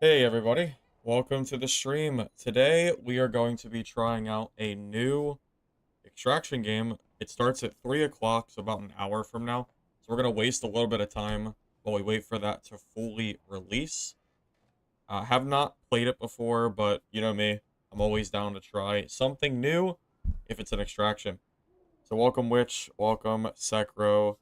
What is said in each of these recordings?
Hey everybody, welcome to the stream. Today we are going to be trying out a new extraction game. It starts at 3 o'clock, so about an hour from now. So we're going to waste a little bit of time while we wait for that to fully release. Have not played it before, but you know me, I'm always down to try something new if it's an extraction. So welcome Witch, welcome Sekro.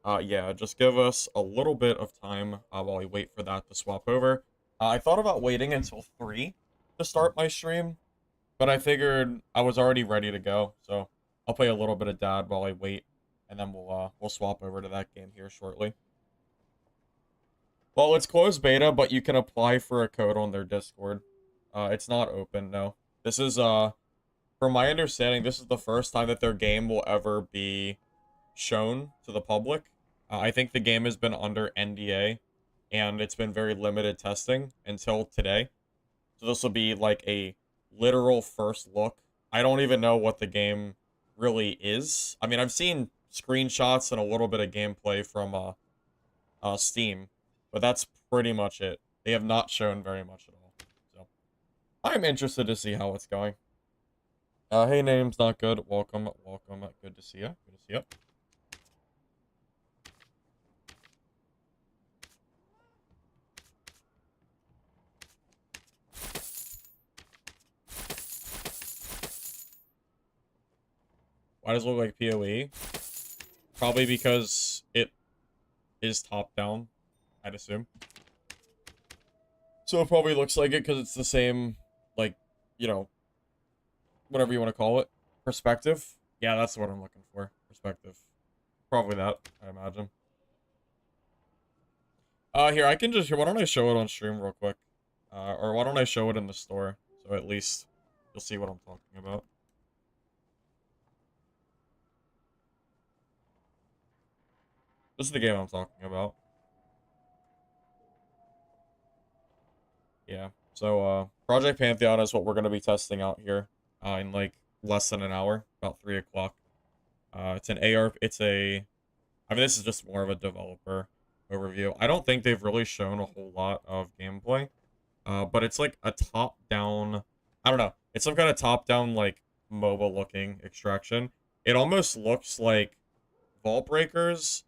Yeah, just give us a little bit of time while we wait for that to swap over. I thought about waiting until 3 to start my stream, but I figured I was already ready to go, so I'll play a little bit of Dad while I wait, and then we'll swap over to that game here shortly. Well, it's closed beta, but you can apply for a code on their Discord. It's not open, no. This is from my understanding, this is the first time that their game will ever be shown to the public. I think the game has been under NDA and it's been very limited testing until today. So this will be like a literal first look. I don't even know what the game really is. I mean, I've seen screenshots and a little bit of gameplay from Steam, but that's pretty much it. They have not shown very much at all. So I'm interested to see how it's going. Hey, name's not good. Welcome, welcome. Good to see you. Good to see you. Why does it look like PoE? Probably because it is top down, I'd assume. So it probably looks like it because it's the same, like, you know, whatever you want to call it. Perspective. Yeah, that's what I'm looking for. Perspective. Probably that, I imagine. Here, I can just, here, why don't I show it on stream real quick? Or why don't I show it in the store? So at least you'll see what I'm talking about. This is the game I'm talking about. Yeah. So, Project Pantheon is what we're going to be testing out here in like less than an hour, about 3 o'clock. It's an AR, I mean, this is just more of a developer overview. I don't think they've really shown a whole lot of gameplay, but it's like a top-down, I don't know, it's some kind of top-down, like, MOBA-looking extraction. It almost looks like Vault Breakers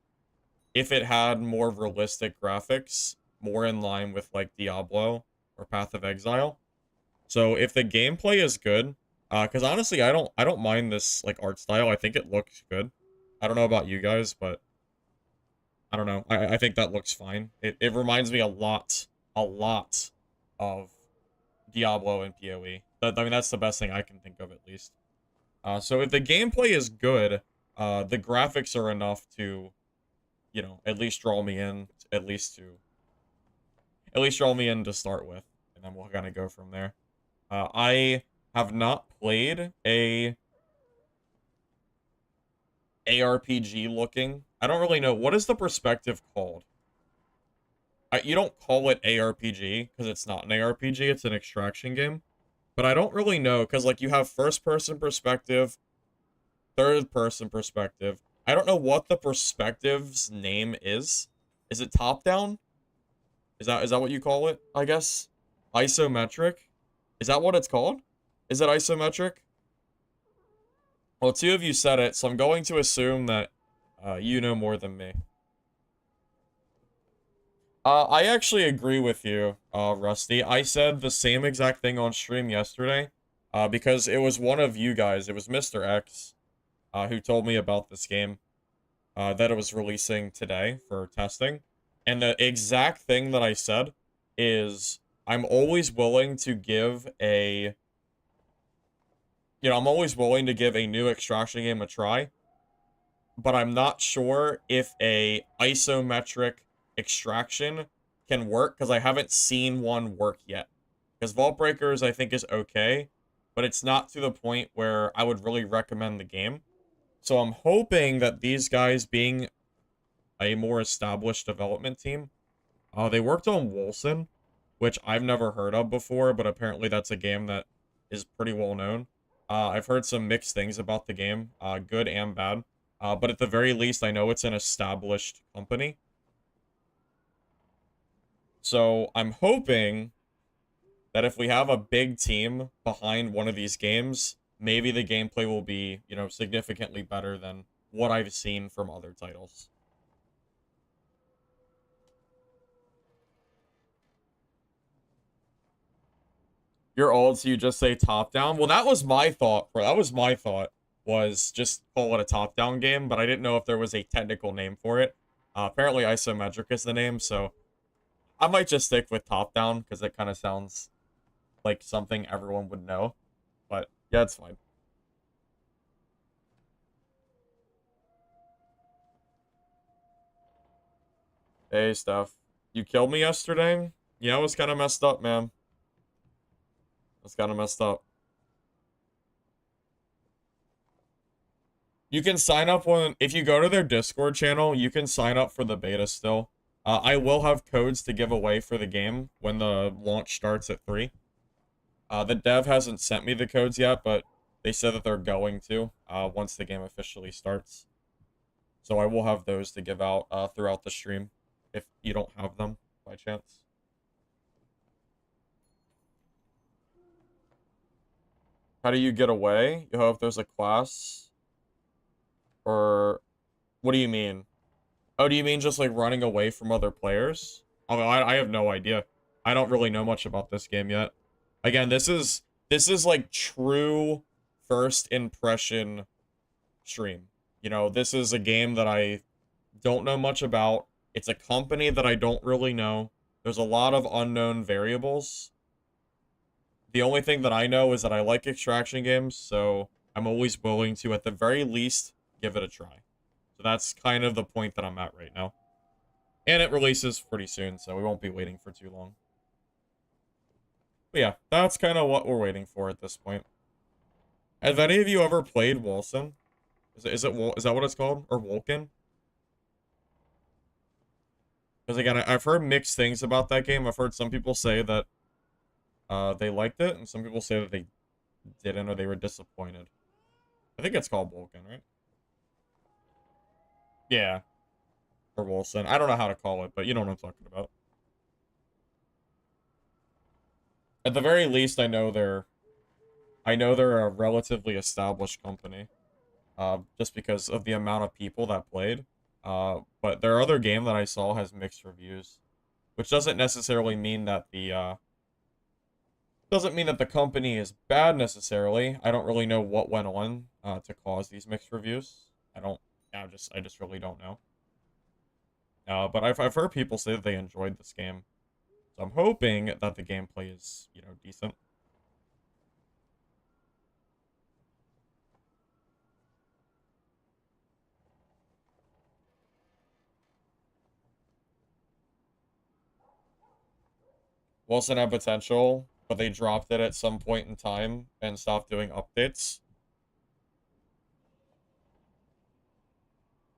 if it had more realistic graphics, more in line with, like, Diablo or Path of Exile. So if the gameplay is good, because honestly, I don't mind this like art style. I think it looks good. I don't know about you guys, but I don't know. I think that looks fine. It reminds me a lot of Diablo and PoE. I mean, that's the best thing I can think of at least. So if the gameplay is good, the graphics are enough to, you know, at least draw me in, at least draw me in to start with, and then we'll kind of go from there. I have not played a ARPG looking. I don't really know. What is the perspective called? You don't call it ARPG because it's not an ARPG. It's an extraction game. But I don't really know because like you have first person perspective, third person perspective. I don't know what the perspective's name is. Is it top down? Is that what you call it? I guess isometric. Is that what it's called? Is it isometric? Well, two of you said it, so I'm going to assume that you know more than me. I actually agree with you, Rusty. I said the same exact thing on stream yesterday, because it was one of you guys, it was Mr. X, who told me about this game, that it was releasing today for testing. And the exact thing that I said is, I'm always willing to give a I'm always willing to give a new extraction game a try, but I'm not sure if a isometric extraction can work because I haven't seen one work yet. Because Vault Breakers I think is okay, but it's not to the point where I would really recommend the game. So I'm hoping that these guys, being a more established development team, they worked on Wolcen, which I've never heard of before, but apparently that's a game that is pretty well known. I've heard some mixed things about the game, good and bad. But at the very least, I know it's an established company. So I'm hoping that if we have a big team behind one of these games, maybe the gameplay will be, you know, significantly better than what I've seen from other titles. You're old, so you just say top down. Well, that was my thought, bro. That was my thought, was just call it a top down game, but I didn't know if there was a technical name for it. Apparently isometric is the name, so I might just stick with top down because it kind of sounds like something everyone would know. But yeah, it's fine. Hey, Steph. You killed me yesterday? Yeah, it was kind of messed up, man. It was kind of messed up. You can sign up if you go to their Discord channel, you can sign up for the beta still. I will have codes to give away for the game when the launch starts at 3. The dev hasn't sent me the codes yet, but they said that they're going to once the game officially starts. So I will have those to give out throughout the stream if you don't have them by chance. How do you get away? You hope there's a class? Or what do you mean? Oh, do you mean just like running away from other players? Although I have no idea. I don't really know much about this game yet. Again, this is like true first impression stream. You know, this is a game that I don't know much about. It's a company that I don't really know. There's a lot of unknown variables. The only thing that I know is that I like extraction games, so I'm always willing to, at the very least, give it a try. So that's kind of the point that I'm at right now. And it releases pretty soon, so we won't be waiting for too long. But yeah, that's kind of what we're waiting for at this point. Have any of you ever played Wolcen? Is that what it's called? Or Wolken? Because again, I've heard mixed things about that game. I've heard some people say that they liked it, and some people say that they didn't or they were disappointed. I think it's called Wolken, right? Yeah. Or Wolcen. I don't know how to call it, but you know what I'm talking about. At the very least, I know they're a relatively established company. Just because of the amount of people that played. But their other game that I saw has mixed reviews. Which doesn't necessarily mean that the company is bad necessarily. I don't really know what went on to cause these mixed reviews. I just really don't know. But I've heard people say that they enjoyed this game. So I'm hoping that the gameplay is, you know, decent. Wilson had potential, but they dropped it at some point in time and stopped doing updates.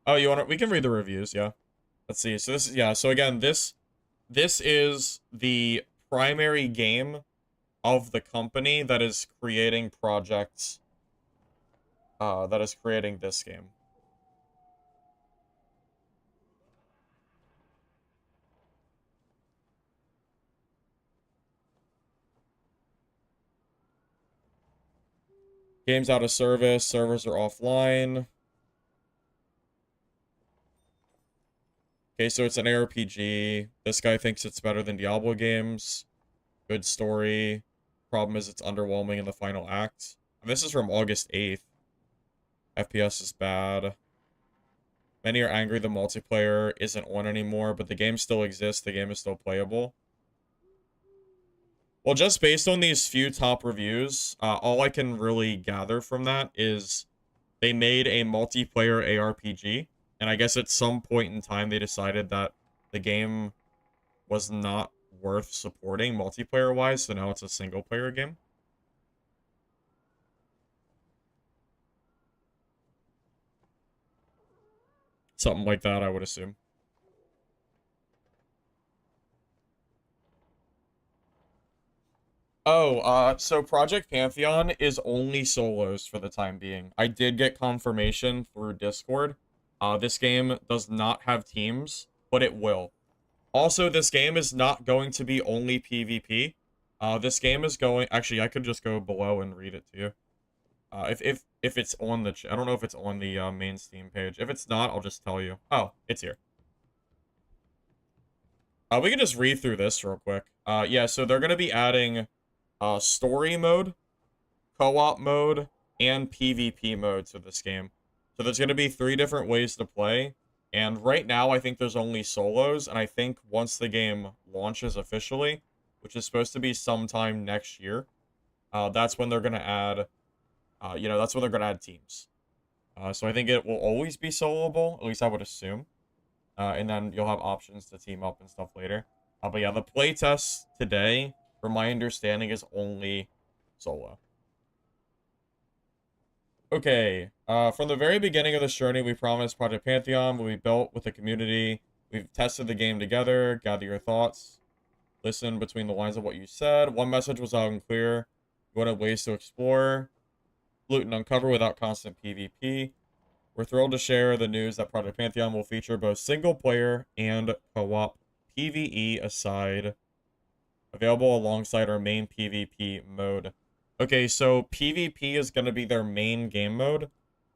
Oh, we can read the reviews, yeah. Let's see. So this is, yeah, so again, this is the primary game of the company that is creating projects that is creating this game. Game's out of service, servers are offline. Okay, so it's an ARPG. This guy thinks it's better than Diablo games. Good story. Problem is it's underwhelming in the final act. And this is from August 8th. FPS is bad. Many are angry the multiplayer isn't on anymore, but the game still exists. The game is still playable. Well, just based on these few top reviews, all I can really gather from that is they made a multiplayer ARPG, and I guess at some point in time they decided that the game was not worth supporting multiplayer-wise, so now it's a single-player game. Something like that, I would assume. Oh, so Project Pantheon is only solos for the time being. I did get confirmation through Discord. This game does not have teams, but it will. Also, this game is not going to be only PvP. This game is going... Actually, I could just go below and read it to you. If it's on the... I don't know if it's on the main Steam page. If it's not, I'll just tell you. Oh, it's here. We can just read through this real quick. Yeah, so they're going to be adding story mode, co-op mode, and PvP mode to this game. So there's going to be 3 different ways to play. And right now, I think there's only solos. And I think once the game launches officially, which is supposed to be sometime next year, that's when they're going to add, that's when they're going to add teams. So I think it will always be soloable, at least I would assume. And then you'll have options to team up and stuff later. But yeah, the playtest today, from my understanding, is only solo. Okay, from the very beginning of this journey, we promised Project Pantheon will be built with the community. We've tested the game together, gather your thoughts, listen between the lines of what you said. One message was loud and clear. You wanted ways to explore, loot and uncover without constant PvP. We're thrilled to share the news that Project Pantheon will feature both single-player and co-op PvE aside, available alongside our main PvP mode. Okay, so PvP is going to be their main game mode,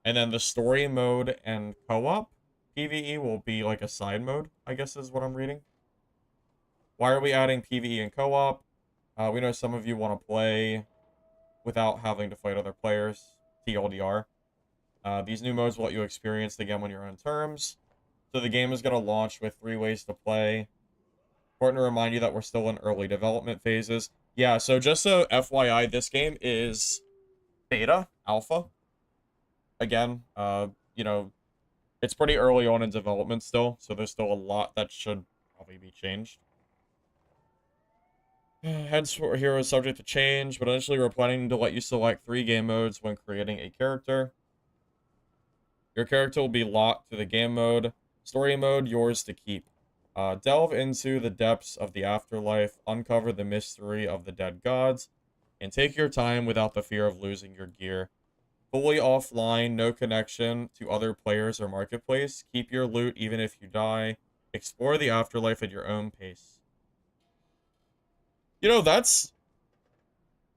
and then the story mode and co-op PvE will be like a side mode, I guess is what I'm reading. Why are we adding PvE and co-op? We know some of you want to play without having to fight other players, TLDR. These new modes will let you experience the game on your own terms. So the game is going to launch with 3 ways to play. Important to remind you that we're still in early development phases. Yeah, so just so FYI, this game is beta, alpha. Again, it's pretty early on in development still, so there's still a lot that should probably be changed. Hence, here is subject to change, but initially we're planning to let you select 3 game modes when creating a character. Your character will be locked to the game mode. Story mode, yours to keep. Delve into the depths of the afterlife, uncover the mystery of the dead gods, and take your time without the fear of losing your gear. Fully offline, no connection to other players or marketplace. Keep your loot even if you die. Explore the afterlife at your own pace. That's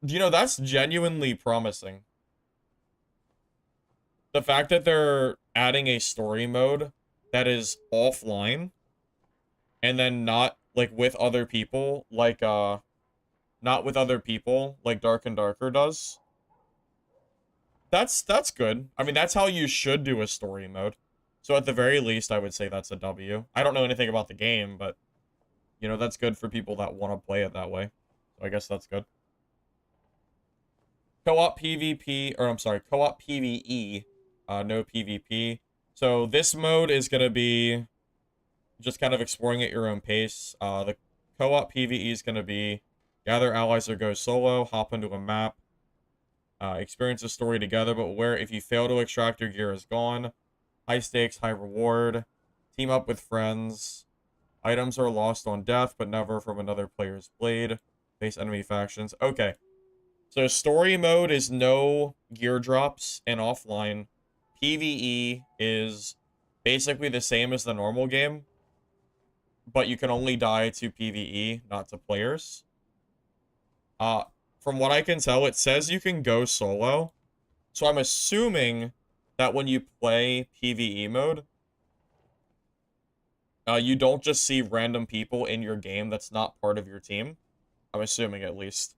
genuinely promising. The fact that they're adding a story mode that is offline and then not like with other people, like not with other people like Dark and Darker does. That's good. I mean, that's how you should do a story mode. So at the very least, I would say that's a W. I don't know anything about the game, but that's good for people that want to play it that way. So I guess that's good. Co-op PvP, or I'm sorry, co-op PvE, no PvP. So this mode is going to be just kind of exploring at your own pace. The co-op PvE is going to be gather allies or go solo, hop into a map, experience a story together, but where if you fail to extract your gear is gone. High stakes, high reward. Team up with friends. Items are lost on death, but never from another player's blade. Face enemy factions. Okay. So story mode is no gear drops and offline. PvE is basically the same as the normal game, but you can only die to PvE, not to players. From what I can tell, it says you can go solo. So I'm assuming that when you play PvE mode, you don't just see random people in your game that's not part of your team. I'm assuming, at least.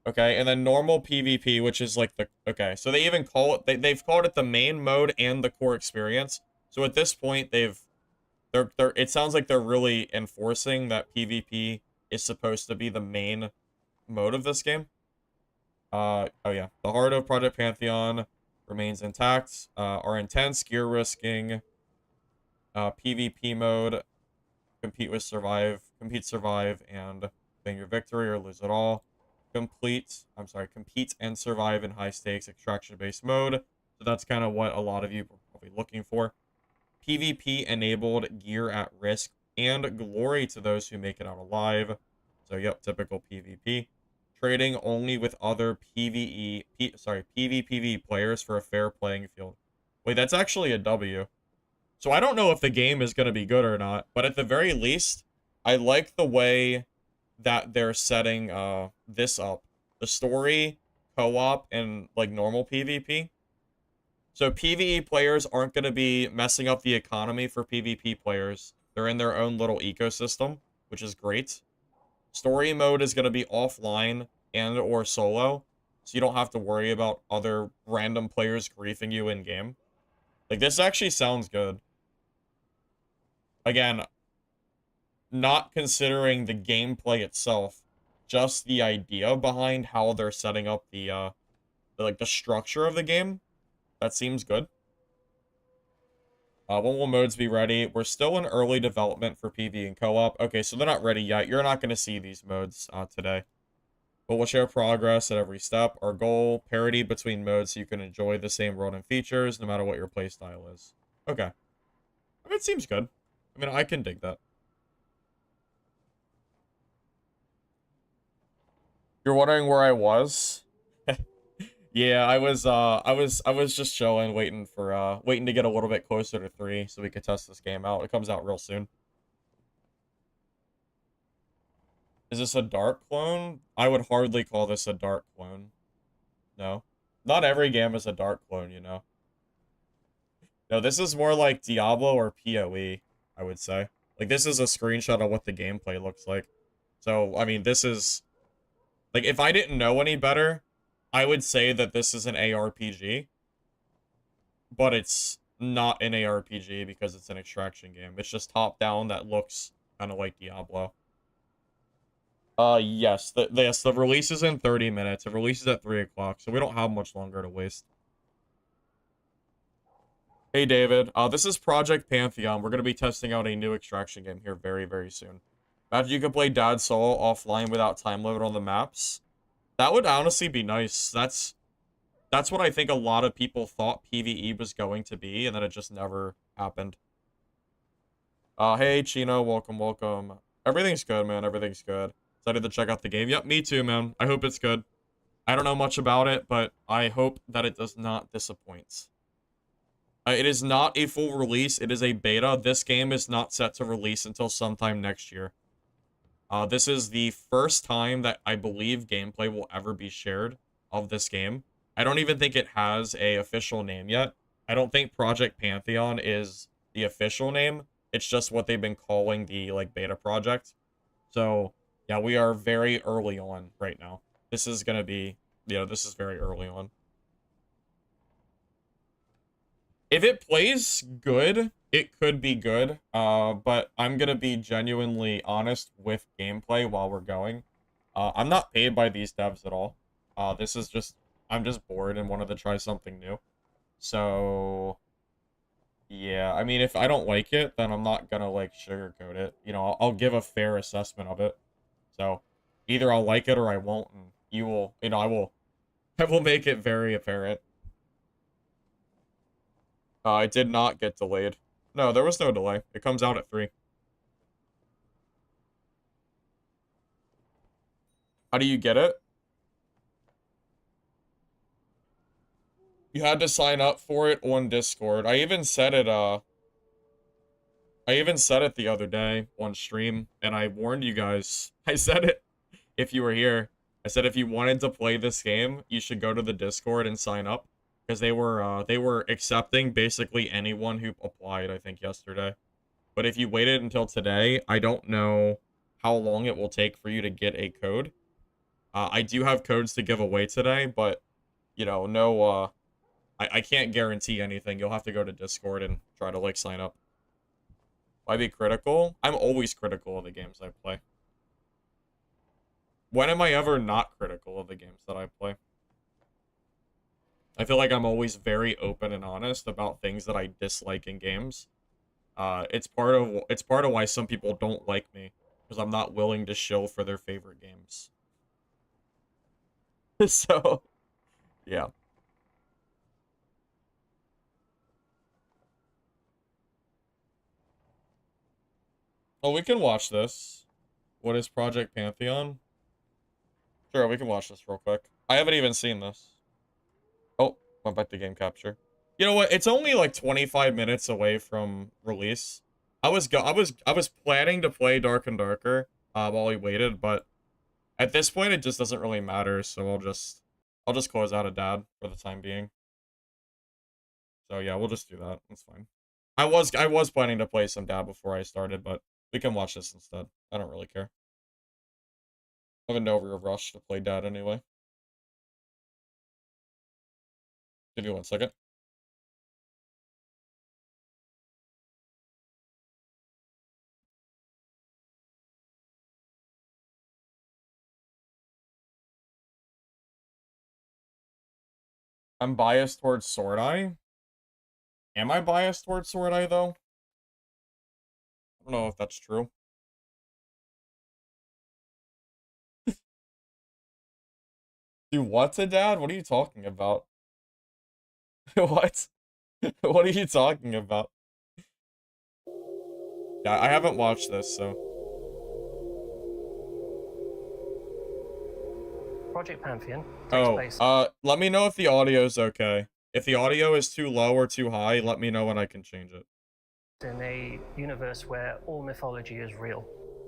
Okay, and then normal PvP, which is like the... Okay, so they even call it... They've called it the main mode and the core experience. So at this point, it sounds like they're really enforcing that PvP is supposed to be the main mode of this game. Oh yeah. The heart of Project Pantheon remains intact. Our intense, gear-risking PvP mode. Compete, survive, and claim your victory or lose it all. Compete and survive in high-stakes, extraction-based mode. So that's kind of what a lot of you are probably looking for. PvP-enabled gear at risk, and glory to those who make it out alive. So, yep, typical PvP. Trading only with other PvPv players for a fair playing field. Wait, that's actually a W. So I don't know if the game is going to be good or not, but at the very least, I like the way that they're setting this up. The story, co-op, and like normal PvP. So PvE players aren't going to be messing up the economy for PvP players. They're in their own little ecosystem, which is great. Story mode is going to be offline and or solo, so you don't have to worry about other random players griefing you in game. Like, this actually sounds good. Again, not considering the gameplay itself, just the idea behind how they're setting up the structure of the game. That seems good. When will modes be ready? We're still in early development for PvE and co-op. Okay, so they're not ready yet. You're not going to see these modes today. But we'll share progress at every step. Our goal, parity between modes so you can enjoy the same world and features no matter what your playstyle is. Okay. I mean, it seems good. I mean, I can dig that. You're wondering where I was? Yeah, I was just chilling, waiting to get a little bit closer to 3 so we could test this game out. It comes out real soon. Is this a dark clone? I would hardly call this a dark clone. No. Not every game is a dark clone, you know. No, this is more like Diablo or PoE, I would say. Like, this is a screenshot of what the gameplay looks like. So, I mean, this is... Like, if I didn't know any better, I would say that this is an ARPG. But it's not an ARPG because it's an extraction game. It's just top-down that looks kind of like Diablo. Yes. The release is in 30 minutes. It releases at 3 o'clock, so we don't have much longer to waste. Hey, David. This is Project Pantheon. We're going to be testing out a new extraction game here very, very soon. Imagine you could play Dad solo offline without time limit on the maps. That would honestly be nice. That's what I think a lot of people thought PvE was going to be, and then it just never happened. Hey, Chino. Welcome, welcome. Everything's good, man. Everything's good. Excited to check out the game. Yep, me too, man. I hope it's good. I don't know much about it, but I hope that it does not disappoint. It is not a full release. It is a beta. This game is not set to release until sometime next year. This is the first time that I believe gameplay will ever be shared of this game. I don't even think it has a official name yet. I don't think Project Pantheon is the official name. It's just what they've been calling the, like, beta project. So, yeah, we are very early on right now. This is gonna be, this is very early on. If it plays good, it could be good, but I'm gonna be genuinely honest with gameplay while we're going. I'm not paid by these devs at all. This is just, I'm just bored and wanted to try something new. So, yeah, I mean, if I don't like it, then I'm not gonna, like, sugarcoat it. You know, I'll give a fair assessment of it. So, either I'll like it or I won't, and you will, I will make it very apparent. It did not get delayed. No, there was no delay. It comes out at 3. How do you get it? You had to sign up for it on Discord. I even said it the other day on stream, and I warned you guys. I said it if you were here. I said if you wanted to play this game, you should go to the Discord and sign up. Because they were accepting basically anyone who applied, I think, yesterday. But if you waited until today, I don't know how long it will take for you to get a code. I do have codes to give away today, but, no, I can't guarantee anything. You'll have to go to Discord and try to, like, sign up. Why be critical? I'm always critical of the games I play. When am I ever not critical of the games that I play? I feel like I'm always very open and honest about things that I dislike in games. It's part of why some people don't like me, because I'm not willing to shill for their favorite games. So, yeah. Oh, we can watch this. What is Project Pantheon? Sure, we can watch this real quick. I haven't even seen this. Oh, went back to game capture. You know what? It's only like 25 minutes away from release. I was planning to play Dark and Darker, while we waited, but at this point it just doesn't really matter, so I'll just close out a dad for the time being. So yeah, we'll just do that. That's fine. I was planning to play some dad before I started, but we can watch this instead. I don't really care. I have no real rush to play dad anyway. Give me 1 second. I'm biased towards Sword Eye. Am I biased towards Sword Eye, though? I don't know if that's true. Do what to dad? What are you talking about? What? What are you talking about? Yeah, I haven't watched this, so. Project Pantheon takes place. Let me know if the audio is okay. If the audio is too low or too high, let me know and I can change it. In a universe where all mythology is real,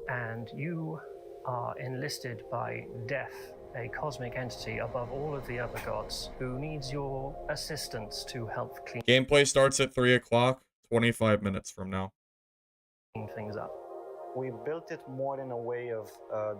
and you are enlisted by Death, a cosmic entity above all of the other gods, who needs your assistance to help clean Gameplay starts at 3 o'clock, 25 minutes from now. things up. We built it more in a way of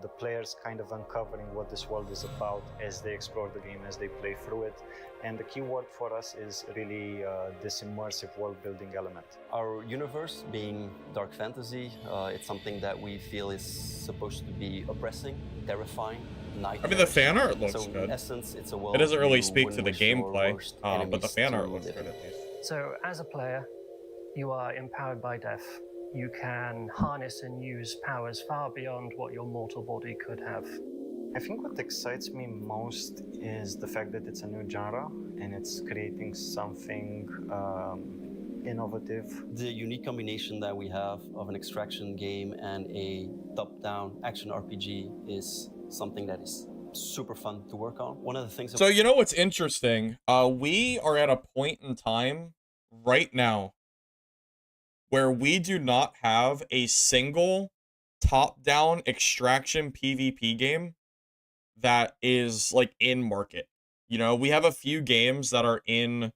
the players kind of uncovering what this world is about as they explore the game, as they play through it. And the key word for us is really this immersive world-building element. Our universe being dark fantasy, it's something that we feel is supposed to be oppressing, terrifying, nightmare. I mean, the fan art looks so good. In essence, it's a world it doesn't really you speak to the wouldn't wish your gameplay, worst but the enemies fan to art looks live good in. at least. So, as a player, you are empowered by Death. You can harness and use powers far beyond what your mortal body could have. I think what excites me most is the fact that it's a new genre and it's creating something innovative. The unique combination that we have of an extraction game and a top-down action RPG is something that is super fun to work on. One of the things... So, you know what's interesting? We are at a point in time right now where we do not have a single top-down extraction PvP game that is, like, in market. You know, we have a few games that are in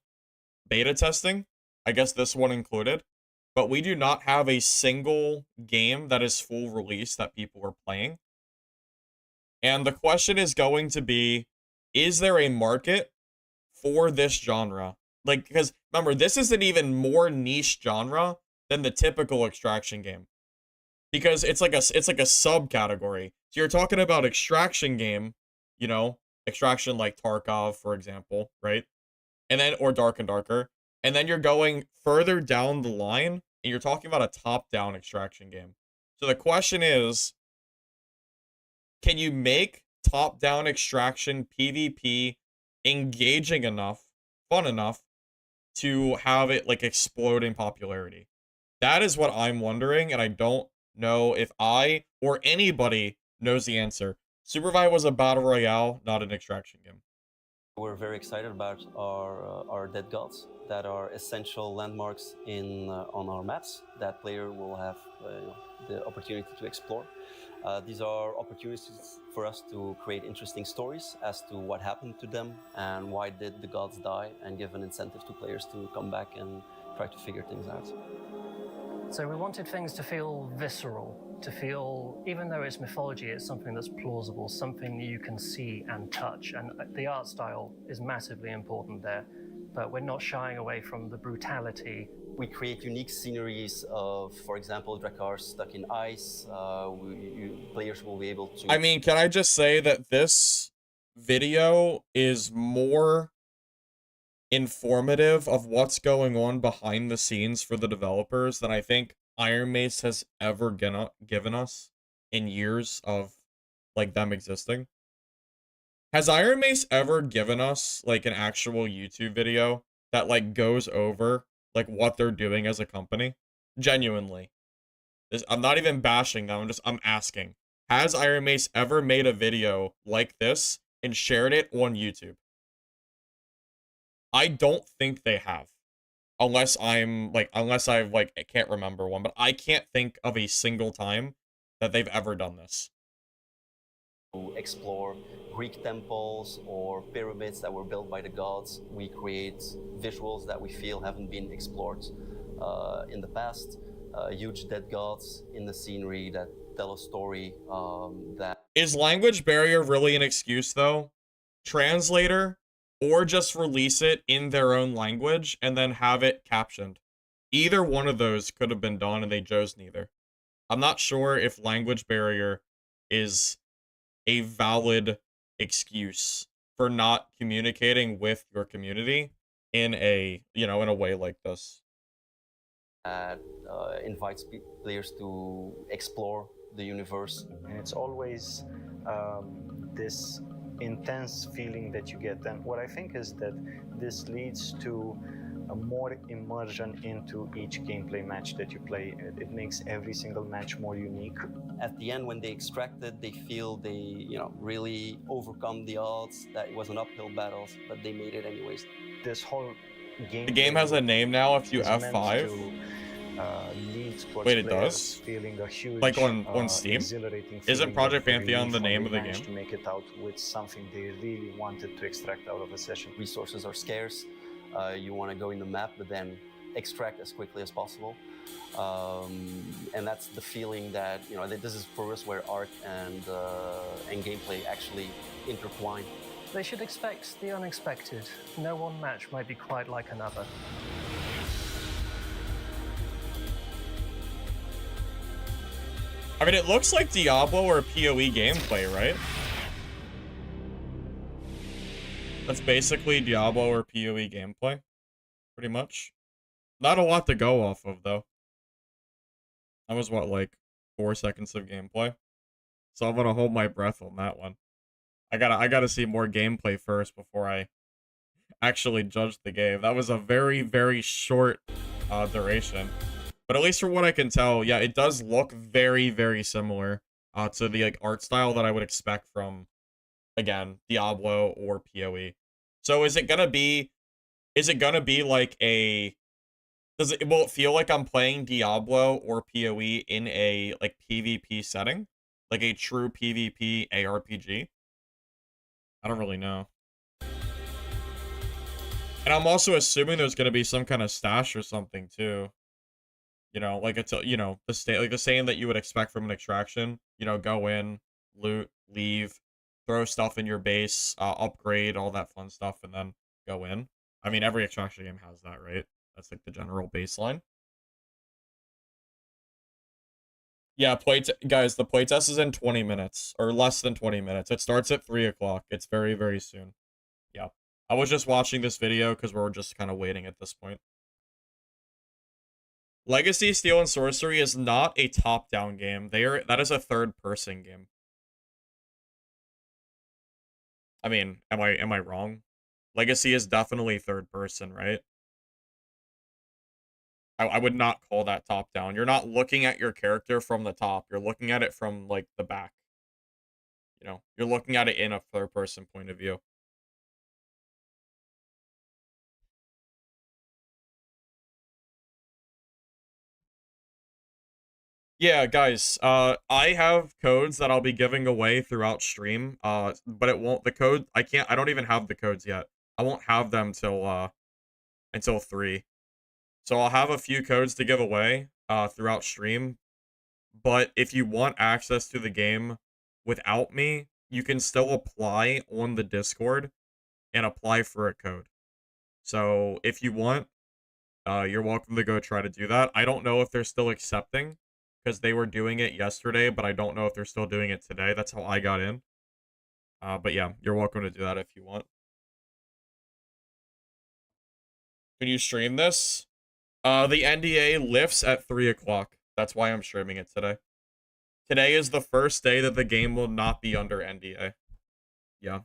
beta testing, I guess this one included, but we do not have a single game that is full release that people are playing. And the question is going to be, is there a market for this genre? Like, because remember, this is an even more niche genre than the typical extraction game, because it's like a subcategory. So you're talking about extraction game, you know, extraction like Tarkov, for example, right? And then, or Dark and Darker, and then you're going further down the line, and you're talking about a top-down extraction game. So the question is, can you make top-down extraction PvP engaging enough, fun enough, to have it, like, explode in popularity? That is what I'm wondering, and I don't know if I or anybody knows the answer. Supervi was a battle royale, not an extraction game. We're very excited about our dead gods that are essential landmarks in on our maps that player will have the opportunity to explore. These are opportunities for us to create interesting stories as to what happened to them and why did the gods die, and give an incentive to players to come back and try to figure things out. So we wanted things to feel visceral, to feel, even though it's mythology, it's something that's plausible, something you can see and touch. And the art style is massively important there, but we're not shying away from the brutality. We create unique sceneries of, for example, Drakkar stuck in ice. Players will be able to... I mean, can I just say that this video is more informative of what's going on behind the scenes for the developers than I think Iron Mace has ever given us in years of, like, them existing. Has Iron Mace ever given us, like, an actual YouTube video that, like, goes over, like, what they're doing as a company? Genuinely. I'm not even bashing them, I'm asking. Has Iron Mace ever made a video like this and shared it on YouTube? I don't think they have. Unless I can't remember one, but I can't think of a single time that they've ever done this. To explore Greek temples or pyramids that were built by the gods. We create visuals that we feel haven't been explored in the past. Huge dead gods in the scenery that tell a story that... Is language barrier really an excuse, though? Translator, or just release it in their own language and then have it captioned. Either one of those could have been done, and they chose neither. I'm not sure if language barrier is a valid excuse for not communicating with your community in a, in a way like this. That invites players to explore the universe. And it's always this intense feeling that you get. And what I think is that this leads to a more immersion into each gameplay match that you play. It makes every single match more unique. At the end, when they extract it, they feel they, really overcome the odds, that it was an uphill battle, but they made it anyways. This whole game... The game has a name now if you F5. Wait, it does? Feeling a huge, like on Steam? Isn't Project Pantheon the name of the game? To make it out with something they really wanted to extract out of a session. Resources are scarce. You want to go in the map, but then extract as quickly as possible. And that's the feeling that, this is for us where art and gameplay actually intertwine. They should expect the unexpected. No one match might be quite like another. I mean, it looks like Diablo or PoE gameplay, right? That's basically Diablo or PoE gameplay, pretty much. Not a lot to go off of, though. That was, what, like 4 seconds of gameplay? So I'm gonna hold my breath on that one. I gotta see more gameplay first before I actually judge the game. That was a very, very short duration. But at least from what I can tell, yeah, it does look very, very similar to the art style that I would expect from, again, Diablo or PoE. So is it gonna be like a... will it feel like I'm playing Diablo or PoE in a PvP setting? Like a true PvP ARPG? I don't really know. And I'm also assuming there's gonna be some kind of stash or something too. Like it's the same that you would expect from an extraction. Go in, loot, leave, throw stuff in your base, upgrade, all that fun stuff, and then go in. I mean, every extraction game has that, right? That's like the general baseline. Yeah, guys, the playtest is in 20 minutes, or less than 20 minutes. It starts at 3 o'clock. It's very, very soon. Yeah. I was just watching this video because we're just kind of waiting at this point. Legacy, Steel, and Sorcery is not a top-down game. That is a third-person game. I mean, am I wrong? Legacy is definitely third-person, right? I would not call that top-down. You're not looking at your character from the top. You're looking at it from, the back. You're looking at it in a third-person point of view. Yeah, guys, I have codes that I'll be giving away throughout stream, but it won't, I don't even have the codes yet. I won't have them until 3. So I'll have a few codes to give away, throughout stream, but if you want access to the game without me, you can still apply on the Discord and apply for a code. So if you want, you're welcome to go try to do that. I don't know if they're still accepting, because they were doing it yesterday, but I don't know if they're still doing it today. That's how I got in. But yeah, you're welcome to do that if you want. Can you stream this? The NDA lifts at 3 o'clock. That's why I'm streaming it today. Today is the first day that the game will not be under NDA. Yeah.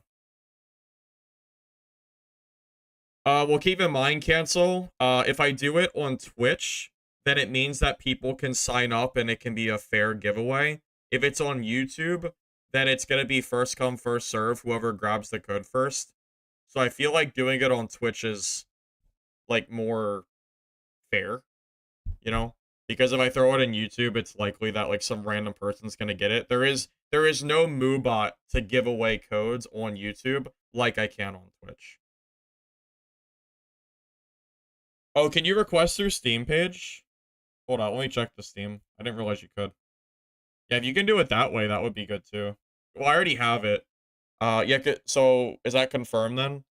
Well, keep in mind, Cancel, if I do it on Twitch, then it means that people can sign up and it can be a fair giveaway. If it's on YouTube, then it's going to be first come, first serve, whoever grabs the code first. So I feel like doing it on Twitch is, more fair, Because if I throw it in YouTube, it's likely that like some random person's gonna get it. There is no MooBot to give away codes on YouTube like I can on Twitch. Oh, can you request through Steam page? Hold on, let me check the Steam. I didn't realize you could. Yeah, if you can do it that way, that would be good too. Well, I already have it. Yeah, so is that confirmed then?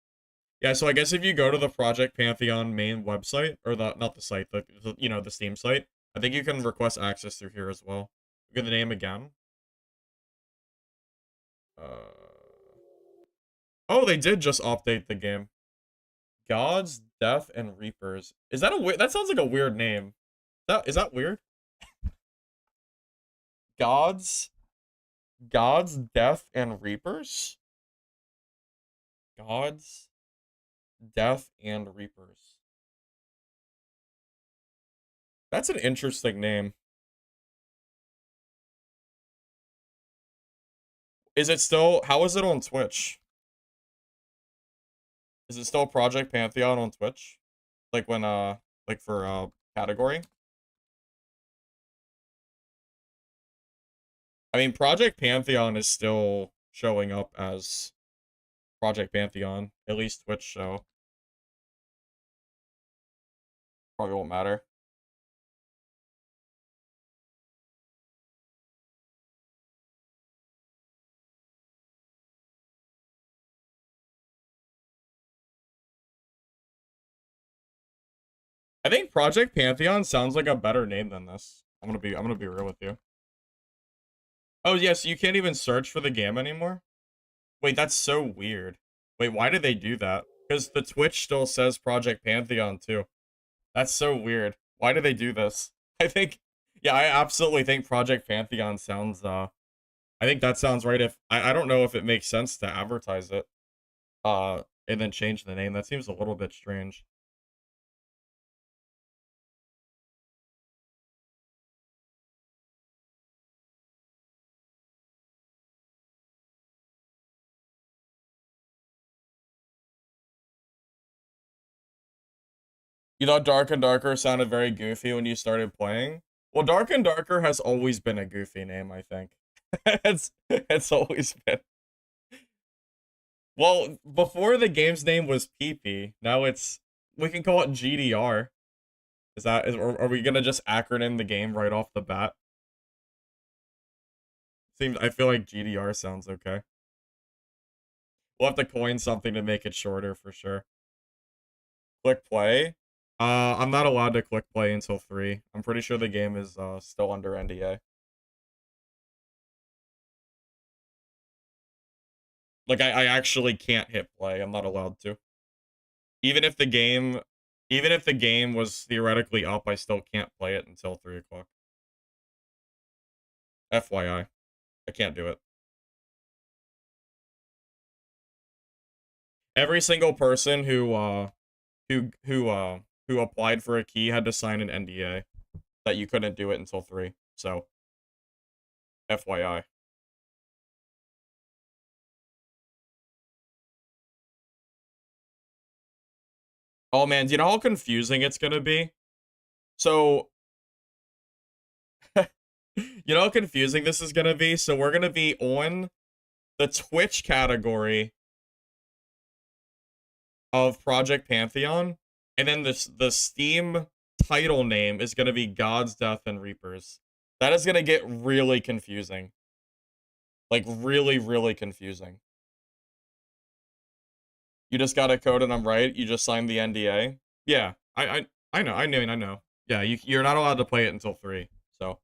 Yeah, so I guess if you go to the Project Pantheon main website, or not the site, the Steam site, I think you can request access through here as well. Get the name again. Oh, they did just update the game. Gods, Death, and Reapers. Is that a weird? That sounds like a weird name. Is that weird? Gods, Death, and Reapers. Gods, Death, and Reapers. That's an interesting name. Is it still? How is it on Twitch? Is it still Project Pantheon on Twitch? Like when like for category? I mean, Project Pantheon is still showing up as Project Pantheon, at least Twitch show. Probably won't matter. I think Project Pantheon sounds like a better name than this. I'm gonna be real with you. Oh yes, you can't even search for the game anymore? Wait, that's so weird. Wait, why did they do that? Because the Twitch still says Project Pantheon too. That's so weird. Why did they do this? I think, yeah, I absolutely think Project Pantheon sounds, I think that sounds right. If I don't know if it makes sense to advertise it, and then change the name. That seems a little bit strange. You thought Dark and Darker sounded very goofy when you started playing? Well, Dark and Darker has always been a goofy name, I think. it's always been. Well, before the game's name was PP, now we can call it GDR. Or are we gonna just acronym the game right off the bat? I feel like GDR sounds okay. We'll have to coin something to make it shorter for sure. Click play. I'm not allowed to click play until 3. I'm pretty sure the game is still under NDA. Like I actually can't hit play. I'm not allowed to. Even if the game was theoretically up, I still can't play it until 3 o'clock. FYI. I can't do it. Every single person who applied for a key had to sign an NDA that you couldn't do it until 3. So, FYI. Oh man, do you know how confusing it's gonna be? So, you know how confusing this is gonna be? So we're gonna be on the Twitch category of Project Pantheon, and then the Steam title name is gonna be God's Death and Reapers. That is gonna get really confusing. Like really, really confusing. You just got a code and I'm right. You just signed the NDA. Yeah, I know. Yeah, you're not allowed to play it until 3. So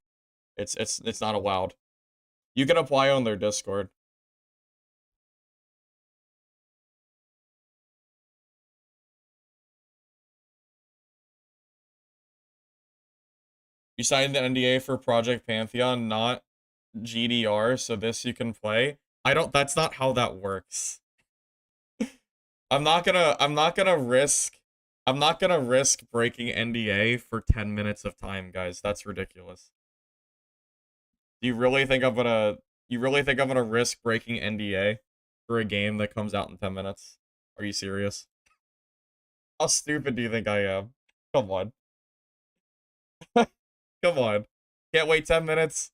it's not allowed. You can apply on their Discord. You signed the NDA for Project Pantheon, not GDR, so this you can play. That's not how that works. I'm not gonna risk breaking NDA for 10 minutes of time, guys. That's ridiculous. Do you really think I'm gonna risk breaking NDA for a game that comes out in 10 minutes? Are you serious? How stupid do you think I am? Come on. Come on. Can't wait 10 minutes.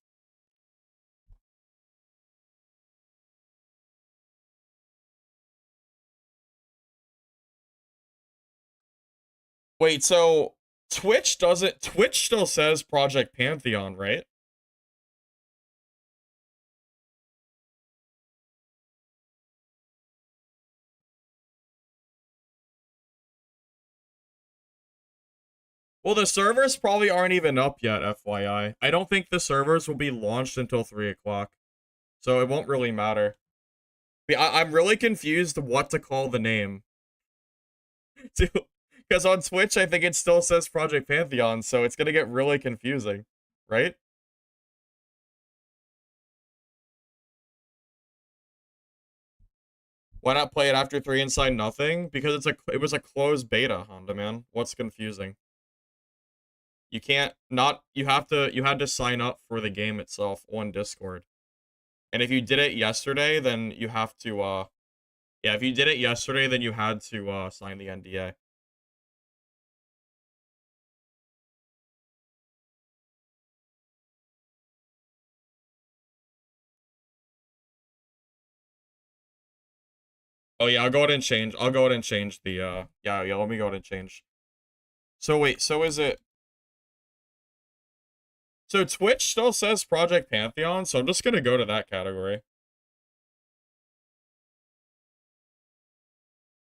Wait, so Twitch still says Project Pantheon, right? Well, the servers probably aren't even up yet, FYI. I don't think the servers will be launched until 3 o'clock. So it won't really matter. I'm really confused what to call the name. Because on Twitch, I think it still says Project Pantheon, so it's gonna get really confusing, right? Why not play it after 3 and sign nothing? Because it was a closed beta, Honda man. What's confusing? You can't you had to sign up for the game itself on Discord. And if you did it yesterday, then you have to yeah, if you did it yesterday, then you had to sign the NDA. Oh yeah, I'll go ahead and change. I'll go ahead and change the yeah, let me go ahead and change. So wait, so is it so Twitch still says Project Pantheon, so I'm just gonna go to that category.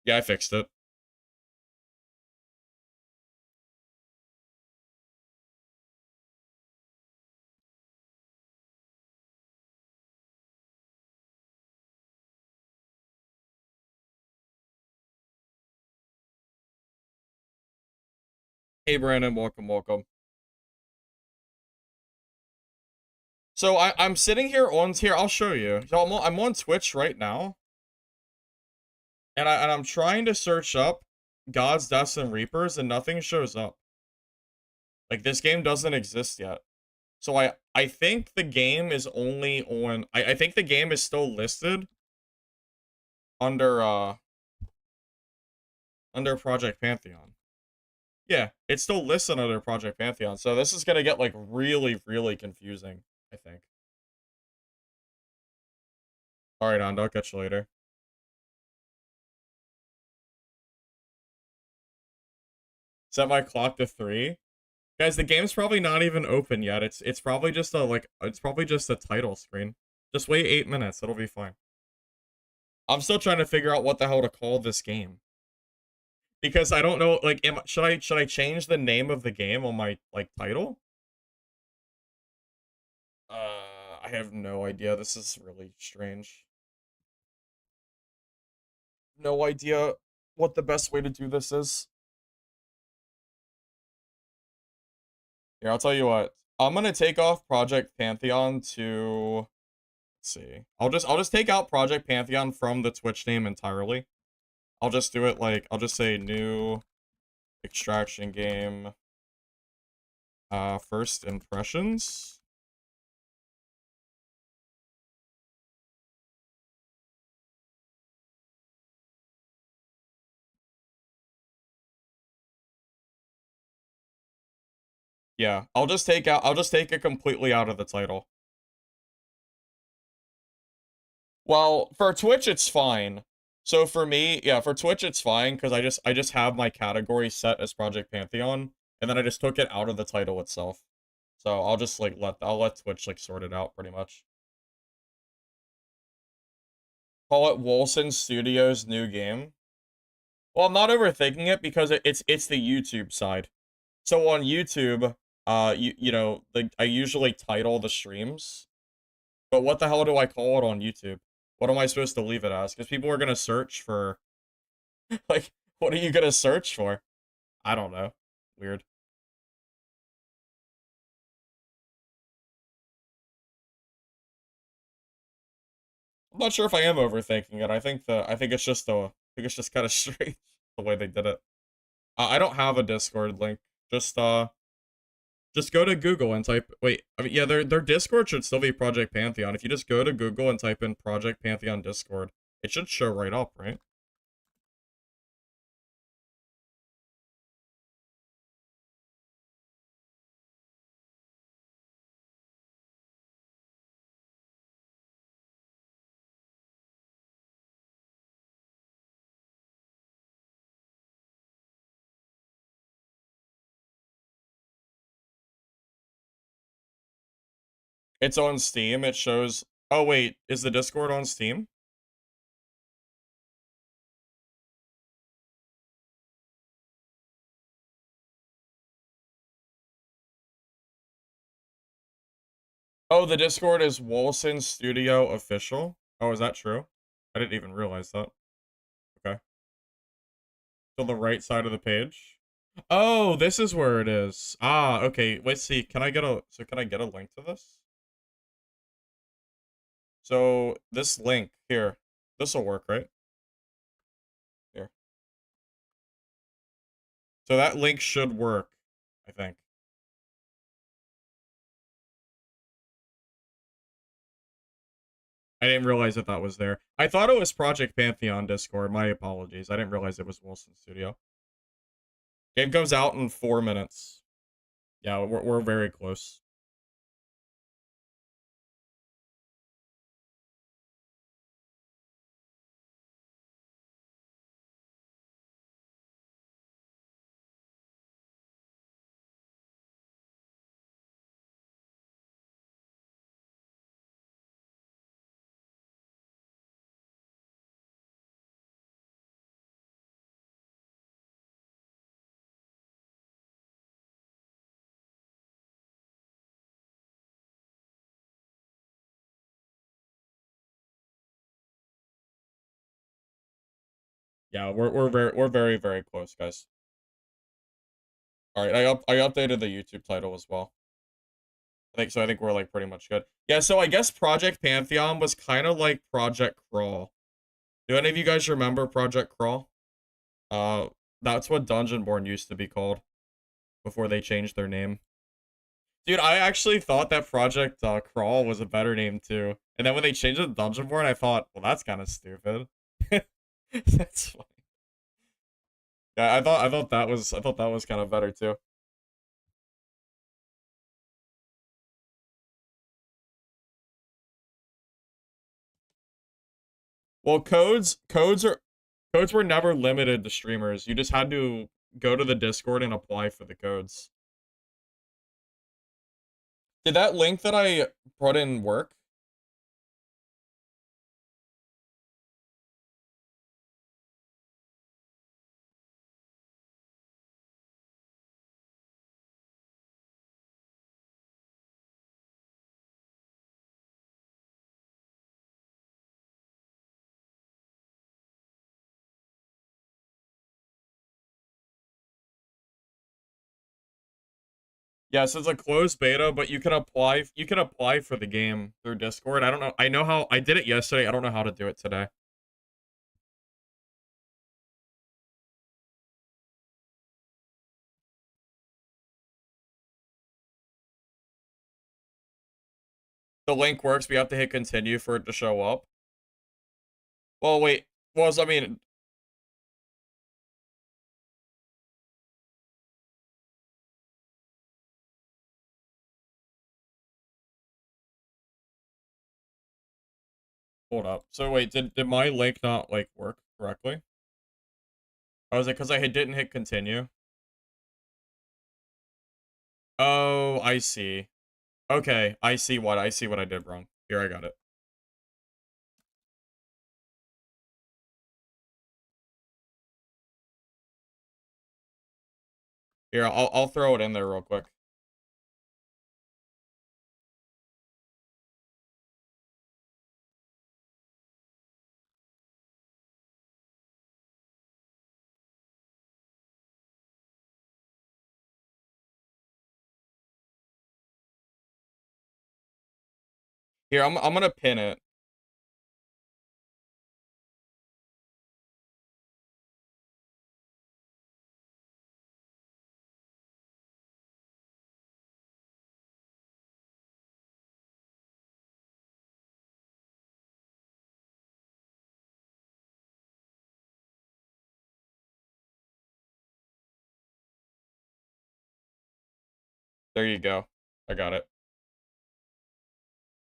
Yeah, I fixed it. Hey Brandon, welcome. So I'm sitting here on here, I'll show you. So I'm on Twitch right now. And I'm trying to search up Gods, Deaths, and Reapers, and nothing shows up. Like, this game doesn't exist yet. So I think the game is only on... I think the game is still listed under Project Pantheon. Yeah, it's still listed under Project Pantheon. So this is gonna get, like, really, really confusing, I think. Alright, Ando, I'll catch you later. Set my clock to 3. Guys, the game's probably not even open yet. It's probably just a title screen. Just wait 8 minutes, it'll be fine. I'm still trying to figure out what the hell to call this game. Because I don't know, like, should I change the name of the game on my, like, title? I have no idea. This is really strange. No idea what the best way to do this is. Here, I'll tell you what. I'm gonna take off Project Pantheon to... Let's see. I'll just take out Project Pantheon from the Twitch name entirely. I'll just do it like, I'll just say new extraction game, first impressions. Yeah, I'll just take it completely out of the title. Well, for Twitch, it's fine. So for me, yeah, for Twitch, it's fine, because I just have my category set as Project Pantheon, and then I just took it out of the title itself. So I'll just, like, I'll let Twitch, like, sort it out, pretty much. Call it Wolson Studios' new game. Well, I'm not overthinking it, because it's the YouTube side. So on YouTube, you know, I usually title the streams, but what the hell do I call it on YouTube? What am I supposed to leave it as? Because people are gonna search for, like, what are you gonna search for? I don't know. Weird. I'm not sure if I am overthinking it. I think it's just kind of strange the way they did it. I don't have a Discord link. Just go to Google and type... Wait, I mean, yeah, their Discord should still be Project Pantheon. If you just go to Google and type in Project Pantheon Discord, it should show right up, right? It's on Steam. It shows... Oh, wait. Is the Discord on Steam? Oh, the Discord is Wolson Studio Official? Oh, is that true? I didn't even realize that. Okay. On the right side of the page. Oh, this is where it is. Ah, okay. Let's see. Can I get a... So can I get a link to this? So, this link here. This will work, right? Here. So that link should work, I think. I didn't realize that that was there. I thought it was Project Pantheon Discord. My apologies. I didn't realize it was Wilson Studio. Game comes out in 4 minutes. Yeah, we're very close. Yeah, we're very close, guys. All right, I updated the YouTube title as well. I think we're like pretty much good. Yeah, so I guess Project Pantheon was kind of like Project Crawl. Do any of you guys remember Project Crawl? That's what Dungeonborn used to be called before they changed their name. Dude, I actually thought that Project Crawl was a better name too. And then when they changed it to Dungeonborn, I thought, well, that's kind of stupid. That's funny. Yeah, I thought that was kind of better too. Well, codes were never limited to streamers. You just had to go to the Discord and apply for the codes. Did that link that I put in work? Yes, it's a closed beta, but you can apply for the game through Discord. I don't know. I know how I did it yesterday. I don't know how to do it today. The link works, but you have to hit continue for it to show up. Well, wait. Well, I mean, hold up. So wait, did my link not like work correctly? Oh, was it because I didn't hit continue? Oh, I see. Okay, I see what I did wrong. Here, I got it. Here, I'll throw it in there real quick. Here, I'm gonna pin it. There you go. I got it.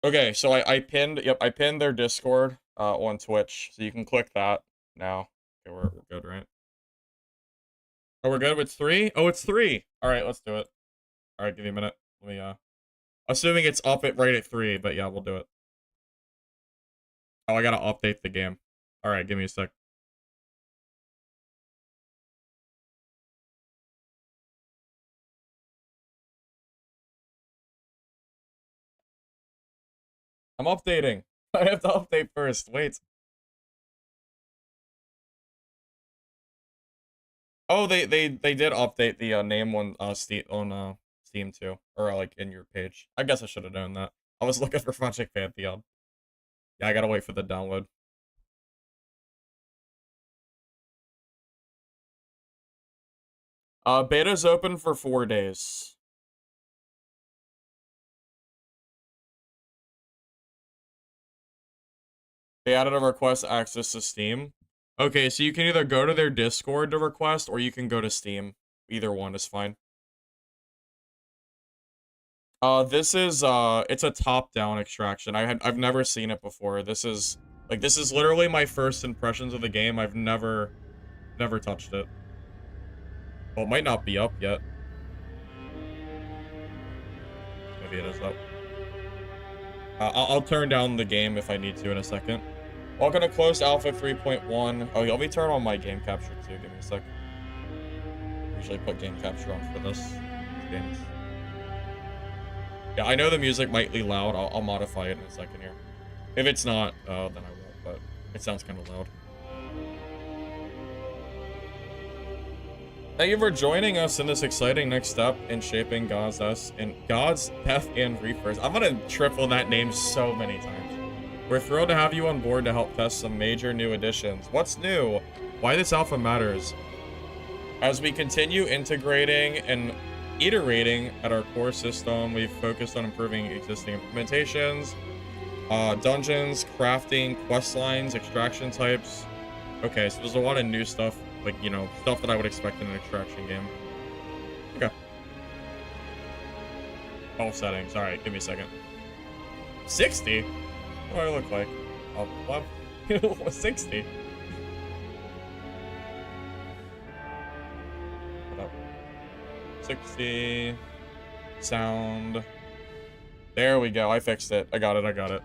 Okay, so I pinned, yep, I pinned their Discord on Twitch, so you can click that now. Okay, we're good, right? Oh, we're good with 3? Oh, it's 3. All right, let's do it. All right, give me a minute. Let me Assuming it's up at right at 3, but yeah, we'll do it. Oh, I gotta update the game. Alright, give me a sec. I'm updating. I have to update first. Wait. Oh, they did update the name on Steam too, or like in your page. I guess I should have known that. I was looking for Project Pantheon. Yeah, I gotta wait for the download. Beta's open for 4 days. They added a request access to Steam. Okay, so you can either go to their Discord to request, or you can go to Steam. Either one is fine. This is, it's a top-down extraction. I've never seen it before. This is literally my first impressions of the game. I've never touched it. Well, it might not be up yet. Maybe it is up. I'll turn down the game if I need to in a second. Welcome to Closed Alpha 3.1. Oh, let me turn on my game capture too. Give me a sec. Usually put game capture on for this games. Yeah, I know the music might be loud. I'll modify it in a second here. If it's not, then I won't, but it sounds kind of loud. Thank you for joining us in this exciting next step in shaping God's Death and Reefers. I'm gonna triple that name so many times. We're thrilled to have you on board to help test some major new additions. What's new? Why this alpha matters. As we continue integrating and iterating at our core system, we've focused on improving existing implementations, dungeons, crafting, quest lines, extraction types. Okay, so there's a lot of new stuff, like, you know, stuff that I would expect in an extraction game. Okay. All settings. Alright, give me a second. 60? What do I look like? Oh, what? 60? Hold up. 60. Sound. There we go. I fixed it. I got it.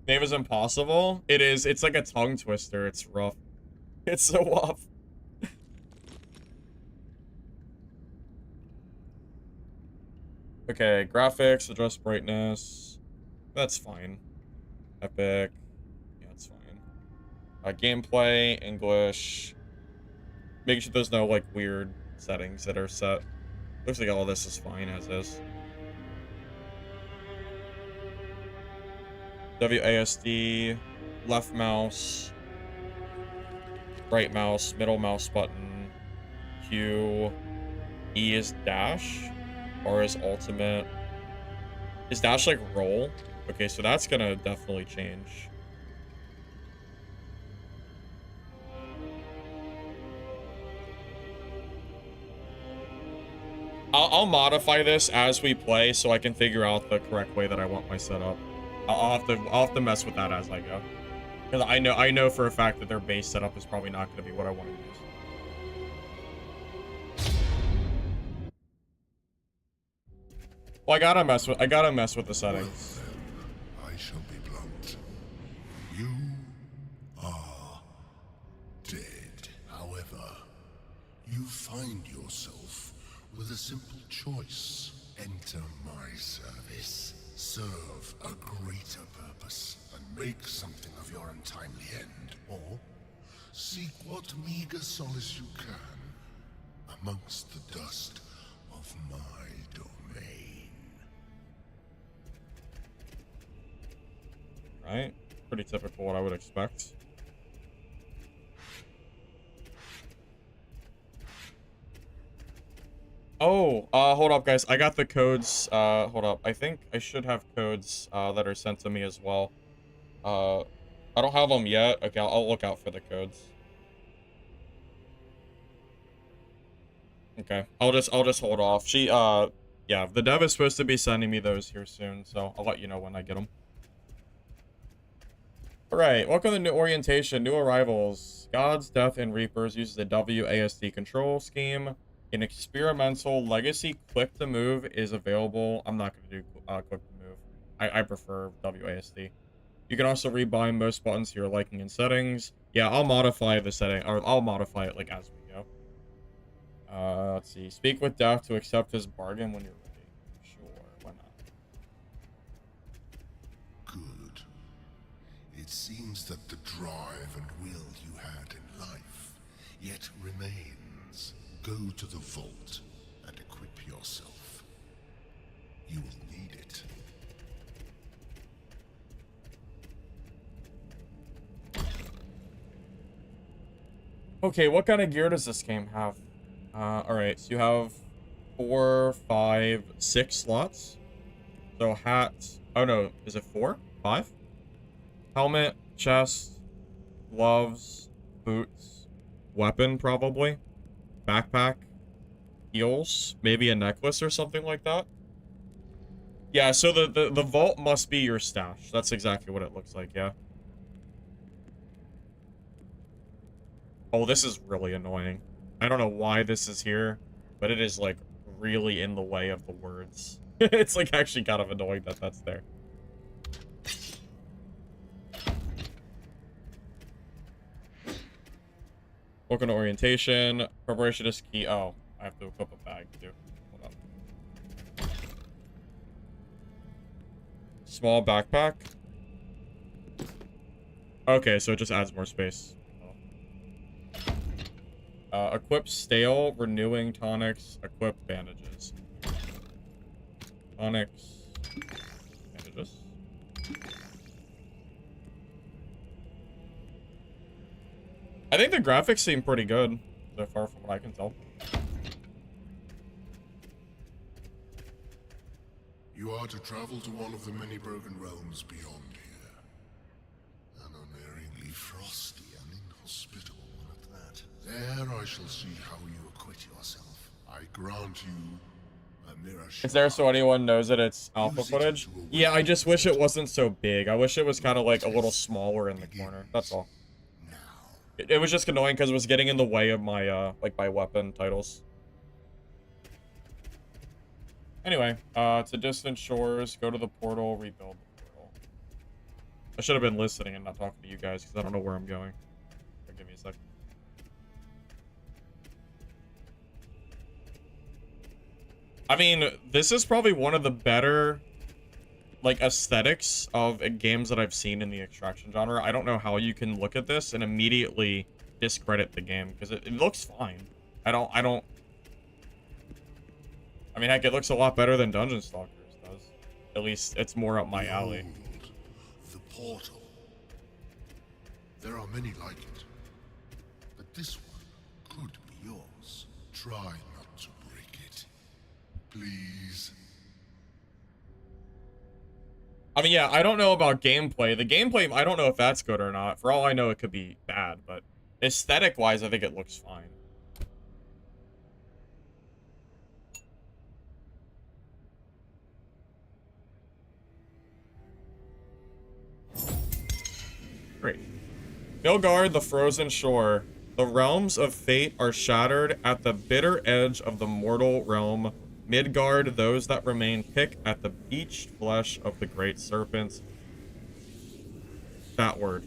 Name is impossible. It is. It's like a tongue twister. It's rough. It's so rough. Okay, graphics, adjust brightness. That's fine. Epic. Yeah, that's fine. Gameplay, English. Making sure there's no, like, weird settings that are set. Looks like all this is fine as is. WASD, left mouse, right mouse, middle mouse button, Q, E is dash, R is ultimate. Is dash like roll? Okay, so that's gonna definitely change. I'll modify this as we play so I can figure out the correct way that I want my setup. I'll have to mess with that as I go, because I know for a fact that their base setup is probably not going to be what I want to use. Well, I gotta mess with the settings. Well, then, I shall be blunt. You are dead. However, you find yourself with a simple choice. Enter my service. Serve a greater purpose and make something of your untimely end, or seek what meager solace you can amongst the dust of my domain. Right? Pretty typical what I would expect. Oh, hold up, guys. I got the codes. Hold up. I think I should have codes, that are sent to me as well. I don't have them yet. Okay, I'll look out for the codes. Okay, I'll just hold off. Yeah, the dev is supposed to be sending me those here soon, so I'll let you know when I get them. Alright, welcome to New Orientation, New Arrivals. Gods, Death, and Reapers uses the WASD control scheme. An experimental legacy quick to move is available. I'm not going to do quick to move. I prefer WASD. You can also rebind most buttons to your liking in settings. Yeah, I'll modify the setting, or I'll modify it like as we go. Let's see. Speak with Death to accept his bargain when you're ready. Sure, why not? Good. It seems that the drive and will you had in life yet remains. Go to the vault and equip yourself. You will need it. Okay, what kind of gear does this game have? Alright, so you have 4, 5, 6 slots. So hat, oh no, is it 4? 5? Helmet, chest, gloves, boots, weapon probably, backpack, heels, maybe a necklace or something like that. Yeah, so the vault must be your stash. That's exactly what it looks like, yeah. Oh, this is really annoying. I don't know why this is here, but it is, like, really in the way of the words. It's, like, actually kind of annoying that that's there. Welcome to orientation. Preparation is key. Oh, I have to equip a bag, too. Hold on. Small backpack. Okay, so it just adds more space. Equip stale, renewing tonics, equip bandages. Tonics, bandages. I think the graphics seem pretty good so far from what I can tell. You are to travel to one of the many broken realms beyond here. An unerringly frosty and inhospitable one at that. There I shall see how you acquit yourself. I grant you a mirror shard. Is there so anyone knows that it's alpha footage? Yeah, I just wish it wasn't so big. I wish it was kind of like a little smaller in the corner. That's all. It was just annoying because it was getting in the way of my, like, my weapon titles. Anyway, to distant shores, go to the portal, rebuild the portal. I should have been listening and not talking to you guys because I don't know where I'm going. Here, give me a sec. I mean, this is probably one of the better, like, aesthetics of games that I've seen in the extraction genre. I don't know how you can look at this and immediately discredit the game because it looks fine. I mean, heck, it looks a lot better than Dungeon Stalkers does. At least it's more up my alley. Behold, the portal. There are many like it, but this one could be yours. Try not to break it, please. I mean, yeah, I don't know about gameplay. The gameplay, I don't know if that's good or not. For all I know, it could be bad, but aesthetic-wise, I think it looks fine. Great. Nilgard, the frozen shore. The realms of fate are shattered at the bitter edge of the mortal realm. Midgard, those that remain pick at the beached flesh of the great serpent. That word.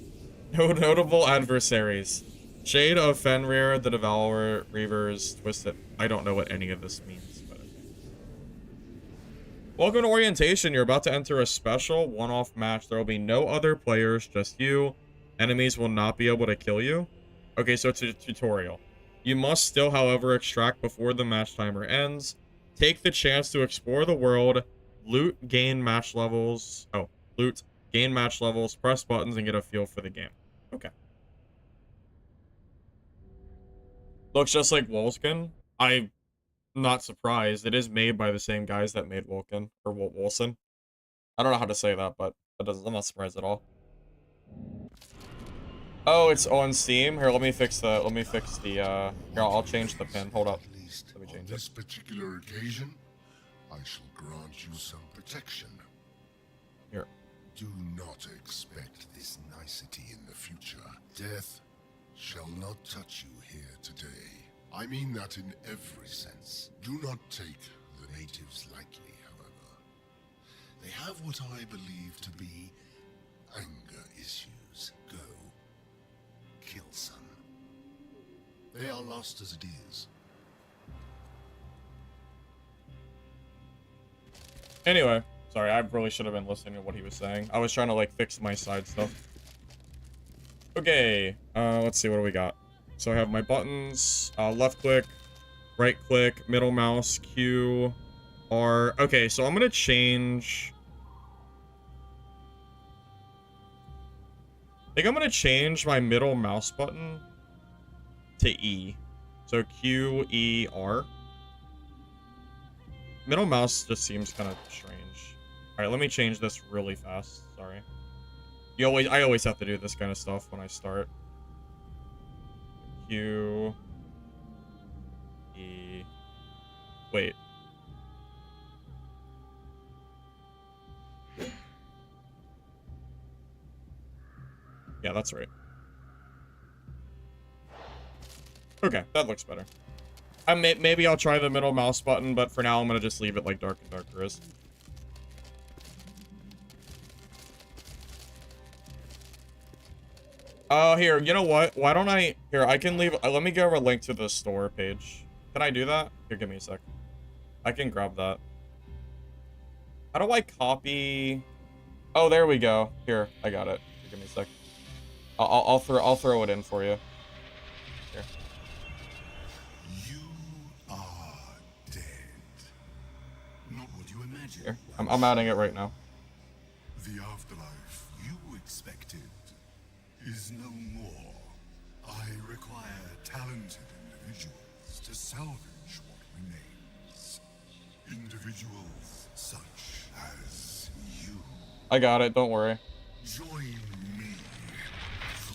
No notable adversaries. Shade of Fenrir, the Devourer, Reavers, Twisted. I don't know what any of this means, but okay. Welcome to Orientation. You're about to enter a special one-off match. There will be no other players, just you. Enemies will not be able to kill you. Okay, so it's a tutorial. You must still, however, extract before the match timer ends. Take the chance to explore the world, loot, gain match levels. Oh, loot, gain match levels, press buttons, and get a feel for the game. Okay. Looks just like Wolfskin. I'm not surprised. It is made by the same guys that made Wolfskin, or Wolfson. I don't know how to say that, but I'm not surprised at all. Oh, it's on Steam. Here, let me fix the, here, I'll change the pin. Hold up. Let me change On this it. particular occasion, I shall grant you some protection. Here. Do not expect this nicety in the future. Death shall not touch you here today. I mean that in every sense. Do not take the natives lightly, however. They have what I believe to be anger issues. Go. Kill some. They are lost as it is. Anyway, sorry, I really should have been listening to what he was saying. I was trying to, like, fix my side stuff. Okay, let's see, what do we got? So I have my buttons, left click, right click, middle mouse, Q, R. Okay, so I'm gonna change... I think I'm gonna change my middle mouse button to E. So Q, E, R. Middle mouse just seems kind of strange. Alright, let me change this really fast. Sorry. I always have to do this kind of stuff when I start. Q. E. Wait. Yeah, that's right. Okay, that looks better. Maybe I'll try the middle mouse button, but for now I'm gonna just leave it like dark and darker is. Here, you know what? Why don't I... Here, I can leave... let me give a link to the store page. Can I do that? Here, give me a sec. I can grab that. How do I copy... Oh, there we go. Here, I got it. Here, give me a sec. I'll throw it in for you. Here. You are dead. Not what you imagined. Here. I'm adding it right now. The afterlife you expected is no more. I require talented individuals to salvage what remains. Individuals such as you. I got it, don't worry. Join me,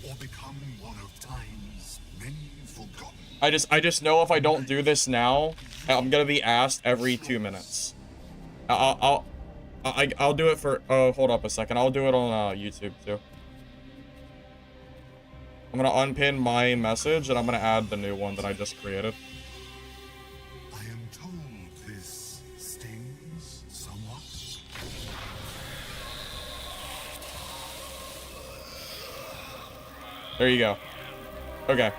or become one of time's many forgotten. I just know if I don't do this now, I'm gonna be asked every 2 minutes. I'll do it for... Oh, hold up a second. I'll do it on YouTube too. I'm gonna unpin my message and I'm gonna add the new one that I just created. I am told this stings somewhat. There you go. Okay.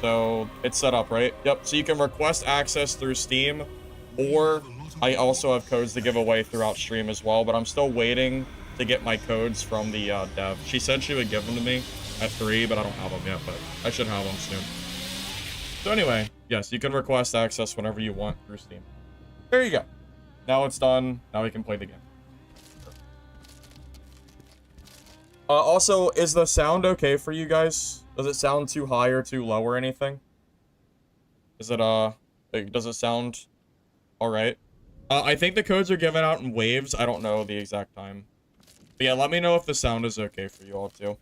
So it's set up, right? Yep. So you can request access through Steam, or I also have codes to give away throughout stream as well, but I'm still waiting to get my codes from the dev. She said she would give them to me at 3, but I don't have them yet, but I should have them soon. So anyway, yes, you can request access whenever you want through Steam. There you go. Now it's done. Now we can play the game. Also, is the sound okay for you guys? Does it sound too high or too low or anything? Is it, does it sound alright? I think the codes are given out in waves. I don't know the exact time. But yeah, let me know if the sound is okay for you all too.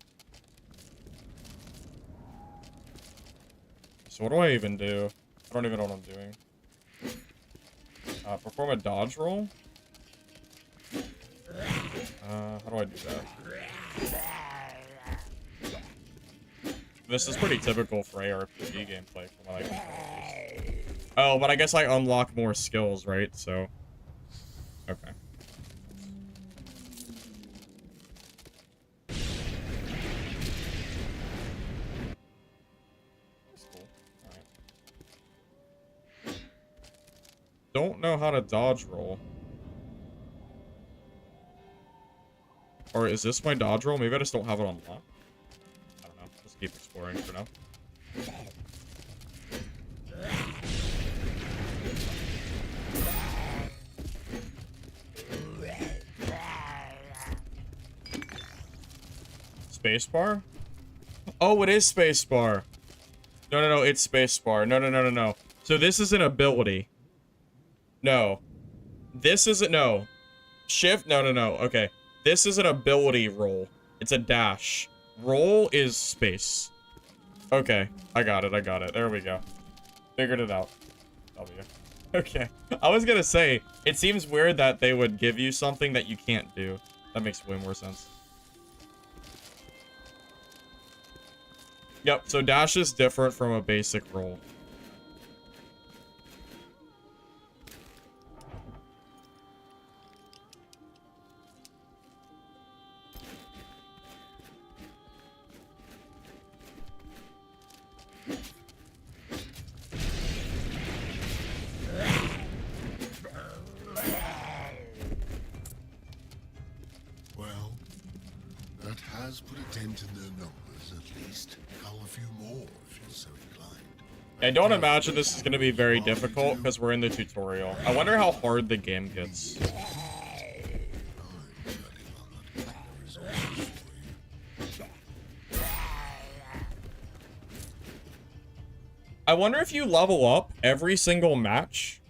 So what do I even do? I don't even know what I'm doing. Perform a dodge roll? How do I do that? This is pretty typical for ARPG gameplay from what I can tell. Oh, but I guess I unlock more skills, right? So, okay. That's cool. Alright. Don't know how to dodge roll. Or is this my dodge roll? Maybe I just don't have it unlocked. I don't know. Just keep exploring for now. Spacebar? Oh, it is spacebar. No, it's spacebar. No. So this is an ability. No. This isn't, no. Shift, no. Okay. This is an ability roll. It's a dash. Roll is space. Okay, I got it. There we go. Figured it out. W. Okay. I was gonna say, it seems weird that they would give you something that you can't do. That makes way more sense. Yep, so dash is different from a basic roll. Well, that has put a dent in their numbers, at least. Call a few more if you're so inclined. I don't imagine this is going to be very difficult because we're in the tutorial. I wonder how hard the game gets. I wonder if you level up every single match.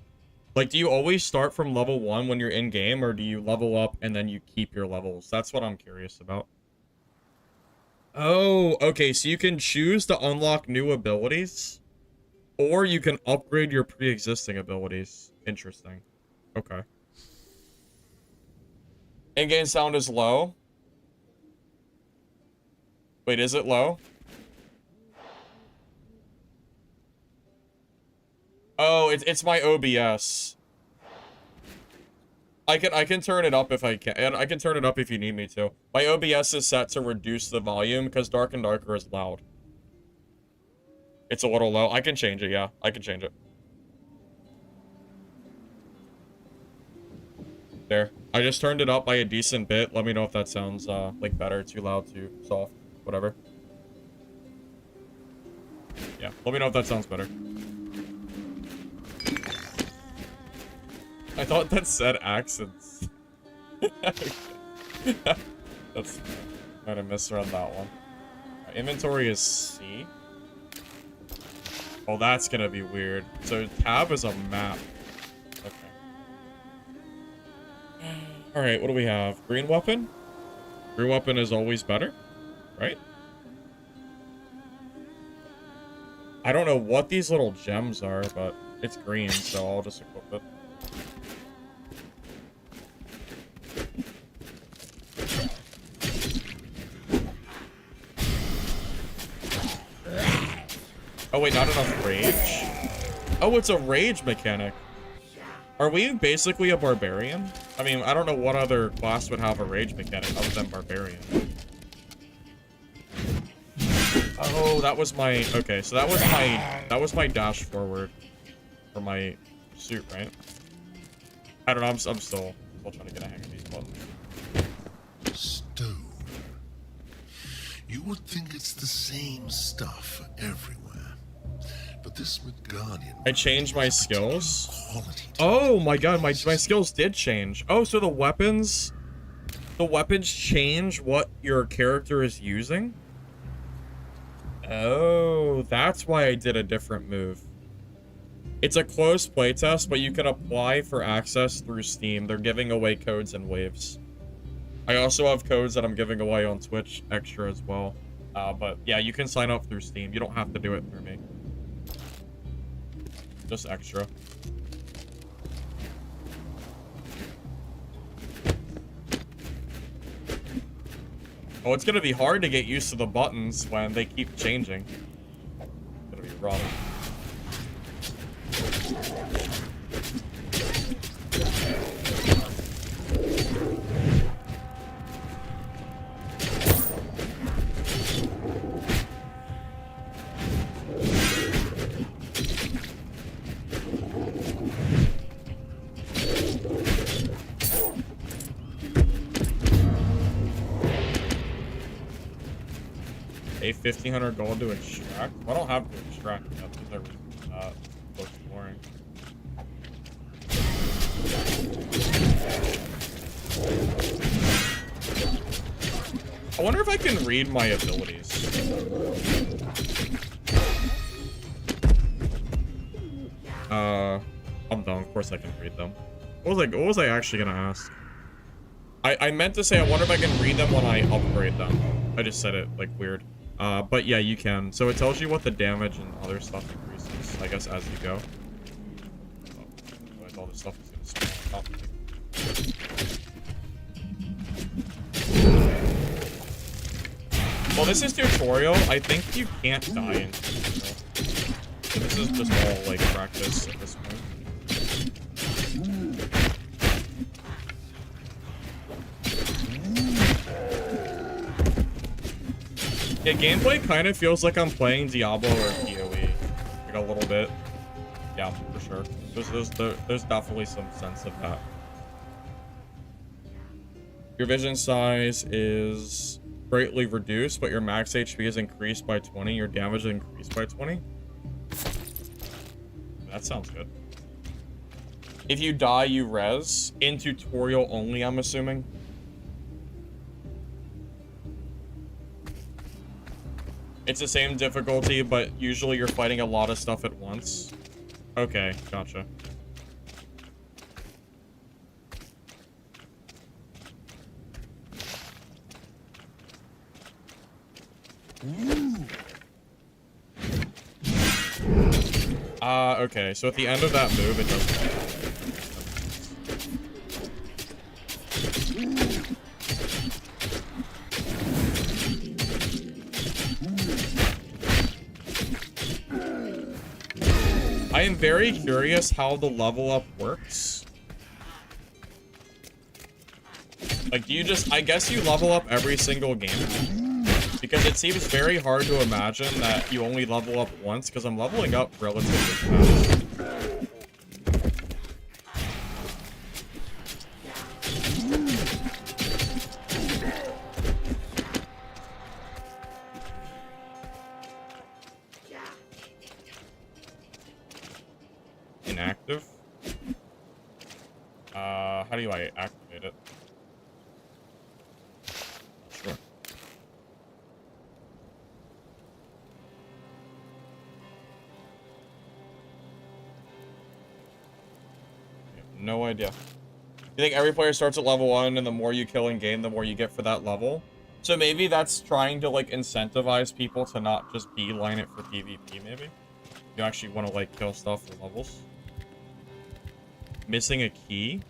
Like, do you always start from level 1 when you're in game, or do you level up and then you keep your levels? That's what I'm curious about. Oh, okay, so you can choose to unlock new abilities, or you can upgrade your pre-existing abilities. Interesting. Okay. In-game sound is low. Wait, is it low? Oh, it's my OBS. I can turn it up if I can. And I can turn it up if you need me to. My OBS is set to reduce the volume because Dark and Darker is loud. It's a little low. I can change it, yeah. I can change it. There. I just turned it up by a decent bit. Let me know if that sounds like better, too loud, too soft, whatever. Yeah, let me know if that sounds better. I thought that said accents. That's... might have misread that one. Inventory is C. Oh, that's gonna be weird. So tab is a map. Okay. Alright, what do we have? Green weapon? Green weapon is always better, right? I don't know what these little gems are, but it's green, so I'll just equip it. Oh wait, not enough rage? Oh, it's a rage mechanic. Are we basically a barbarian? I mean, I don't know what other class would have a rage mechanic other than barbarian. Oh, that was my... Okay, so that was my dash forward for my suit, right? I don't know, I'm still trying to get a hang of these buttons. Stone. You would think it's the same stuff everywhere. But this Midgardian... I changed my skills? Oh my god, my skills did change. Oh, so the weapons change what your character is using? Oh, that's why I did a different move. It's a closed playtest, but you can apply for access through Steam. They're giving away codes and waves. I also have codes that I'm giving away on Twitch extra as well. But yeah, you can sign up through Steam. You don't have to do it through me. Just extra. Oh, it's gonna be hard to get used to the buttons when they keep changing. It's gonna be rough. A 1,500 gold to extract? I don't have to extract yet. These are close to boring. I wonder if I can read my abilities. I'm dumb. Of course I can read them. What was I actually gonna ask? I meant to say I wonder if I can read them when I upgrade them. I just said it like weird. But yeah, you can. So it tells you what the damage and other stuff increases, I guess, as you go. Otherwise, all this stuff is gonna spawn on top of me. Well, this is tutorial. I think you can't die in tutorial. So this is just all, like, practice at this point. Yeah, gameplay kind of feels like I'm playing Diablo or PoE. Like, a little bit. Yeah, for sure. There's definitely some sense of that. Your vision size is greatly reduced, but your max HP is increased by 20. Your damage is increased by 20. That sounds good. If you die, you res. In tutorial only, I'm assuming. It's the same difficulty, but usually you're fighting a lot of stuff at once. Okay, gotcha. Okay, so at the end of that move, it doesn't. I am very curious how the level up works. Like, do you just, I guess you level up every single game? Because it seems very hard to imagine that you only level up once, because I'm leveling up relatively fast. Inactive? How do I activate it? Sure. No idea. You think every player starts at level 1, and the more you kill in game, the more you get for that level? So maybe that's trying to, like, incentivize people to not just beeline it for PvP, maybe? You actually want to, like, kill stuff for levels. Missing a key?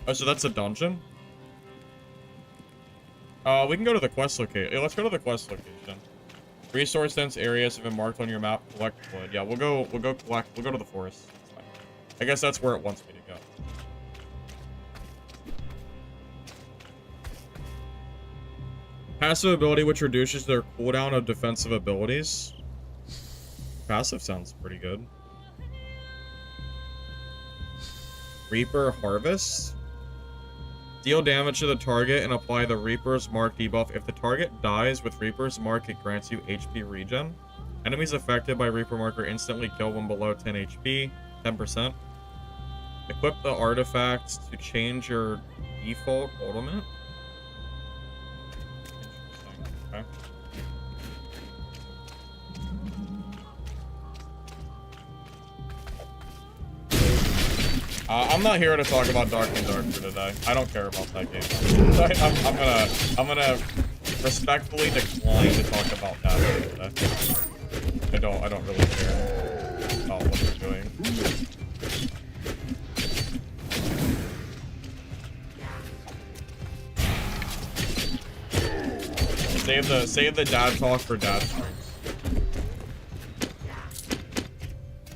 Oh, so that's a dungeon? We can go to the quest location. Yeah, let's go to the quest location. Resource dense areas have been marked on your map. Collect wood. Yeah, we'll go to the forest. That's fine. I guess that's where it wants me to go. Passive ability which reduces their cooldown of defensive abilities. Passive sounds pretty good. Reaper Harvest. Deal damage to the target and apply the Reaper's Mark debuff. If the target dies with Reaper's Mark, it grants you HP regen. Enemies affected by Reaper Mark are instantly killed when below 10 HP, 10%. Equip the artifacts to change your default ultimate. Interesting. Okay. I'm not here to talk about Dark and Darker today. I don't care about that game. I'm gonna respectfully decline to talk about that today. I don't really care about what they're doing. Save the dad talk for dad streams.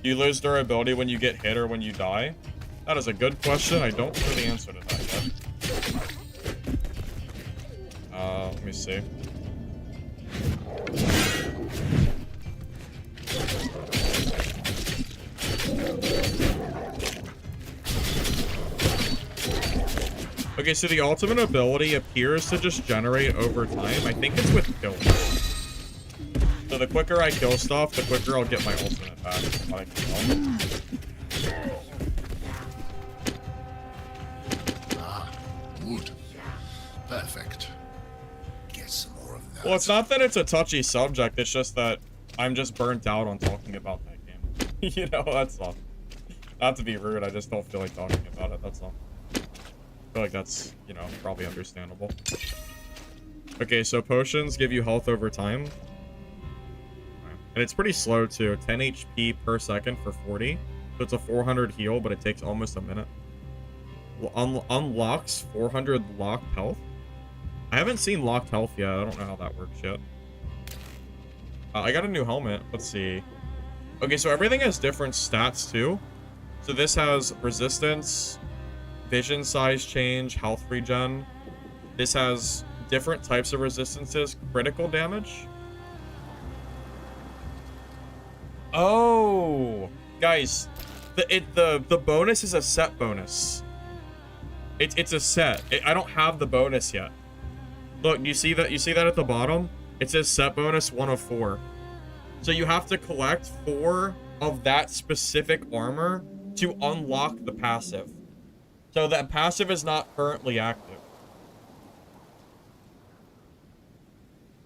You lose durability when you get hit or when you die? That is a good question. I don't know the answer to that yet. Let me see. Okay, so the ultimate ability appears to just generate over time. I think it's with kills. So the quicker I kill stuff, the quicker I'll get my ultimate back. If I can tell. Wood. Perfect. Get some more of that. Well, it's not that it's a touchy subject, it's just that I'm just burnt out on talking about that game. You know, that's all. Not to be rude, I just don't feel like talking about it, that's all. I feel like that's, you know, probably understandable. Okay, so potions give you health over time. And it's pretty slow, too. 10 HP per second for 40. So it's a 400 heal, but it takes almost a minute. Unlocks 400 locked health. I haven't seen locked health yet. I don't know how that works yet. I got a new helmet. Let's see. Okay, so everything has different stats too. So this has resistance, vision size change, health regen. This has different types of resistances, critical damage. Oh, guys, the bonus is a set bonus. It's a set. I don't have the bonus yet. Look, you see that? You see that at the bottom? It says set bonus 1 of 4. So you have to collect 4 of that specific armor to unlock the passive. So that passive is not currently active.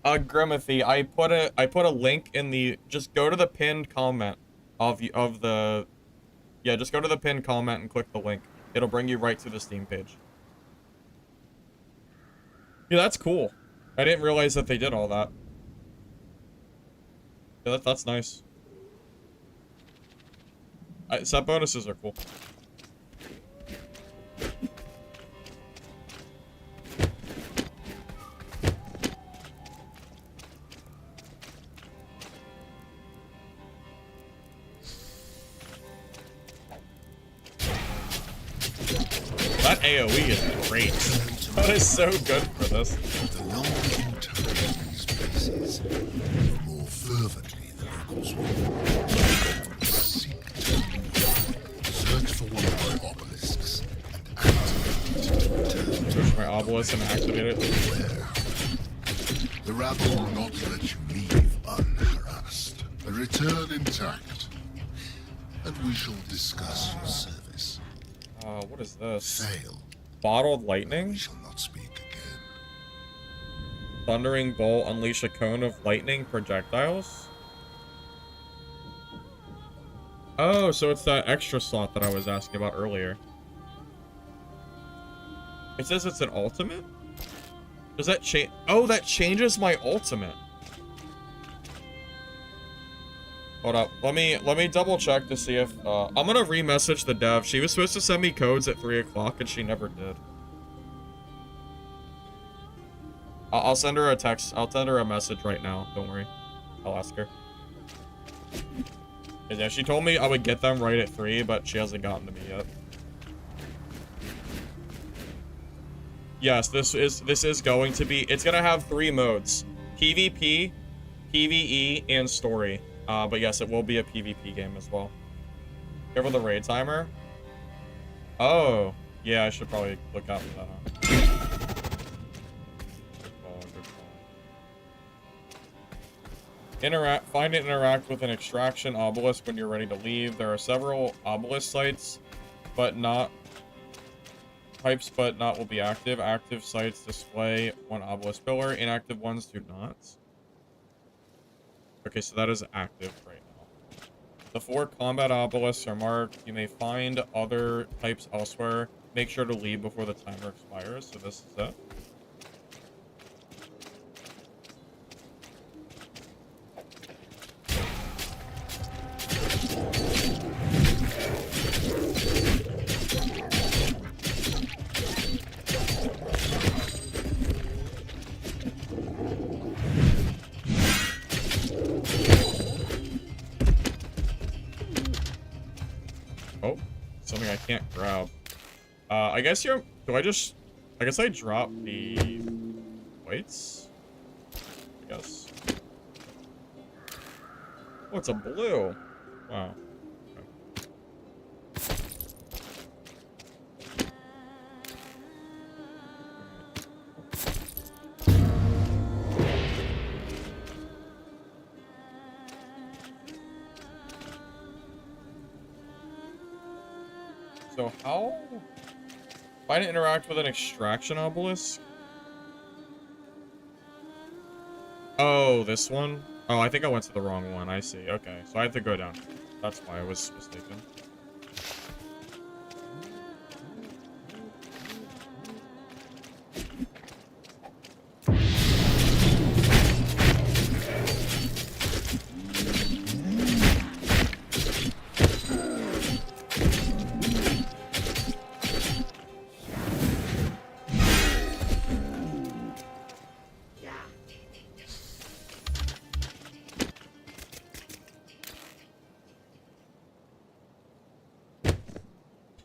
Grimathy, I put a link in the, just go to the pinned comment of the, yeah, just go to the pinned comment and click the link. It'll bring you right to the Steam page. Yeah, that's cool. I didn't realize that they did all that. Yeah, that's nice. Set bonuses are cool. That AoE is great. That is so good for this. The longer you target these places, the more fervently the locals will seek to search for one of my obelisks and activate it to return. Search my obelisk and activate it. The rabble will not let you leave unharassed. Return intact, and we shall discuss your service. What is this? Fail, Bottled lightning? we shall not speak again. Thundering bolt, unleash a cone of lightning projectiles? Oh, so it's that extra slot that I was asking about earlier. It says it's an ultimate? Does that change? Oh, that changes my ultimate. Hold up. Let me double check to see if I'm gonna re-message the dev. She was supposed to send me codes at 3 o'clock and she never did. I'll send her a text. I'll send her a message right now. Don't worry. I'll ask her. Yeah, she told me I would get them right at 3, but she hasn't gotten to me yet. Yes, this is going to be, it's gonna have 3 modes: PvP, PvE, and story. But yes, it will be a PvP game as well. Careful the raid timer. Oh, yeah, I should probably look out for that, huh? Good call, good call. Find and interact with an extraction obelisk when you're ready to leave. There are several obelisk sites, but not types, but not will be active. Active sites display 1 obelisk pillar. Inactive ones do not. Okay, so that is active right now. The 4 combat obelisks are marked. You may find other types elsewhere. Make sure to leave before the timer expires. So this is it. Oh, something I can't grab. I guess you're... I guess I drop the weights? I guess. Oh, it's a blue. Wow. So how... Find and interact with an extraction obelisk? Oh, this one? Oh, I think I went to the wrong one. I see. Okay, so I have to go down. That's why I was mistaken.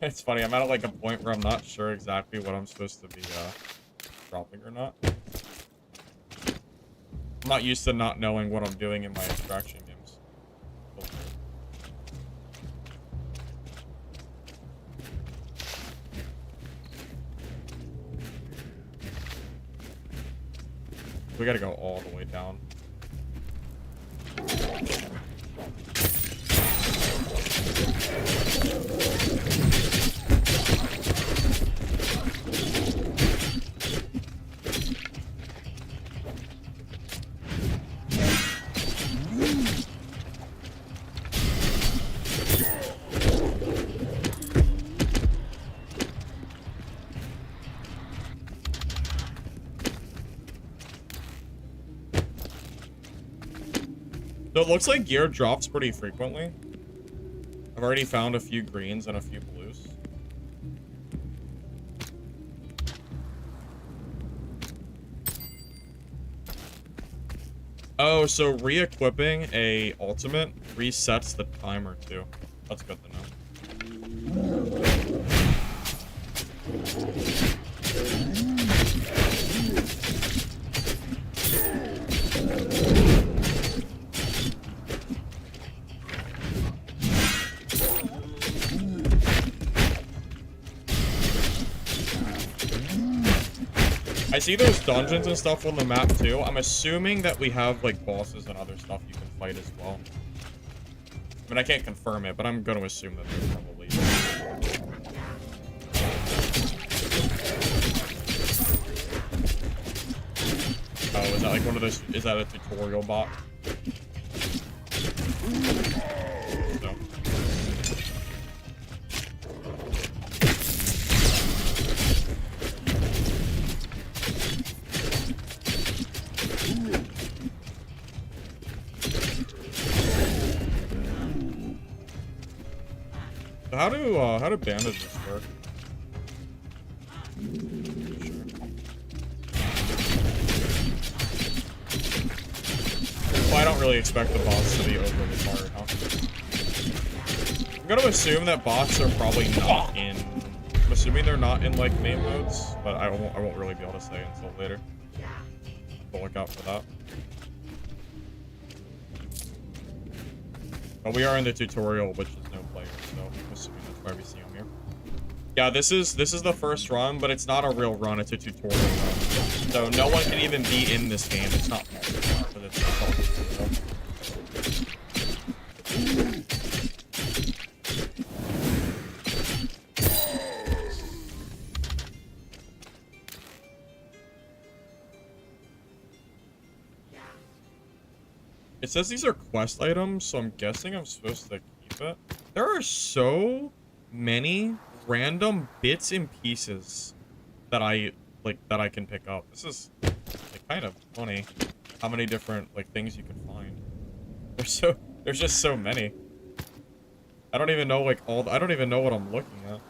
It's funny, I'm at like a point where I'm not sure exactly what I'm supposed to be dropping or not. I'm not used to not knowing what I'm doing in my extraction games. We gotta go all the way down. So it looks like gear drops pretty frequently. I've already found a few greens and a few blues. Oh, so re-equipping a ultimate resets the timer too. That's good to know. I see those dungeons and stuff on the map too. I'm assuming that we have like bosses and other stuff you can fight as well. I mean, I can't confirm it, but I'm going to assume that there's probably. Oh, is that like one of those? Is that a tutorial bot? No. How do bandages work? Well, I don't really expect the bots to be overly hard, huh? I'm gonna assume that bots are probably not in. I'm assuming they're not in like main modes, but I won't really be able to say until later. So look out for that. But we are in the tutorial, which is no players, so I'm assuming that's why we see them here. Yeah, this is the first run, but it's not a real run, it's a tutorial run. So no one can even be in this game. It's not possible, but it's all tutorial. It says these are quest items, so I'm guessing I'm supposed to keep it. There are so many random bits and pieces that I can pick up. This is like kind of funny how many different like things you can find. There's just so many. I don't even know like I don't even know what I'm looking at.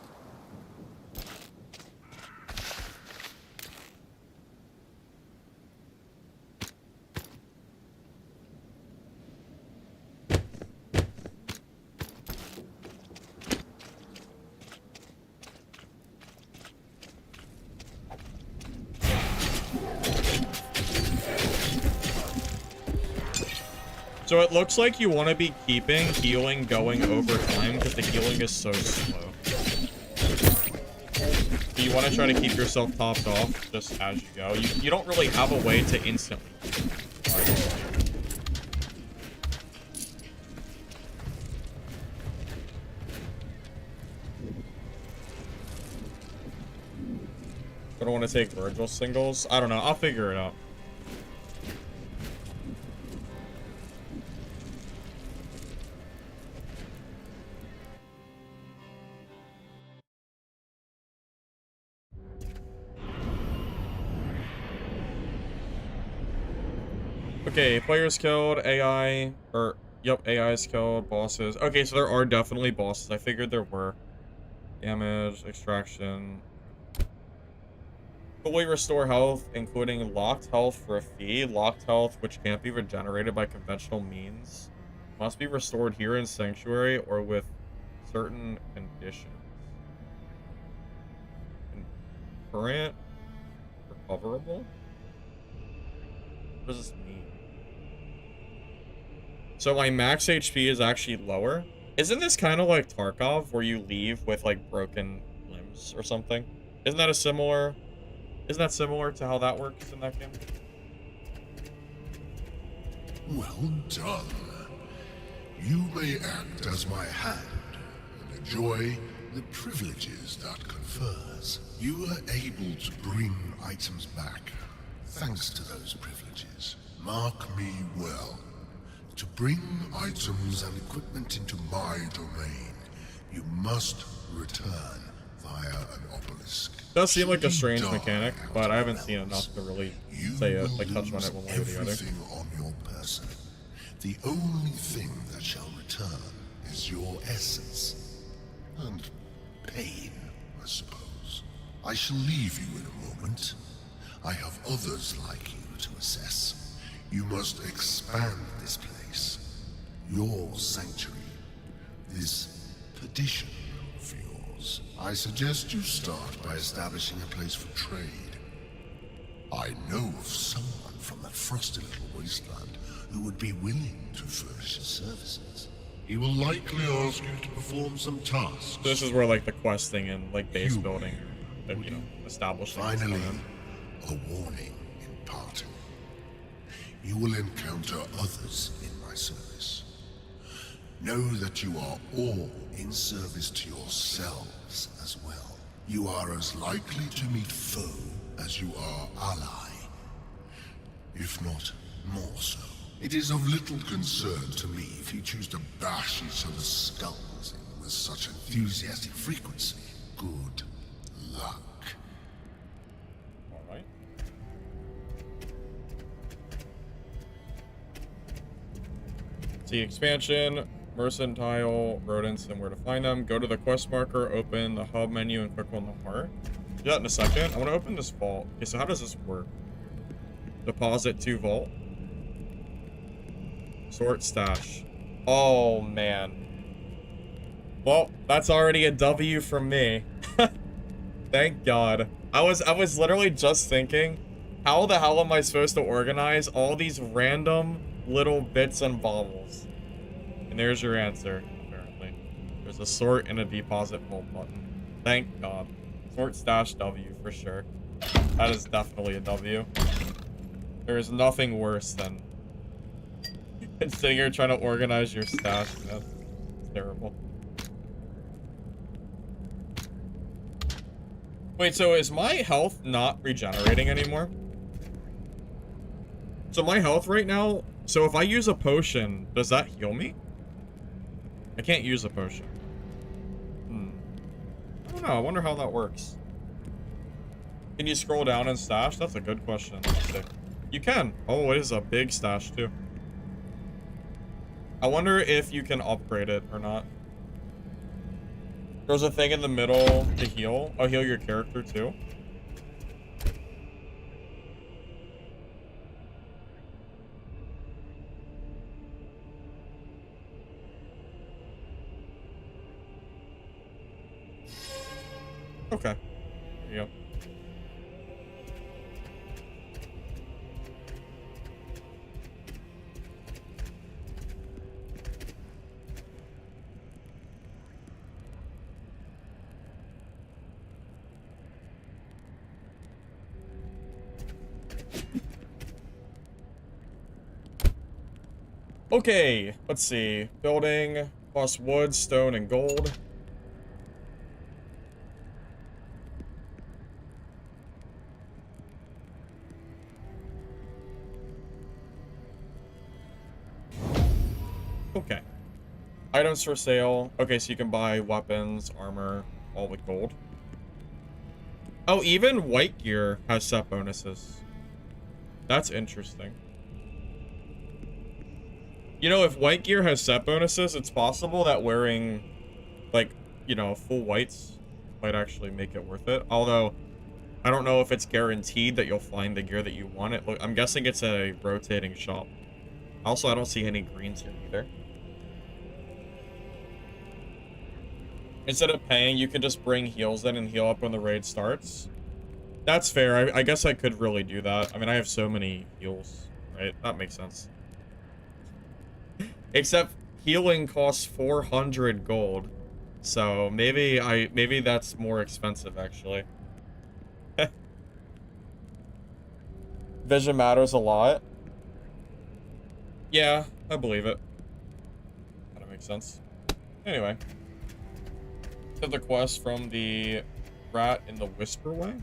So it looks like you want to be keeping healing going over time because the healing is so slow. So you want to try to keep yourself topped off just as you go. You don't really have a way to instantly heal. I don't want to take Virgil singles. I don't know. I'll figure it out. Okay, players killed, AI, or, yep, AI is killed, bosses. Okay, so there are definitely bosses. I figured there were. Damage, extraction. Fully restore health, including locked health for a fee. Locked health, which can't be regenerated by conventional means, must be restored here in Sanctuary or with certain conditions. current recoverable? What does this mean? So my max HP is actually lower. Isn't this kind of like Tarkov, where you leave with like broken limbs or something? Isn't that similar to how that works in that game? Well done. You may act as my hand and enjoy the privileges that confers. You are able to bring items back thanks to those privileges. Mark me well. To bring items and equipment into my domain, you must return via an obelisk. Does seem like a Should you strange die mechanic, out but I of haven't seen realms, enough to really you say it, will like touch on lose it one way or the other. everything on your person. The only thing that shall return is your essence. And pain, I suppose. I shall leave you in a moment. I have others like you to assess. You must expand this place. Your sanctuary. This perdition of yours. I suggest you start by establishing a place for trade. I know of someone from that frosty little wasteland who would be willing to furnish his services. He will likely ask you to perform some tasks. This is where like the questing and like base You building, you know, establishing. is Finally, going on. a warning in parting. You will encounter others in my service. Know that you are all in service to yourselves as well. You are as likely to meet foe as you are ally, if not more so. It is of little concern to me if you choose to bash each other's skulls in with such enthusiastic frequency. Good luck. All right. See expansion, mercantile, rodents, and where to find them. Go to the quest marker, open the hub menu, and click on the heart. Do that in a second. I want to open this vault. Okay, so how does this work? Deposit to vault. Sort stash. Oh man. Well, that's already a W from me. Thank God. I was literally just thinking, how the hell am I supposed to organize all these random little bits and baubles? And there's your answer, apparently. There's a sort and a deposit vault button. Thank God. Sort stash W for sure. That is definitely a W. There is nothing worse than sitting here trying to organize your stash. That's terrible. Wait, so is my health not regenerating anymore? So my health right now, so if I use a potion, does that heal me? I can't use a potion. I don't know, I wonder how that works. Can you scroll down and stash? That's a good question. Let's see. You can. Oh, it is a big stash too. I wonder if you can upgrade it or not. There's a thing in the middle to heal. Oh, heal your character too. Okay. There you go. Okay, let's see. Building plus wood, stone, and gold. Okay. Items for sale. Okay, so you can buy weapons, armor, all with gold. Oh, even white gear has set bonuses. That's interesting. You know, if white gear has set bonuses, it's possible that wearing, like, you know, full whites might actually make it worth it. Although, I don't know if it's guaranteed that you'll find the gear that you want. I'm guessing it's a rotating shop. Also, I don't see any greens here either. Instead of paying, you can just bring heals in and heal up when the raid starts. That's fair. I guess I could really do that. I mean, I have so many heals, right? That makes sense. Except healing costs 400 gold. So maybe that's more expensive actually. Vision matters a lot. Yeah, I believe it. That makes sense. Anyway. To the quest from the rat in the Whisperway.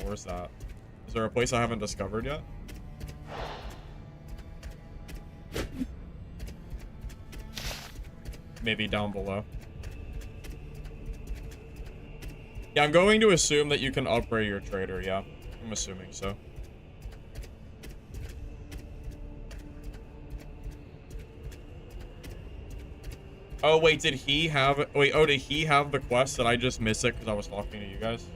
Where's that? Is there a place I haven't discovered yet? Maybe down below. Yeah, I'm going to assume that you can upgrade your trader, yeah. I'm assuming so. Oh, wait, did he have... Wait, oh, did he have the quest? Did I just miss it because I was talking to you guys?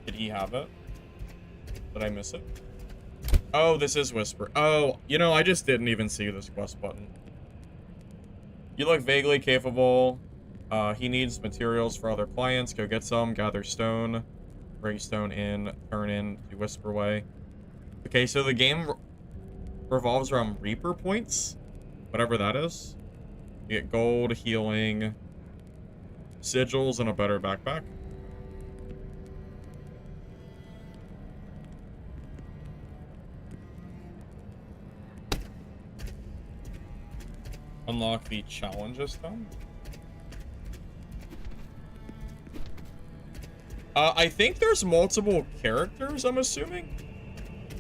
Did he have it? Did I miss it? Oh, this is Whisper. Oh, you know, I just didn't even see this quest button. You look vaguely capable. He needs materials for other clients. Go get some. Gather stone. Bring stone in. Turn in to Whisperway. Okay, so the game revolves around Reaper points. Whatever that is. You get gold, healing, sigils, and a better backpack. Unlock the challenges stone. I think there's multiple characters, I'm assuming.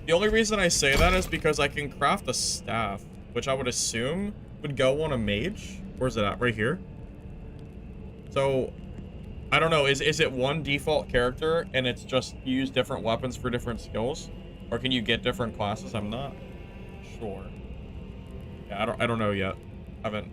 The only reason I say that is because I can craft a staff, which I would assume would go on a mage. Where's it at? Right here. So, I don't know. Is it one default character and it's just you use different weapons for different skills? Or can you get different classes? I'm not sure. Yeah, I don't know yet. Haven't.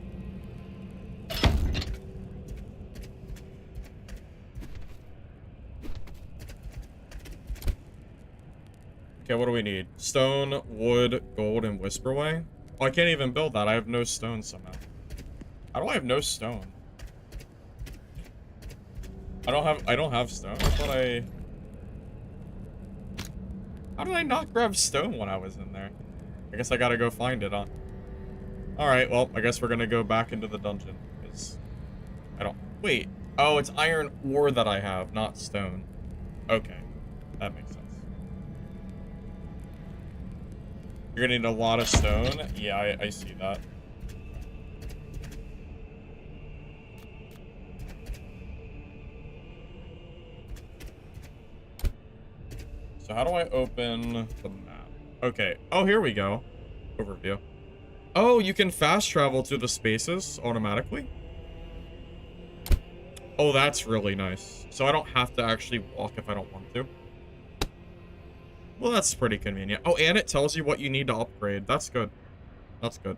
Okay, what do we need? Stone, wood, gold, and Whisperway. Oh, I can't even build that. I have no stone somehow. How do I have no stone? I don't have stone. I thought how did I not grab stone when I was in there? I guess I gotta go find it, huh? Alright, well, I guess we're gonna go back into the dungeon. Because wait. Oh, it's iron ore that I have, not stone. Okay. That makes sense. You're gonna need a lot of stone. Yeah, I see that. So how do I open the map? Okay. Oh, here we go. Overview. Oh, you can fast travel to the spaces automatically? Oh, that's really nice. So I don't have to actually walk if I don't want to. Well, that's pretty convenient. Oh, and it tells you what you need to upgrade. That's good. That's good.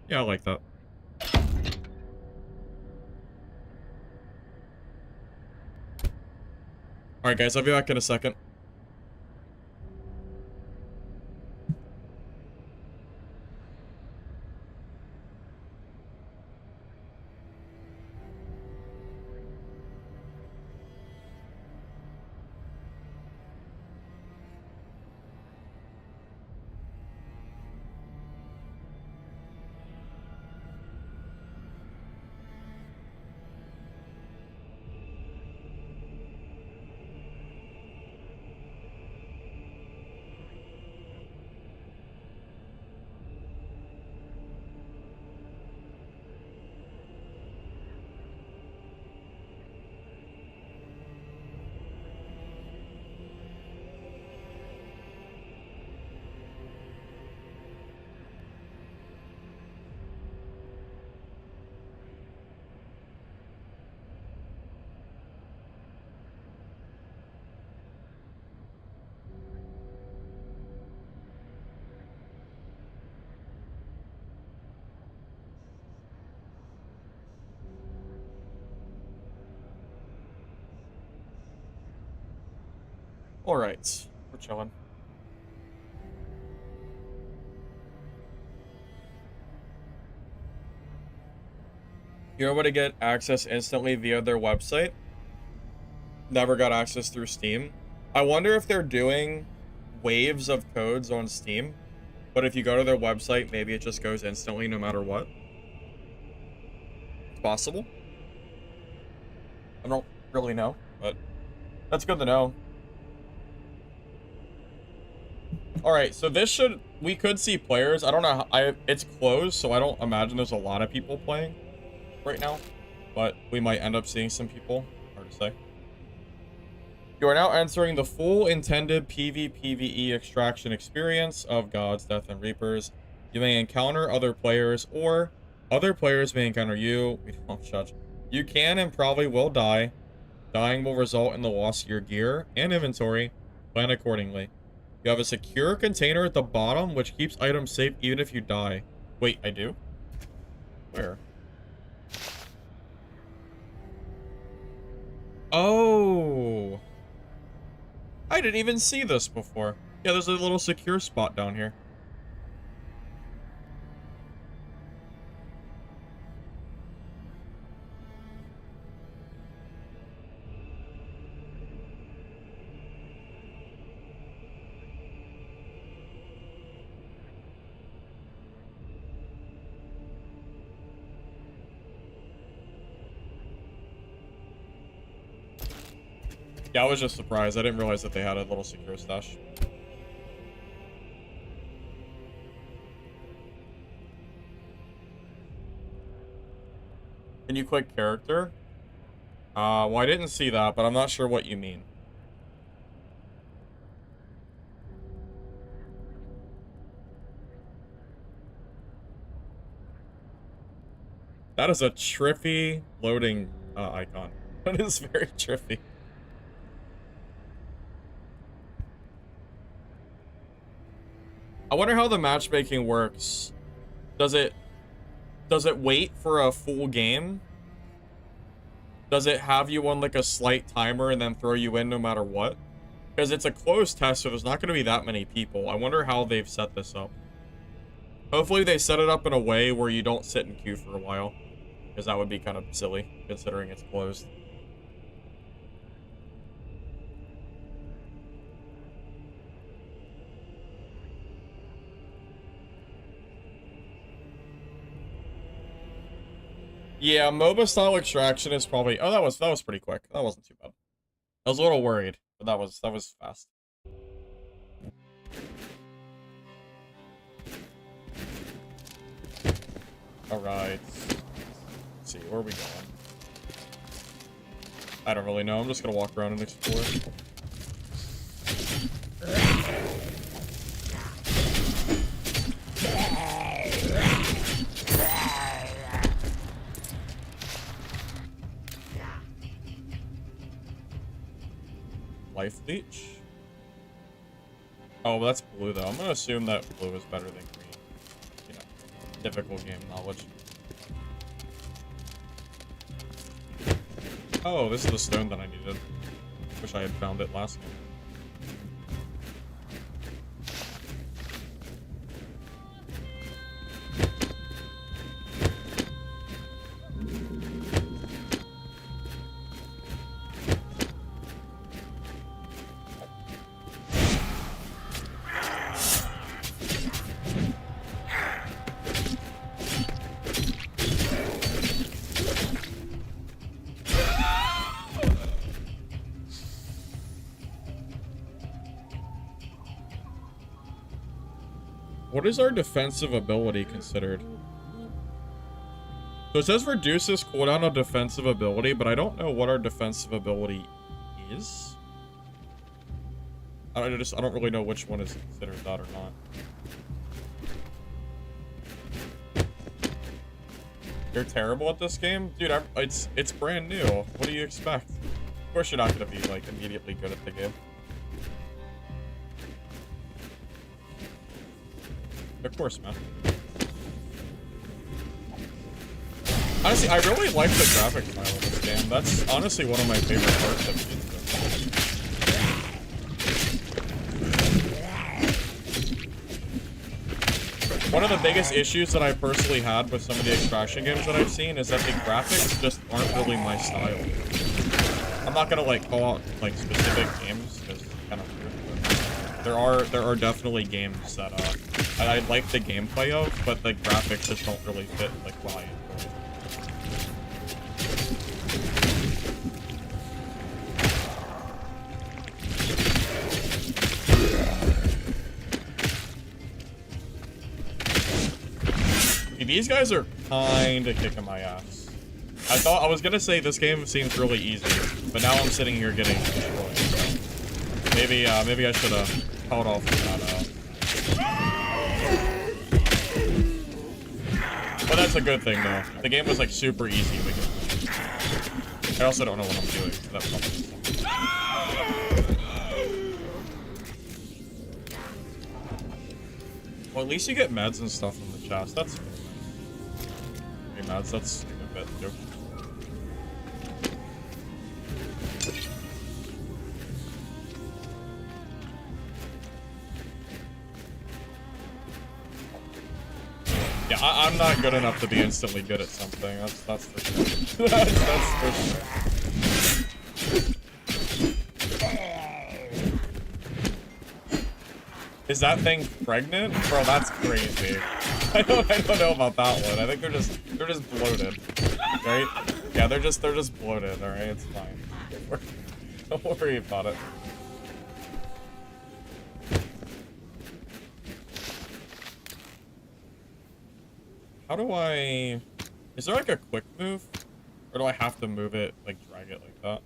Yeah, I like that. Alright, guys, I'll be back in a second. Alright, we're chilling. You're able to get access instantly via their website. Never got access through Steam. I wonder if they're doing waves of codes on Steam, but if you go to their website, maybe it just goes instantly no matter what. It's possible. I don't really know, but that's good to know. Alright, so we could see players. I don't know it's closed, so I don't imagine there's a lot of people playing right now, but we might end up seeing some people. Hard to say. You are now entering the full intended PvPvE extraction experience of Gods, Death, and Reapers. You may encounter other players, or other players may encounter you. We don't judge. You can and probably will die. Dying will result in the loss of your gear and inventory. Plan accordingly. You have a secure container at the bottom, which keeps items safe even if you die. Wait, I do? Where? Oh! I didn't even see this before. Yeah, there's a little secure spot down here. Yeah, I was just surprised. I didn't realize that they had a little secure stash. Can you click character? Well, I didn't see that, but I'm not sure what you mean. That is a trippy loading icon. That is very trippy. I wonder how the matchmaking works. Does it wait for a full game? Does it have you on like a slight timer and then throw you in no matter what? Because it's a closed test, so there's not going to be that many people. I wonder how they've set this up. Hopefully they set it up in a way where you don't sit in queue for a while. Because that would be kind of silly, considering it's closed. Yeah, MOBA style extraction is probably... Oh, that was pretty quick. That wasn't too bad. I was a little worried, but that was fast. Alright. Let's see, where are we going? I don't really know. I'm just gonna walk around and explore. Life leech? Oh, that's blue though. I'm gonna assume that blue is better than green. You know, typical game knowledge. Oh, this is the stone that I needed. Wish I had found it last game. What is our defensive ability considered? So it says reduces cooldown of defensive ability, but I don't know what our defensive ability is. I don't really know which one is considered that or not. You're terrible at this game? Dude, it's brand new. What do you expect? Of course you're not going to be, like, immediately good at the game. Of course, man. Honestly, I really like the graphic style of this game. That's honestly one of my favorite parts of the game. one of the biggest issues that I personally had with some of the extraction games that I've seen is that the graphics just aren't really my style. I'm not gonna like call out like specific games because it's kind of weird. But there are definitely games that I like the gameplay of, but the graphics just don't really fit like what I enjoy. These guys are kinda kicking my ass. I was gonna say this game seems really easy, but now I'm sitting here getting destroyed. So maybe I should have held off on that. But that's a good thing though. If the game was like super easy, we could. I also don't know what I'm doing. So that's probably well, at least you get meds and stuff from the chest. That's good. Meds, that's a bit too. Yeah, I'm not good enough to be instantly good at something. That's for sure. That's for sure. Is that thing pregnant? Bro, that's crazy. I don't know about that one. I think they're just bloated. Right? Yeah, they're just bloated, alright? It's fine. Don't worry about it. How do I... Is there like a quick move? Or do I have to move it, like drag it like that?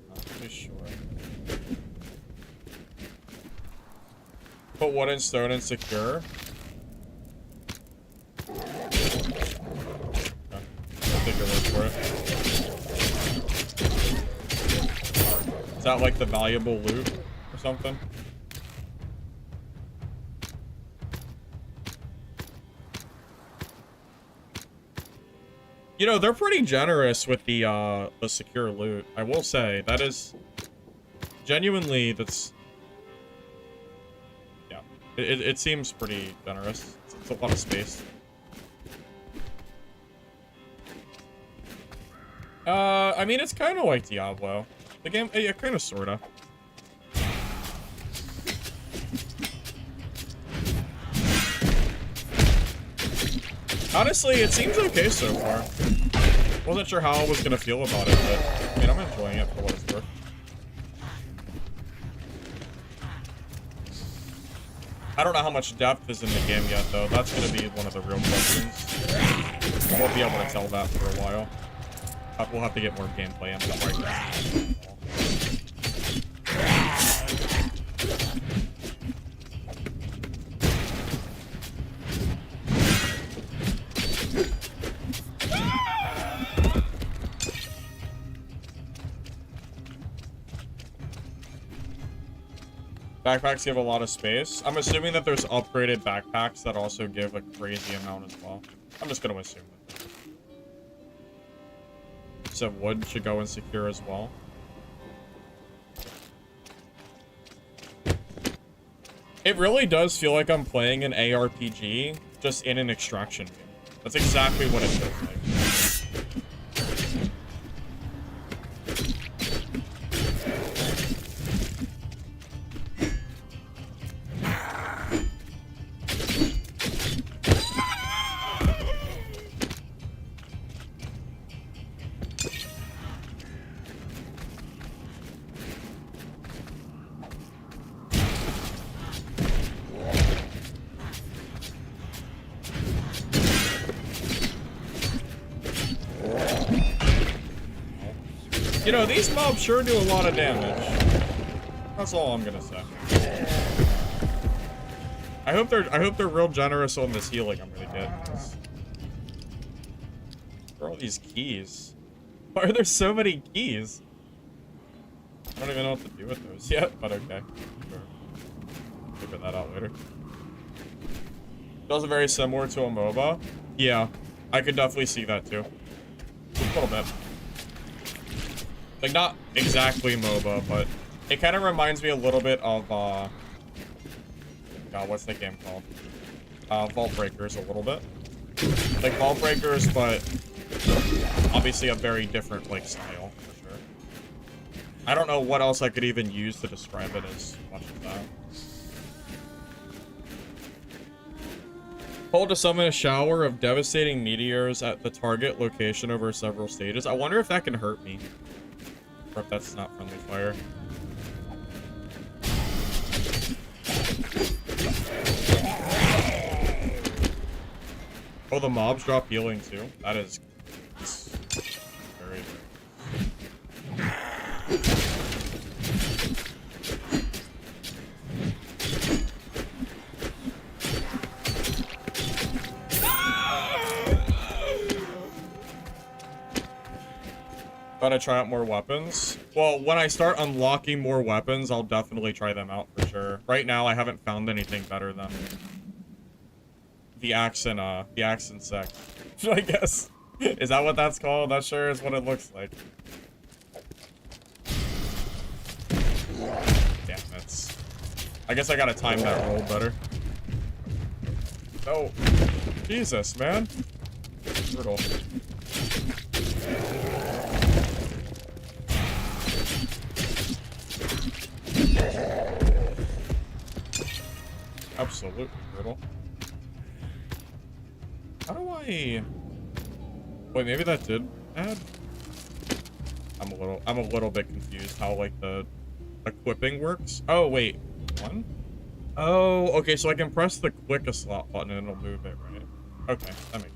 Not really sure. Put wood and stone and secure. Okay. I'll take your word for it. Is that like the valuable loot or something? You know, they're pretty generous with the secure loot. I will say that is genuinely that's. It seems pretty generous. It's a lot of space. I mean, it's kind of like Diablo. The game, yeah, kind of, sorta. Honestly, it seems okay so far. Wasn't sure how I was gonna feel about it, but I mean, I'm enjoying it for what it's worth. I don't know how much depth is in the game yet, though. That's going to be one of the real questions. I won't be able to tell that for a while. We'll have to get more gameplay into it right now. Backpacks give a lot of space. I'm assuming that there's upgraded backpacks that also give a crazy amount as well. I'm just going to assume that. So wood should go and secure as well. It really does feel like I'm playing an ARPG just in an extraction game. That's exactly what it feels like. You know, these mobs sure do a lot of damage. That's all I'm gonna say. I hope they're real generous on this healing I'm gonna get. Where are all these keys? Why are there so many keys? I don't even know what to do with those yet, but okay. Sure. Figure that out later. Feels very similar to a MOBA. Yeah, I could definitely see that too. A little bit. Like, not exactly MOBA, but it kind of reminds me a little bit of, God, what's that game called? Vault Breakers a little bit. Like Vault Breakers, but obviously a very different like style for sure. I don't know what else I could even use to describe it as much as that. Hold to summon a shower of devastating meteors at the target location over several stages. I wonder if that can hurt me. Or if that's not friendly fire. Oh, the mobs drop healing too. That is very, Gotta try out more weapons. Well, when I start unlocking more weapons, I'll definitely try them out for sure. Right now, I haven't found anything better than the axe and sec. I guess. Is that what that's called? That sure is what it looks like. Damn, that's... I guess I gotta time that roll better. Oh. Jesus, man. Brutal. Absolutely brutal. How do I... Wait, maybe that did add? I'm a little bit confused how like the equipping works. Oh wait, one? Oh, okay, so I can press the quick a slot button and it'll move it, right? Okay, that makes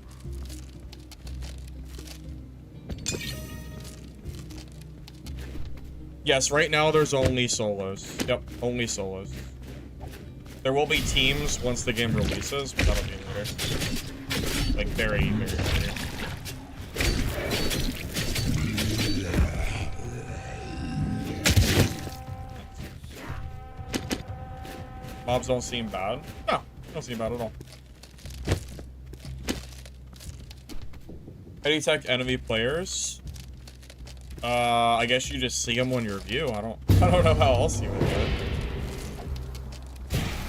sense. Yes, right now there's only solos. Yep, only solos. There will be teams once the game releases, but that'll be later. Like very, very later. Mobs don't seem bad. No, don't seem bad at all. How do you detect enemy players? I guess you just see them on your view. I don't know how else you would do it.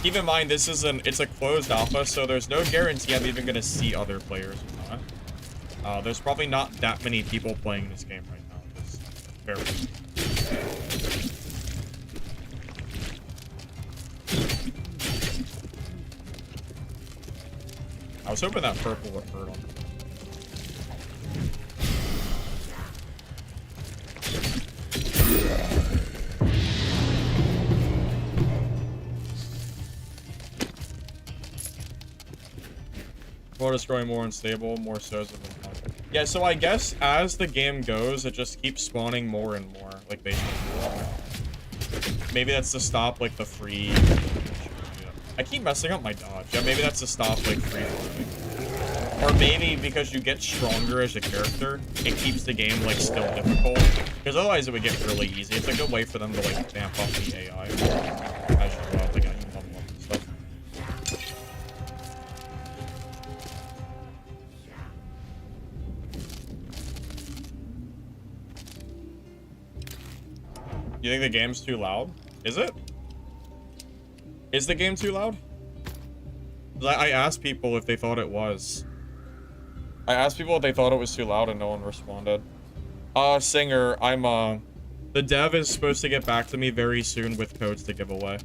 Keep in mind, it's a closed alpha, so there's no guarantee I'm even gonna see other players or not. There's probably not that many people playing this game right now. It's very... I was hoping that purple would hurt him. More destroying, more unstable, more so's of them. Yeah, so I guess as the game goes, it just keeps spawning more and more, like basically. Maybe that's to stop like the free. I keep messing up my dodge. Yeah, maybe that's to stop like free floating. Or maybe because you get stronger as a character, it keeps the game like still difficult. Because otherwise it would get really easy. It's a good way for them to like vamp up the AI as you go out, like as you level up and stuff. You think the game's too loud? Is it? Is the game too loud? I asked people if they thought it was. I asked people if they thought it was too loud and no one responded. Singer, the dev is supposed to get back to me very soon with codes to give away.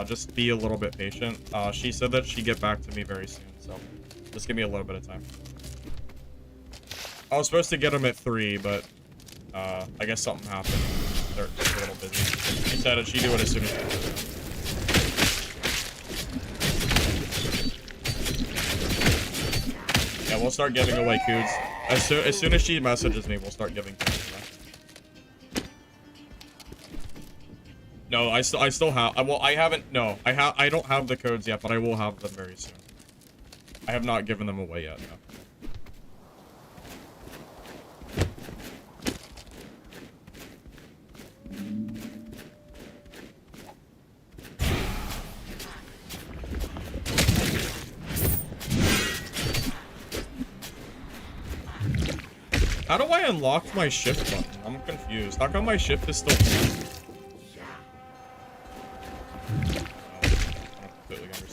Just be a little bit patient. She said that she'd get back to me very soon, so just give me a little bit of time. I was supposed to get them at 3, but I guess something happened. They're just a little busy. She said that she'd do it as soon as she could. Yeah, we'll start giving away codes. As soon as she messages me, we'll start giving codes away. No, I still have. Well, I haven't. No, I don't have the codes yet, but I will have them very soon. I have not given them away yet. No. How do I unlock my shift button? I'm confused. How come my shift is still... I don't completely understand.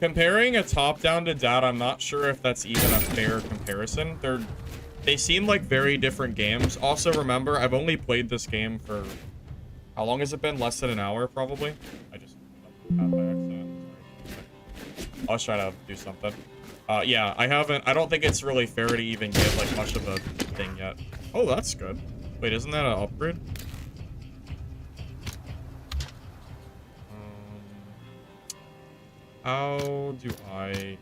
Comparing a top-down to down, I'm not sure if that's even a fair comparison. They seem like very different games. Also, remember, I've only played this game for... How long has it been? Less than an hour, probably? I just... By accident. Sorry. I was trying to do something. Yeah, I don't think it's really fair to even give, like, much of a thing yet. Oh, that's good. Wait, isn't that an upgrade? How do I...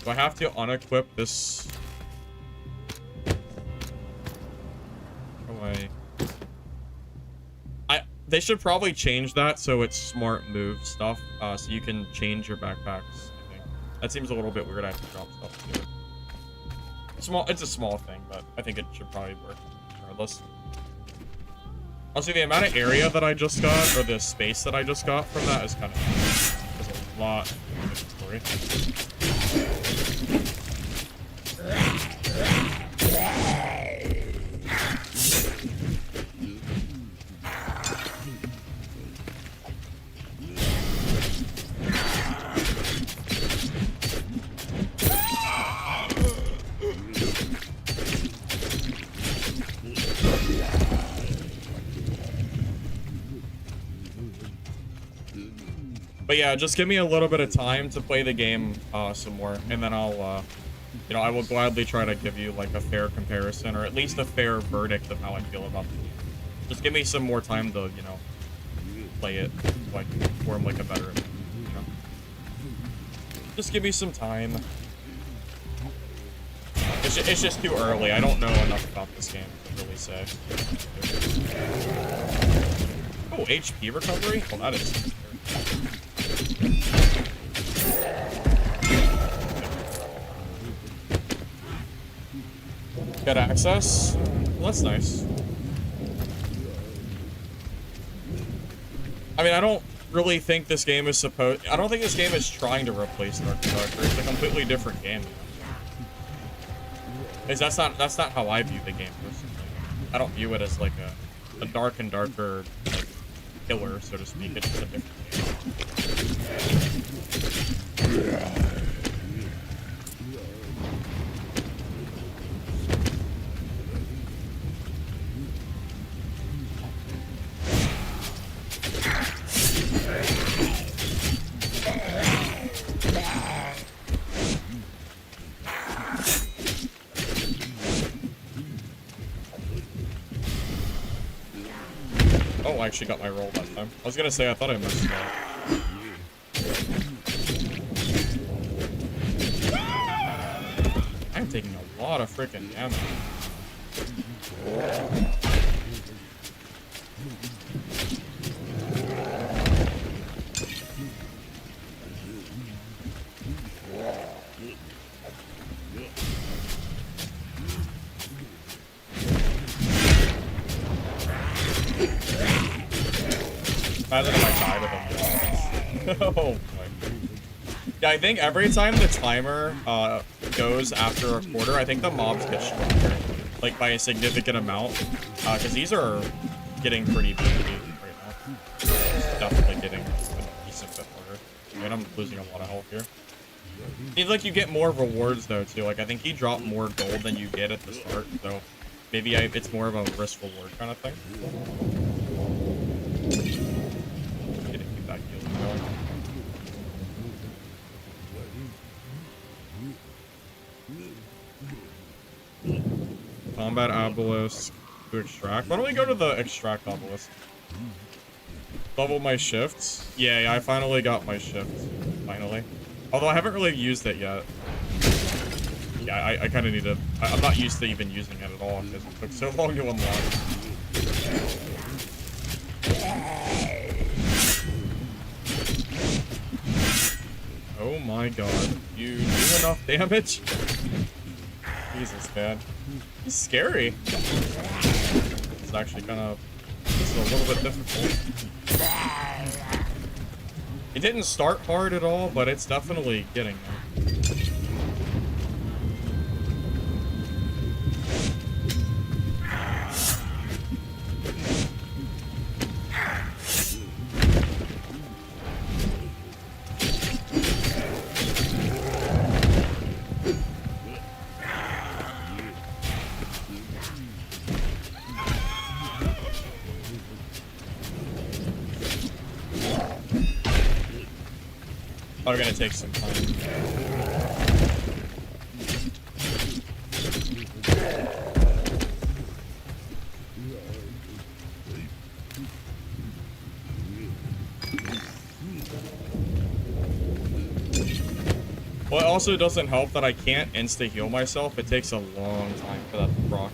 Do I have to unequip this? How do they should probably change that so it's smart move stuff, so you can change your backpacks, I think. That seems a little bit weird. I have to drop stuff too. It's a small thing, but I think it should probably work regardless. Also, the amount of area that I just got, or the space that I just got from that is kind of nice. There's a lot of inventory. But yeah, just give me a little bit of time to play the game some more, and then I'll, you know, I will gladly try to give you like a fair comparison, or at least a fair verdict of how I feel about the game. Just give me some more time to, you know, play it, like, form like a better, you know. Just give me some time. It's just too early. I don't know enough about this game to really say. Oh, HP recovery? Well, that is... Got access? Well, that's nice. I mean, I don't really think this game is I don't think this game is trying to replace Dark and Darker. It's a completely different game. That's not how I view the game personally. I don't view it as like a Dark and Darker like killer, so to speak. It's just a different game. Oh, I actually got my roll that time. I was gonna say, I thought I messed up. I'm taking a lot of freaking damage. Imagine if I died with him. Oh boy. Yeah, I think every time the timer goes after a quarter, I think the mobs get stronger, like by a significant amount, because these are getting pretty beefy right now. Definitely getting a decent bit harder. I mean, I'm losing a lot of health here. Seems like you get more rewards though too. Like I think he dropped more gold than you get at the start, so maybe it's more of a risk reward kind of thing. Keep that healing going. Combat obelisk to extract. Why don't we go to the extract obelisk? Double my shifts. Yeah, I finally got my shift. Finally. Although I haven't really used it yet. Yeah, I kind of need to... I'm not used to even using it at all because it took so long to unlock. Oh my god. You do enough damage? Jesus, man. He's scary. It's actually kind of... This is a little bit difficult. It didn't start hard at all, but it's definitely getting there. Probably gonna take some time. Well, it also doesn't help that I can't insta-heal myself. It takes a long time for that to proc.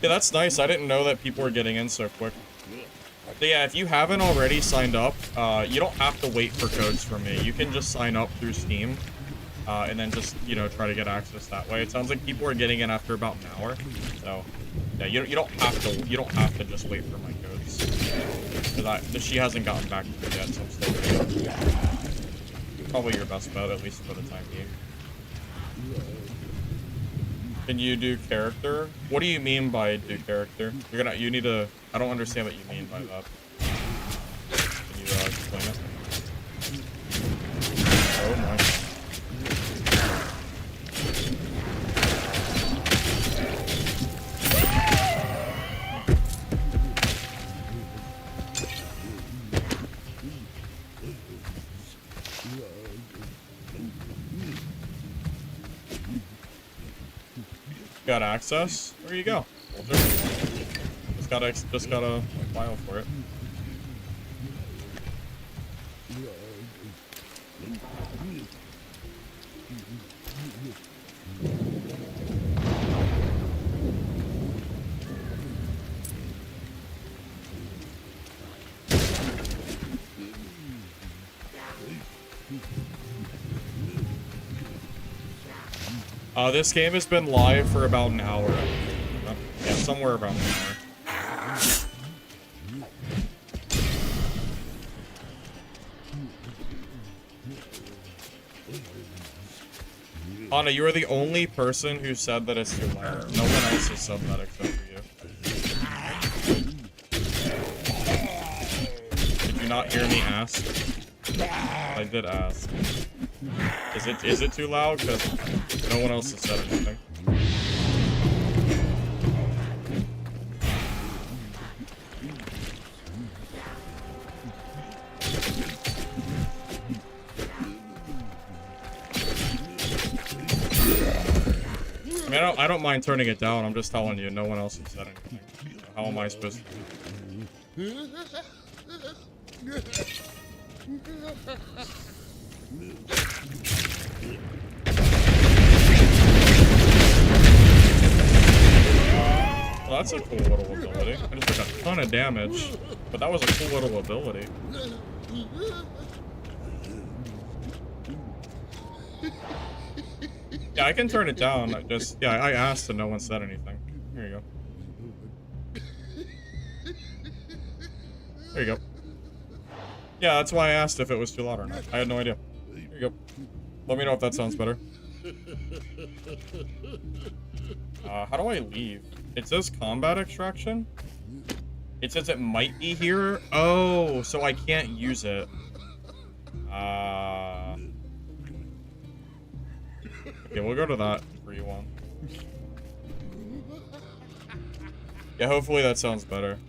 Yeah, that's nice. I didn't know that people were getting in so quick. But yeah, if you haven't already signed up, you don't have to wait for codes from me. You can just sign up through Steam, and then just, you know, try to get access that way. It sounds like people are getting in after about an hour. So, yeah, you don't have to just wait for my codes. Because she hasn't gotten back to me yet, so I'm still waiting. Probably your best bet, at least for the time being. Can you do character? What do you mean by do character? You need to, I don't understand what you mean by that. Can you explain it? Oh my. Got access? There you go. Just gotta file for it. This game has been live for about an hour. Yeah, somewhere around an hour. Anna, you are the only person who said that it's too loud. No one else has said that except for you. Did you not hear me ask? I did ask. Is it too loud? Because no one else has said anything. I mean, I don't mind turning it down. I'm just telling you, no one else has said anything. So how am I supposed to? Well, that's a cool little ability. I just took a ton of damage, but that was a cool little ability. Yeah, I can turn it down. I asked and no one said anything. Here you go. There you go. Yeah, that's why I asked if it was too loud or not. I had no idea. Here you go. Let me know if that sounds better. How do I leave? It says combat extraction? It says it might be here? Oh, so I can't use it. Okay, we'll go to that for you one. Yeah, hopefully that sounds better.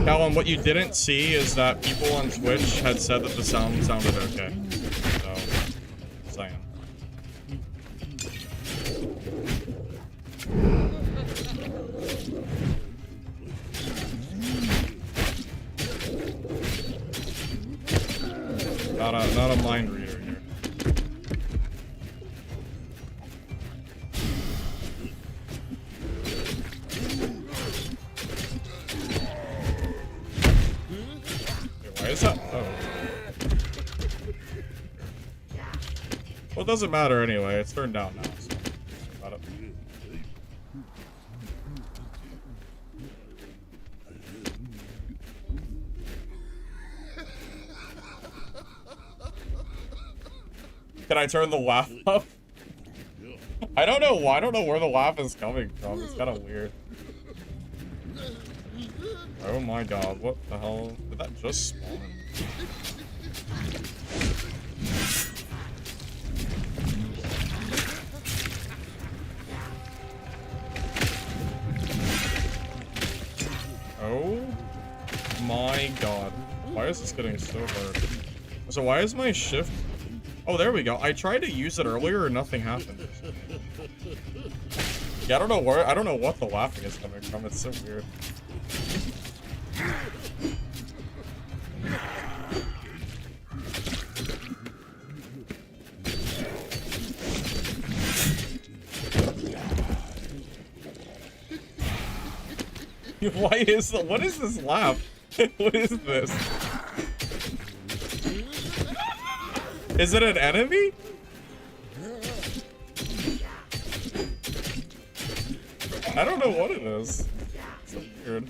Callum, what you didn't see is that people on Twitch had said that the sound sounded okay. So, saying. Not a mind reader here. Wait, why is that? Oh. Well, it doesn't matter anyway. It's turned down now. So about it. Can I turn the laugh up? I don't know why. I don't know where the laugh is coming from. It's kind of weird. Oh my god, what the hell? Did that just spawn? Oh my god. Why is this getting so hard? So why is my shift... Oh, there we go. I tried to use it earlier and nothing happened. Yeah, I don't know what the laughing is coming from. It's so weird. Why is the... What is this laugh? What is this? Is it an enemy? I don't know what it is. It's so weird.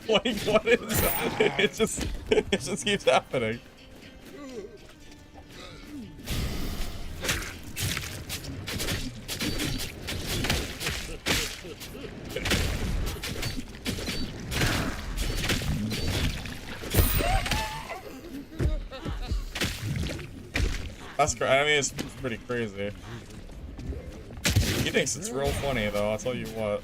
Like, what is it? It just keeps happening. That's crazy. I mean, it's pretty crazy. He thinks it's real funny, though. I'll tell you what.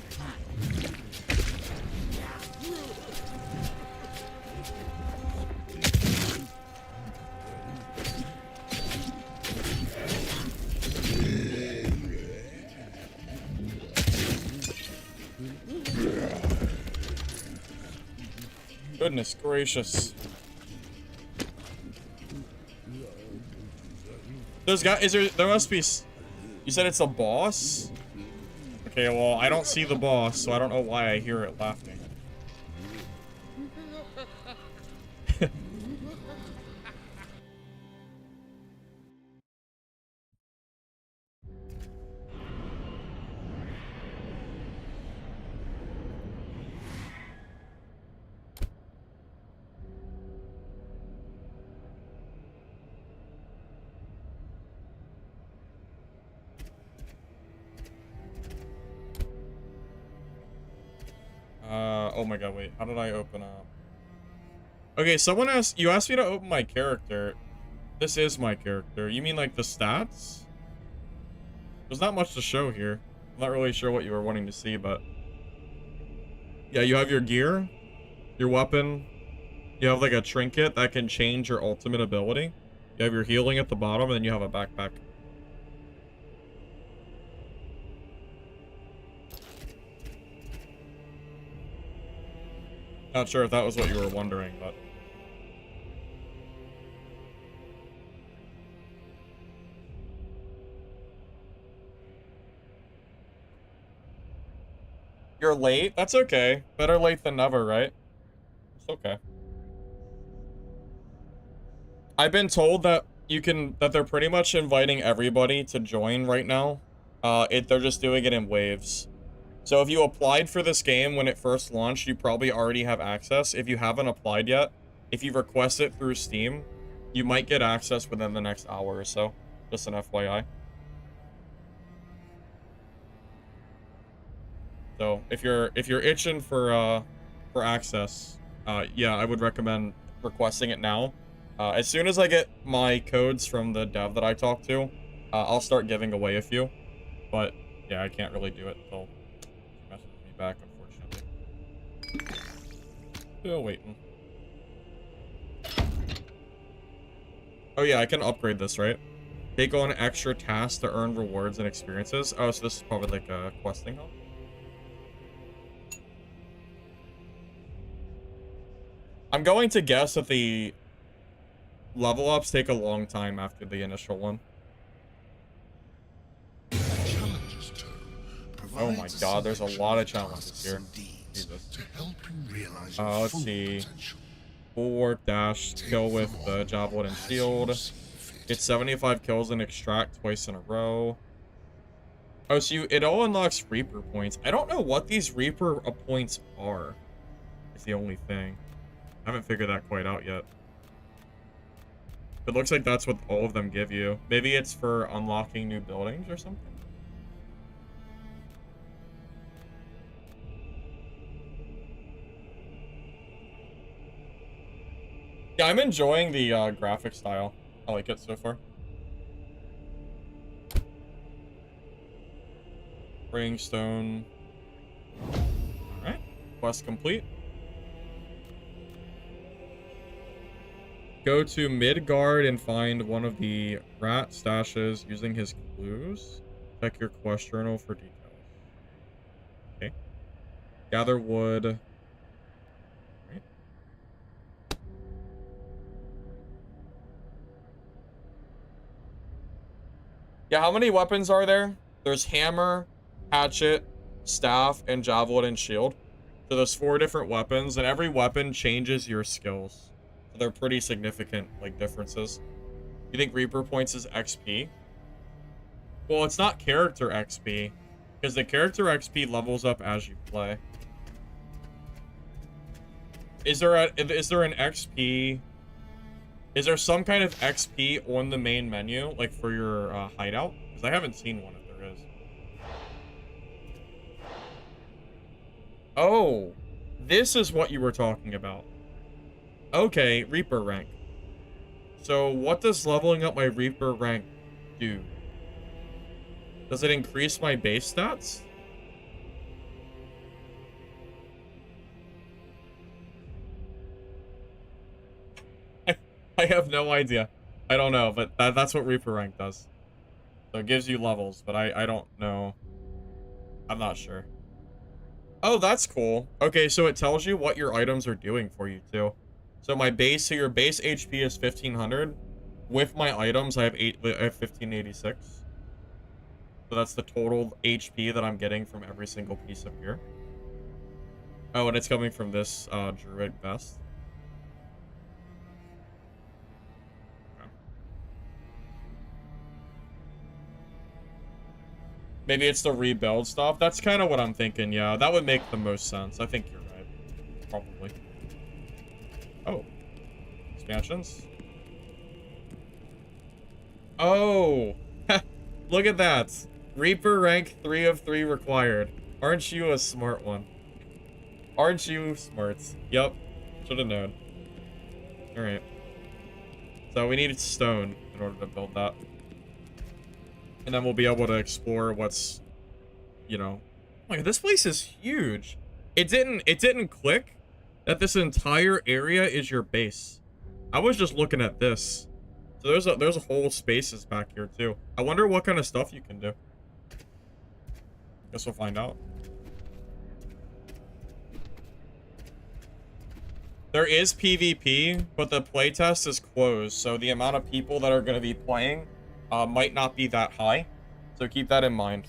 Goodness gracious. There must be... You said it's a boss? Okay, well, I don't see the boss, so I don't know why I hear it laughing. Oh my god, wait. How did I open up? Okay, someone asked... You asked me to open my character. This is my character. You mean, like, the stats? There's not much to show here. I'm not really sure what you were wanting to see, but... Yeah, you have your gear, your weapon. You have, like, a trinket that can change your ultimate ability. You have your healing at the bottom, and then you have a backpack. Not sure if that was what you were wondering, but... You're late? That's okay. Better late than never, right? It's okay. I've been told that that they're pretty much inviting everybody to join right now. They're just doing it in waves. So if you applied for this game when it first launched, you probably already have access. If you haven't applied yet, if you request it through Steam, you might get access within the next hour or so. Just an FYI. So if you're itching for access, yeah, I would recommend requesting it now. As soon as I get my codes from the dev that I talked to, I'll start giving away a few. But yeah, I can't really do it until she messages me back, unfortunately. Still waiting. Oh yeah, I can upgrade this, right? Take on extra tasks to earn rewards and experiences. Oh, so this is probably like a questing hub. I'm going to guess that the level ups take a long time after the initial one. Oh my god, there's a lot of challenges here. Jesus. Let's see. Full warp dash, kill with the javelin and shield. Get 75 kills and extract twice in a row. Oh, so it all unlocks Reaper points. I don't know what these Reaper points are. It's the only thing. I haven't figured that quite out yet. It looks like that's what all of them give you. Maybe it's for unlocking new buildings or something. Yeah, I'm enjoying the graphic style. I like it so far. Praying stone. Alright. Quest complete. Go to Midgard and find one of the rat stashes using his clues. Check your quest journal for details. Okay. Gather wood. Alright. Yeah, how many weapons are there? There's hammer, hatchet, staff, and javelin and shield. So there's 4 different weapons, and every weapon changes your skills. So they're pretty significant, like, differences. You think Reaper points is XP? Well, it's not character XP, because the character XP levels up as you play. Is there an XP? Is there some kind of XP on the main menu, like for your hideout? Because I haven't seen one if there is. Oh, this is what you were talking about. Okay, Reaper rank. So what does leveling up my Reaper rank do? Does it increase my base stats? I have no idea. I don't know, but that's what Reaper rank does. So it gives you levels, but I don't know. I'm not sure. Oh, that's cool. Okay, so it tells you what your items are doing for you, too. So my base, so your base HP is 1500. With my items, I have 1586. So that's the total HP that I'm getting from every single piece of gear. Oh, and it's coming from this Druid vest. Okay. Maybe it's the rebuild stuff. That's kind of what I'm thinking, yeah. That would make the most sense. I think you're right. Probably. Oh. Expansions. Oh. Look at that. Reaper rank 3 of 3 required. Aren't you a smart one? Aren't you smart? Yep. Should have known. Alright. So we need stone in order to build that. And then we'll be able to explore what's, you know. Like, this place is huge. It didn't click that this entire area is your base. I was just looking at this. So there's a whole spaces back here too. I wonder what kind of stuff you can do. Guess we'll find out. There is PvP, but the playtest is closed, so the amount of people that are going to be playing might not be that high. So keep that in mind.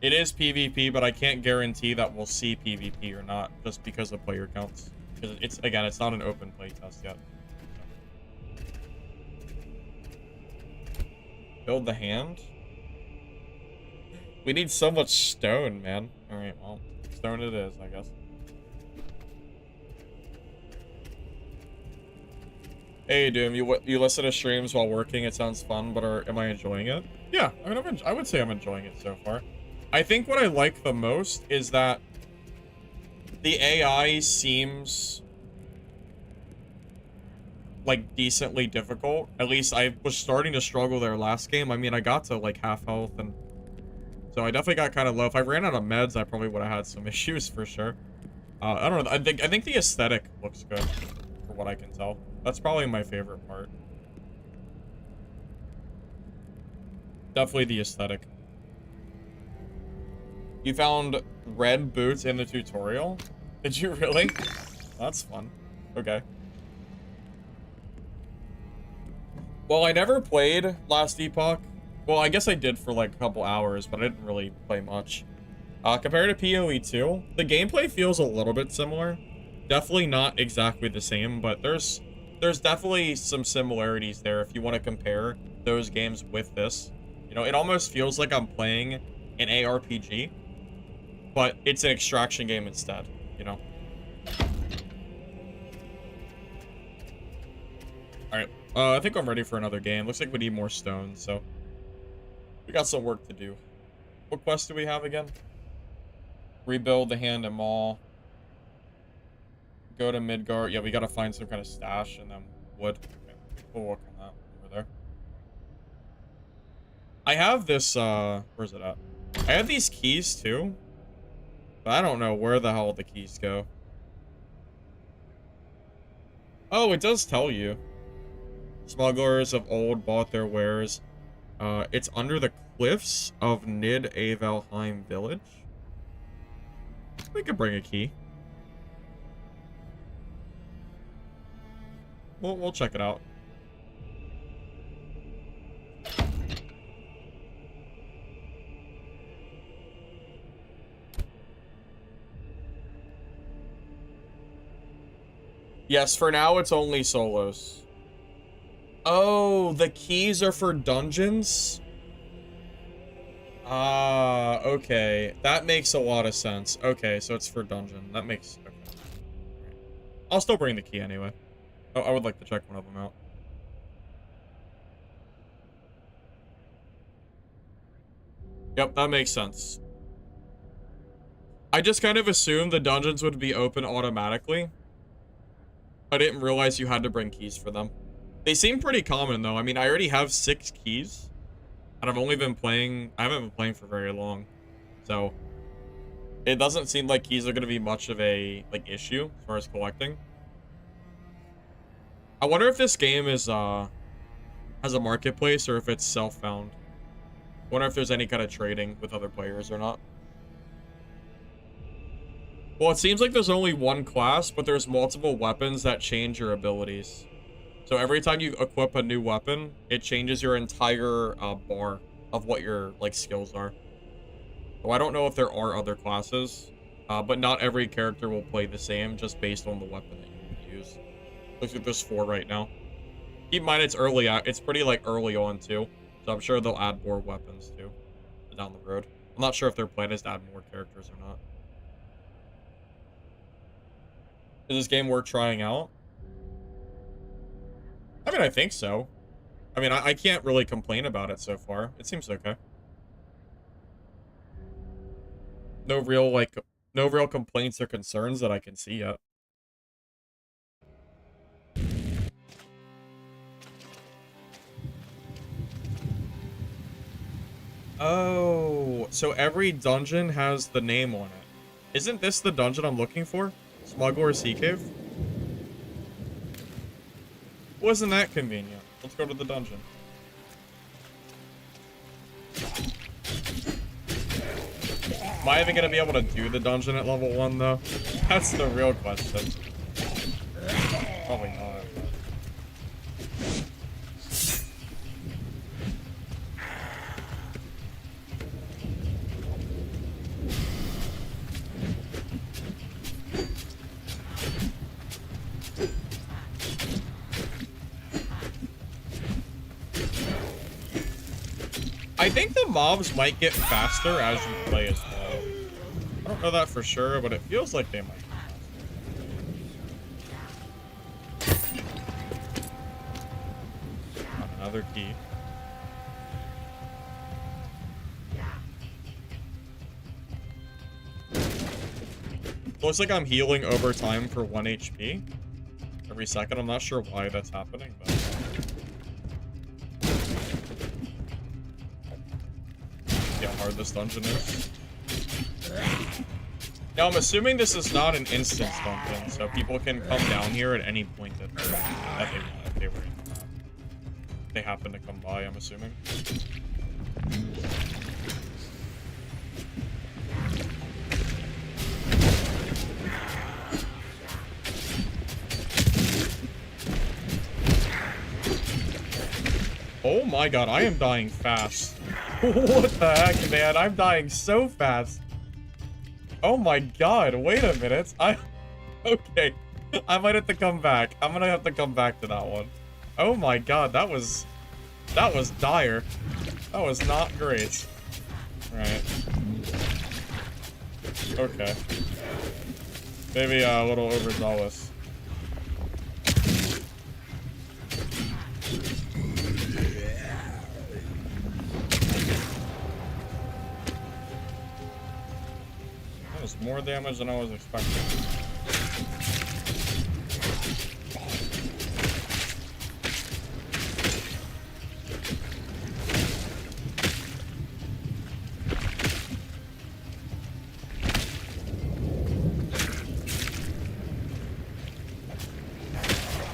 It is PvP, but I can't guarantee that we'll see PvP or not, just because of player counts. Because it's not an open playtest yet. Build the hand. We need so much stone, man. Alright, well, stone it is, I guess. Hey, Doom, you listen to streams while working. It sounds fun, but am I enjoying it? Yeah, I mean, I would say I'm enjoying it so far. I think what I like the most is that the AI seems like decently difficult. At least I was starting to struggle there last game. I mean, I got to like half health, and so I definitely got kind of low. If I ran out of meds, I probably would have had some issues for sure. I don't know. I think the aesthetic looks good for what I can tell. That's probably my favorite part. Definitely the aesthetic. You found red boots in the tutorial? Did you really? That's fun. Okay. Well, I never played Last Epoch. Well, I guess I did for like a couple hours, but I didn't really play much. Compared to PoE 2, the gameplay feels a little bit similar. Definitely not exactly the same, but there's definitely some similarities there if you want to compare those games with this. You know, it almost feels like I'm playing an ARPG, but it's an extraction game instead, you know? Alright, I think I'm ready for another game. Looks like we need more stones, so we got some work to do. What quest do we have again? Rebuild the hand and maul. Go to Midgard. Yeah, we gotta find some kind of stash and then wood. Okay, we'll work on that over there. I have this, where's it at? I have these keys too, but I don't know where the hell the keys go. Oh, it does tell you. Smugglers of old bought their wares. It's under the cliffs of Nid-Avalheim village. We could bring a key. We'll check it out. Yes, for now it's only solos. Oh, the keys are for dungeons? Ah, okay. That makes a lot of sense. Okay, so it's for dungeon. That makes... Okay. Right. I'll still bring the key anyway. Oh, I would like to check one of them out. Yep, that makes sense. I just kind of assumed the dungeons would be open automatically. I didn't realize you had to bring keys for them. They seem pretty common, though. I mean, I already have 6 keys. And I've only been playing... I haven't been playing for very long. So, it doesn't seem like keys are going to be much of a, like, issue as far as collecting. I wonder if this game is, has a marketplace or if it's self-found. I wonder if there's any kind of trading with other players or not. Well, it seems like there's only one class, but there's multiple weapons that change your abilities. So every time you equip a new weapon, it changes your entire bar of what your like skills are. So I don't know if there are other classes, but not every character will play the same just based on the weapon that you use. Looks like there's 4 right now. Keep in mind it's early. It's pretty like early on too, so I'm sure they'll add more weapons too down the road. I'm not sure if their plan is to add more characters or not. Is this game worth trying out? I mean, I think so. I mean, I can't really complain about it so far. It seems okay. No real complaints or concerns that I can see yet. Oh, so every dungeon has the name on it. Isn't this the dungeon I'm looking for? Smuggler's Sea Cave? Wasn't that convenient? Let's go to the dungeon. Am I even gonna be able to do the dungeon at level 1 though? That's the real question. Probably not. I think the mobs might get faster as you play as well. I don't know that for sure, but it feels like they might get faster. Another key. Looks like I'm healing over time for 1 HP. Every second. I'm not sure why that's happening, but... how hard this dungeon is. Now, I'm assuming this is not an instance dungeon, so people can come down here at any point that they want if they were in the map. They happen to come by, I'm assuming. Oh my god, I am dying fast. What the heck, man? I'm dying so fast. Oh my god, wait a minute. Okay. I might have to come back. I'm gonna have to come back to that one. Oh my god, that was dire. That was not great. Right. Okay. Maybe a little overzealous. More damage than I was expecting.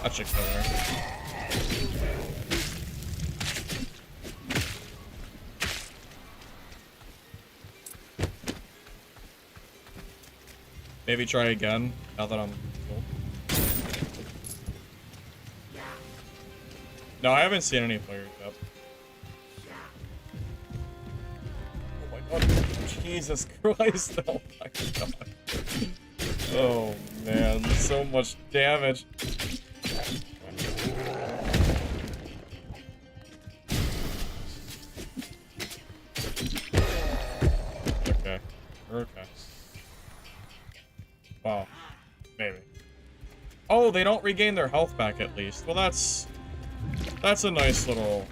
That should kill her. Maybe try again, now that I'm full. No, I haven't seen any players yet. Oh my god. Jesus Christ. Oh my god. Oh man, so much damage. Okay. Okay. Wow. Maybe. Oh, they don't regain their health back at least. Well, that's a nice little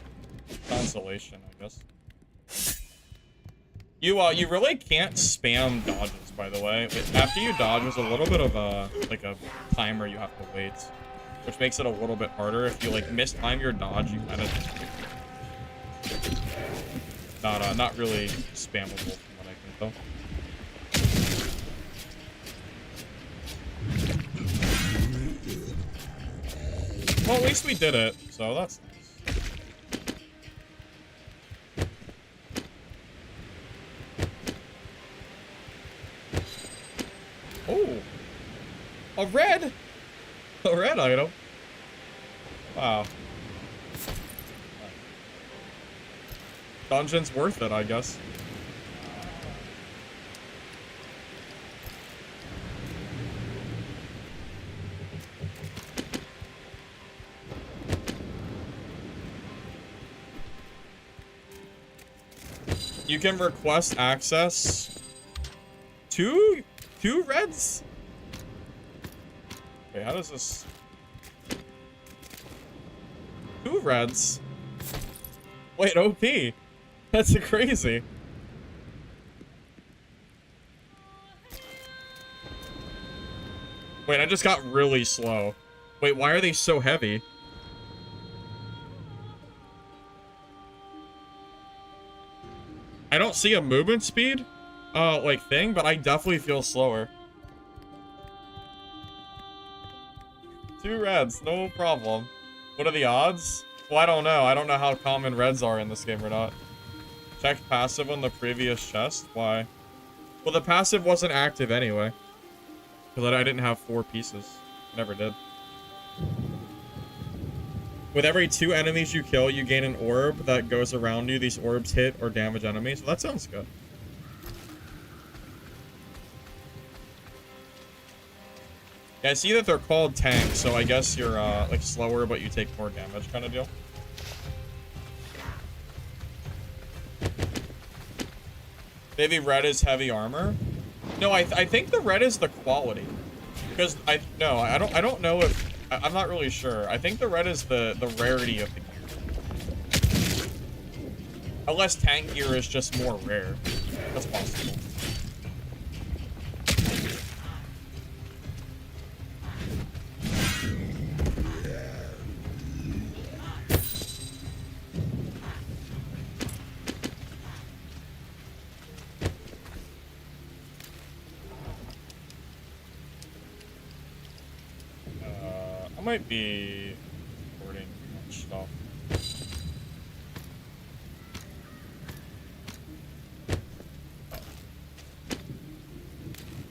consolation, I guess. You really can't spam dodges, by the way. After you dodge, there's a little bit of a timer you have to wait, which makes it a little bit harder. If you like mistime your dodge, you kind of not really spammable from what I can tell. Well, at least we did it, so that's nice. Oh! A red item? Wow. Dungeon's worth it, I guess. You can request access to two reds? Wait, how does this... 2 reds? Wait, OP. That's crazy. Wait, I just got really slow. Wait, why are they so heavy? I don't see a movement speed, like thing, but I definitely feel slower. 2 reds, no problem. What are the odds? Well, I don't know. I don't know how common reds are in this game or not. Checked passive on the previous chest. Why? Well, the passive wasn't active anyway. Because I didn't have 4 pieces. Never did. With every 2 enemies you kill, you gain an orb that goes around you. These orbs hit or damage enemies. Well, that sounds good. Yeah, I see that they're called tanks, so I guess you're, like, slower, but you take more damage kind of deal. Maybe red is heavy armor? No, I think the red is the quality. Because, I don't know if... I'm not really sure. I think the red is the rarity of the gear. Unless tank gear is just more rare. That's possible. I might be recording too much stuff.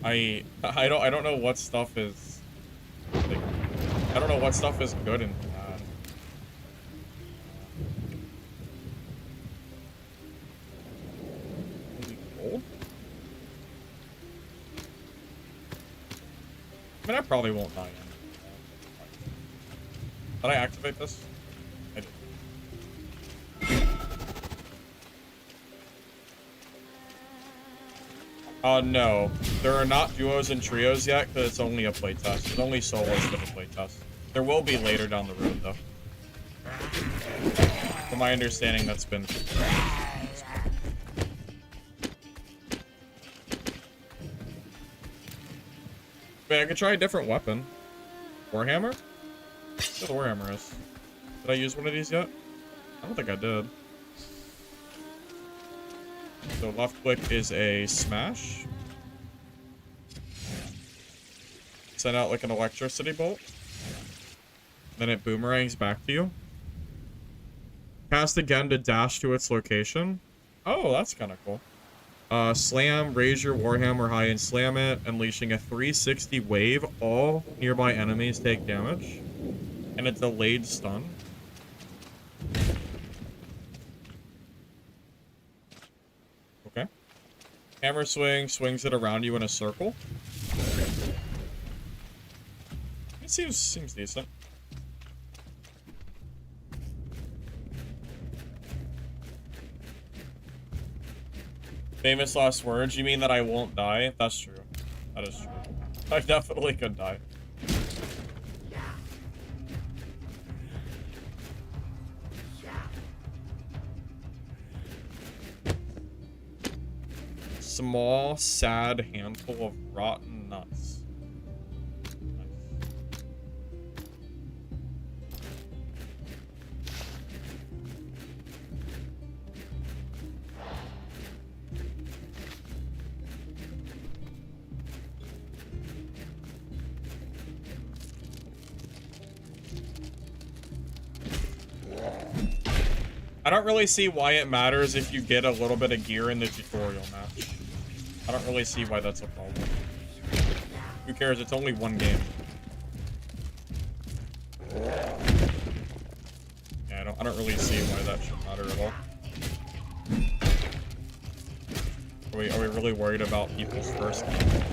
I don't know what stuff is like, I don't know what stuff is good and bad. Maybe gold? I mean, I probably won't die in. Did I activate this? I did. No. There are not duos and trios yet, because it's only a playtest. It's only solos for the playtest. There will be later down the road, though. From my understanding, that's been... Wait, I could try a different weapon. Warhammer? Where the Warhammer is. Did I use one of these yet? I don't think I did. So left click is a smash. Send out like an electricity bolt. Then it boomerangs back to you. Cast again to dash to its location. Oh, that's kind of cool. Slam, raise your Warhammer high and slam it, unleashing a 360 wave. All nearby enemies take damage. And a delayed stun. Okay. Hammer swing, swings it around you in a circle. It seems decent. Famous last words? You mean that I won't die? That's true. That is true. I definitely could die. Small, sad handful of rotten nuts. Nice. I don't really see why it matters if you get a little bit of gear in the tutorial match. I don't really see why that's a problem. Who cares? It's only one game. Yeah, I don't really see why that should matter at all. Are we really worried about people's first game?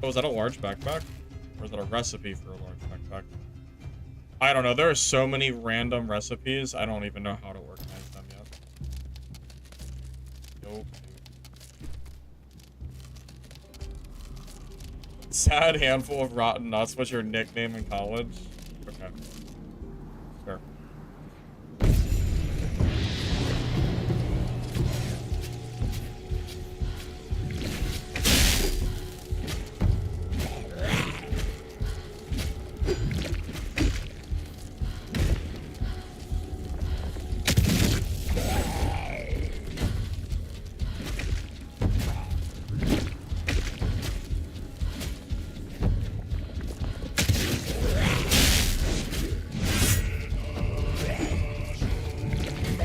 Oh, is that a large backpack? Or is that a recipe for a large backpack? I don't know. There are so many random recipes. I don't even know how to organize them yet. Nope. Sad handful of rotten nuts was your nickname in college? Okay. Sure.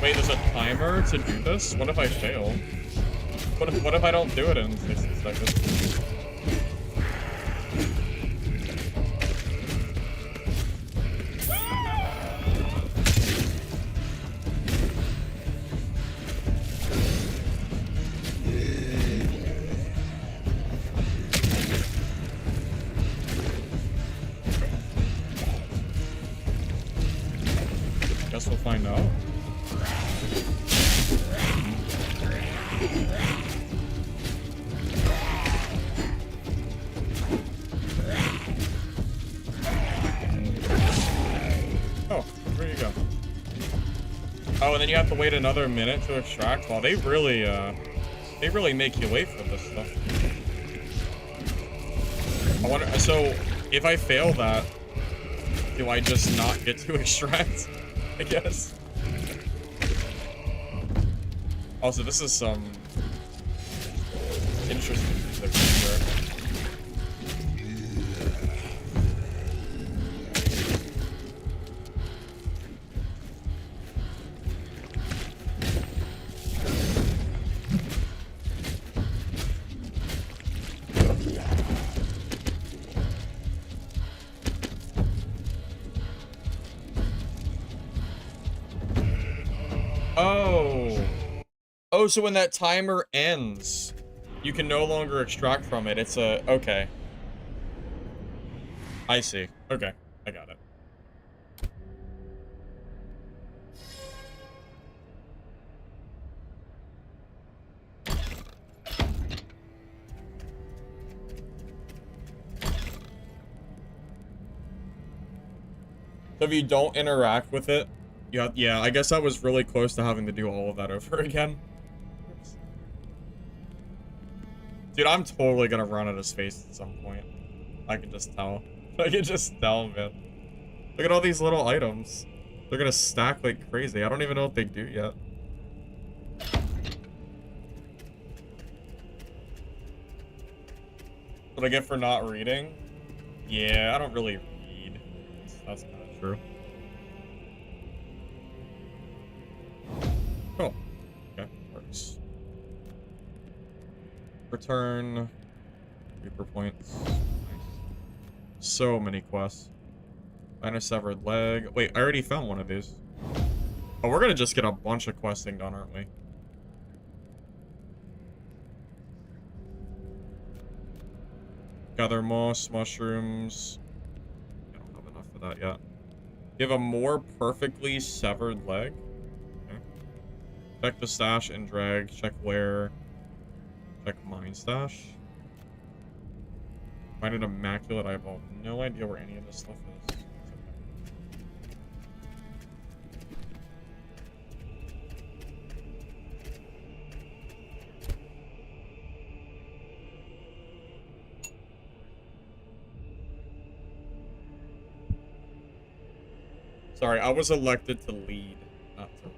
Wait, there's a timer to do this? What if I fail? What if I don't do it in 60 seconds? Guess we'll find out. Oh, where you go? Oh, and then you have to wait another minute to extract. Well, they really make you wait for this stuff. I wonder. So, if I fail that, do I just not get to extract? I guess. Also, this is some interesting music for sure. Oh, so when that timer ends, you can no longer extract from it. It's a... Okay. I see. Okay. I got it. So if you don't interact with it Yeah, I guess I was really close to having to do all of that over again. Dude, I'm totally gonna run out of space at some point. I can just tell. I can just tell, man. Look at all these little items. They're gonna stack like crazy. I don't even know what they do yet. What I get for not reading? Yeah, I don't really read. That's kind of true. Cool. Okay, works. Return. Reaper points. Nice. So many quests. Find a severed leg. Wait, I already found one of these. Oh, we're gonna just get a bunch of questing done, aren't we? Gather moss, mushrooms. I don't have enough of that yet. Give a more perfectly severed leg. Okay. Check the stash and drag. Check where. Check mine stash. Find an immaculate eyeball. No idea where any of this stuff is. Sorry, I was elected to lead, not to.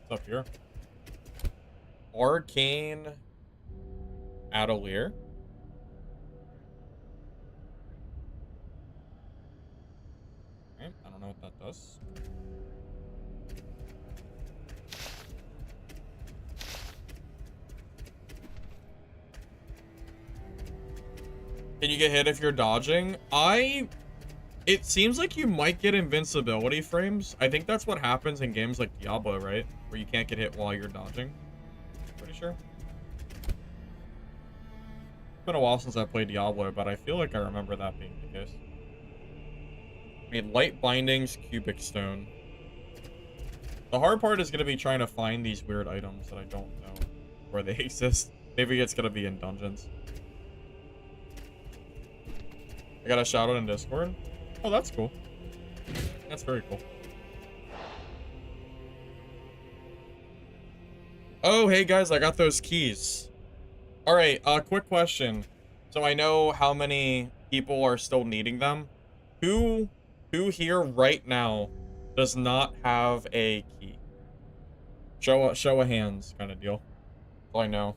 What's up here? Arcane Atelier. Right, I don't know what that does. Can you get hit if you're dodging? It seems like you might get invincibility frames. I think that's what happens in games like Diablo, right? Where you can't get hit while you're dodging. Pretty sure. It's been a while since I played Diablo, but I feel like I remember that being the case. I mean, light bindings, cubic stone. The hard part is going to be trying to find these weird items that I don't know where they exist. Maybe it's going to be in dungeons. I got a shout out in Discord. Oh, that's cool. That's very cool. Oh, hey guys, I got those keys. All right, quick question. So I know how many people are still needing them. Who here right now does not have a key? Show of hands kind of deal. So I know.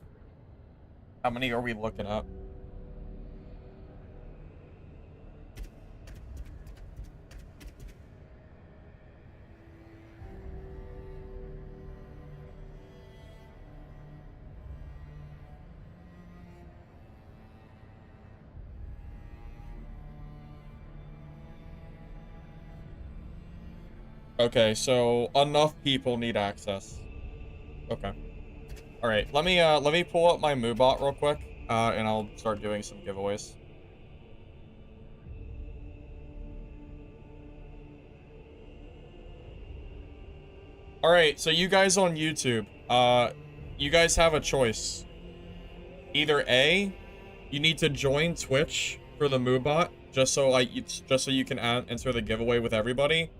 How many are we looking at? Okay, so enough people need access. Okay. All right, let me pull up my Moobot real quick, and I'll start doing some giveaways. All right, so you guys on YouTube, you guys have a choice. Either A, you need to join Twitch for the Moobot, just so you can enter the giveaway with everybody.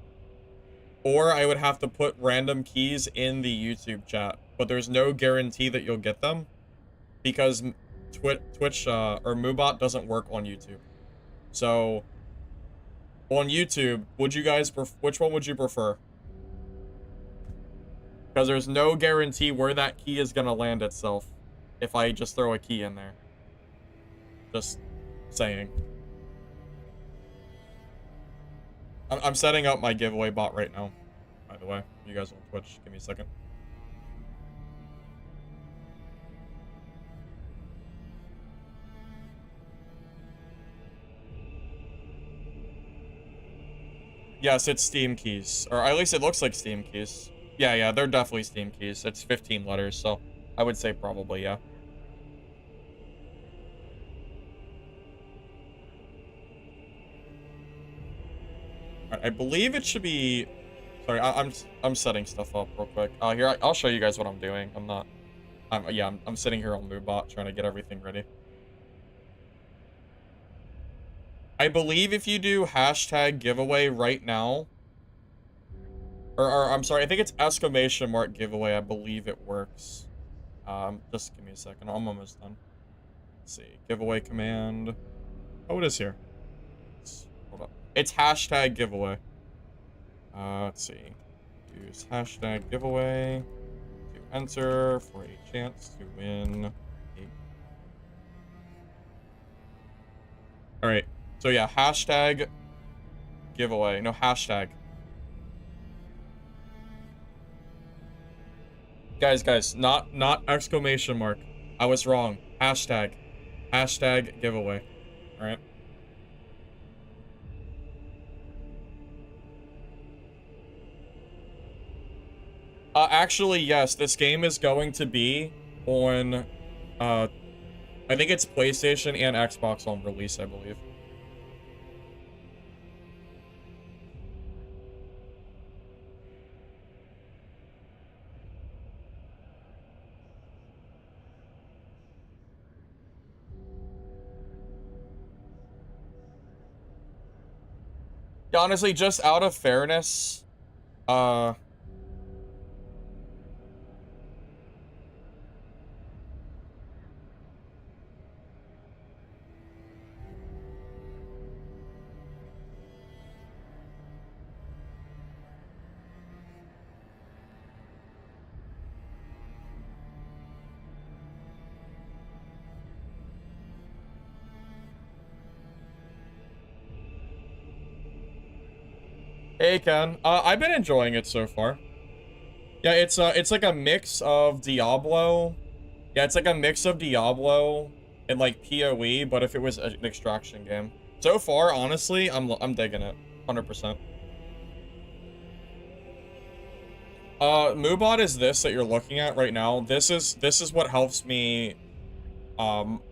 Or I would have to put random keys in the YouTube chat, but there's no guarantee that you'll get them because Twitch or Moobot doesn't work on YouTube. So on YouTube, which one would you prefer? Because there's no guarantee where that key is gonna land itself if I just throw a key in there. Just saying. I'm setting up my giveaway bot right now, by the way. You guys on Twitch, give me a second. Yes, it's Steam keys. Or at least it looks like Steam keys. Yeah, they're definitely Steam keys. It's 15 letters, so I would say probably, yeah. I believe it should be Sorry, I'm setting stuff up real quick. Here, I'll show you guys what I'm doing. I'm sitting here on Moobot trying to get everything ready. I believe if you do hashtag giveaway right now, or I'm sorry, I think it's exclamation mark giveaway. I believe it works. Just give me a second. I'm almost done. Let's see, giveaway command. Oh, it is here. Hold up. It's hashtag giveaway. Let's see. Use hashtag giveaway to enter for a chance to win a... Alright, so yeah, hashtag giveaway. No, hashtag. Guys, not exclamation mark. I was wrong. Hashtag. Hashtag giveaway. Alright. Actually, yes, this game is going to be on, I think it's PlayStation and Xbox on release, I believe. Yeah, honestly, just out of fairness, hey, Ken. I've been enjoying it so far. Yeah, it's like a mix of Diablo. Yeah, it's like a mix of Diablo and like PoE, but if it was an extraction game. So far, honestly, I'm digging it, 100%. Moobot is this that you're looking at right now. This is what helps me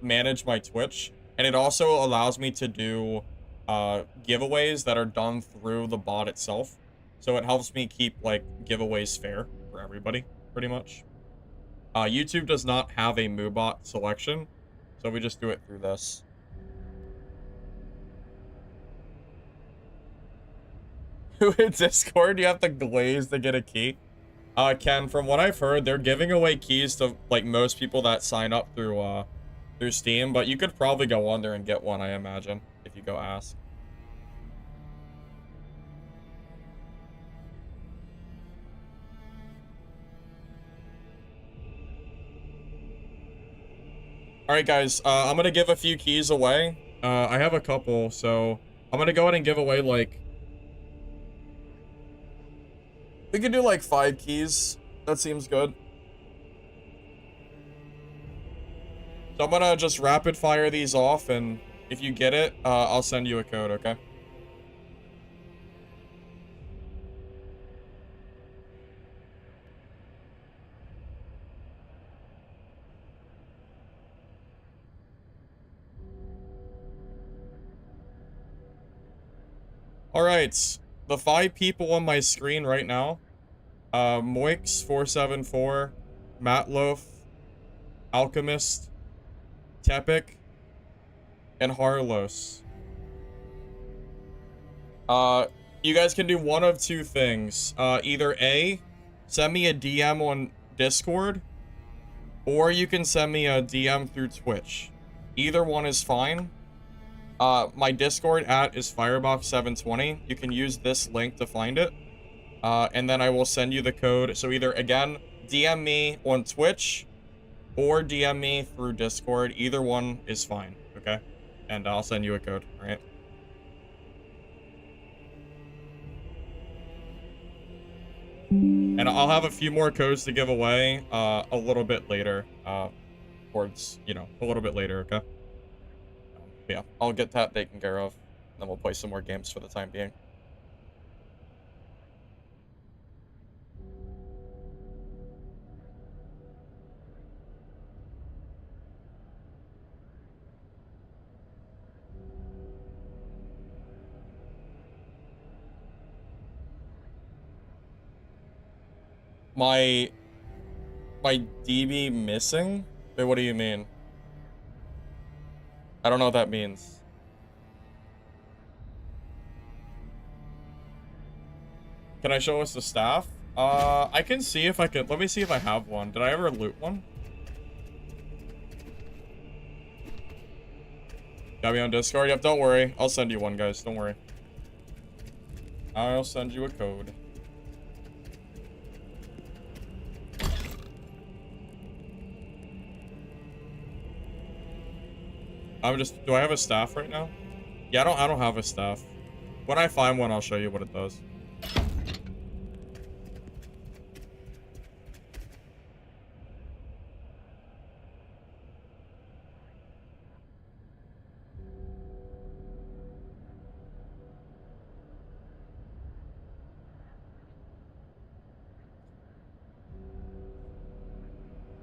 manage my Twitch, and it also allows me to do giveaways that are done through the bot itself. So it helps me keep like giveaways fair for everybody, pretty much. YouTube does not have a Moobot selection, so we just do it through this. In Discord, you have to glaze to get a key. Ken, from what I've heard, they're giving away keys to like most people that sign up through Steam, but you could probably go on there and get one, I imagine, if you go ask. Alright, guys, I'm gonna give a few keys away. I have a couple, so I'm gonna go ahead and give away, like... We could do, like, 5 keys. That seems good. So I'm gonna just rapid fire these off, and if you get it, I'll send you a code, okay? Alright, the 5 people on my screen right now. Moix474, Matloaf, Alchemist, Tepic, and Harlos. You guys can do one of two things. Either A, send me a DM on Discord, or you can send me a DM through Twitch. Either one is fine. My Discord is Firebox720. You can use this link to find it. And then I will send you the code. So either, again, DM me on Twitch or DM me through Discord. Either one is fine, okay? And I'll send you a code, all right? And I'll have a few more codes to give away a little bit later. Towards, you know, a little bit later, okay? Yeah, I'll get that taken care of. Then we'll play some more games for the time being. My DB missing? Wait, what do you mean? I don't know what that means. Can I show us the staff? I can see if I could. Let me see if I have one. Did I ever loot one? Got me on Discord? Yep, don't worry. I'll send you one, guys. Don't worry. I'll send you a code. Do I have a staff right now? Yeah, I don't have a staff. When I find one, I'll show you what it does.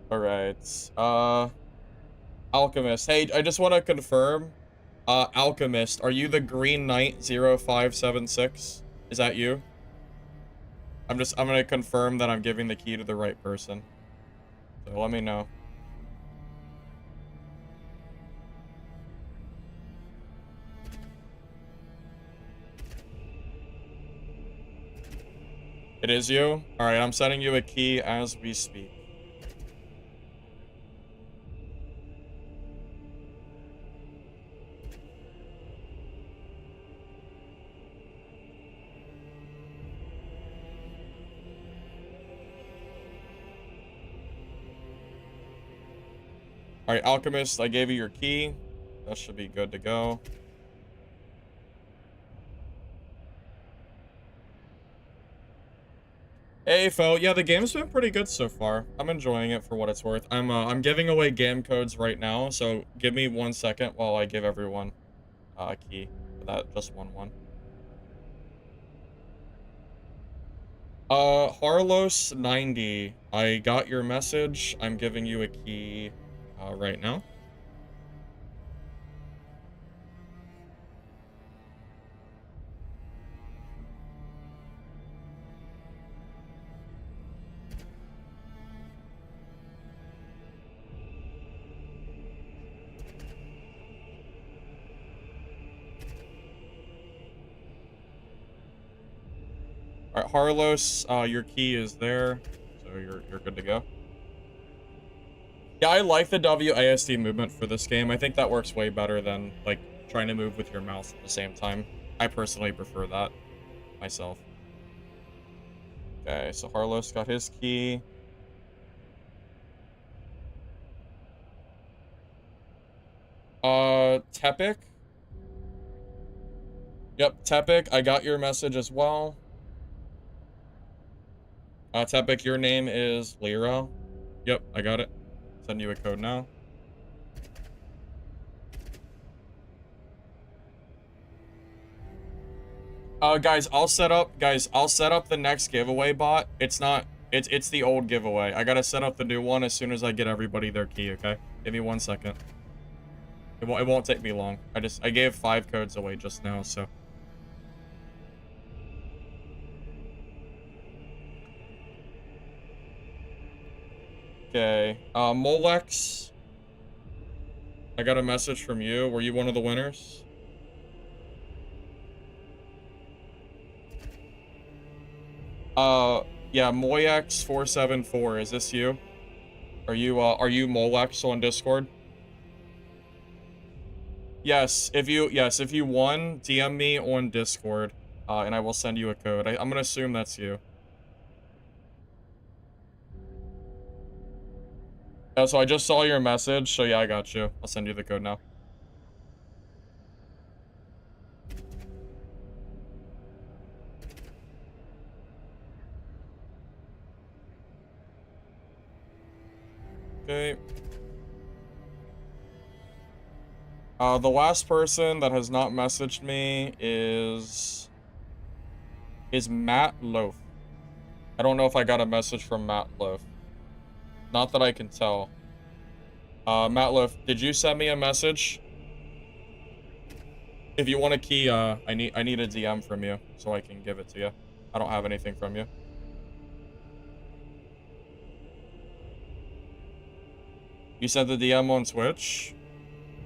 Alright, Alchemist. Hey, I just want to confirm, Alchemist, are you the Green Knight 0576? Is that you? I'm gonna confirm that I'm giving the key to the right person. So let me know. It is you? Alright, I'm sending you a key as we speak. Alright, Alchemist, I gave you your key. That should be good to go. Hey, Fo. Yeah, the game's been pretty good so far. I'm enjoying it for what it's worth. I'm giving away game codes right now, so give me 1 second while I give everyone a key for that. Just one. Harlos 90. I got your message. I'm giving you a key right now. Alright, Harlos, your key is there, so you're good to go. Yeah, I like the WASD movement for this game. I think that works way better than, like, trying to move with your mouse at the same time. I personally prefer that myself. Okay, so Harlos got his key. Tepic? Yep, Tepic, I got your message as well. Tepic, your name is Lyra. Yep, I got it. Send you a code now. Guys, I'll set up the next giveaway bot. It's the old giveaway. I gotta set up the new one as soon as I get everybody their key, okay? Give me 1 second. It won't take me long. I gave 5 codes away just now, so. Okay, Molex. I got a message from you. Were you one of the winners? Yeah, Moyex474. Is this you? Are you Molex on Discord? Yes, if you won, DM me on Discord, and I will send you a code. I'm gonna assume that's you. So I just saw your message, so yeah, I got you. I'll send you the code now. Okay. The last person that has not messaged me is Matt Loaf. I don't know if I got a message from Matt Loaf. Not that I can tell. Matt Loaf, did you send me a message? If you want a key, I need a DM from you so I can give it to you. I don't have anything from you. You sent the DM on Twitch?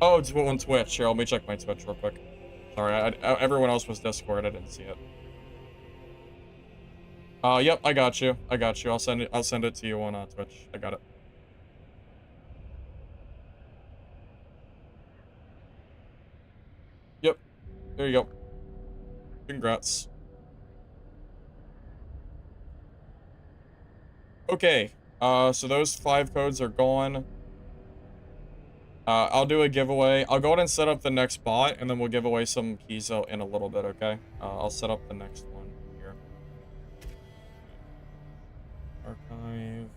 Oh, it's on Twitch. Here, let me check my Twitch real quick. Sorry, everyone else was Discord. I didn't see it. Yep, I got you. I got you. I'll send it to you on Twitch. I got it. Yep. There you go. Congrats. Okay. So those 5 codes are gone. I'll do a giveaway. I'll go ahead and set up the next bot, and then we'll give away some keys out in a little bit, okay? I'll set up the next one here. Archive.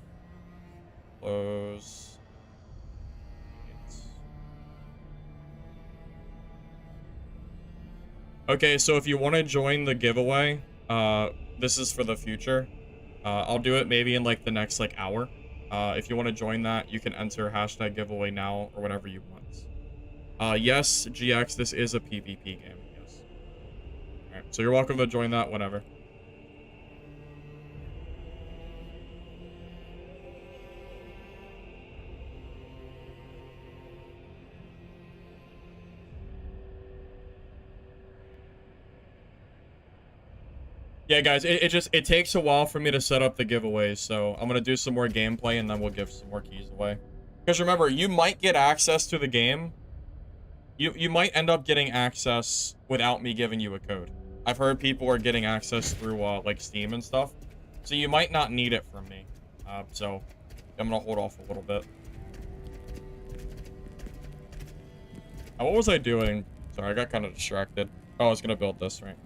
Close. Okay, so if you want to join the giveaway, this is for the future. I'll do it maybe in like the next like hour. If you want to join that, you can enter hashtag giveaway now or whenever you want. Yes, GX, this is a PvP game. Yes. Alright, so you're welcome to join that whenever. Yeah, guys, it takes a while for me to set up the giveaways, so I'm gonna do some more gameplay and then we'll give some more keys away. Because remember, you might get access to the game. You might end up getting access without me giving you a code. I've heard people are getting access through like Steam and stuff, so you might not need it from me. So I'm gonna hold off a little bit. What was I doing? Sorry, I got kind of distracted. Oh, I was gonna build this, right?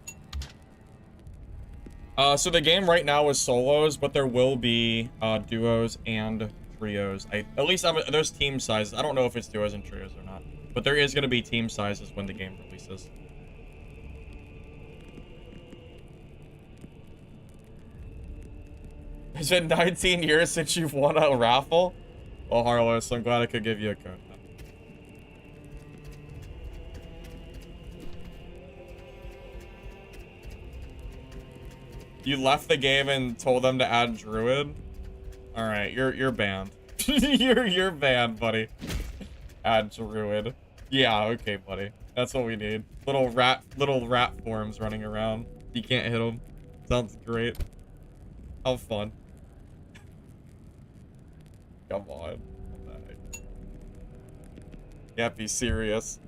So the game right now is solos, but there will be duos and trios. At least there's team sizes. I don't know if it's duos and trios or not, but there is going to be team sizes when the game releases. It's been 19 years since you've won a raffle? Well, Harlos, I'm glad I could give you a code. You left the game and told them to add Druid? Alright, you're banned. you're banned, buddy. Add Druid. Yeah, okay, buddy. That's what we need. Little rat forms running around. You can't hit them. Sounds great. How fun. Come on. What the heck? Can't be serious.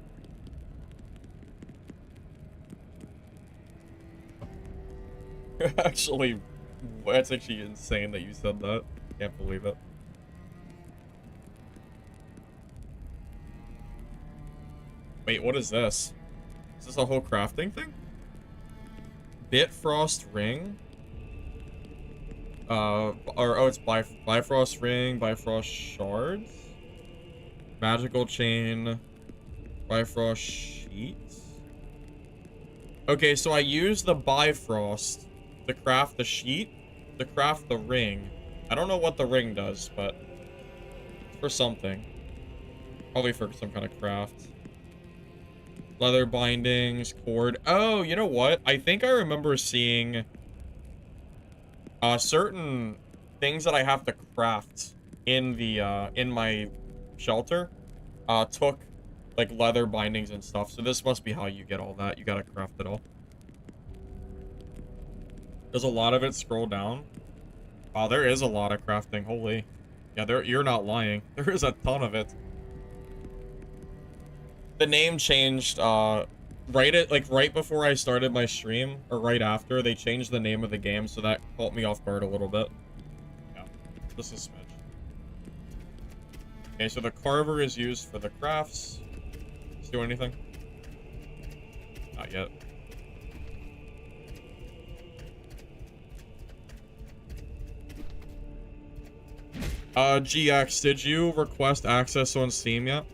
Actually, that's actually insane that you said that. Can't believe it. Wait, what is this? Is this a whole crafting thing? Bitfrost ring? It's Bifrost ring, Bifrost shards? Magical chain, Bifrost sheets? Okay, so I use the Bifrost to craft the sheet, to craft the ring. I don't know what the ring does, but it's for something. Probably for some kind of craft. Leather bindings, cord. Oh, you know what? I think I remember seeing certain things that I have to craft in the in my shelter took like leather bindings and stuff. So this must be how you get all that. You gotta craft it all. Does a lot of it scroll down? Wow, there is a lot of crafting. Holy. Yeah, you're not lying. There is a ton of it. The name changed right before I started my stream, or right after, they changed the name of the game, so that caught me off guard a little bit. Yeah, just a smidge. Okay, so the carver is used for the crafts. Does it do anything? Not yet. GX, did you request access on Steam yet?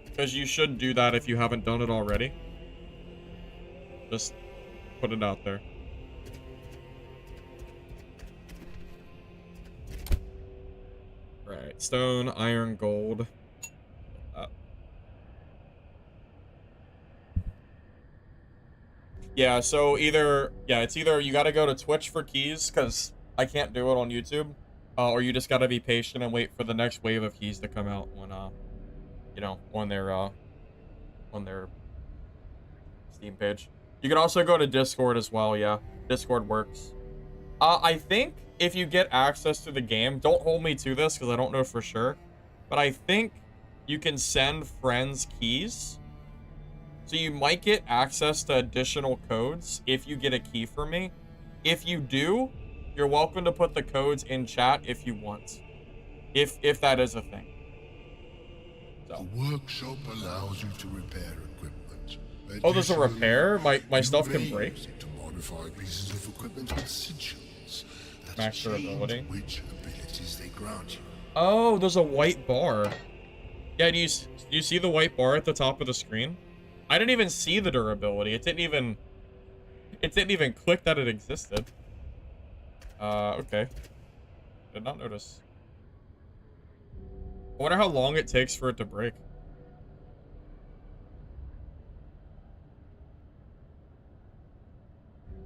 Because you should do that if you haven't done it already. Just put it out there. Right, stone, iron, gold. Yeah, so it's either you gotta go to Twitch for keys, because I can't do it on YouTube. Or you just gotta be patient and wait for the next wave of keys to come out when, you know, on their Steam page. You can also go to Discord as well, yeah. Discord works. I think if you get access to the game, don't hold me to this because I don't know for sure, but I think you can send friends keys. So you might get access to additional codes if you get a key from me. If you do, you're welcome to put the codes in chat if you want. If that is a thing. So. The workshop allows you to repair equipment. Oh, there's a repair? My you stuff can may break? use it to modify pieces of equipment with sigils that Max durability. change which abilities they grant you. Oh, there's a white bar. Yeah, do you see the white bar at the top of the screen? I didn't even see the durability. It didn't even click that it existed. Okay. Did not notice. I wonder how long it takes for it to break.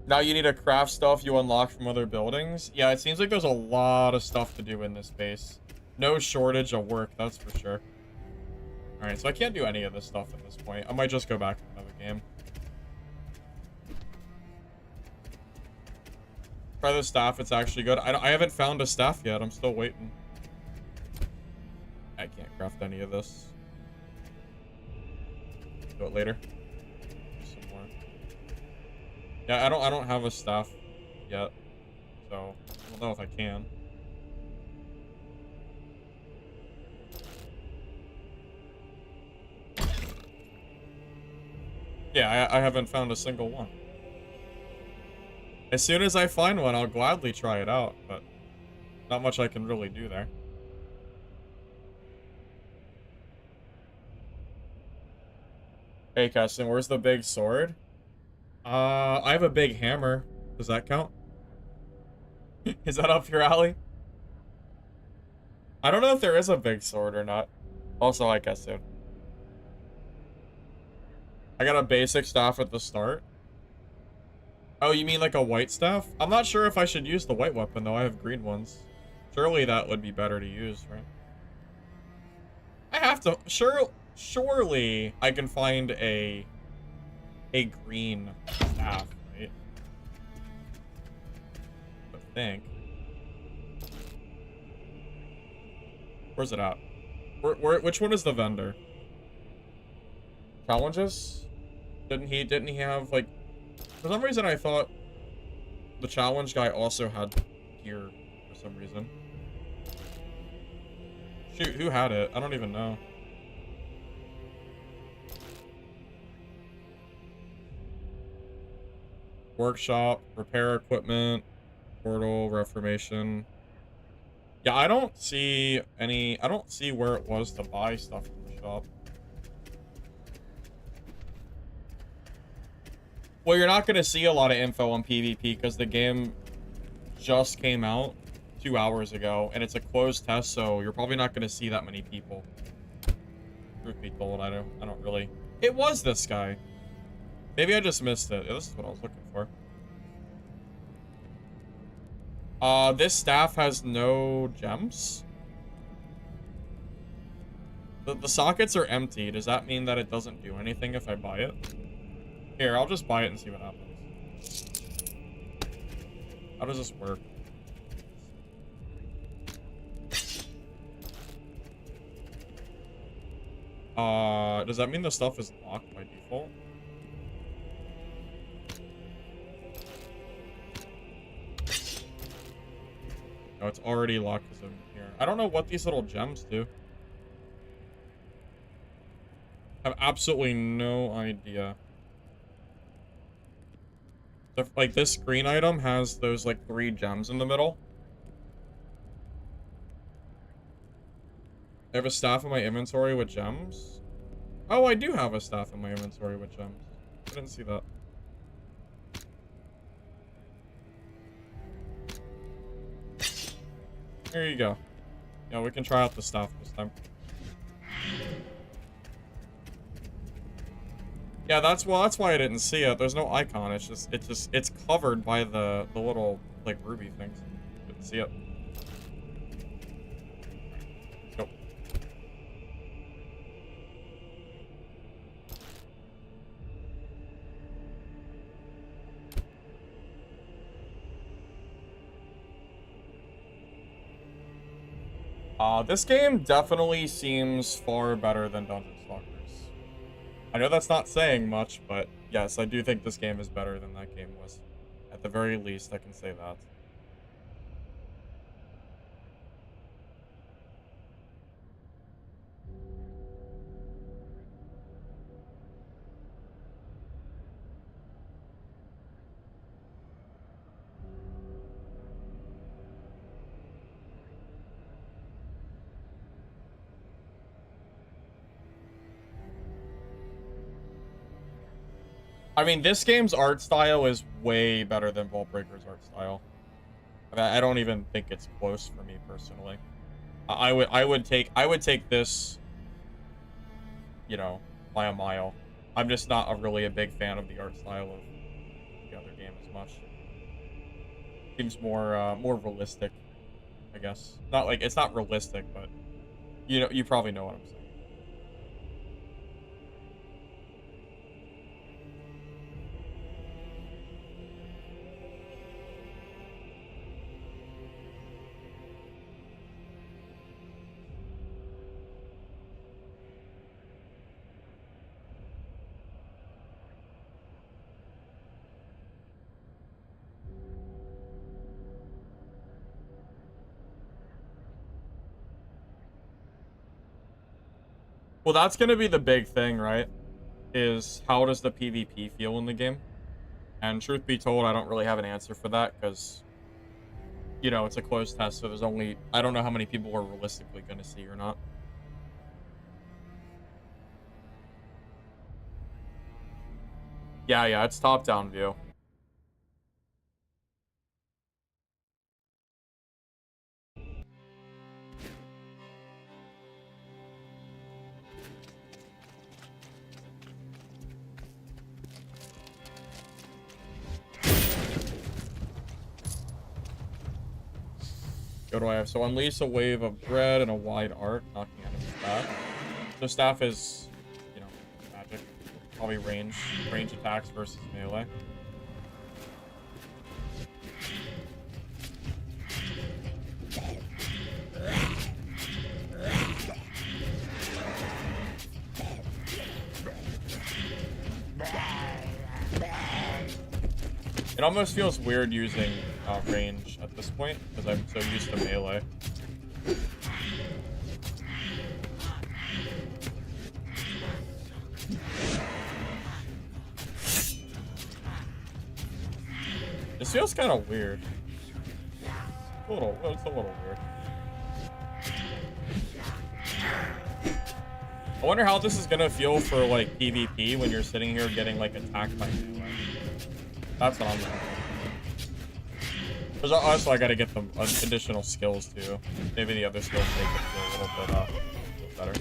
Now you need to craft stuff you unlock from other buildings. Yeah, it seems like there's a lot of stuff to do in this base. No shortage of work, that's for sure. Alright, so I can't do any of this stuff at this point. I might just go back to another game. Try the staff, it's actually good. I haven't found a staff yet, I'm still waiting. I can't craft any of this. Do it later. Some more. Yeah, I don't have a staff yet. So I don't know if I can. Yeah, I haven't found a single one. As soon as I find one, I'll gladly try it out, but not much I can really do there. Hey, Keston, where's the big sword? I have a big hammer. Does that count? Is that up your alley? I don't know if there is a big sword or not. Also, I guess so. I got a basic staff at the start. Oh, you mean like a white staff? I'm not sure if I should use the white weapon, though. I have green ones. Surely that would be better to use, right? I have to... Surely I can find a green staff, right? I think. Where's it at? Which one is the vendor? Challenges? Didn't he have, like... For some reason, I thought the challenge guy also had gear for some reason. Shoot, who had it? I don't even know. Workshop, repair equipment, portal, reformation. Yeah, I don't see where it was to buy stuff from the shop. Well, you're not going to see a lot of info on PvP because the game just came out 2 hours ago, and it's a closed test, so you're probably not going to see that many people. Truth be told, I don't really... It was this guy. Maybe I just missed it. Yeah, this is what I was looking for. This staff has no gems. The sockets are empty. Does that mean that it doesn't do anything if I buy it? Here, I'll just buy it and see what happens. How does this work? Does that mean the stuff is locked by default? No, it's already locked because I'm here. I don't know what these little gems do. I have absolutely no idea. Like, this green item has those, like, 3 gems in the middle. I have a staff in my inventory with gems. Oh, I do have a staff in my inventory with gems. I didn't see that. There you go. Yeah, we can try out the staff this time. Yeah, that's why I didn't see it. There's no icon. It's covered by the little, like, ruby things. Didn't see it. This game definitely seems far better than Dungeon Stalkers. I know that's not saying much, but yes, I do think this game is better than that game was. At the very least, I can say that. I mean, this game's art style is way better than Vault Breaker's art style. I don't even think it's close for me personally. I would take this, you know, by a mile. I'm just not really a big fan of the art style of the other game as much. Seems more realistic, I guess. Not like it's not realistic, but you probably know what I'm saying. Well, that's going to be the big thing, right? Is how does the PvP feel in the game? And truth be told, I don't really have an answer for that because, you know, it's a closed test, so there's only... I don't know how many people we're realistically going to see or not. Yeah, it's top-down view. What do I have? So unleash a wave of bread and a wide arc, knocking enemies back. So staff is, you know, magic. Probably range attacks versus melee. It almost feels weird using range at this point because I'm so used to melee. This feels kind of weird. It's a little weird. I wonder how this is gonna feel for like PvP when you're sitting here getting like attacked by melee. That's what I'm looking for. There's also I gotta get them additional skills too. Maybe the other skills make it feel a little bit better.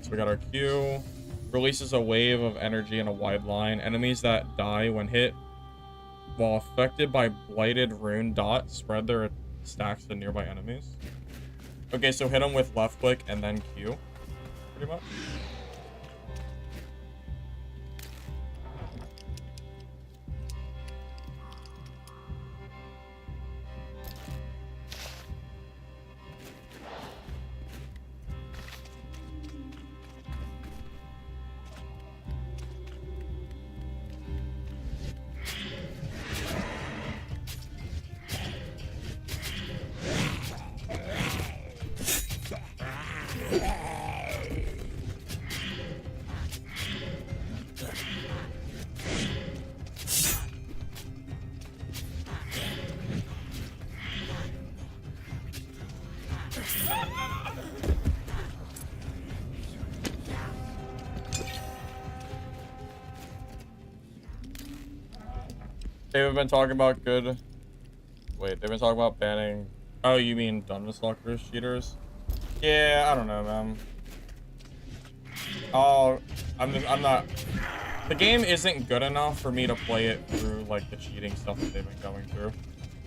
So we got our Q. Releases a wave of energy in a wide line. Enemies that die when hit while affected by blighted rune dot spread their stacks to nearby enemies. Okay, so hit them with left click and then Q, pretty much. They've been talking about good... Wait, they've been talking about banning... Oh, you mean Dungeon Stalkers cheaters? Yeah, I don't know, man. Oh, I'm not... The game isn't good enough for me to play it through, like, the cheating stuff that they've been going through.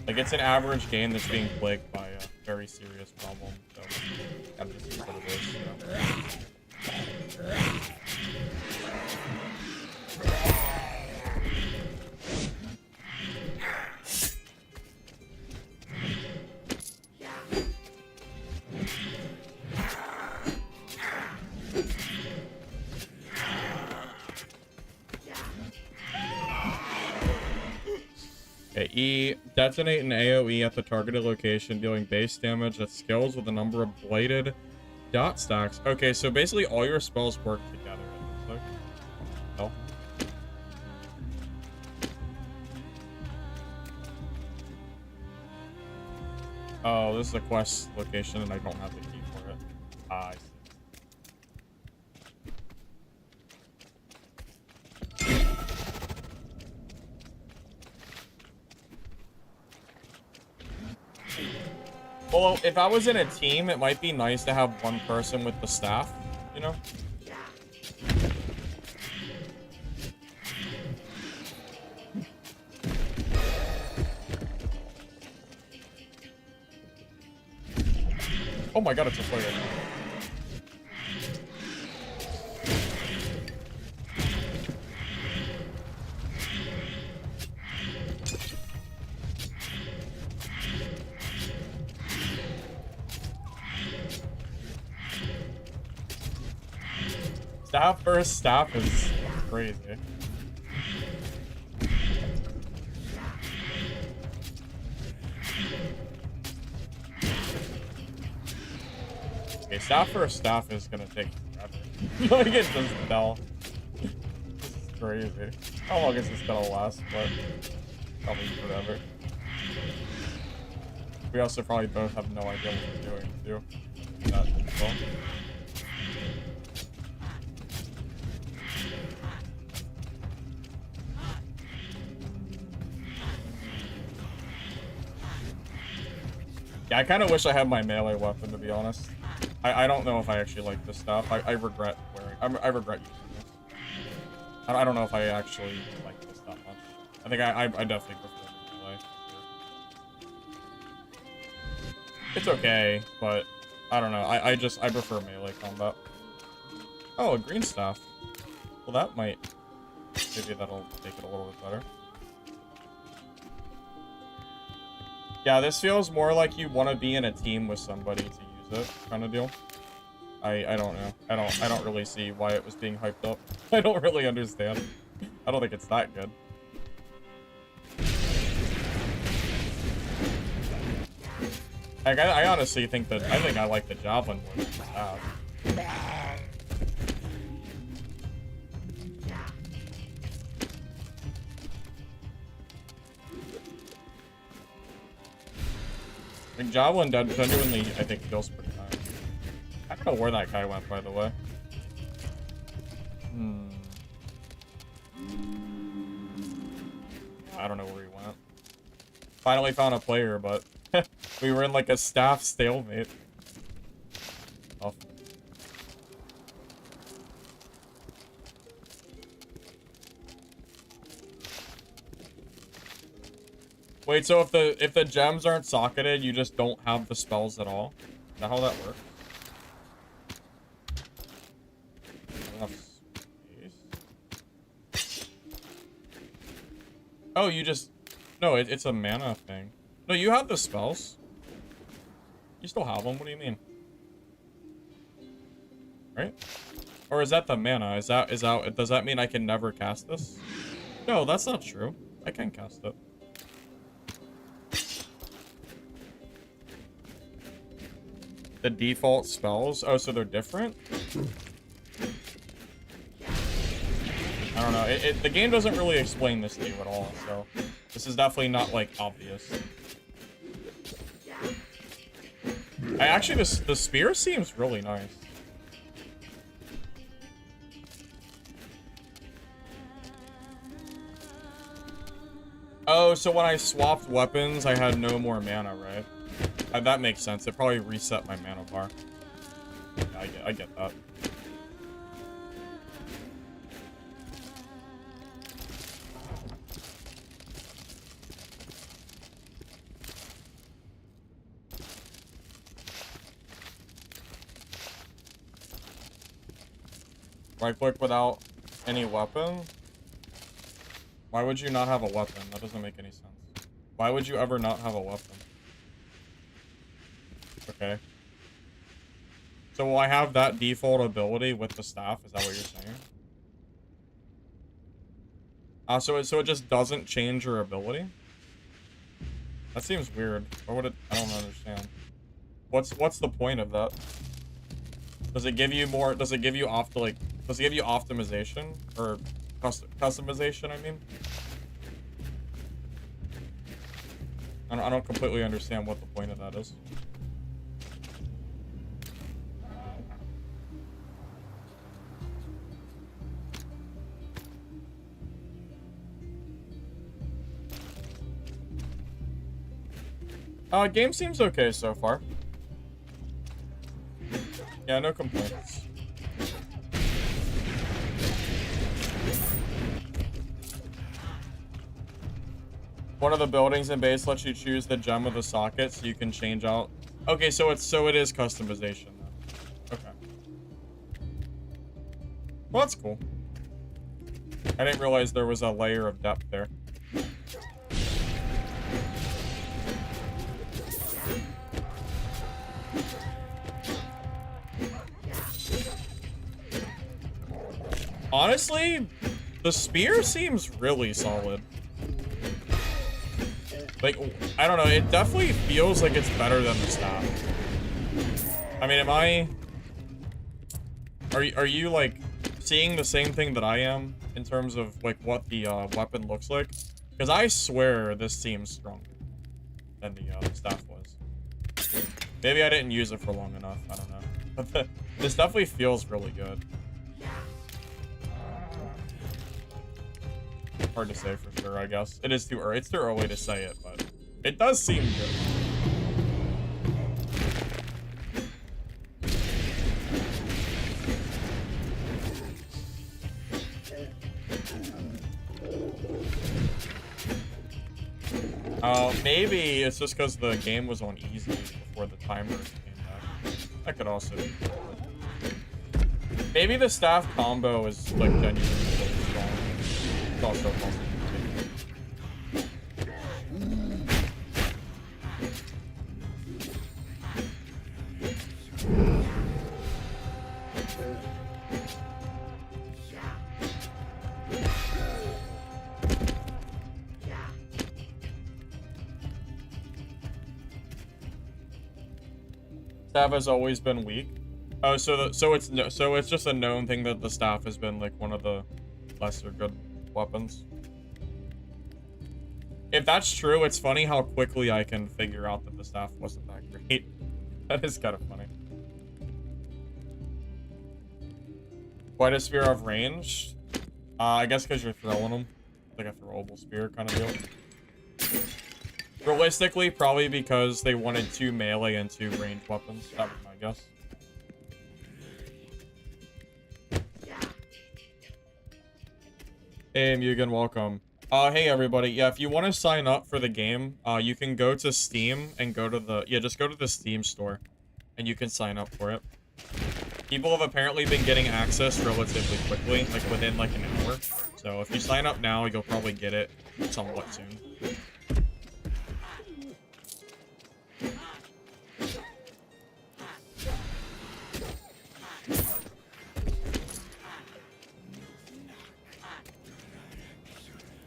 Like, it's an average game that's being plagued by a very serious problem, so... Gotta just see what it is, you know? E, detonate an AoE at the targeted location, dealing base damage that scales with a number of bladed dot stacks. Okay, so basically all your spells work together. It looks like. Oh. Oh, this is a quest location and I don't have the key for it. Ah, I see. Well, if I was in a team, it might be nice to have one person with the staff, you know? Oh my god, it's a player. Staff versus staff is crazy. Okay, staff versus staff is gonna take forever. Like, it doesn't tell. This is crazy. How long is this gonna last? But probably forever. We also probably both have no idea what we're doing, too. That info. Yeah, I kind of wish I had my melee weapon, to be honest. I don't know if I actually like this stuff. I regret wearing. I regret using this. I don't know if I actually like this that much. I think I definitely prefer the melee. It's okay, but I don't know. I prefer melee combat. Oh, a green staff. Well, that might. Maybe that'll make it a little bit better. Yeah, this feels more like you want to be in a team with somebody to use it, kind of deal. I don't know. I don't really see why it was being hyped up. I don't really understand. I don't think it's that good. Like, I honestly think that I like the javelin more than the staff. Like, javelin genuinely, I think, feels pretty nice. I don't know where that guy went, by the way. I don't know where he went. Finally found a player, but we were in like a staff stalemate. Tough. Wait, so if the gems aren't socketed, you just don't have the spells at all? Is that how that works? Enough space. Oh, you just... No, it's a mana thing. No, you have the spells. You still have them. What do you mean? Right? Or is that the mana? Is that does that mean I can never cast this? No, that's not true. I can cast it. The default spells? Oh, so they're different? I don't know. The game doesn't really explain this to you at all, so this is definitely not, like, obvious. Actually, the spear seems really nice. Oh, so when I swapped weapons, I had no more mana, right? That makes sense. It probably reset my mana bar. Yeah, I get that. Right click without any weapon? Why would you not have a weapon? That doesn't make any sense. Why would you ever not have a weapon? Okay. So will I have that default ability with the staff? Is that what you're saying? So it just doesn't change your ability? That seems weird. What would it? I don't understand. What's the point of that? Does it give you more? Does it give you Does it give you optimization or customization? I mean, I don't completely understand what the point of that is. Game seems okay so far. Yeah, no complaints. One of the buildings in base lets you choose the gem of the socket, so you can change out. Okay, so it is customization then. Okay. Well, that's cool. I didn't realize there was a layer of depth there. Honestly, the spear seems really solid. Like, I don't know, it definitely feels like it's better than the staff. I mean, are you like seeing the same thing that I am in terms of like what the weapon looks like? Because I swear this seems stronger than the staff was. Maybe I didn't use it for long enough, I don't know. But this definitely feels really good. Hard to say for sure, I guess. It is too early. It's too early to say it, but it does seem good. Maybe it's just because the game was on easy before the timer came back. That could also be. Maybe the staff combo is like genuinely really strong. It's also possible. Staff has always been weak. Oh, so it's just a known thing that the staff has been like one of the lesser good weapons. If that's true, it's funny how quickly I can figure out that the staff wasn't that great. That is kind of funny. Quite a spear of range. I guess because you're throwing them. Like a throwable spear kind of deal. Realistically, probably because they wanted 2 melee and 2 ranged weapons. That was my guess. Hey, Mugen, welcome. Hey everybody. Yeah, if you want to sign up for the game, you can go to Steam and go to the... Yeah, just go to the Steam store. And you can sign up for it. People have apparently been getting access relatively quickly, like within like an hour. So if you sign up now, you'll probably get it somewhat soon.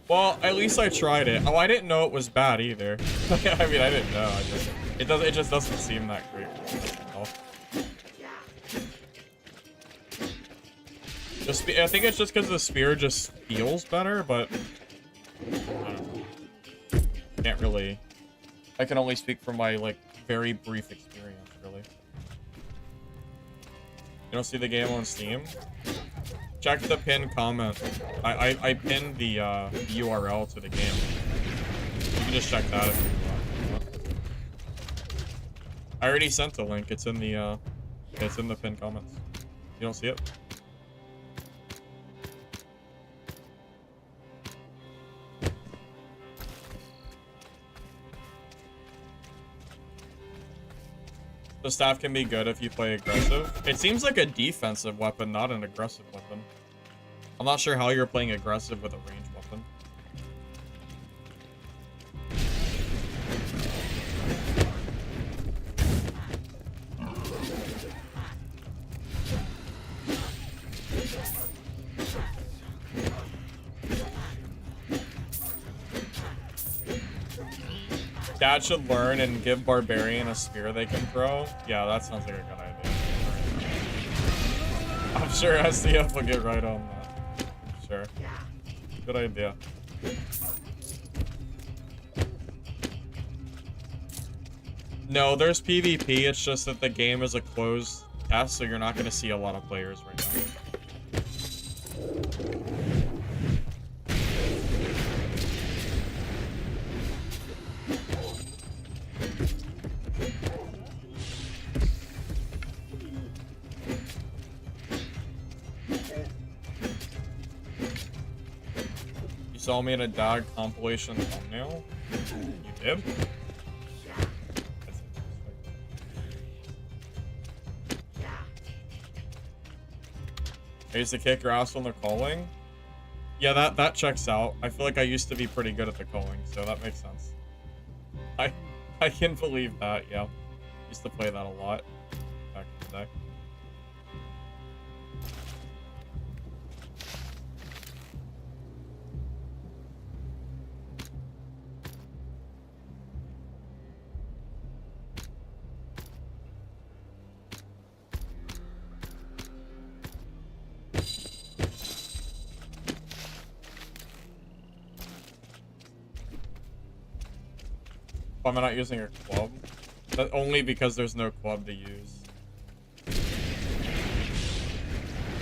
Well, at least I tried it. Oh, I didn't know it was bad either. I mean, I didn't know. It just doesn't seem that great. I think it's just because the spear just feels better, but I don't know. Can't really. I can only speak from my like very brief experience, really. You don't see the game on Steam? Check the pinned comment. I pinned the URL to the game. You can just check that if you want. I already sent the link. It's in the pinned comments. You don't see it? The staff can be good if you play aggressive. It seems like a defensive weapon, not an aggressive weapon. I'm not sure how you're playing aggressive with a ranged weapon. Dad should learn and give Barbarian a spear they can throw. Yeah, that sounds like a good idea. I'm sure SDF will get right on that. I'm sure. Good idea. No, there's PvP. It's just that the game is a closed test, so you're not going to see a lot of players right now. You saw me in a dog compilation thumbnail? You did? I used to kick your ass when they're calling. Yeah, that checks out. I feel like I used to be pretty good at the calling, so that makes sense. I can believe that, yeah. Used to play that a lot back in the day. Why am I not using a club? That only because there's no club to use.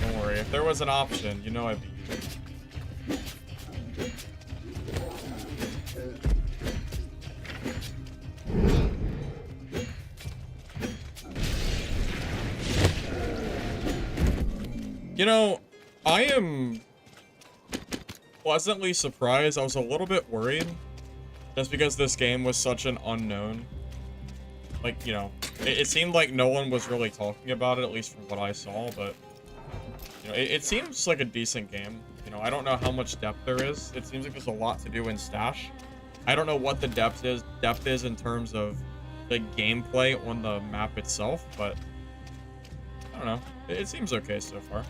Don't worry, if there was an option, you know I'd be using it. You know, I am pleasantly surprised. I was a little bit worried. Just because this game was such an unknown. Like, you know, it seemed like no one was really talking about it, at least from what I saw, but, you know, it seems like a decent game. You know, I don't know how much depth there is. It seems like there's a lot to do in Stash. I don't know what the depth is in terms of the gameplay on the map itself, but I don't know. It seems okay so far.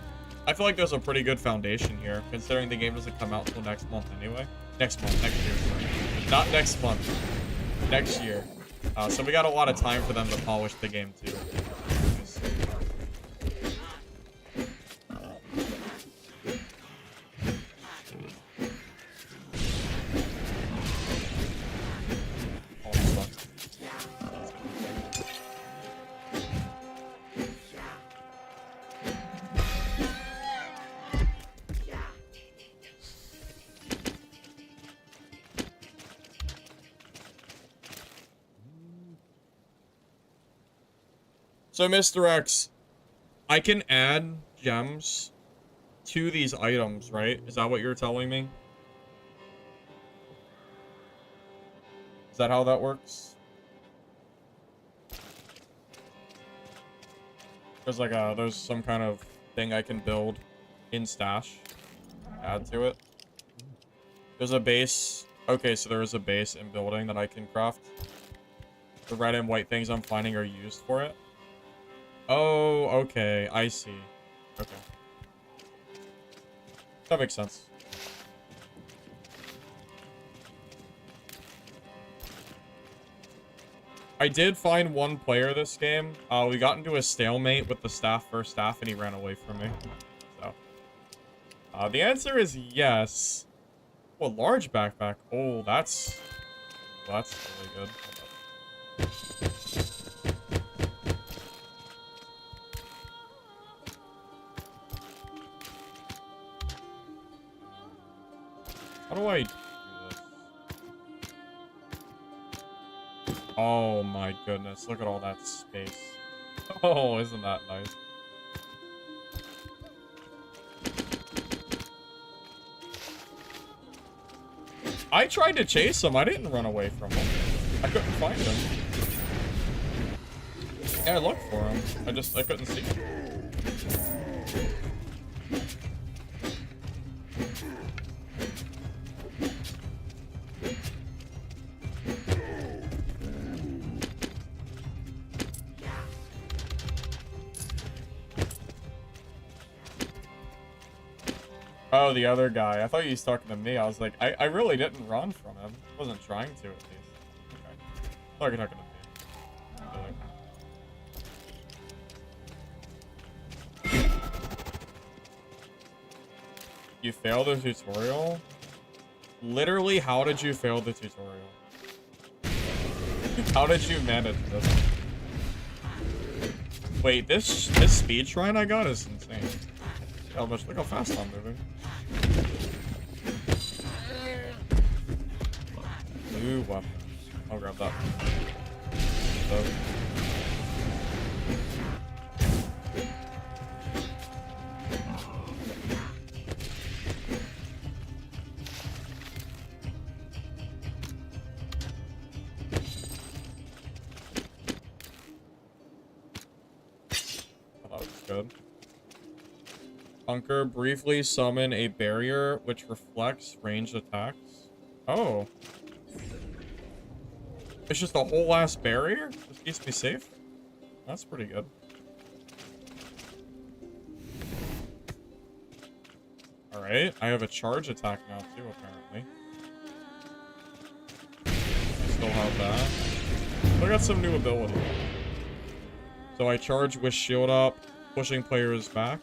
I feel like there's a pretty good foundation here, considering the game doesn't come out until next month anyway. Next year, sorry. Not next month. Next year. So we got a lot of time for them to polish the game too. So, Mr. X, I can add gems to these items, right? Is that what you're telling me? Is that how that works? There's some kind of thing I can build in Stash. Add to it. There's a base. Okay, so there is a base in building that I can craft. The red and white things I'm finding are used for it. Oh, okay. I see. Okay. That makes sense. I did find one player this game. We got into a stalemate with the staff versus staff, and he ran away from me. So, the answer is yes. Oh, a large backpack. Oh, that's really good. How do I do this? Oh my goodness, look at all that space. Oh, isn't that nice? I tried to chase him. I didn't run away from him. I couldn't find him. Yeah, I looked for him. I couldn't see him. Oh, the other guy. I thought he was talking to me. I was like, I really didn't run from him. I wasn't trying to, at least. Okay. Oh, you're not gonna do it. You failed the tutorial? Literally, how did you fail the tutorial? How did you manage this? Wait, this speed shrine I got is insane. Look how fast I'm moving. New weapon. I'll grab that. So. Oh, that was good. Conquer, briefly summon a barrier which reflects ranged attacks. Oh. It's just a whole ass barrier? This keeps me safe? That's pretty good. Alright, I have a charge attack now too, apparently. I still have that. I got some new ability. So I charge with shield up, pushing players back.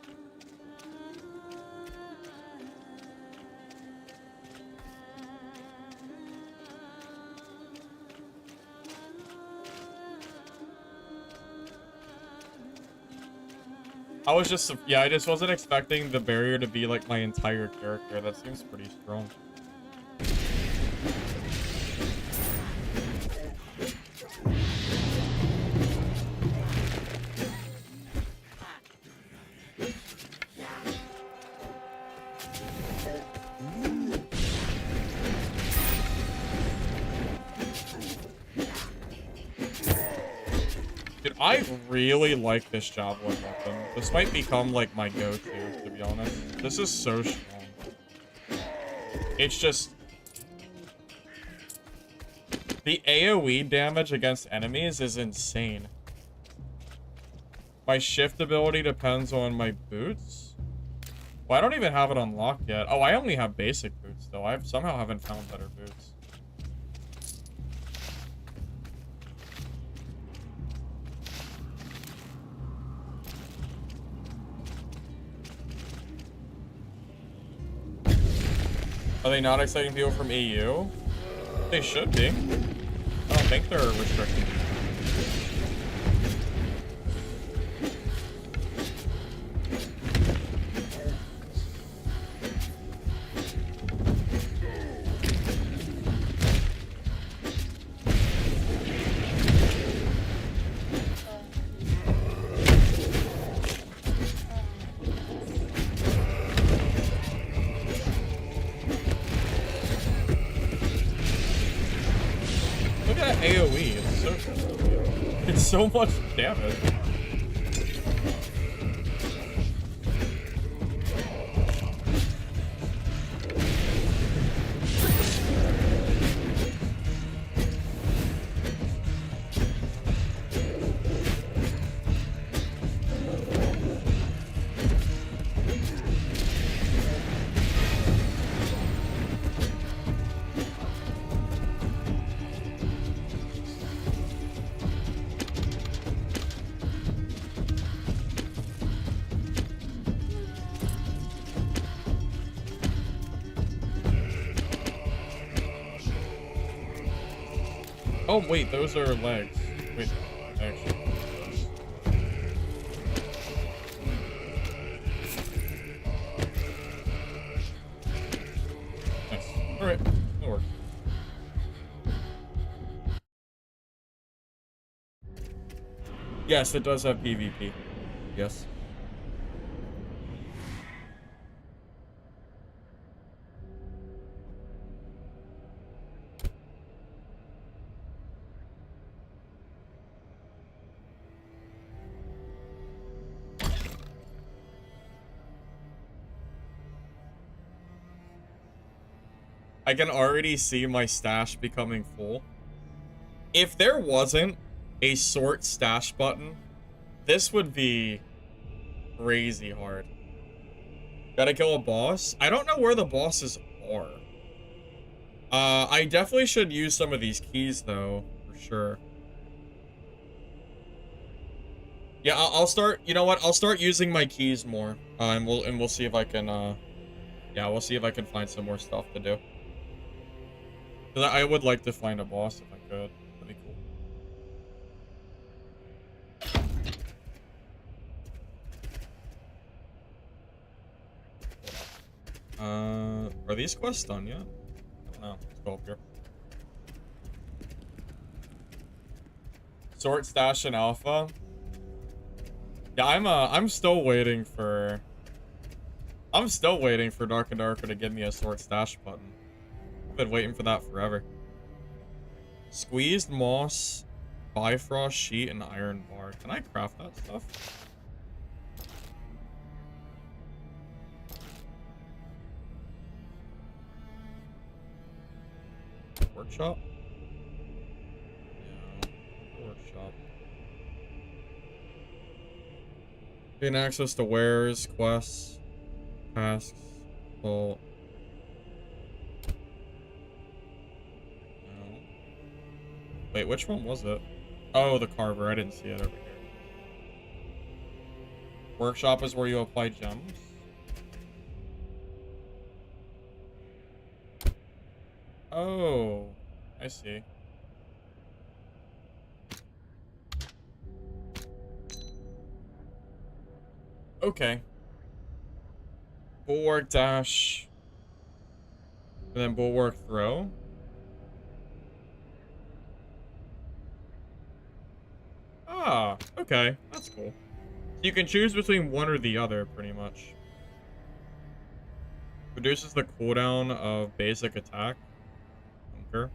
I was just, yeah, I just wasn't expecting the barrier to be like my entire character. That seems pretty strong. Dude, I really like this javelin weapon. This might become like my go-to, to be honest. This is so strong. It's just... the AoE damage against enemies is insane. My shift ability depends on my boots. Well, I don't even have it unlocked yet. Oh, I only have basic boots, though. I somehow haven't found better boots. Are they not accepting people from EU? They should be. I don't think they're restricting people. Look at that AoE. It's so much damage. Oh, wait, those are legs. Wait, actually. Nice. Alright, that'll work. Yes, it does have PvP. Yes. I can already see my stash becoming full. If there wasn't a sort stash button, this would be crazy hard. Gotta kill a boss. I don't know where the bosses are. I definitely should use some of these keys though, for sure. Yeah, I'll start. You know what? I'll start using my keys more, and we'll see if I can. Yeah, we'll see if I can find some more stuff to do. 'Cause I would like to find a boss if I could. That'd be cool. Are these quests done yet? I don't know. Let's go up here. Sort stash and alpha. Yeah, I'm still waiting for Dark and Darker to give me a sort stash button. I've been waiting for that forever. Squeezed moss, Bifrost sheet, and iron bar. Can I craft that stuff? Workshop? Yeah, workshop. Gain access to wares, quests, tasks, well. No. Wait, which one was it? Oh, the carver. I didn't see it over here. Workshop is where you apply gems. Oh, I see. Okay. Bulwark dash. And then bulwark throw. Ah, okay. That's cool. So you can choose between one or the other, pretty much. Reduces the cooldown of basic attack. Bunker.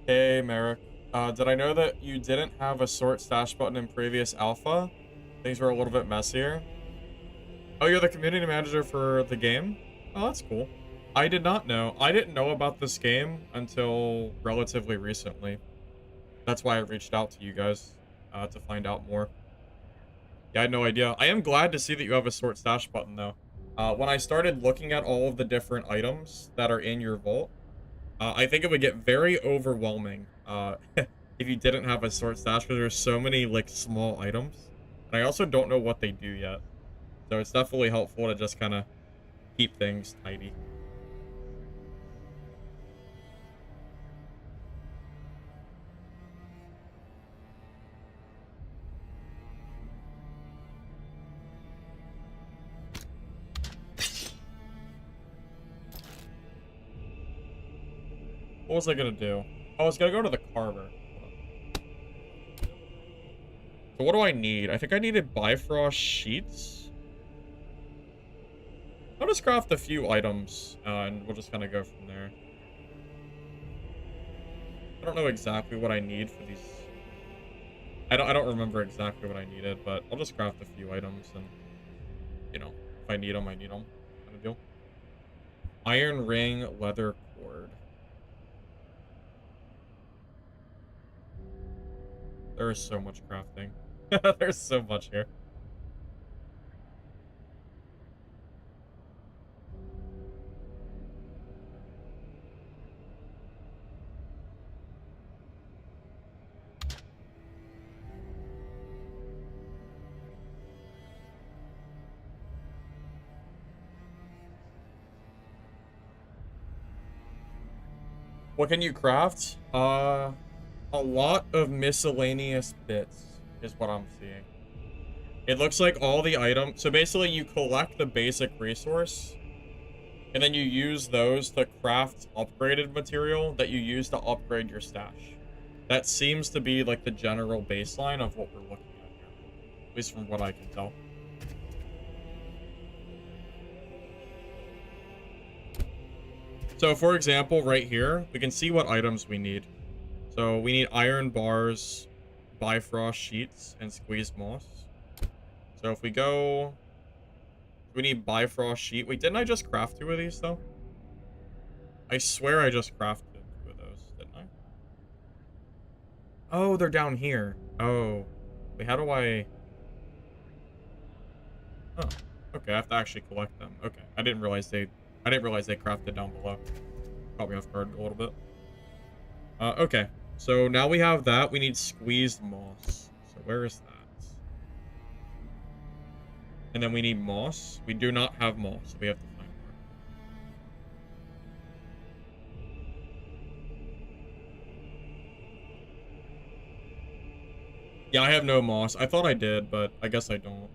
Hey, Merrick. Did I know that you didn't have a sort stash button in previous alpha? Things were a little bit messier. Oh, you're the community manager for the game? Oh, that's cool. I did not know. I didn't know about this game until relatively recently. That's why I reached out to you guys to find out more. Yeah, I had no idea. I am glad to see that you have a sort stash button, though. When I started looking at all of the different items that are in your vault, I think it would get very overwhelming if you didn't have a sort stash, because there's so many like small items. And I also don't know what they do yet. So it's definitely helpful to just kind of keep things tidy. What was I gonna do? Oh, I was gonna go to the carver. So what do I need? I think I needed Bifrost sheets. I'll just craft a few items, and we'll just kind of go from there. I don't know exactly what I need for these. I don't remember exactly what I needed, but I'll just craft a few items, and you know, if I need them, I need them. Kind of deal. Iron ring, leather cord. There is so much crafting. There's so much here. What can you craft? A lot of miscellaneous bits is what I'm seeing. It looks like all the items. So basically you collect the basic resource and then you use those to craft upgraded material that you use to upgrade your stash. That seems to be like the general baseline of what we're looking at here. At least from what I can tell. So for example, right here, we can see what items we need. So we need iron bars, Bifrost sheets, and squeezed moss. So if we go, we need Bifrost sheet. Wait, didn't I just craft 2 of these though? I swear I just crafted Oh, they're down here. Oh. Wait, how do I... Oh. Okay, I have to actually collect them. Okay. I didn't realize they crafted down below. Caught me off guard a little bit. Okay. So now we have that. We need squeezed moss. So where is that? And then we need moss. We do not have moss, so we have to find more. Yeah, I have no moss. I thought I did, but I guess I don't.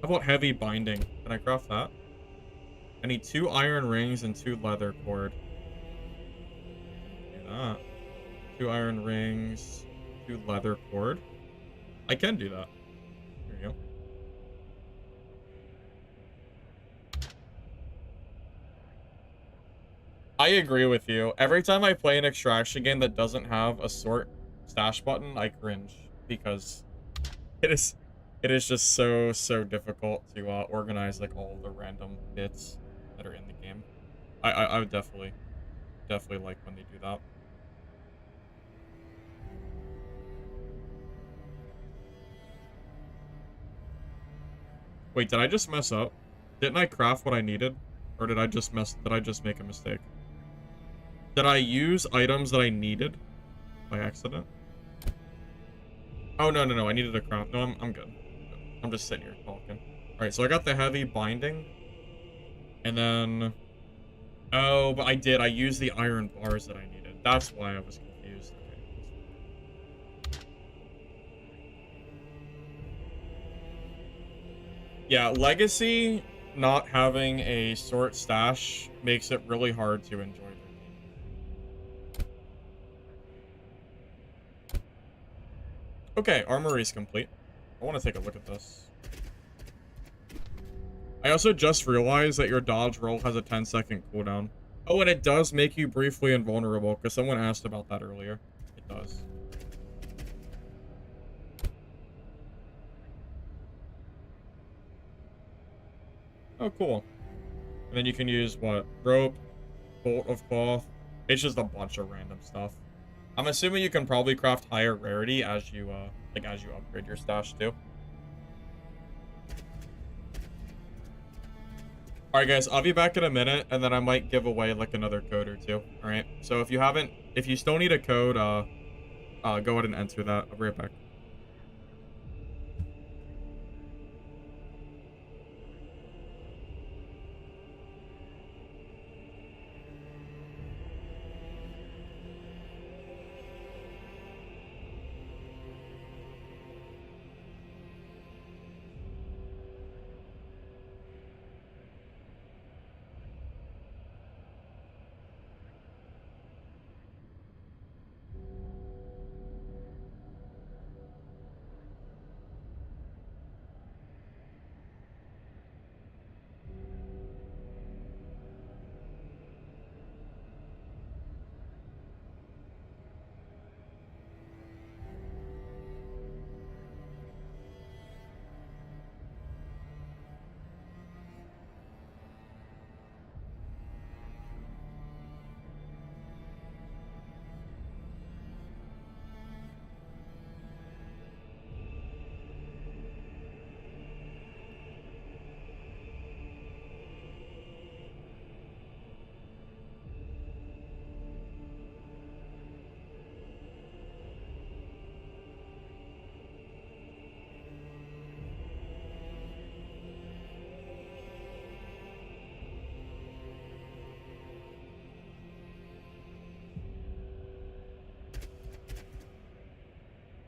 How about heavy binding? Can I craft that? I need 2 iron rings and 2 leather cord. Do that. 2 iron rings, 2 leather cord. I can do that. There you go. I agree with you. Every time I play an extraction game that doesn't have a sort stash button, I cringe because it is just so difficult to organize like all the random bits that are in the game. I would definitely like when they do that. Wait, did I just mess up? Didn't I craft what I needed? Or did I just make a mistake? Did I use items that I needed by accident? Oh, no, I needed a craft. No, I'm good. I'm just sitting here talking. Alright, so I got the heavy binding. And then... Oh, but I did. I used the iron bars that I needed. That's why I was confused. Okay. Yeah, Legacy not having a sort stash makes it really hard to enjoy the game. Okay, armory's complete. I want to take a look at this. I also just realized that your dodge roll has a 10-second cooldown. Oh, and it does make you briefly invulnerable, because someone asked about that earlier. It does. Oh, cool. And then you can use, what? Rope, bolt of cloth. It's just a bunch of random stuff. I'm assuming you can probably craft higher rarity as you, as you upgrade your stash, too. Alright, guys, I'll be back in a minute, and then I might give away, like, another code or two. Alright? So if you still need a code, go ahead and enter that. I'll be right back.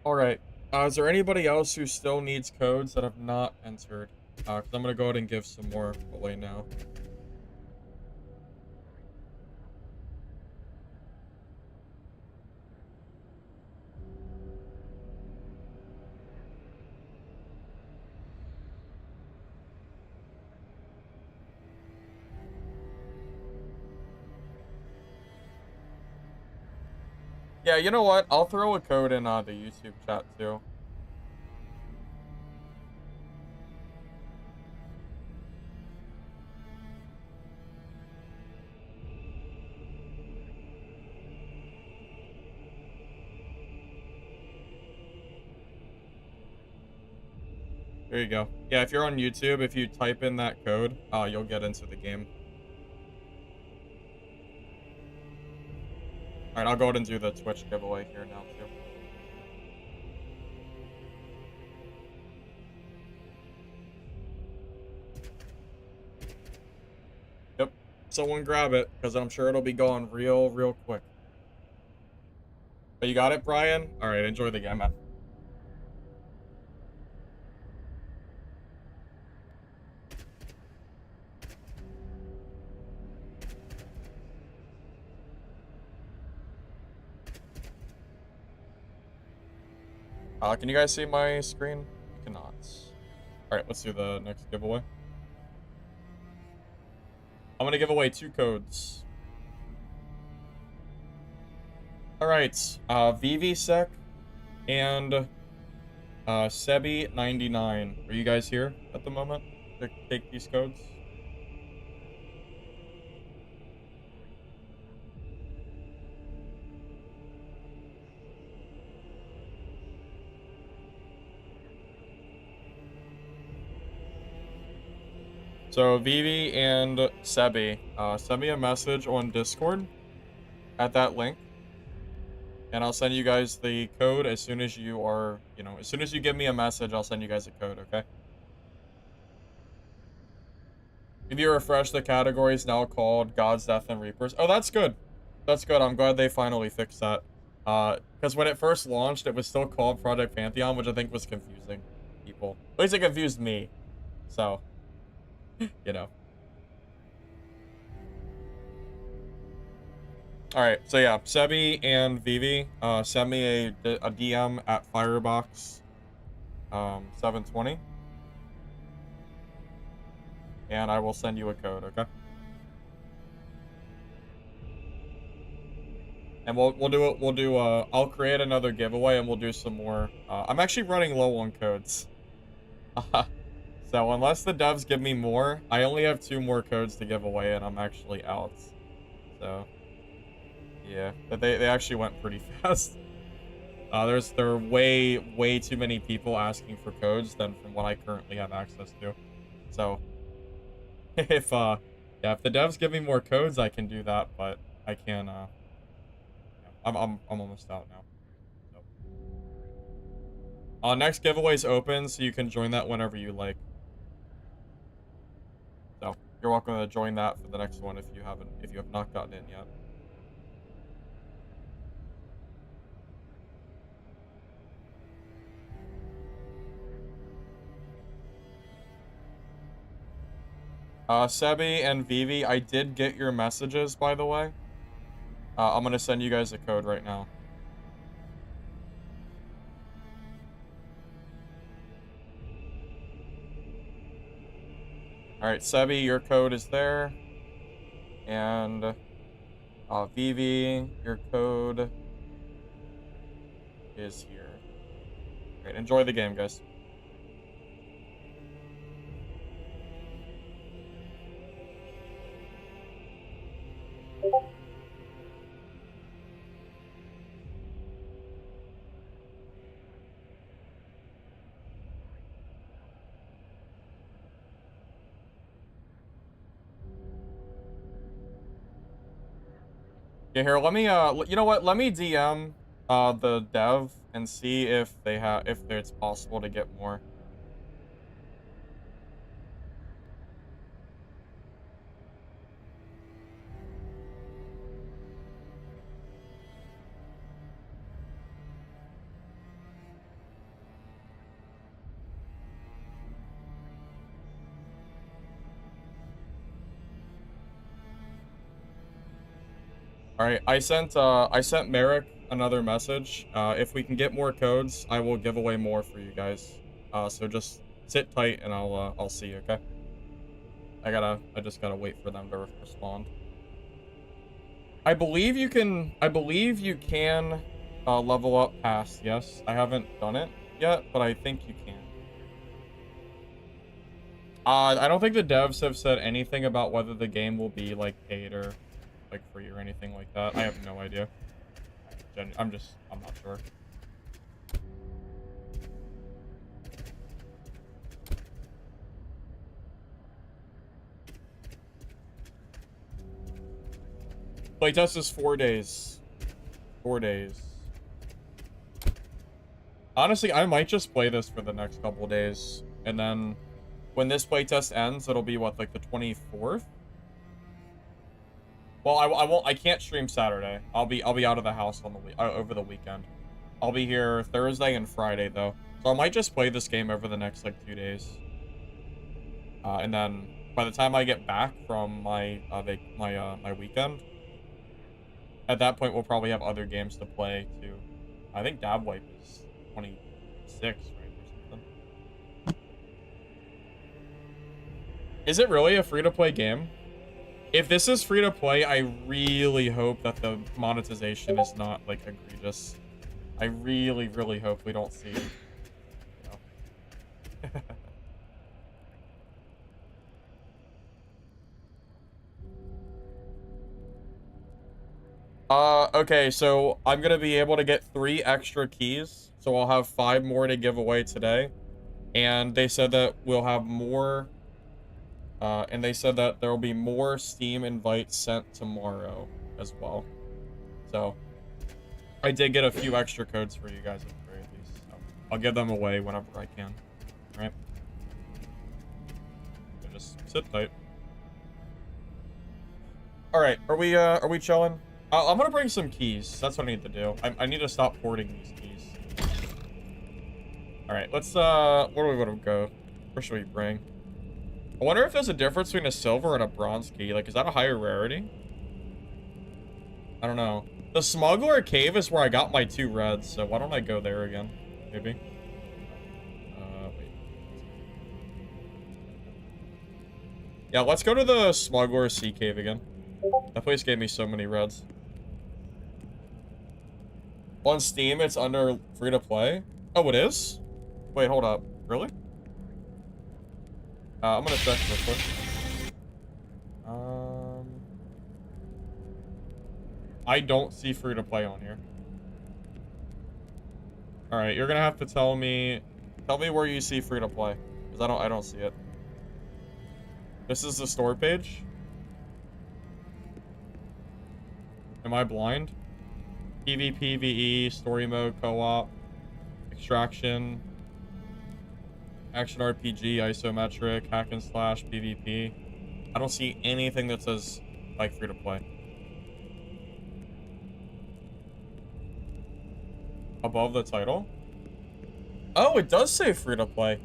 Alright. Is there anybody else who still needs codes that have not entered? Because I'm going to go ahead and give some more away now. Yeah, you know what? I'll throw a code in the YouTube chat too. There you go. Yeah, if you're on YouTube, if you type in that code, you'll get into the game. Alright, I'll go ahead and do the Twitch giveaway here now, too. Yep. Someone grab it, because I'm sure it'll be gone real quick. But you got it, Brian? Alright, enjoy the game, man. Can you guys see my screen? You cannot. Alright, let's do the next giveaway. I'm gonna give away 2 codes. Alright, VVSec and Sebi99. Are you guys here at the moment to take these codes? So Vivi and Sebi, send me a message on Discord at that link, and I'll send you guys the code as soon as you are, as soon as you give me a message, I'll send you guys a code, okay? If you refresh, the category is now called God's Death and Reapers. Oh, that's good. That's good. I'm glad they finally fixed that. Because when it first launched, it was still called Project Pantheon, which I think was confusing people. At least it confused me. So, Alright, so yeah, Sebi and Vivi, send me a DM at Firebox 720. And I will send you a code, okay? And I'll create another giveaway and we'll do some more. I'm actually running low on codes. So unless the devs give me more, I only have 2 more codes to give away and I'm actually out. So, yeah, but they actually went pretty fast. There are way too many people asking for codes than from what I currently have access to. So, if the devs give me more codes, I can do that, but I can, I'm almost out now. So. Next giveaway's open, so you can join that whenever you like. So, you're welcome to join that for the next one if you have not gotten in yet. Sebi and Vivi, I did get your messages, by the way. I'm gonna send you guys a code right now. Alright, Sebi, your code is there. And, Vivi, your code is here. Alright, enjoy the game, guys. Yeah, here, let me, you know what? Let me DM, the dev and see if it's possible to get more. Alright, I sent Merrick another message. If we can get more codes, I will give away more for you guys. So just sit tight and I'll see you, okay? I just gotta wait for them to respond. I believe you can level up past, yes. I haven't done it yet, but I think you can. I don't think the devs have said anything about whether the game will be, like, paid or, like, free or anything like that. I have no idea. I'm not sure. Playtest is 4 days. 4 days. Honestly, I might just play this for the next couple days. And then when this playtest ends, it'll be what, like the 24th? Well, I can't stream Saturday. I'll be out of the house on the over the weekend. I'll be here Thursday and Friday though. So I might just play this game over the next like 2 days. And then by the time I get back from my my weekend, at that point we'll probably have other games to play too. I think Dab Wipe is 26, right, or something. Is it really a free-to-play game? If this is free-to-play, I really hope that the monetization is not, like, egregious. I really, really hope we don't see, you know. Okay, so I'm gonna be able to get 3 extra keys. So I'll have 5 more to give away today. And they said that we'll have more... and they said that there will be more Steam invites sent tomorrow as well. So, I did get a few extra codes for you guys at the very least. So I'll give them away whenever I can. Alright? So just sit tight. Alright, are we chilling? I'm gonna bring some keys. That's what I need to do. I need to stop hoarding these keys. Alright, let's, where do we want to go? Where should we bring? I wonder if there's a difference between a silver and a bronze key. Like, is that a higher rarity? I don't know. The Smuggler Cave is where I got my 2 reds, so why don't I go there again? Maybe. Wait. Yeah, let's go to the Smuggler Sea Cave again. That place gave me so many reds. On Steam, it's under free-to-play. Oh, it is? Wait, hold up. Really? I'm gonna check real quick. I don't see free-to-play on here. Alright, you're gonna have to tell me where you see free-to-play. Because I don't see it. This is the store page? Am I blind? PvP, VE, story mode, co-op, extraction, action RPG, isometric, hack and slash, PvP. I don't see anything that says, like, free-to-play. Above the title? Oh, it does say free-to-play.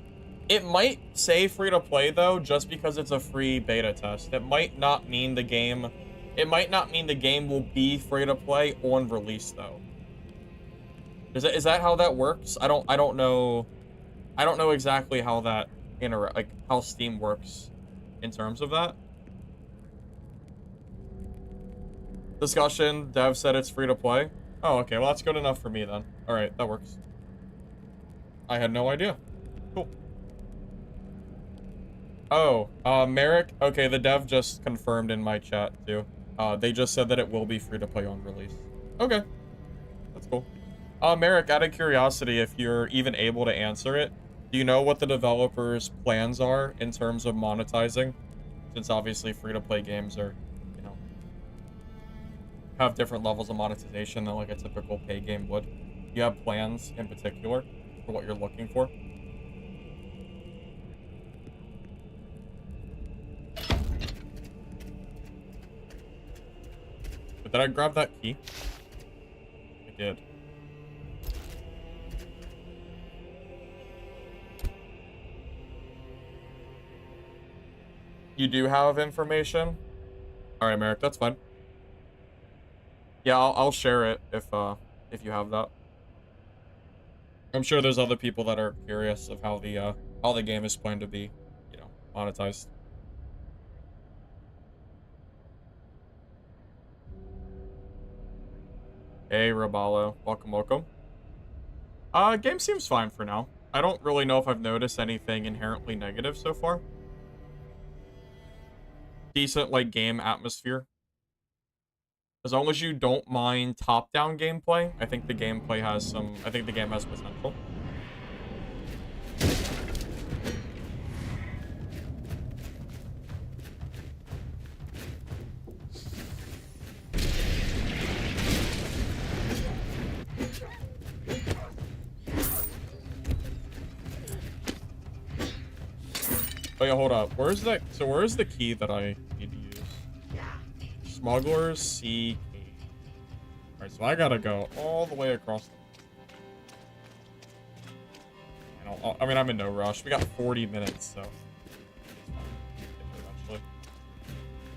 It might say free-to-play, though, just because it's a free beta test. It might not mean the game... It might not mean the game will be free-to-play on release, though. Is that how that works? I don't know... I don't know exactly how that how Steam works in terms of that. Discussion, dev said it's free to play. Oh, okay, well that's good enough for me then. Alright, that works. I had no idea. Cool. Oh, Merrick, okay, the dev just confirmed in my chat too. They just said that it will be free to play on release. Okay. That's cool. Merrick, out of curiosity, if you're even able to answer it, do you know what the developers' plans are in terms of monetizing? Since obviously free-to-play games are, you know, have different levels of monetization than like a typical pay game would. Do you have plans in particular for what you're looking for? But did I grab that key? I did. You do have information? Alright, Merrick, that's fine. Yeah, I'll share it if you have that. I'm sure there's other people that are curious of how the game is planned to be, you know, monetized. Hey, Rabalo. Welcome, welcome. Game seems fine for now. I don't really know if I've noticed anything inherently negative so far. Decent, like, game atmosphere. As long as you don't mind top-down gameplay, I think the gameplay has some... I think the game has potential. Oh yeah, hold up. Where's that? So where's the key that I need to use? Smuggler's Sea Key. Alright, so I gotta go all the way across the... I mean, I'm in no rush. We got 40 minutes, so... Eventually.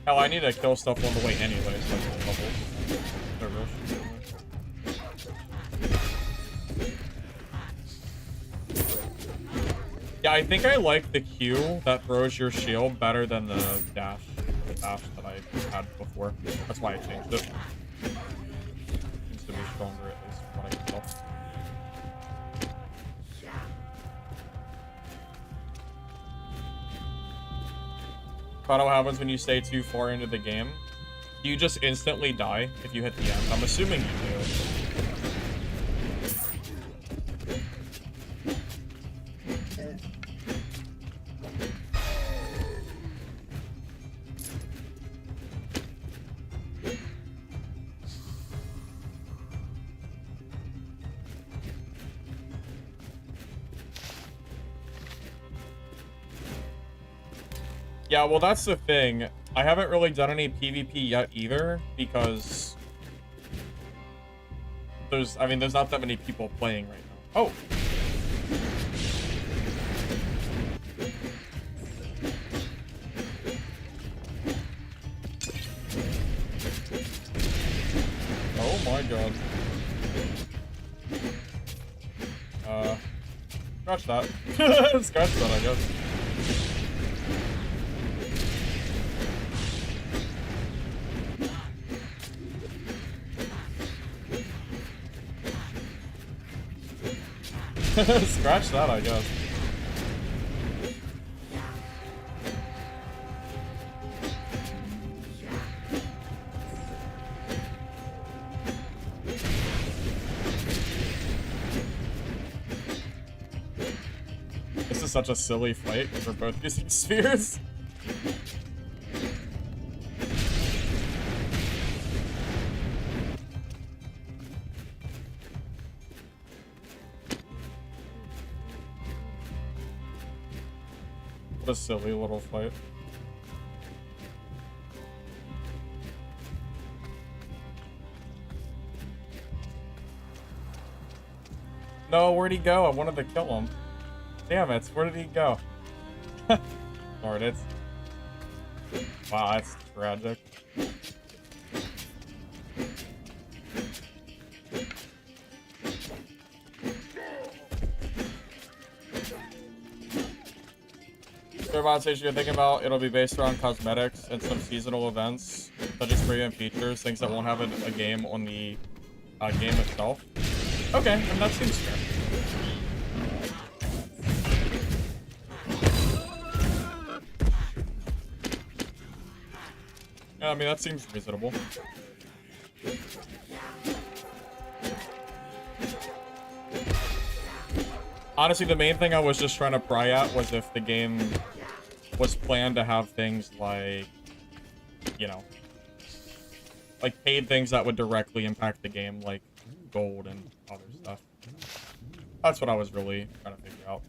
Hell, I need to kill stuff on the way anyway, so no rush. Yeah, I think I like the Q that throws your shield better than the dash that I had before. That's why I changed it. Seems to be stronger, at least from what I can tell. Find out what happens when you stay too far into the game. You just instantly die if you hit the end. I'm assuming you do. Yeah, well, that's the thing. I haven't really done any PvP yet either, because there's not that many people playing right now. Oh! Oh my god. Scratch that. Scratch that, I guess. Scratch that, I guess. This is such a silly fight because we're both using spheres. What a silly little fight. No, where'd he go? I wanted to kill him. Damn it, where did he go? Darn it. Wow, that's tragic. Monetization you're thinking about, it'll be based around cosmetics and some seasonal events, such as premium features, things that won't have a game on the game itself. Okay, and that seems fair. Yeah, I mean, that seems reasonable. Honestly, the main thing I was just trying to pry at was if the game was planned to have things like, you know, like paid things that would directly impact the game, like gold and other stuff. That's what I was really trying to figure out.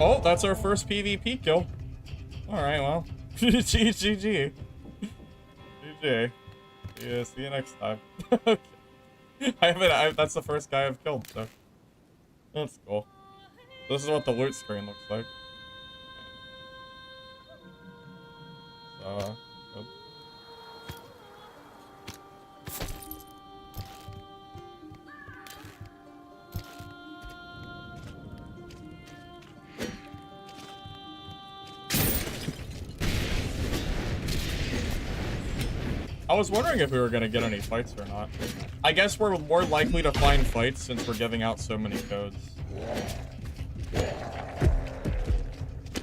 Oh, that's our first PvP kill. Alright, well. GG. GG. Yeah, see you next time. That's the first guy I've killed, so. That's cool. This is what the loot screen looks like. So, good. I was wondering if we were gonna get any fights or not. I guess we're more likely to find fights since we're giving out so many codes.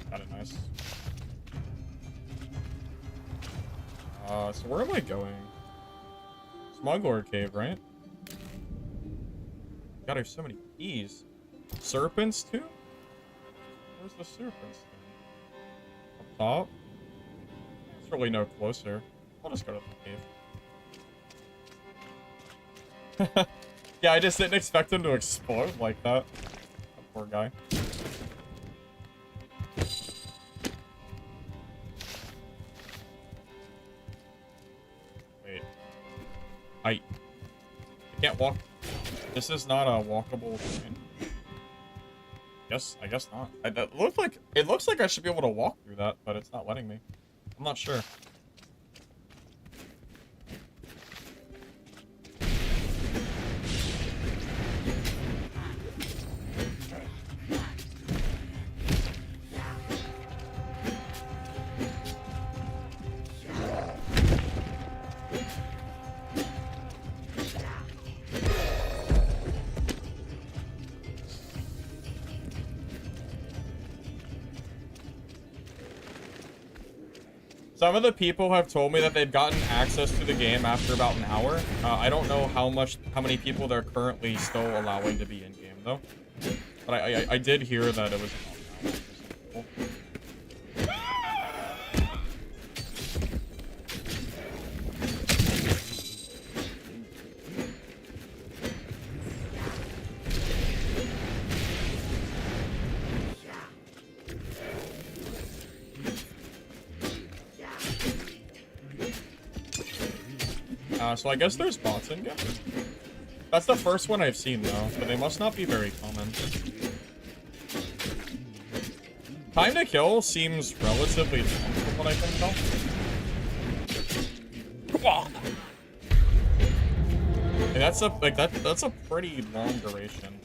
Kinda nice. So where am I going? Smuggler Cave, right? God, there's so many keys. Serpents, too? Where's the serpents thing? Up top? It's really no closer. I'll just go to the cave. Yeah, I just didn't expect him to explode like that. That poor guy. Wait. I can't walk. This is not a walkable terrain. I guess not. It looks like I should be able to walk through that, but it's not letting me. I'm not sure. Some of the people have told me that they've gotten access to the game after about an hour. I don't know how many people they're currently still allowing to be in game though. But I did hear that it was about an hour. So I guess there's bots in game. That's the first one I've seen though, but they must not be very common. Time to kill seems relatively long from what I can tell. And that's a pretty long duration.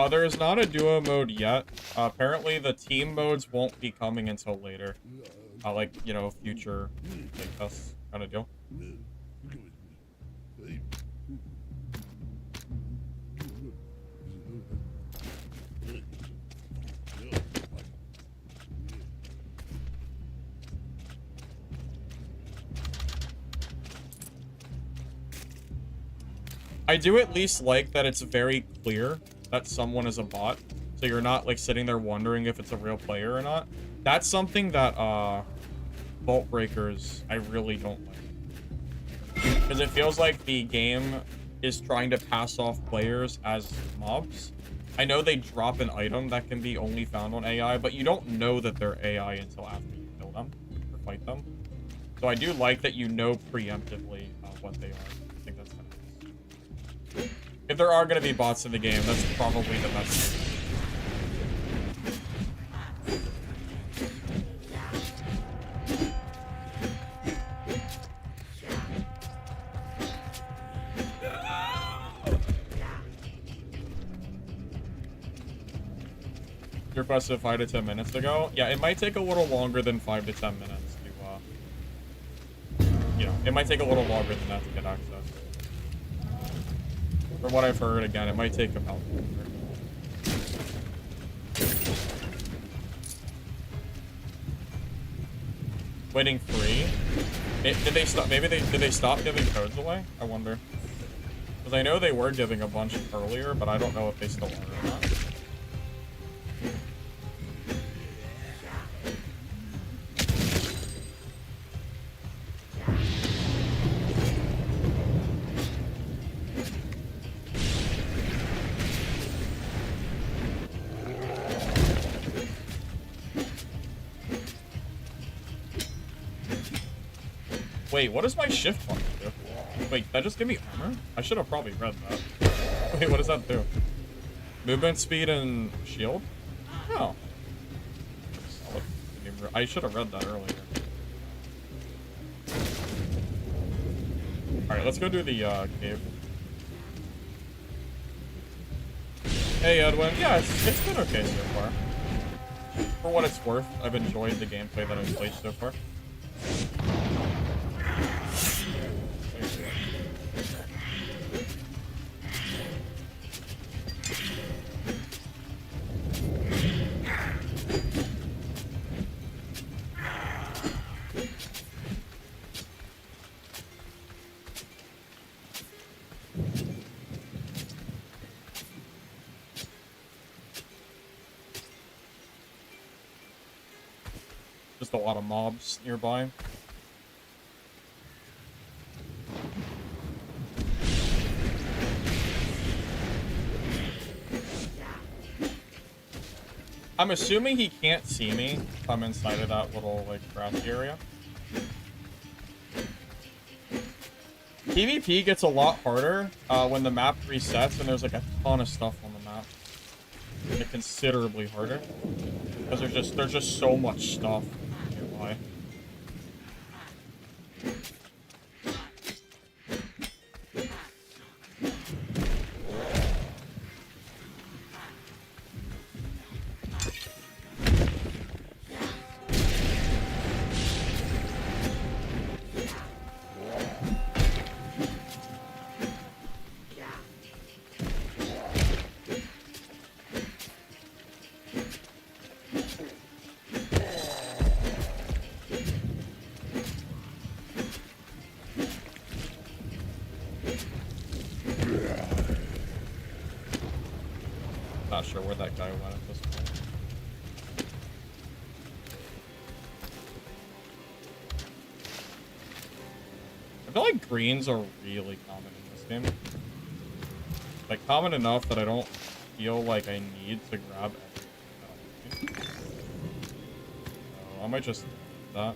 There is not a duo mode yet. Apparently the team modes won't be coming until later. Like, you know, future like tests kind of deal. I do at least like that it's very clear that someone is a bot, so you're not like sitting there wondering if it's a real player or not. That's something that Vault Breakers I really don't like, because it feels like the game is trying to pass off players as mobs. I know they drop an item that can be only found on AI, but you don't know that they're AI until after you kill them or fight them. So I do like that you know preemptively what they are. I think that's kind of nice. If there are going to be bots in the game, that's probably the best thing. You requested 5 to 10 minutes ago? Yeah, it might take a little longer than 5 to 10 minutes to, you know, it might take a little longer than that to get access. From what I've heard, again, it might take about longer. Waiting free? Did they stop? Maybe did they stop giving codes away? I wonder. Because I know they were giving a bunch earlier, but I don't know if they still are or not. Wait, what does my shift button do? Wait, that just give me armor? I should have probably read that. Wait, what does that do? Movement speed and shield? Oh. I should have read that earlier. Alright, let's go do the cave. Hey Edwin, yeah, it's been okay so far. For what it's worth, I've enjoyed the gameplay that I've played so far. Just a lot of mobs nearby. I'm assuming he can't see me if I'm inside of that little, like, grassy area. PvP gets a lot harder when the map resets and there's, like, a ton of stuff on the map. Like, considerably harder. Because there's just so much stuff nearby. Not sure where that guy went at this point. I feel like greens are really common in this game. Like, common enough that I don't feel like I need to grab everything. So I might just do that.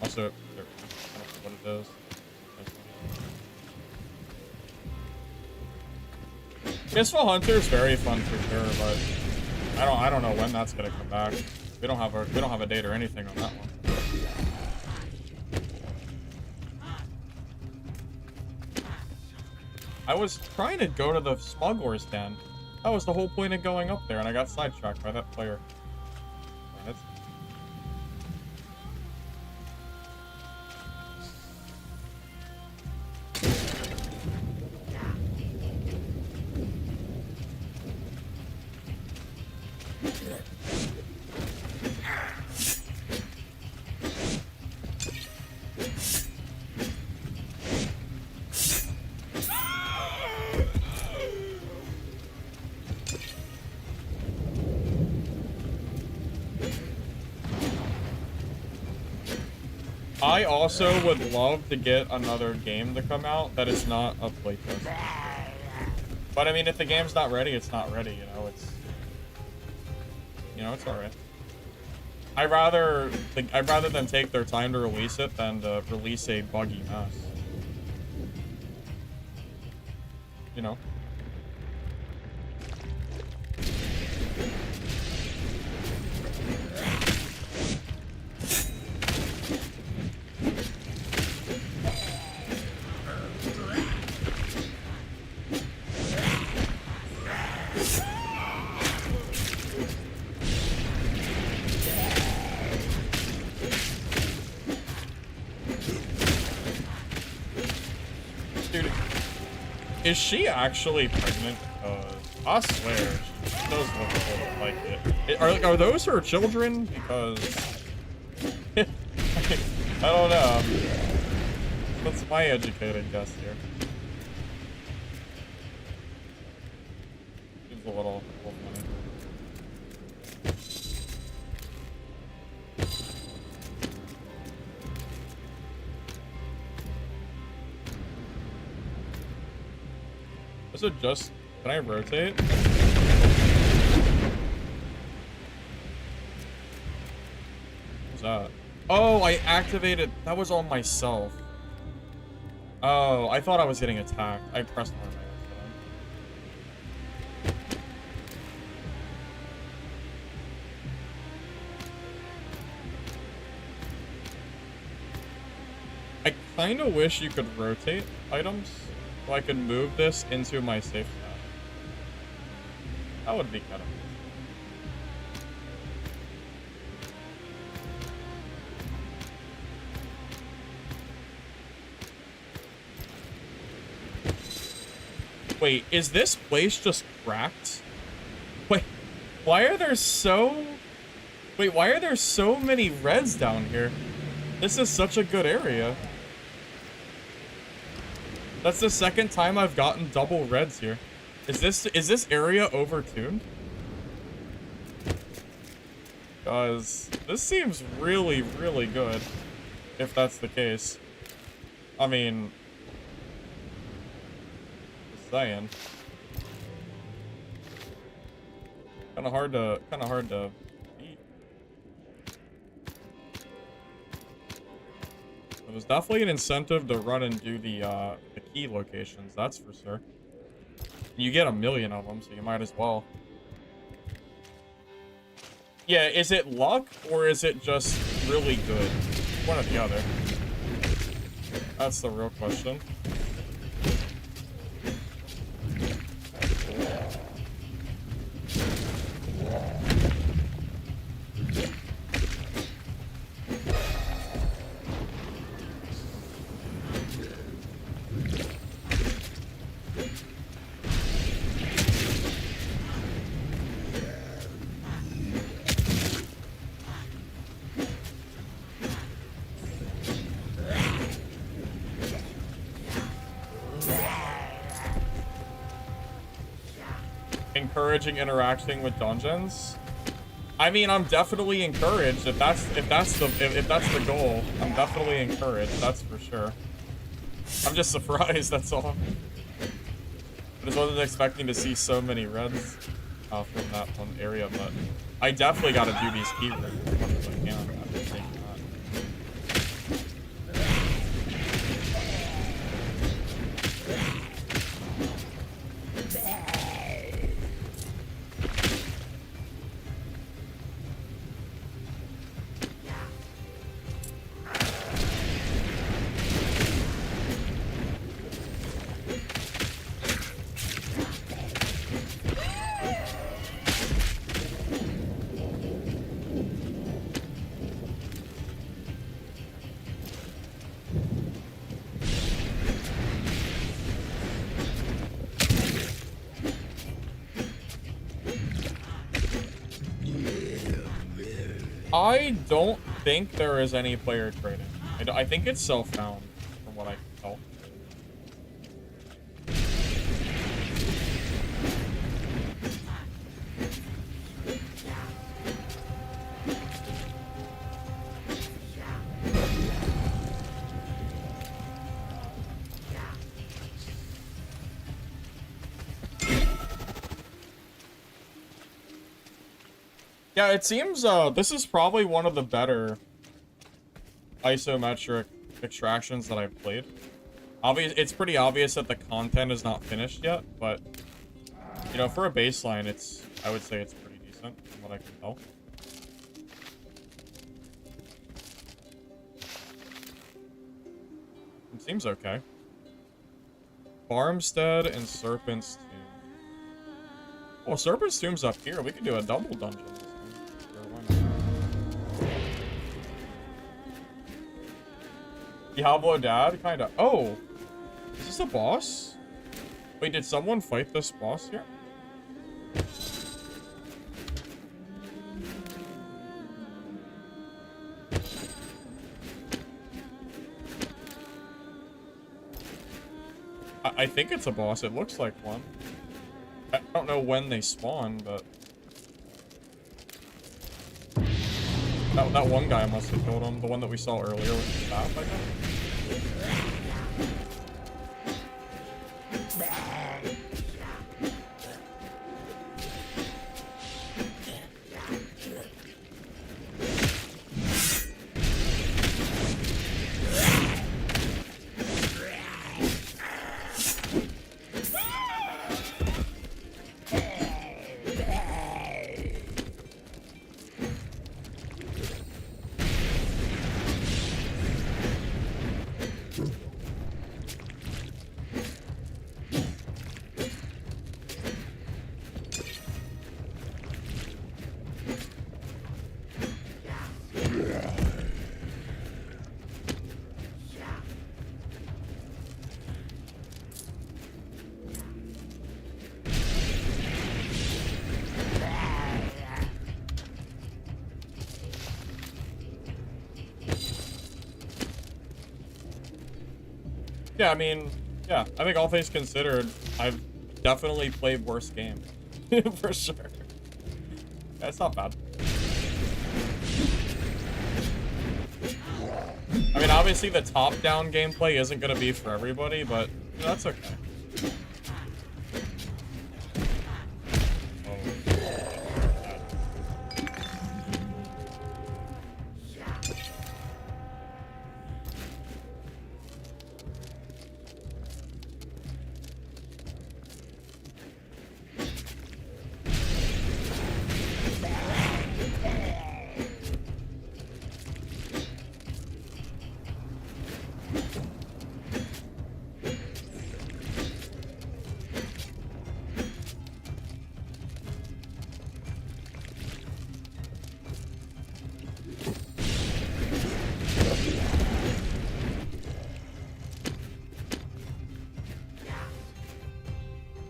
Also, I don't know what it is. Mistful Hunter is very fun for sure, but I don't know when that's gonna come back. We don't have a date or anything on that one. I was trying to go to the smuggler's den. That was the whole point of going up there, and I got sidetracked by that player. That's I also would love to get another game to come out that is not a playtest. But I mean, if the game's not ready, it's not ready, you know, it's alright. I'd rather than take their time to release it than to release a buggy mess. You know? Dude, is she actually pregnant? I swear, she does look a little like it. Are those her children? Because I don't know. That's my educated guess here. Seems a little funny. Is it just... Can I rotate? What's that? Oh, I activated. That was on myself. Oh, I thought I was getting attacked. I pressed one by accident. I kind of wish you could rotate items so I could move this into my safe spot. That would be kind of Wait, is this place just cracked? Wait, why are there so... Wait, why are there so many reds down here? This is such a good area. That's the second time I've gotten double reds here. Is this area overtuned? Guys, this seems really, really good. If that's the case. I mean... saying. Kinda hard to beat. There's definitely an incentive to run and do the key locations, that's for sure. You get 1 million of them, so you might as well. Yeah, is it luck or is it just really good? One or the other. That's the real question. Encouraging interacting with dungeons. I mean, I'm definitely encouraged. If that's the goal, I'm definitely encouraged. That's for sure. I'm just surprised. That's all. I just wasn't expecting to see so many reds from that one area, but I definitely got to do these key rings as much as I can. After taking that. I don't think there is any player trading. I think it's self-found, from what I can tell. Yeah, it seems this is probably one of the better isometric extractions that I've played. It's pretty obvious that the content is not finished yet, but you know, for a baseline, I would say it's pretty decent from what I can tell. It seems okay. Farmstead and Serpent's Tomb. Well, Serpent's Tomb's up here. We could do a double dungeon. Diablo Dad, kinda. Oh! Is this a boss? Wait, did someone fight this boss here? I think it's a boss. It looks like one. I don't know when they spawn, but... That one guy must have killed him. The one that we saw earlier with the staff, I think. Yeah, I mean, yeah, I think all things considered, I've definitely played worse games. For sure. Yeah, it's not bad. I mean, obviously the top-down gameplay isn't going to be for everybody, but you know, that's okay.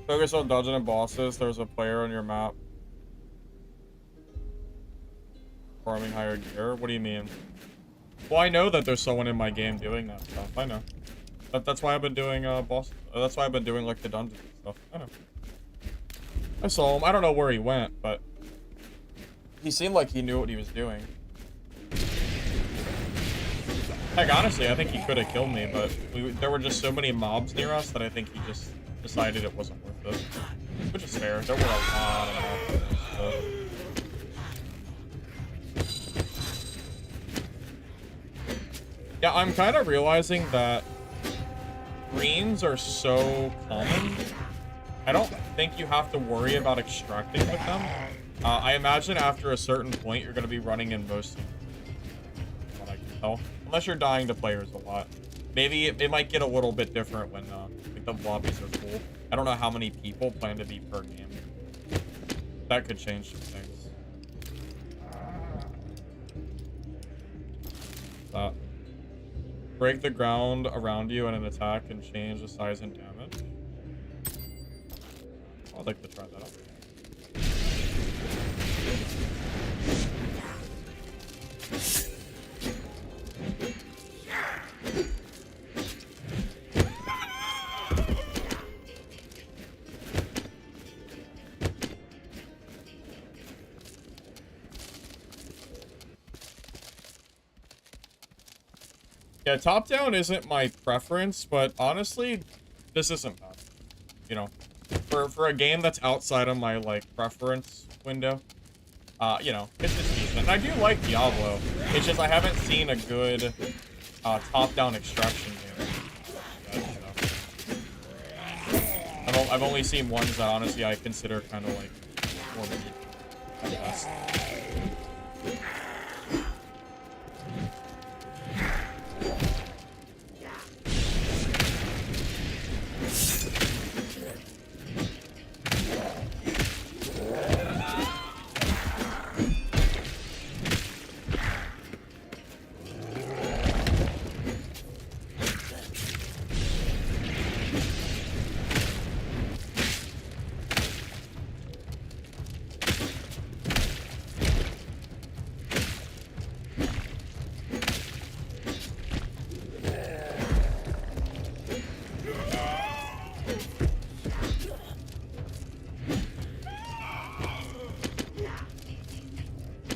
Focus on dungeon and bosses. There's a player on your map. Farming higher gear. What do you mean? Well, I know that there's someone in my game doing that stuff. I know. That's why I've been doing that's why I've been doing like the dungeons and stuff. I know. I saw him. I don't know where he went, but he seemed like he knew what he was doing. Heck, honestly, I think he could have killed me, but there were just so many mobs near us that I think he just decided it wasn't worth it. Which is fair. There were a lot of mobs. Yeah, I'm kind of realizing that greens are so common. I don't think you have to worry about extracting with them. I imagine after a certain point, you're going to be running in most of them, from what I can tell. Unless you're dying to players a lot. Maybe it might get a little bit different when like the lobbies are full. I don't know how many people plan to be per game. That could change some things. Break the ground around you in an attack and change the size and damage. I'd like to try that out. Yeah, top-down isn't my preference, but honestly, this isn't bad. You know, for a game that's outside of my, like, preference window, you know, it's decent. And I do like Diablo. It's just I haven't seen a good top-down extraction game. I've only seen ones that, honestly, I consider kind of, like, more meat at best.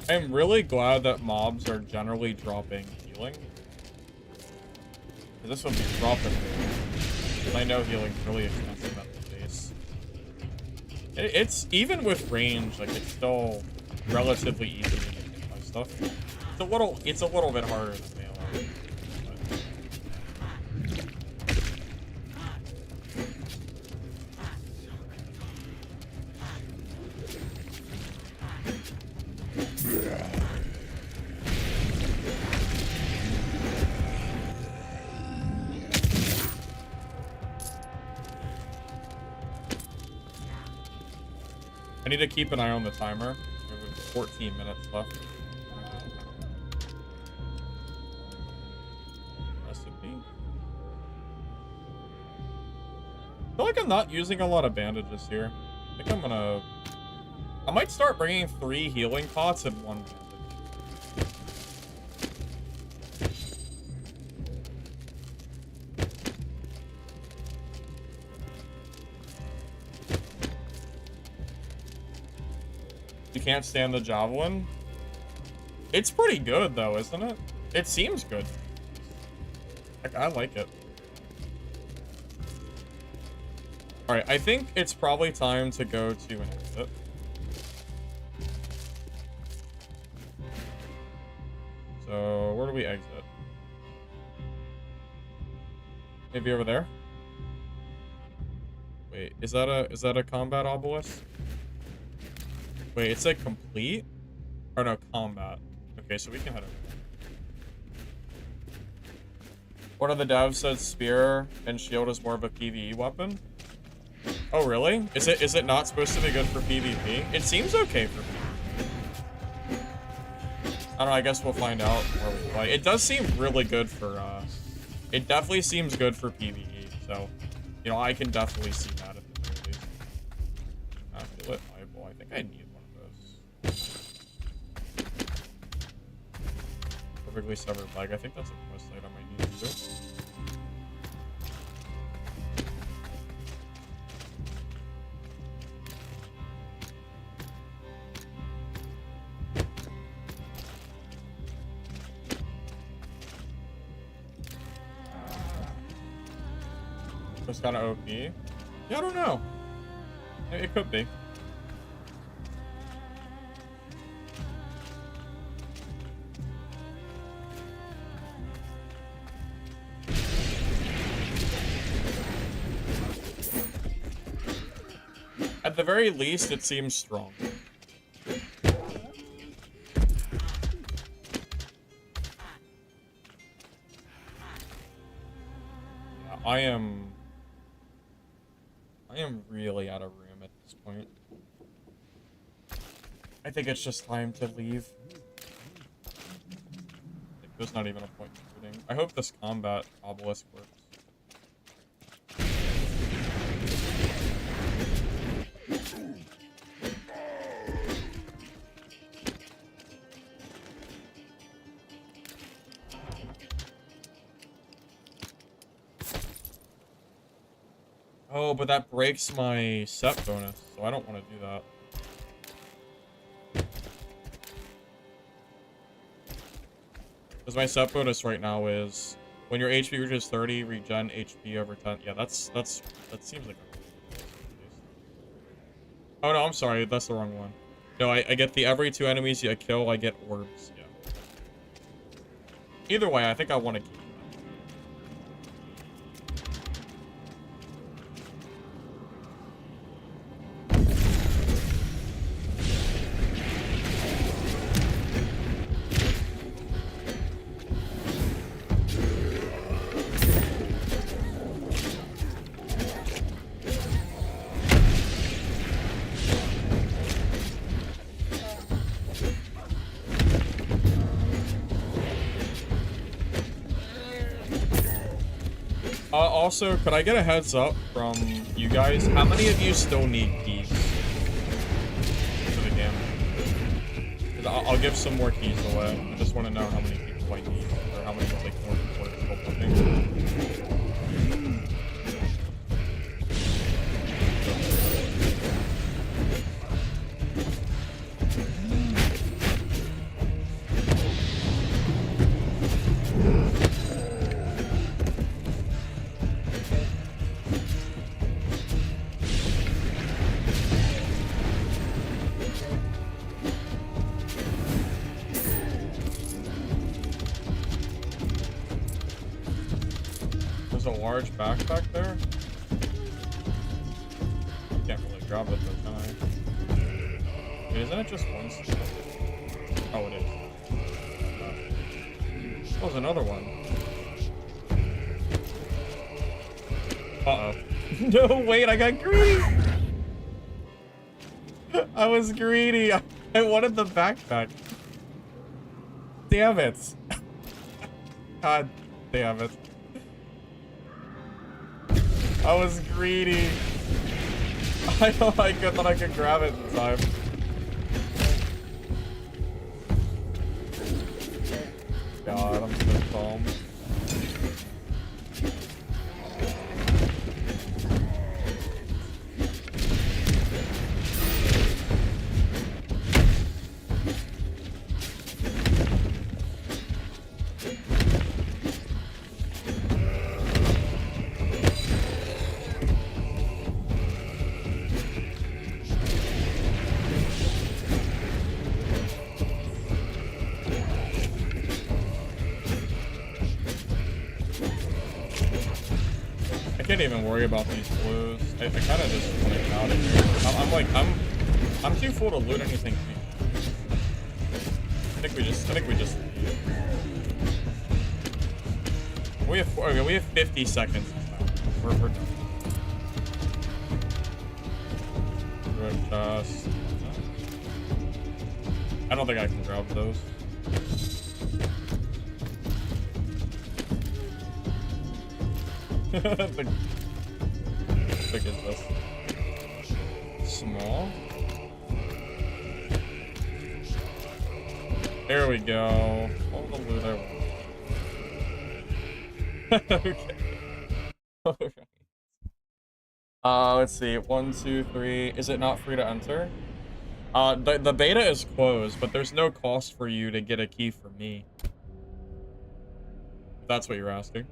I'm really glad that mobs are generally dropping healing. This would be dropping healing. I know healing's really expensive at the base. It's even with range, like it's still relatively easy to get hit by stuff. It's a little bit harder than melee. I need to keep an eye on the timer. We have 14 minutes left. Recipe. I feel like I'm not using a lot of bandages here. I think I might start bringing 3 healing pots and 1 bandage. You can't stand the javelin? It's pretty good, though, isn't it? It seems good. Like, I like it. Alright, I think it's probably time to go to an exit. So, where do we exit? Maybe over there? Wait, is that a combat obelisk? Wait, it said complete? Or no, combat. Okay, so we can head over there. One of the devs said spear and shield is more of a PvE weapon. Oh, really? Is it not supposed to be good for PvP? It seems okay for PvP. I don't know, I guess we'll find out where we play. It does seem really good for, it definitely seems good for PvE, so, you know, I can definitely see that at the very least. Lit eyeball, I think I need one of those. Perfectly severed leg, I think that's a quest item I need to do. It's kind of OP. Yeah, I don't know. It could be. At the very least, it seems strong. Yeah, I am really out of room at this point. I think it's just time to leave. Like, there's not even a point in shooting. I hope this combat obelisk works. Oh, but that breaks my set bonus, so I don't want to do that. Because my set bonus right now is when your HP reaches 30, regen HP over 10. Yeah, that seems like a really good place, at least. Oh no, I'm sorry, that's the wrong one. No, I get the every 2 enemies you kill, I get orbs. Yeah. Either way, I think I want to keep. Also, could I get a heads up from you guys? How many of you still need keys for the game? 'Cause I'll give some more keys away. I just want to know how many people I need, or how many like more people things. Large backpack there? Can't really grab it though, can I? Wait, isn't it just one step? Oh, it is. Oh, there's another one. Uh-oh. No, wait, I got greedy! I was greedy. I wanted the backpack. Damn it. God damn it. I was greedy. I thought I could grab it in time. God, I'm so calm. didn't even worry about these blues. I kind of just want to get out of here. I'm too full to loot anything. I think we just. We have 50 seconds. We're done. Just. I don't think I can grab those. Big is this? Small. There we go. All the loot I want. Okay. Okay. Let's see. 1, 2, 3. Is it not free to enter? The beta is closed, but there's no cost for you to get a key for me. If that's what you're asking.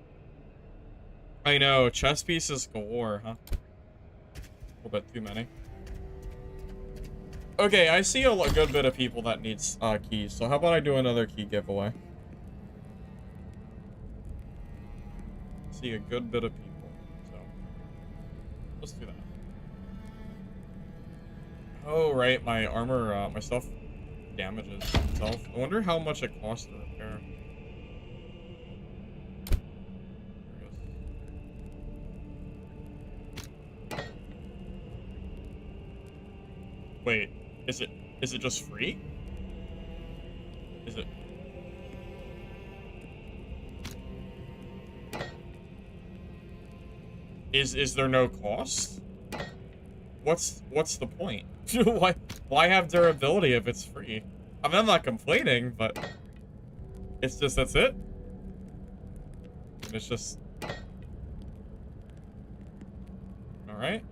I know, chess pieces galore, huh? A little bit too many. Okay, I see a good bit of people that needs keys, so how about I do another key giveaway? See a good bit of people, so let's do that. Oh, right, my armor, my stuff damages itself. I wonder how much it costs to repair. Wait, is it just free? Is it? Is there no cost? What's the point? why have durability if it's free? I mean, I'm not complaining, but it's just that's it. And it's just all right.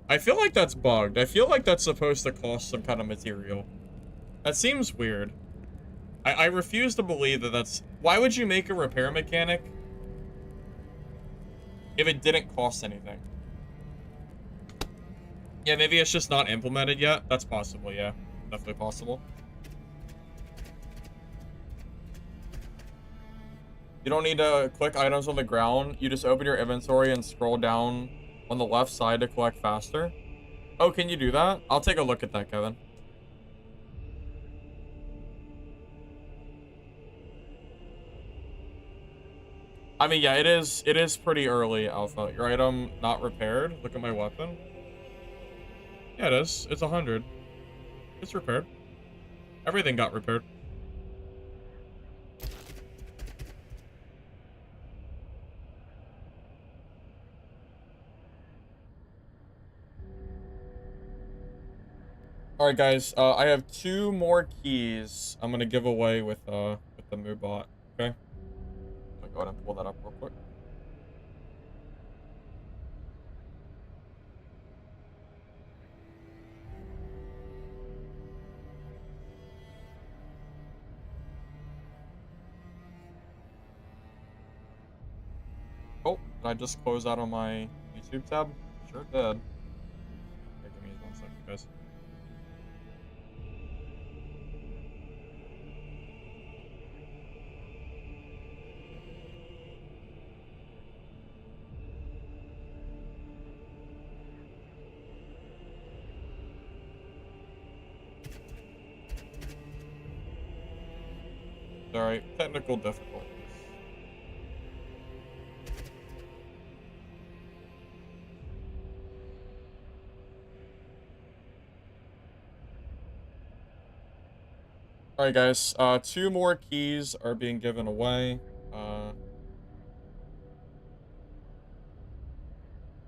I feel like that's bugged. I feel like that's supposed to cost some kind of material. That seems weird. I refuse to believe that that's... Why would you make a repair mechanic if it didn't cost anything? Yeah, maybe it's just not implemented yet. That's possible, yeah. Definitely possible. You don't need to click items on the ground. You just open your inventory and scroll down on the left side to collect faster. Oh, can you do that? I'll take a look at that, Kevin. I mean, yeah, it is pretty early, Alpha. Your item not repaired. Look at my weapon. Yeah, it is. It's 100. It's repaired. Everything got repaired. All right, guys. I have 2 more keys. I'm gonna give away with the Moobot. Okay. I'm gonna go ahead and pull that up real quick. Oh, did I just close out on my YouTube tab? Sure did. Okay, give me 1 second, guys. Sorry, technical difficulties. Alright, guys. 2 more keys are being given away.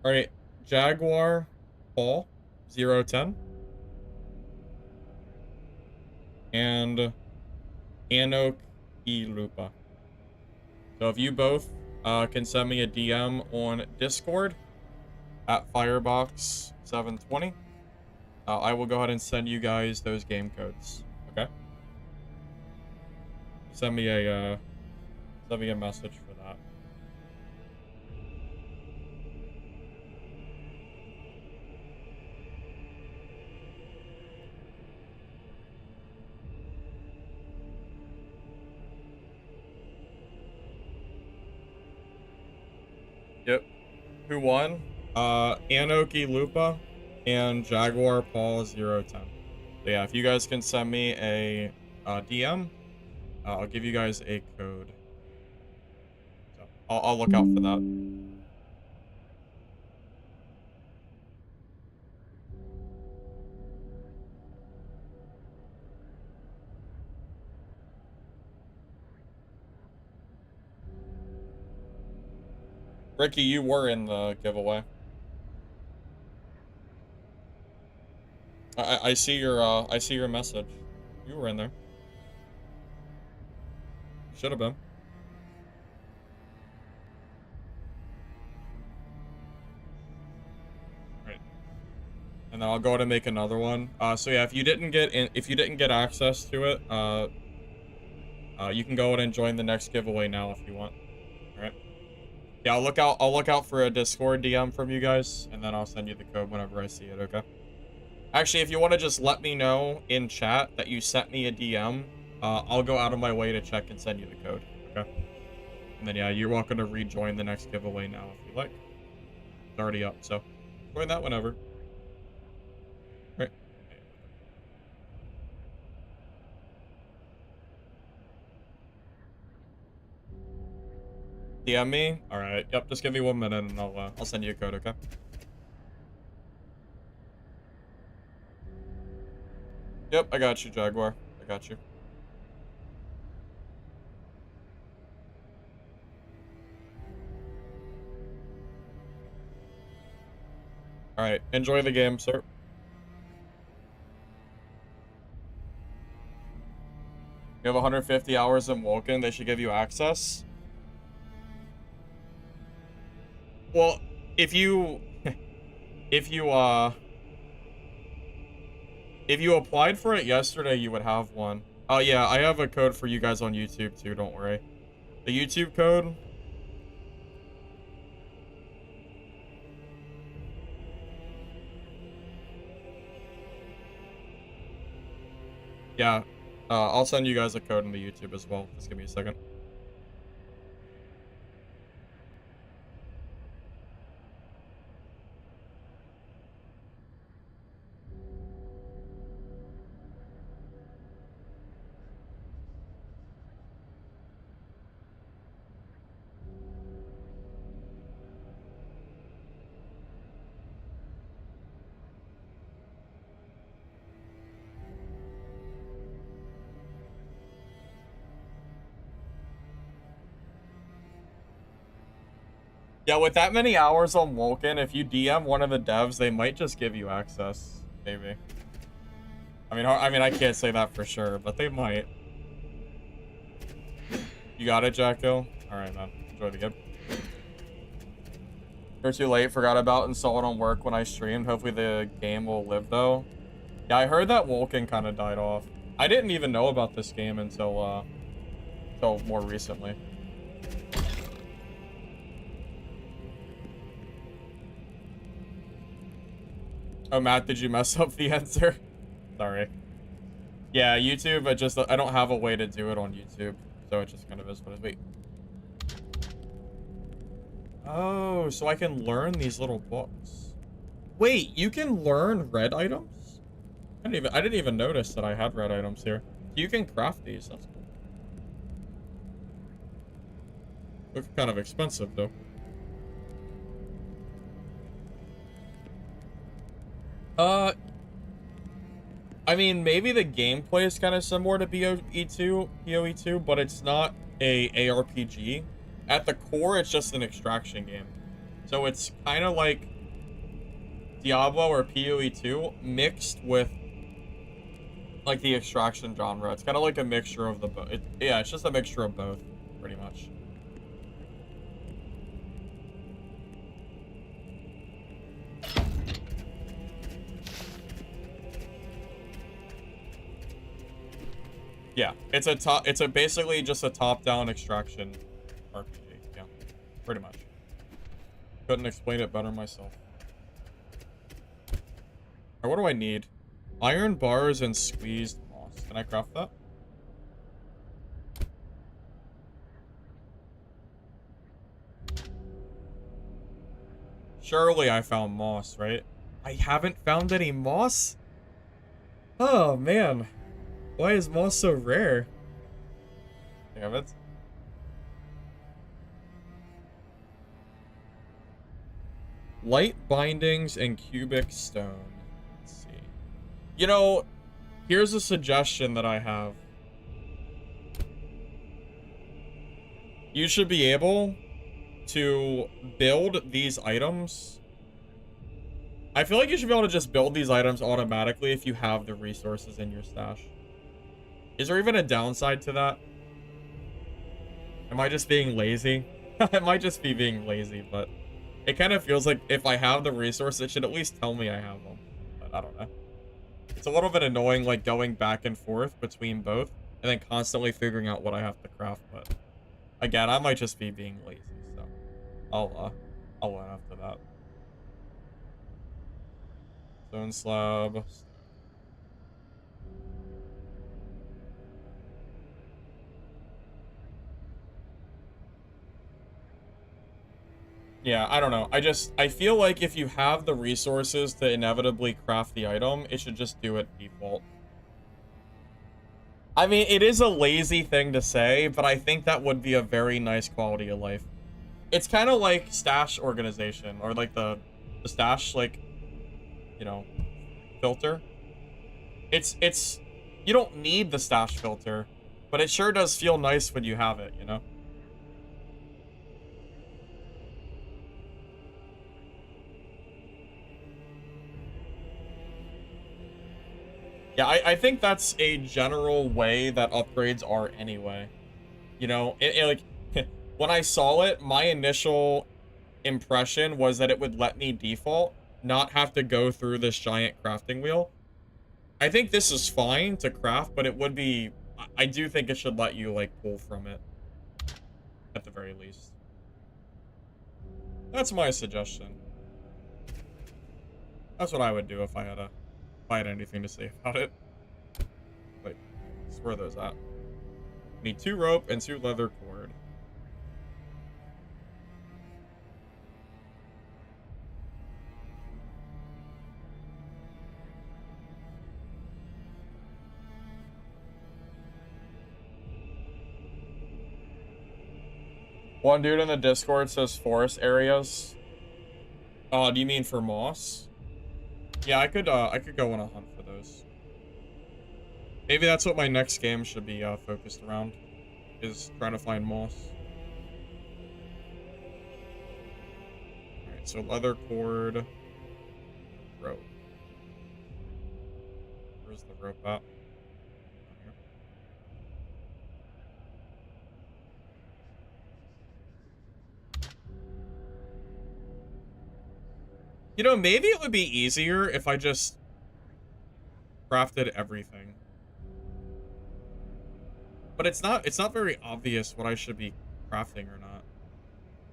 Alright. Jaguar Paul 010. And Anok E. Lupa. So if you both can send me a DM on Discord at Firebox720, I will go ahead and send you guys those game codes. Okay? Send me a message for that. Yep. who won? Anoki Lupa and Jaguar Paul 010. So yeah, if you guys can send me a DM, I'll give you guys a code. So I'll look out for that. Ricky, you were in the giveaway. I see your message. You were in there. Should have been. Right. And then I'll go ahead and make another one. So yeah, if you didn't get access to it, you can go ahead and join the next giveaway now if you want. All right. Yeah, I'll look out for a Discord DM from you guys, and then I'll send you the code whenever I see it, okay? Actually, if you want to just let me know in chat that you sent me a DM, I'll go out of my way to check and send you the code, okay? And then, yeah, you're welcome to rejoin the next giveaway now if you like. It's already up, so join that whenever. All right. DM me? Alright, yep, just give me 1 minute and I'll send you a code, okay? Yep, I got you, Jaguar. I got you. Alright, enjoy the game, sir. You have 150 hours in Vulcan, they should give you access. Well, if you applied for it yesterday, you would have one. Oh yeah, I have a code for you guys on YouTube too, don't worry. The YouTube code. Yeah, I'll send you guys a code in the YouTube as well. Just give me a second. Yeah, with that many hours on Vulcan, if you DM one of the devs, they might just give you access. Maybe. I mean, I can't say that for sure, but they might. You got it, Jacko? Alright, man. Enjoy the game. You're too late. Forgot about and saw it on work when I streamed. Hopefully the game will live, though. Yeah, I heard that Vulcan kind of died off. I didn't even know about this game until more recently. Oh, Matt, did you mess up the answer? Sorry. Yeah, YouTube, I don't have a way to do it on YouTube. So it just kind of is what it is. Wait. Oh, so I can learn these little books. Wait, you can learn red items? I didn't even notice that I had red items here. You can craft these, that's cool. Looks kind of expensive though. I mean, maybe the gameplay is kind of similar to PoE2, but it's not a ARPG. At the core, it's just an extraction game. So it's kind of like Diablo or PoE2 mixed with like the extraction genre. It's kind of like a mixture of the both. Yeah, it's just a mixture of both, pretty much. Yeah, it's basically just a top-down extraction RPG. Yeah, pretty much. Couldn't explain it better myself. Alright, what do I need? Iron bars and squeezed moss. Can I craft that? Surely I found moss, right? I haven't found any moss? Oh, man. Why is moss so rare? Damn it. Light bindings and cubic stone. Let's see. You know, here's a suggestion that I have. You should be able to build these items. I feel like you should be able to just build these items automatically if you have the resources in your stash. Is there even a downside to that? Am I just being lazy? I might just be being lazy, but it kind of feels like if I have the resources, it should at least tell me I have them. But I don't know. It's a little bit annoying, like, going back and forth between both and then constantly figuring out what I have to craft, but again, I might just be being lazy, so I'll run after that. Stone slab. Yeah, I don't know. I feel like if you have the resources to inevitably craft the item, it should just do it default. I mean, it is a lazy thing to say, but I think that would be a very nice quality of life. It's kind of like stash organization, or like the stash, like, you know, filter. It's you don't need the stash filter, but it sure does feel nice when you have it, you know? Yeah, I think that's a general way that upgrades are anyway. You know, like, when I saw it, my initial impression was that it would let me default, not have to go through this giant crafting wheel. I think this is fine to craft, but it would be... I do think it should let you, like, pull from it. At the very least. That's my suggestion. That's what I would do if I had anything to say about it. Wait, where are those at? Need 2 rope and 2 leather cord. One dude in the Discord says forest areas. Do you mean for moss? Yeah, I could go on a hunt for those. Maybe that's what my next game should be focused around, is trying to find moss. Alright, so leather cord, rope. Where's the rope at? You know, maybe it would be easier if I just crafted everything. But it's not very obvious what I should be crafting or not.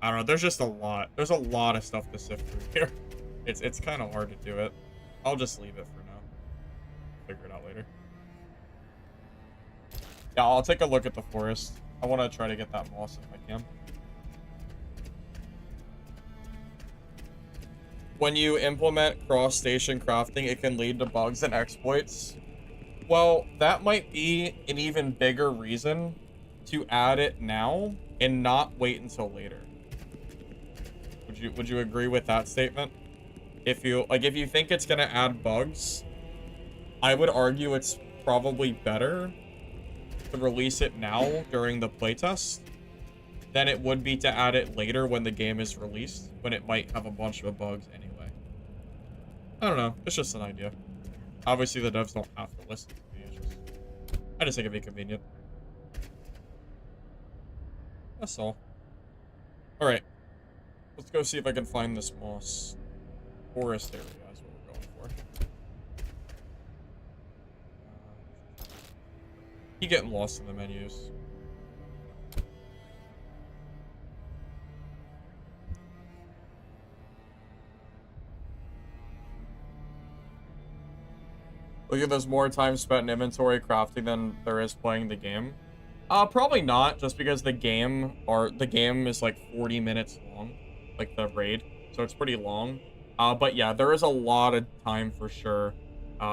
I don't know, there's just a lot. There's a lot of stuff to sift through here. It's kind of hard to do it. I'll just leave it for now. Figure it out later. Yeah, I'll take a look at the forest. I want to try to get that moss if I can. When you implement cross-station crafting, it can lead to bugs and exploits. Well, that might be an even bigger reason to add it now and not wait until later. Would you agree with that statement? If you think it's gonna add bugs, I would argue it's probably better to release it now during the playtest than it would be to add it later when the game is released, when it might have a bunch of bugs anyway. I don't know. It's just an idea. Obviously, the devs don't have to listen to me. I just think it'd be convenient. That's all. Alright. Let's go see if I can find this moss. Forest area is what we're going for. Keep getting lost in the menus. Look at there's more time spent in inventory crafting than there is playing the game. Probably not, just because the game is like 40 minutes long, like the raid. so it's pretty long. But yeah, there is a lot of time for sure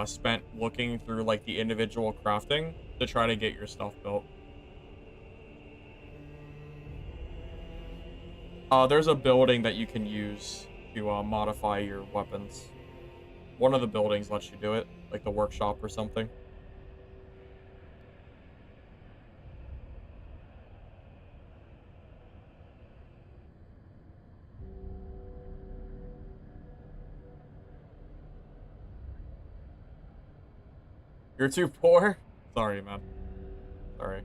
spent looking through like the individual crafting to try to get your stuff built. There's a building that you can use to modify your weapons. One of the buildings lets you do it, like the workshop or something. You're too poor? Sorry, man. Sorry.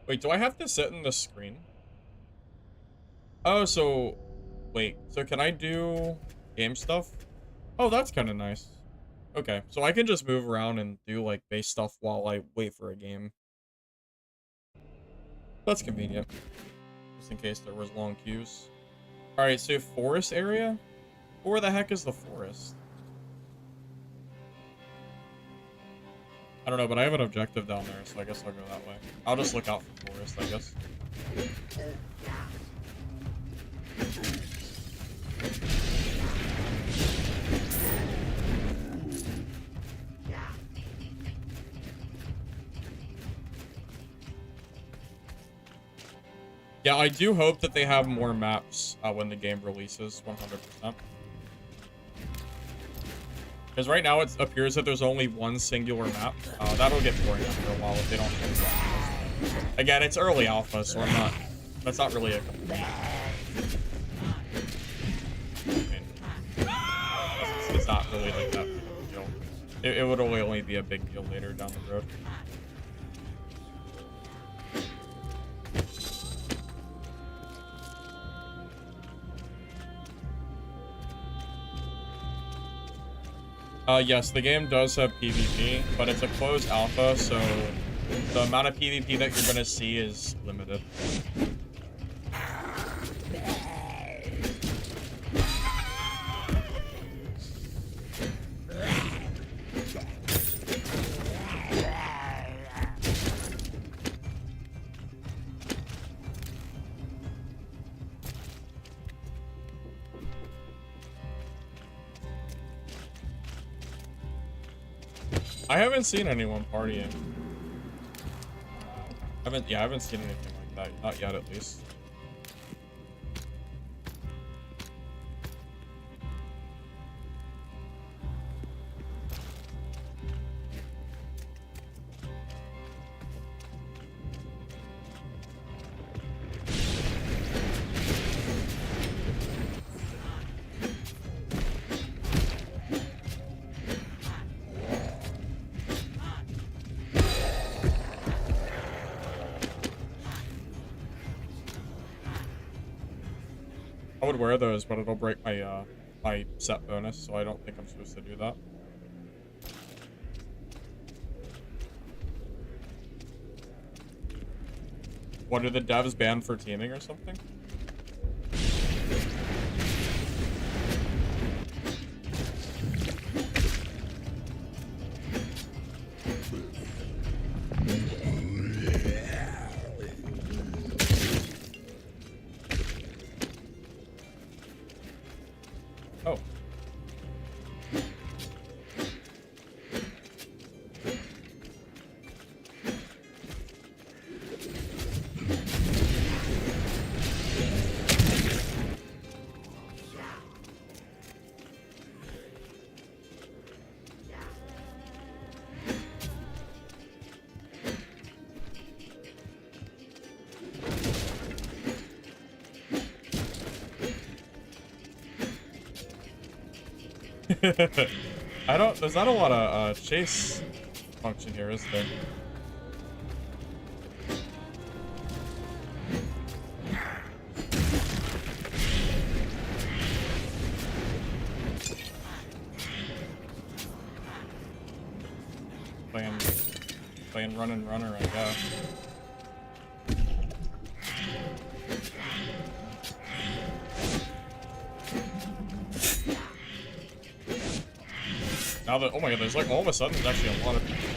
Wait, do I have to sit in the screen? Oh, so... Wait, so can I do game stuff? Oh, that's kind of nice. Okay, so I can just move around and do, like, base stuff while I wait for a game. That's convenient. Just in case there was long queues. Alright, so forest area? Where the heck is the forest? I don't know, but I have an objective down there, so I guess I'll go that way. I'll just look out for forest, I guess. Yeah, I do hope that they have more maps when the game releases, 100%. Because right now it appears that there's only one singular map. That'll get boring after a while if they don't change that. Again, it's early alpha, so that's not really a complaint. It's not really like that big of a deal. It would only be a big deal later down the road. Yes, the game does have PvP, but it's a closed alpha, so the amount of PvP that you're gonna see is limited. I haven't seen anyone partying. I haven't seen anything like that. Not yet, at least. I would wear those, but it'll break my my set bonus, so I don't think I'm supposed to do that. What, are the devs banned for teaming or something? Oh. There's not a lot of chase function here, is there? Playing run and runner, I guess. Now that, oh my god, there's like all of a sudden there's actually a lot of people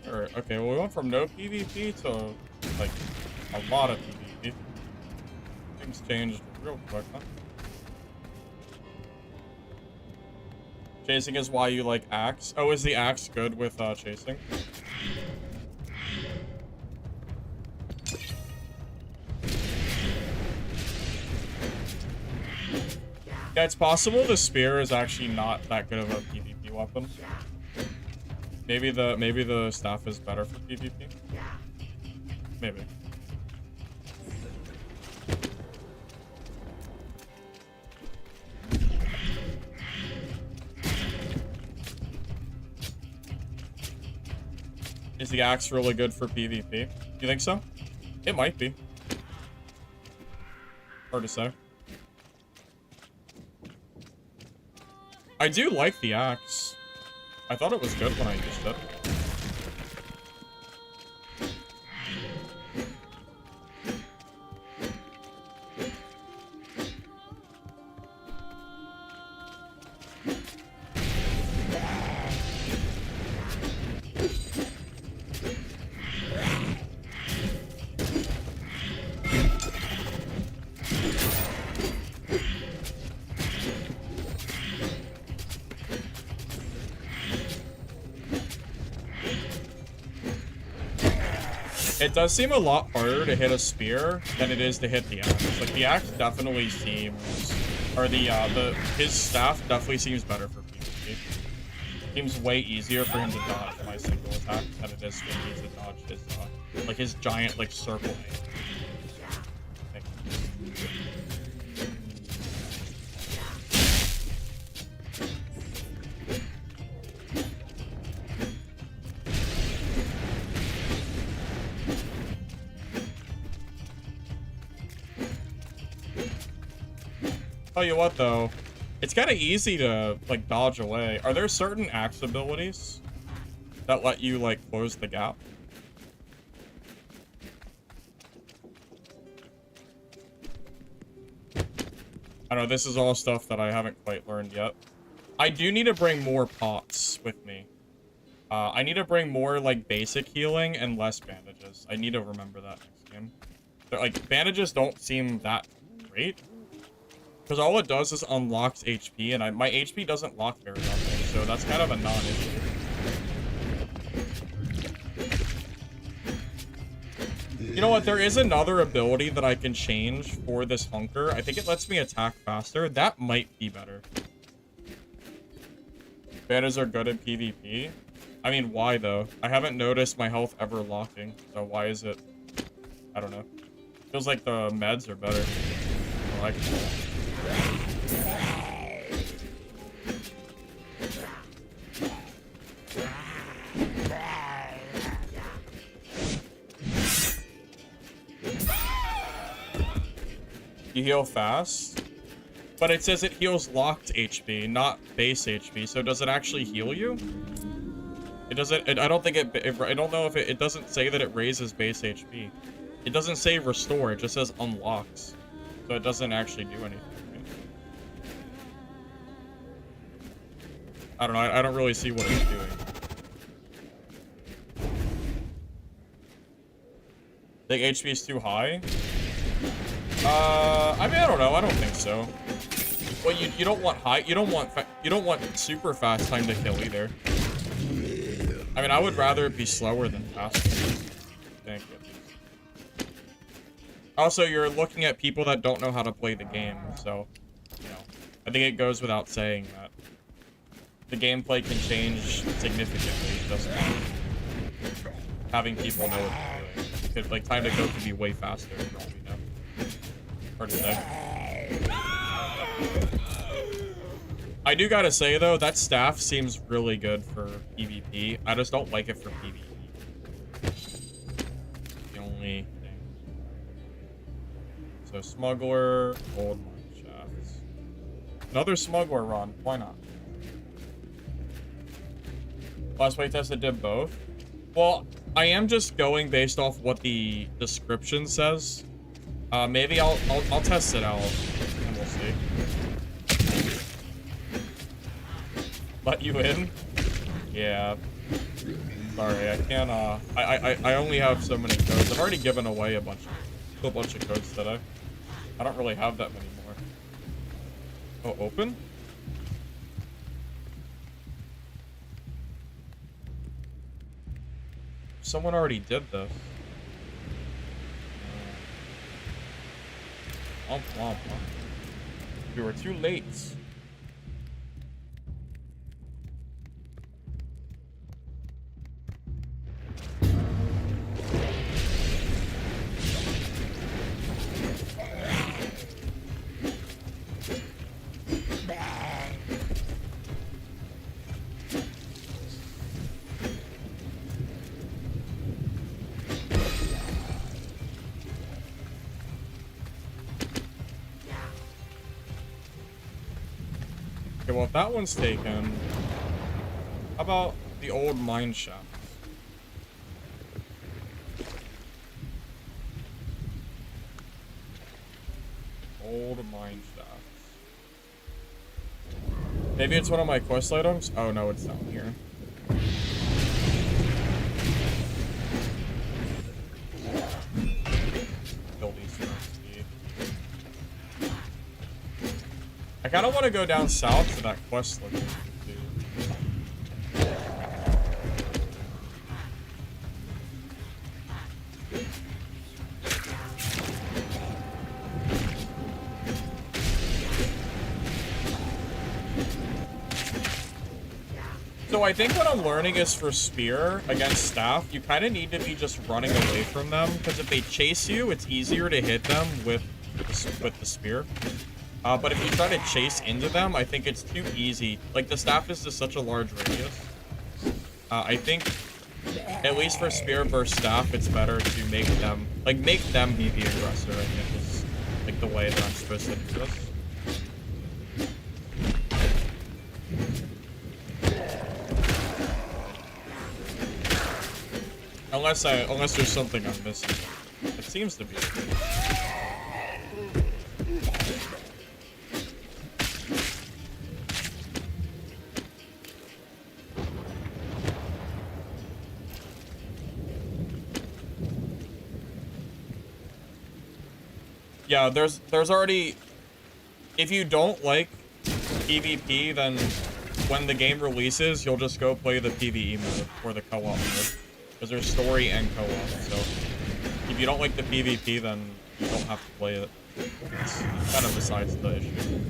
here. Okay, well we went from no PvP to like a lot of PvP. Things changed real quick, huh? Chasing is why you like axe. Oh, is the axe good with chasing? Yeah, it's possible the spear is actually not that good of a PvP weapon. Maybe the staff is better for PvP. Maybe. Is the axe really good for PvP? You think so? It might be. Hard to say. I do like the axe. I thought it was good when I used it. It does seem a lot harder to hit a spear than it is to hit the axe. Like, the axe definitely seems, or his staff definitely seems better for PvP. Seems way easier for him to dodge my single attack than it is for me to dodge his, like, his giant, like, circle aim. Tell you what though, it's kind of easy to like dodge away. Are there certain axe abilities that let you like close the gap? I don't know, this is all stuff that I haven't quite learned yet. I do need to bring more pots with me. I need to bring more like basic healing and less bandages. I need to remember that next game. Like bandages don't seem that great. Because all it does is unlocks HP, and my HP doesn't lock very often, so that's kind of a non-issue. You know what, there is another ability that I can change for this hunker. I think it lets me attack faster. That might be better. Bandages are good in PvP. I mean, why though? I haven't noticed my health ever locking, so why is it? I don't know. Feels like the meds are better. I like it. You heal fast, but it says it heals locked HP, not base HP. So does it actually heal you? It doesn't. I don't think it. I don't know if it doesn't say that it raises base HP. It doesn't say restore. It just says unlocks. So it doesn't actually do anything. I don't know. I don't really see what it's doing. Think HP is too high? I mean, I don't know. I don't think so. Well, you don't want high. You don't want super fast time to kill either. I mean, I would rather it be slower than faster. Thank you. Also, you're looking at people that don't know how to play the game, so you know, I think it goes without saying that the gameplay can change significantly just by having people know what they're doing. Because, like, time to go can be way faster for all we know. Hard to say. I do gotta say, though, that staff seems really good for PvP. I just don't like it for PvE. The only thing. So, Smuggler, Old Mine Shafts. Another Smuggler run. Why not? Last playtest I did both. Well, I am just going based off what the description says. Maybe I'll test it out and we'll see. Let you in? Yeah. Sorry, I can't, I only have so many codes. I've already given away a bunch of codes today. I don't really have that many more. Oh, open? Someone already did this. Womp womp. We were too late. Okay, well, if that one's taken, how about the old mine shaft? Old mine shaft. Maybe it's one of my quest items? Oh, no, it's down here. Kill these first. I kind of want to go down south to that quest location, dude. So I think what I'm learning is for spear against staff, you kind of need to be just running away from them, because if they chase you, it's easier to hit them with the spear. But if you try to chase into them, I think it's too easy. Like, the staff is just such a large radius. I think, at least for spear versus staff, it's better to make them be the aggressor, I think, is, like, the way that I'm supposed to do this. Unless there's something I'm missing. It seems to be. Yeah, there's already, if you don't like PvP, then when the game releases, you'll just go play the PvE mode or the co-op mode, because there's story and co-op. So if you don't like the PvP, then you don't have to play it. It's kind of besides the issue.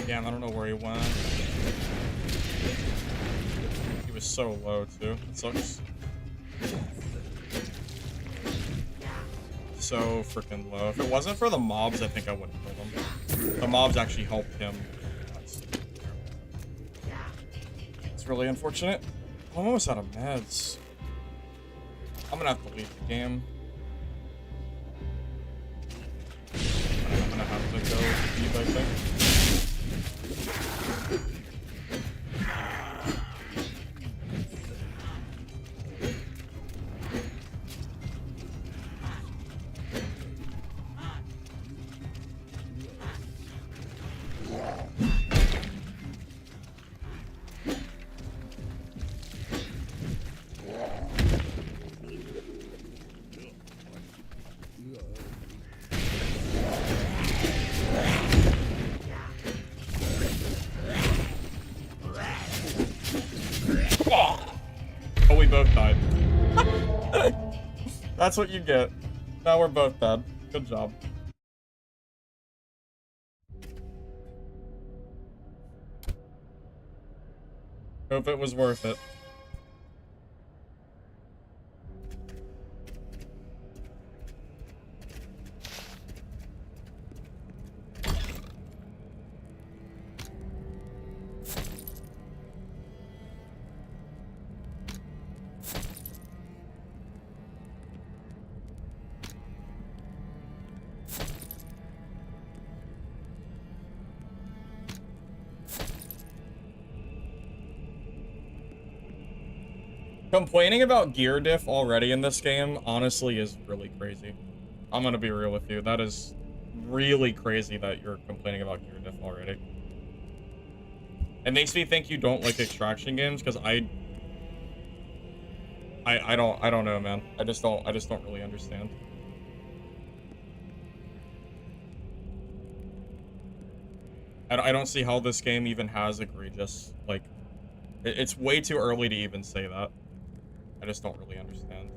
Damn, I don't know where he went. He was so low, too. It sucks. So freaking low. If it wasn't for the mobs, I think I would have killed him. The mobs actually helped him. It's really unfortunate. I'm almost out of meds. I'm gonna have to leave the game. I'm gonna have to go with Eve, I think. Oh, we both died. That's what you get. Now we're both dead. Good job. Hope it was worth it. Complaining about gear diff already in this game, honestly, is really crazy. I'm gonna be real with you. That is really crazy that you're complaining about gear diff already. It makes me think you don't like extraction games, because I don't know, man. I just don't really understand. I don't see how this game even has egregious, like, it's way too early to even say that. I just don't really understand.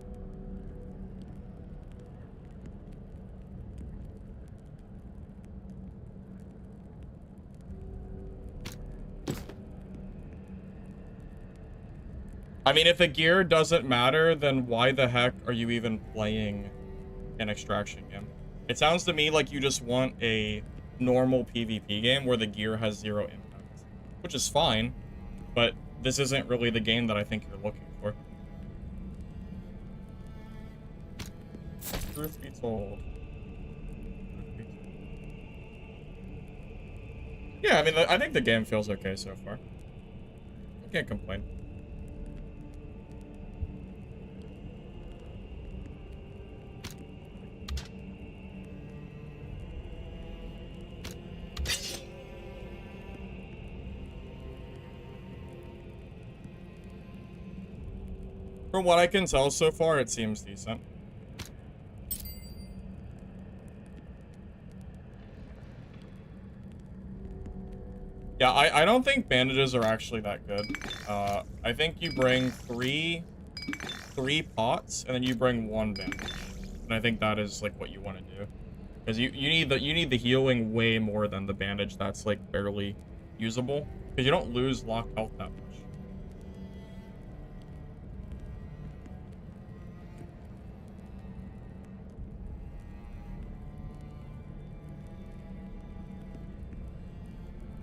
I mean, if the gear doesn't matter, then why the heck are you even playing an extraction game? It sounds to me like you just want a normal PvP game where the gear has zero impact, which is fine, but this isn't really the game that I think you're looking for. Truth be told. Yeah, I mean, I think the game feels okay so far. I can't complain. From what I can tell so far, it seems decent. Yeah, I don't think bandages are actually that good. I think you bring three pots, and then you bring one bandage. And I think that is, like, what you want to do. Because you need the healing way more than the bandage that's, like, barely usable. Because you don't lose locked health that much.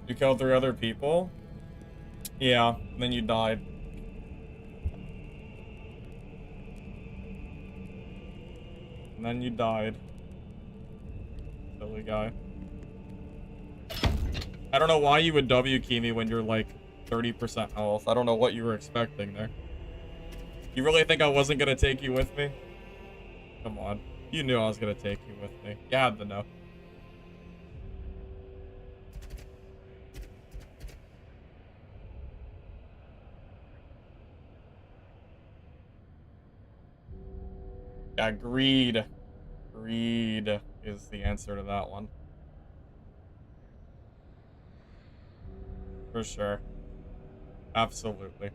You killed 3 other people? Yeah, and then you died. And then you died. Silly guy. I don't know why you would W key me when you're like 30% health. I don't know what you were expecting there. You really think I wasn't gonna take you with me? Come on. You knew I was gonna take you with me. You had to know. Yeah, greed. Greed is the answer to that one. For sure. Absolutely.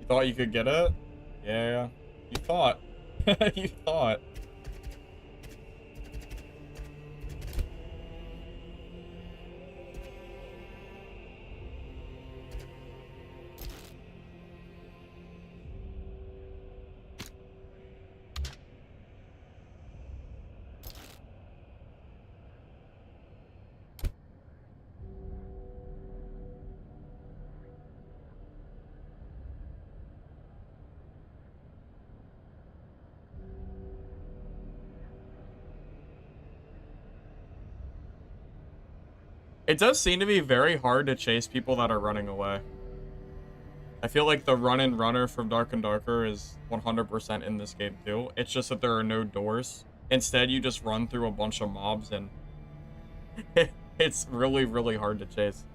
thought you could get it? Yeah. You thought. You thought. It does seem to be very hard to chase people that are running away. I feel like the run-in runner from Dark and Darker is 100% in this game too. It's just that there are no doors. Instead, you just run through a bunch of mobs and it's really, really hard to chase.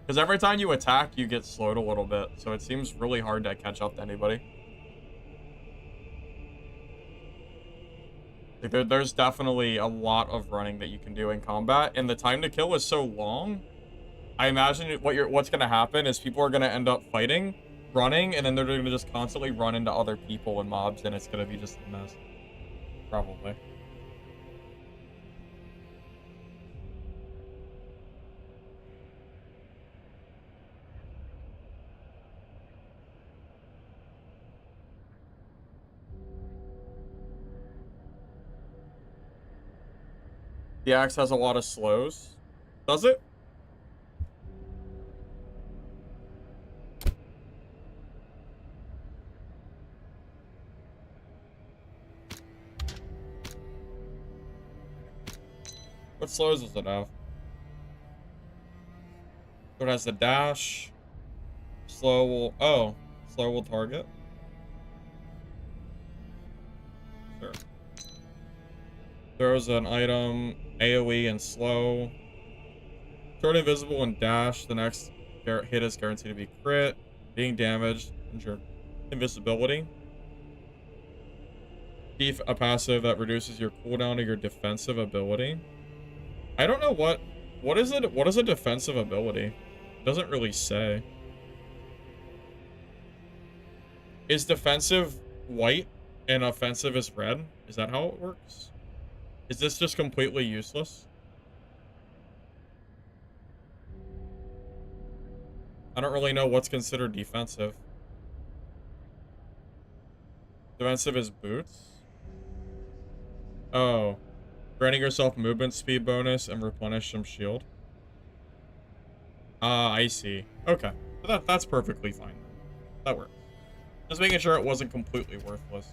Because every time you attack, you get slowed a little bit. So it seems really hard to catch up to anybody. Like there's definitely a lot of running that you can do in combat, and the time to kill is so long. I imagine what's gonna happen is people are gonna end up fighting, running, and then they're gonna just constantly run into other people and mobs, and it's gonna be just a mess. Probably. The axe has a lot of slows. Does it? What slows does it have? So it has the dash. Slow will... Oh. Slow will target. Sure. Throws an item. AoE and slow. Turn invisible and dash. The next hit is guaranteed to be crit. Being damaged. And your invisibility. Thief, a passive that reduces your cooldown of your defensive ability. I don't know what is it? What is a defensive ability? It doesn't really say. Is defensive white and offensive is red? Is that how it works? Is this just completely useless? I don't really know what's considered defensive. Defensive is boots. Oh. Granting yourself movement speed bonus and replenish some shield. Ah, I see. Okay. That's perfectly fine. That works. Just making sure it wasn't completely worthless.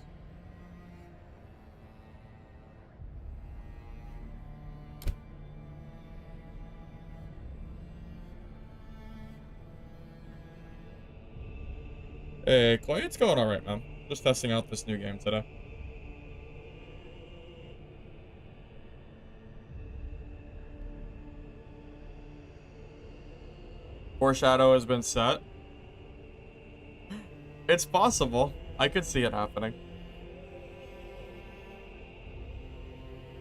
Hey, Clay, it's going alright, man. Just testing out this new game today. Foreshadow has been set. It's possible. I could see it happening.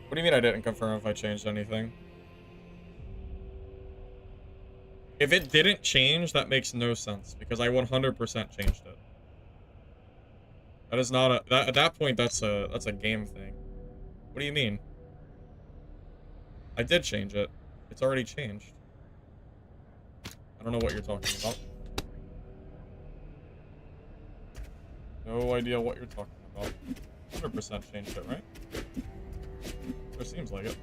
What do you mean I didn't confirm if I changed anything? If it didn't change, that makes no sense, because I 100% changed it. That is not a... at that point, that's a game thing. What do you mean? I did change it. It's already changed. I don't know what you're talking about. No idea what you're talking about. 100% changed it, right? It seems like it.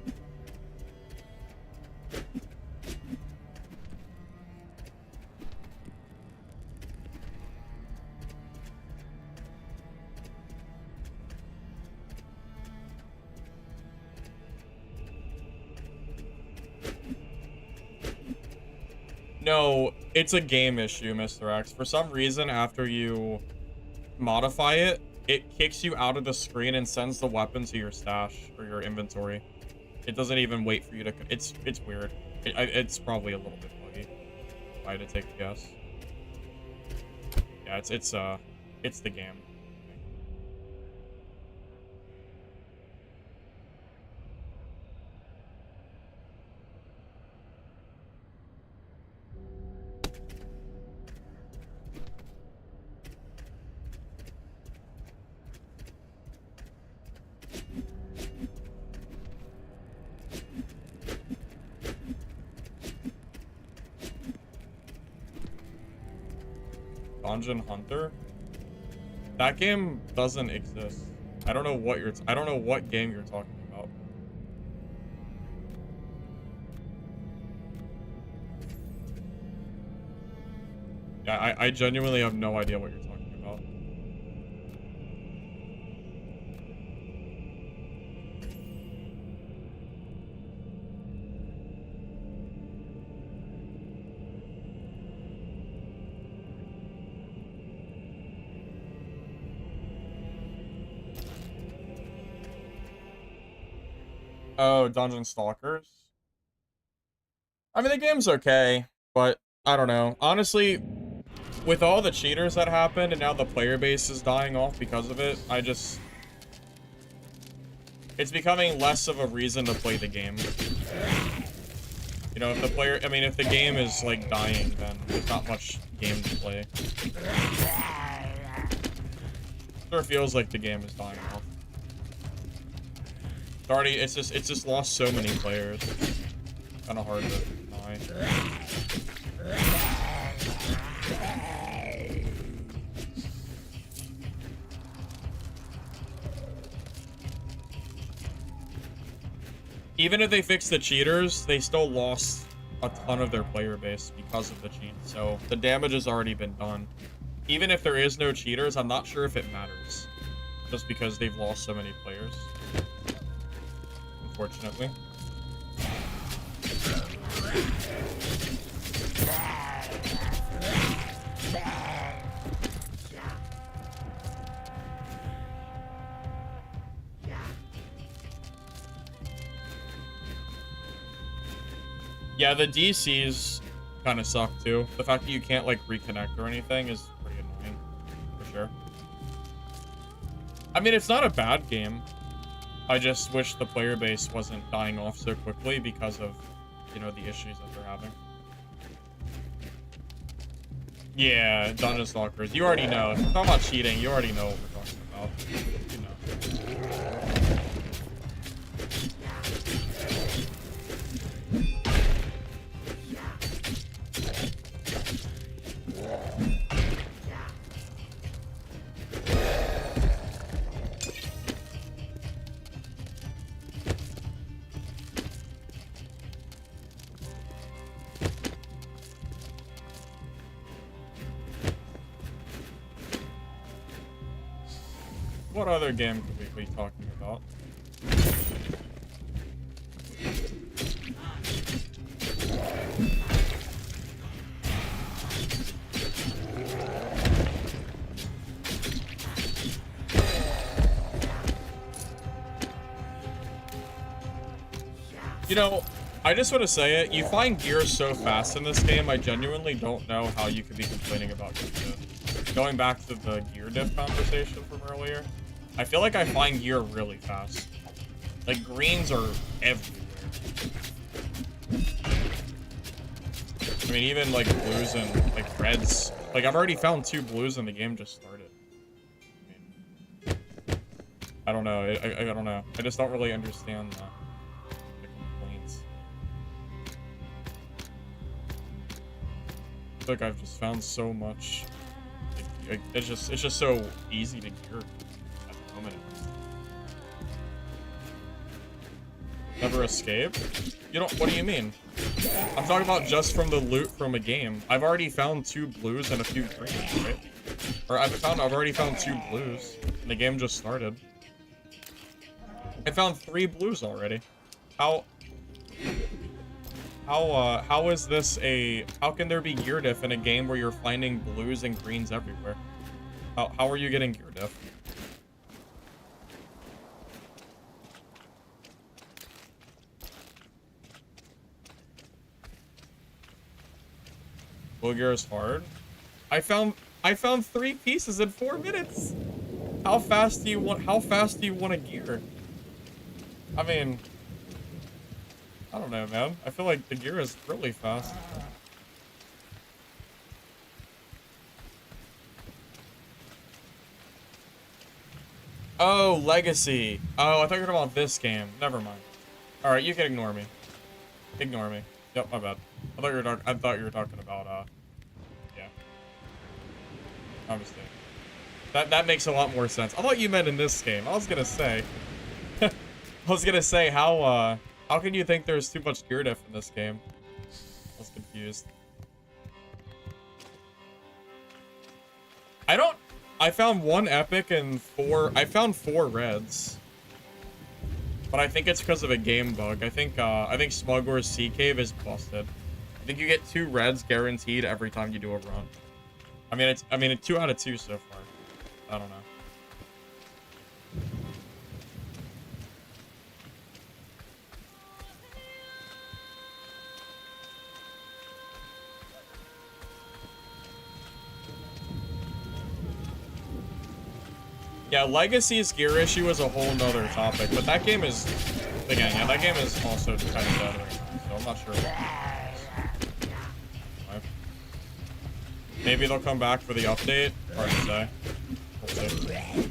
No, it's a game issue, Mr. X. For some reason, after you modify it, it kicks you out of the screen and sends the weapon to your stash or your inventory. It doesn't even wait for you to... It's weird. It's probably a little bit buggy, if I had to take a guess. Yeah, it's the game. Dungeon Hunter? That game doesn't exist. I don't know what I don't know what game you're talking about. Yeah, I genuinely have no idea what you're talking about. Oh, Dungeon Stalkers. I mean, the game's okay, but I don't know. Honestly, with all the cheaters that happened and now the player base is dying off because of it, it's becoming less of a reason to play the game. You know, if the game is, like, dying, then there's not much game to play. Sure feels like the game is dying off. It's just lost so many players. Kind of hard to deny. Even if they fix the cheaters, they still lost a ton of their player base because of the cheats. So the damage has already been done. Even if there is no cheaters, I'm not sure if it matters. Just because they've lost so many players. Unfortunately. Yeah, the DCs kind of suck too. The fact that you can't like reconnect or anything is pretty annoying, for sure. I mean, it's not a bad game. I just wish the player base wasn't dying off so quickly because of, you know, the issues that they're having. Yeah, Dungeon Stalkers. You already know. If we're talking about cheating, you already know what we're talking about. You know. What other game could we be talking about? You know, I just want to say it. You find gear so fast in this game, I genuinely don't know how you could be complaining about gear diff. Going back to the gear diff conversation from earlier, I feel like I find gear really fast. Like, greens are everywhere. I mean, even, like, blues and, like, reds. Like, I've already found 2 blues and the game just started. I don't know. I don't know. I just don't really understand the complaints. I feel like I've just found so much. Like, it's just so easy to gear at the moment. Never escape? You don't. What do you mean? I'm talking about just from the loot from a game. I've already found 2 blues and a few greens, right? Or I've already found 2 blues, and the game just started. I found 3 blues already. How is this how can there be gear diff in a game where you're finding blues and greens everywhere? How are you getting gear diff? Blue gear is hard. I found 3 pieces in 4 minutes. How fast do you want to gear? I mean, I don't know, man. I feel like the gear is really fast. Oh, Legacy. Oh, I thought you were talking about this game. Never mind. Alright, you can ignore me. Ignore me. Yep, my bad. I thought you were talking about, yeah. I'm mistaken. That makes a lot more sense. I thought you meant in this game. I was gonna say. I was gonna say, how can you think there's too much gear diff in this game? I was confused. I found 1 epic and 4... I found 4 reds. But I think it's because of a game bug. I think Smuggler's Sea Cave is busted. I think you get 2 reds guaranteed every time you do a run. I mean, it's 2 out of 2 so far. I don't know. Yeah, Legacy's gear issue is a whole nother topic, but that game is... Again, yeah, that game is also kind of dead right now, so I'm not sure. Maybe they'll come back for the update. Hard to say. We'll see.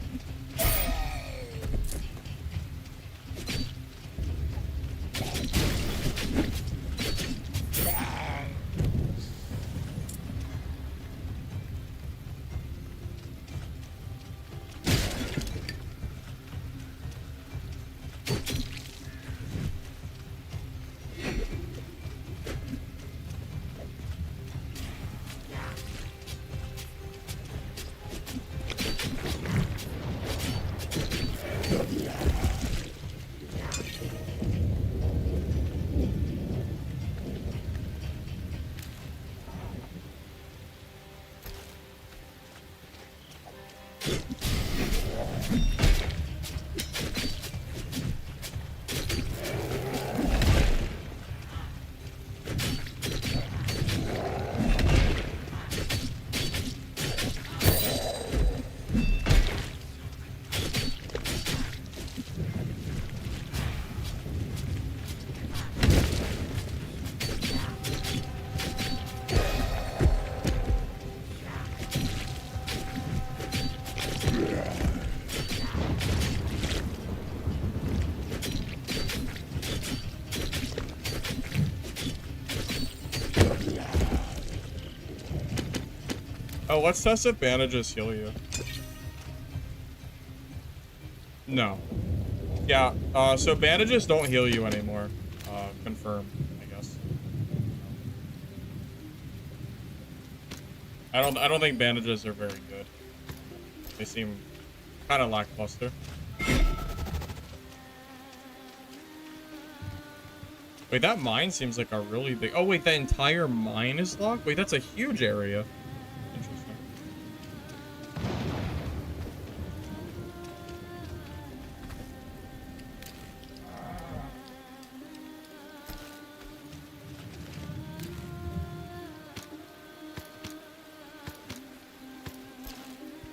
Oh, let's test if bandages heal you. No. Yeah, so bandages don't heal you anymore. Confirmed, I guess. I don't think bandages are very good. They seem kind of lackluster. Wait, that mine seems like a really big... Oh, wait, that entire mine is locked? Wait, that's a huge area. Interesting.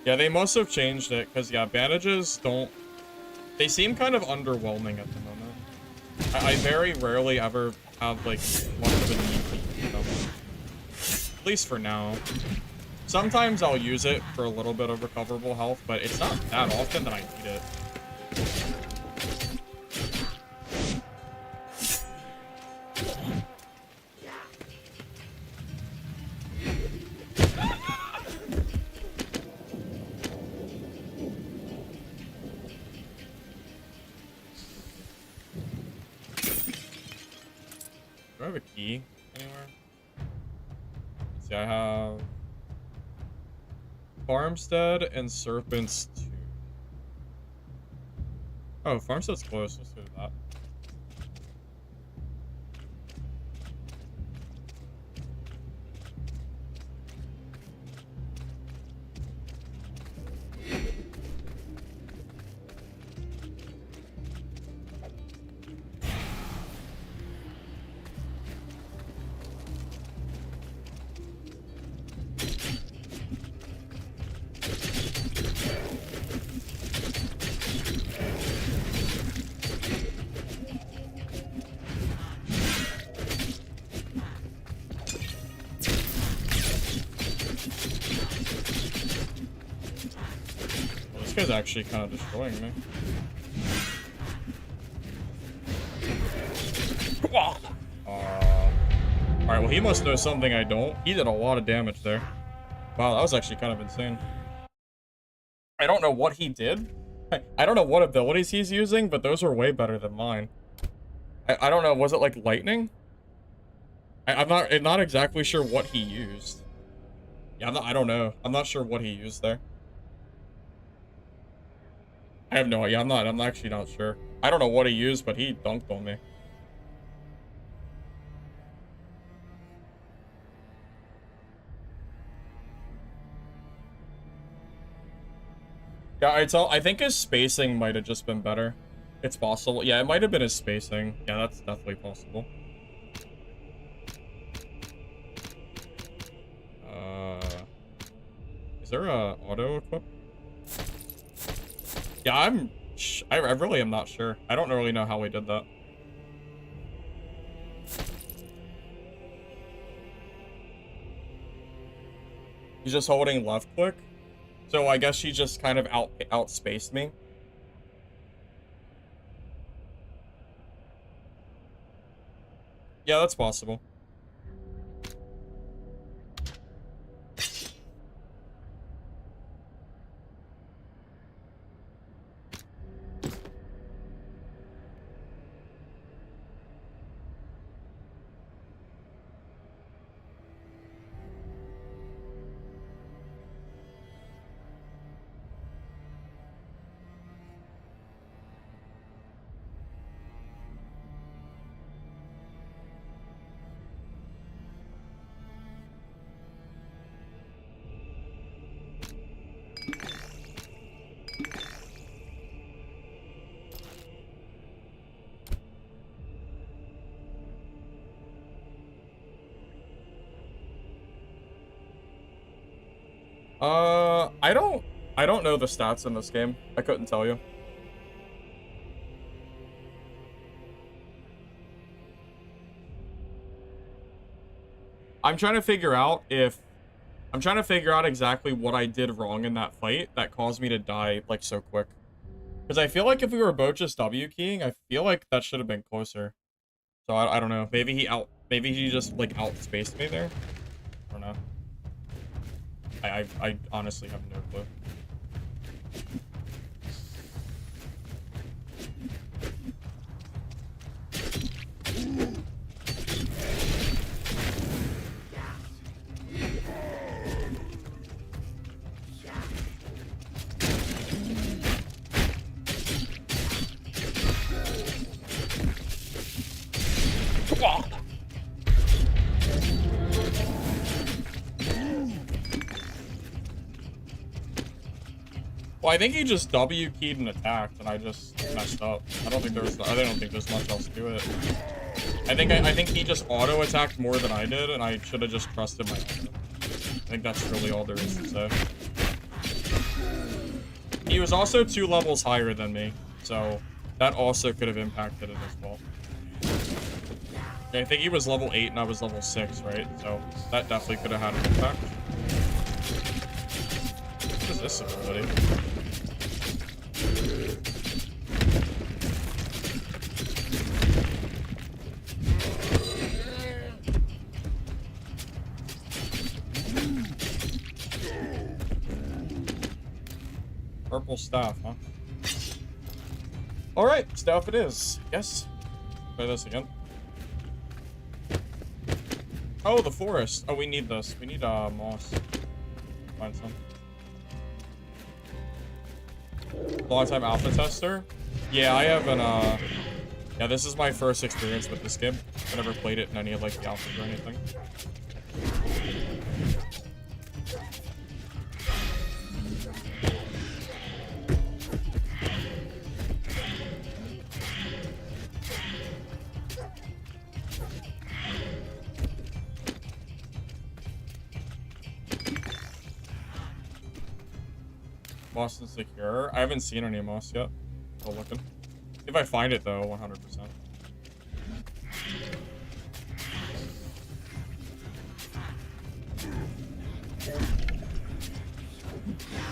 Yeah, they must have changed it, because, yeah, bandages don't... They seem kind of underwhelming at the moment. I very rarely ever have, like, much of a need to use them. At least for now. Sometimes I'll use it for a little bit of recoverable health, but it's not that often that I need it. Do I have a key anywhere? Let's see, I have Farmstead and Serpents 2. Oh, Farmstead's close. Let's do that. This guy's actually kind of destroying me. Alright, well, he must know something I don't. He did a lot of damage there. Wow, that was actually kind of insane. I don't know what he did. I don't know what abilities he's using, but those were way better than mine. I don't know, was it like lightning? I'm not exactly sure what he used. Yeah, I don't know. I'm not sure what he used there. I have no idea. I'm actually not sure. I don't know what he used, but he dunked on me. Yeah, I think his spacing might have just been better. It's possible. Yeah, it might have been his spacing. Yeah, that's definitely possible. Is there a auto equip? Yeah, I really am not sure. I don't really know how we did that. He's just holding left click. So I guess she just kind of outspaced me. Yeah, that's possible. I don't know the stats in this game. I couldn't tell you. I'm trying to figure out exactly what I did wrong in that fight that caused me to die like so quick. Because I feel like if we were both just W keying, I feel like that should have been closer. So I don't know. Maybe he just like outspaced me there. I don't know. I honestly have no clue. Well, I think he just W keyed and attacked, and I just messed up. I don't think there's much else to it. I think he just auto attacked more than I did, and I should have just trusted my auto. I think that's really all there is to say. He was also 2 levels higher than me, so that also could have impacted it as well. I think he was level 8 and I was level 6, right? So that definitely could have had an impact. What is this ability? Purple staff, huh? Alright, staff it is. Yes. Play this again. Oh, the forest. Oh, we need this. We need moss. Find some. Long time alpha tester. Yeah, I haven't yeah, this is my first experience with this game. I never played it in any of like the alphas or anything. Moss and secure. I haven't seen any moss yet. Still looking. If I find it though, 100%.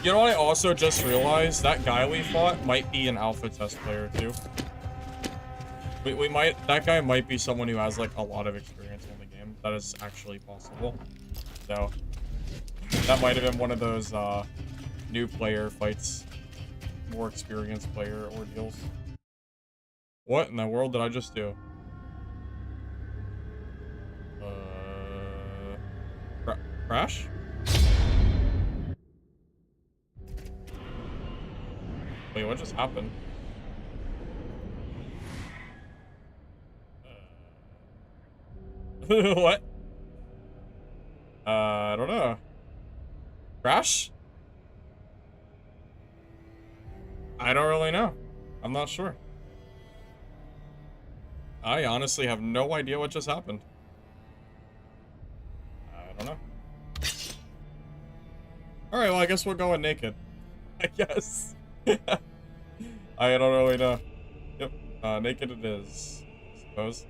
You know what I also just realized? That guy we fought might be an alpha test player too. That guy might be someone who has like a lot of experience in the game. That is actually possible. So That might have been one of those new player fights, more experienced player ordeals. What in the world did I just do? Crash? Wait, what just happened? What? I don't know. Crash? I don't really know. I'm not sure. I honestly have no idea what just happened. I don't know. Alright, well, I guess we're going naked. I guess. I don't really know. Yep, naked it is, I suppose.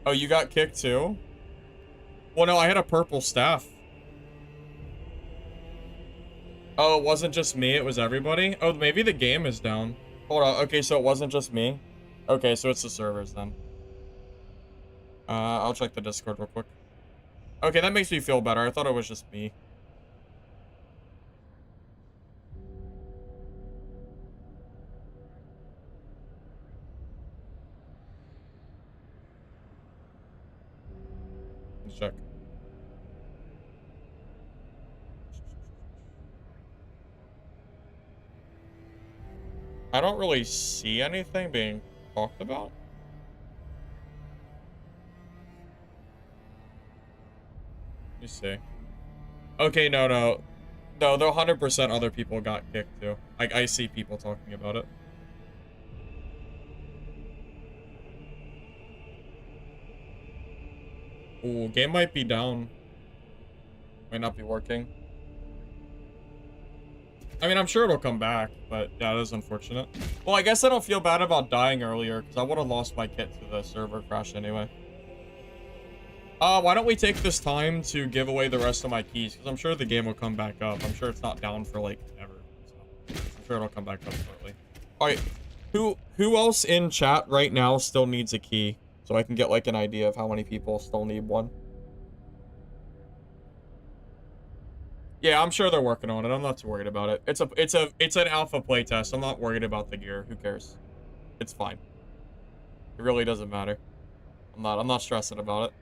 Oh, you got kicked too? Well, no, I had a purple staff. Oh, it wasn't just me, it was everybody? Oh, maybe the game is down. Hold on, okay, so it wasn't just me? Okay, so it's the servers then. I'll check the Discord real quick. Okay, that makes me feel better. I thought it was just me. Let's check. I don't really see anything being talked about. Let me see. Okay, no. No, the 100% other people got kicked too. I see people talking about it. Ooh, game might be down. Might not be working. I mean, I'm sure it'll come back, but yeah, that is unfortunate. Well, I guess I don't feel bad about dying earlier, because I would have lost my kit to the server crash anyway. Why don't we take this time to give away the rest of my keys, because I'm sure the game will come back up. I'm sure it's not down for, like, ever. So, I'm sure it'll come back up shortly. Alright, who else in chat right now still needs a key? So I can get, like, an idea of how many people still need one. Yeah, I'm sure they're working on it. I'm not too worried about it. It's an alpha playtest. I'm not worried about the gear. Who cares? It's fine. It really doesn't matter. I'm not stressing about it.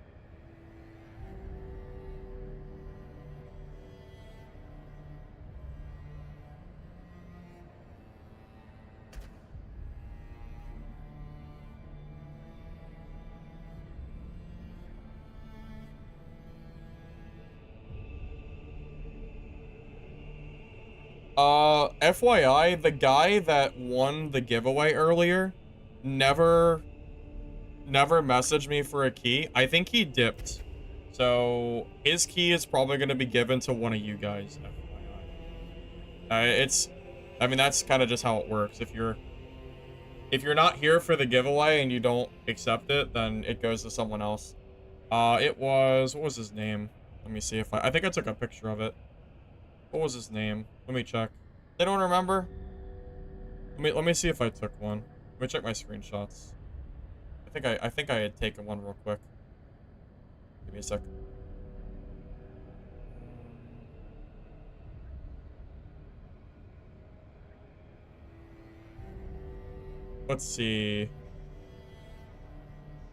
FYI, the guy that won the giveaway earlier never messaged me for a key. I think he dipped. So, his key is probably going to be given to one of you guys, FYI. I mean, that's kind of just how it works. If you're not here for the giveaway and you don't accept it, then it goes to someone else. What was his name? Let me see if I think I took a picture of it. What was his name? Let me check. They don't remember? Let me see if I took one. Let me check my screenshots. I think I had taken one real quick. Give me a sec. Let's see.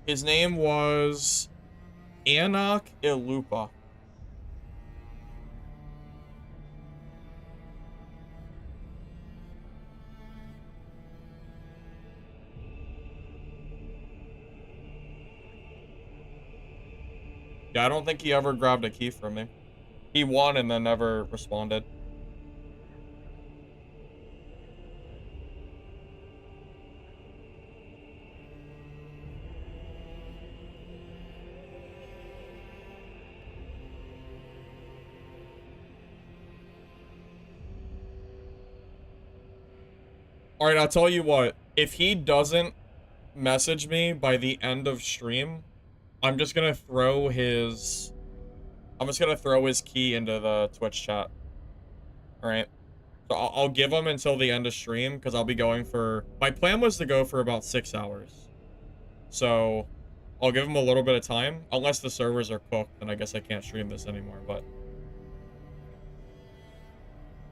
His name was Anak Ilupa. Yeah, I don't think he ever grabbed a key from me. He won and then never responded. Alright, I'll tell you what. If he doesn't message me by the end of stream, I'm just gonna throw his key into the Twitch chat. Alright. So I'll give them until the end of stream, because I'll be going for... My plan was to go for about 6 hours. So I'll give them a little bit of time. Unless the servers are cooked, then I guess I can't stream this anymore, but...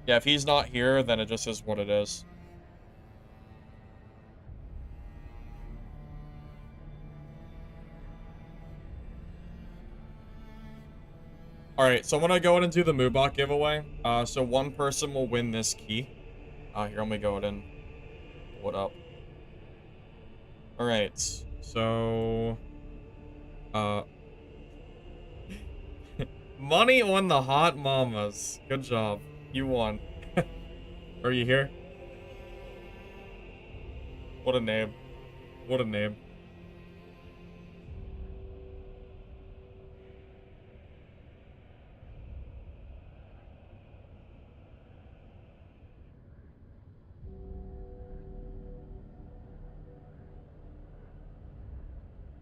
Yeah, if he's not here, then it just is what it is. Alright, so I'm gonna go ahead and do the Moobot giveaway. So one person will win this key. Here, let me go ahead and pull it up. Alright, so... Money on the hot mamas. Good job. You won. Are you here? What a name. What a name.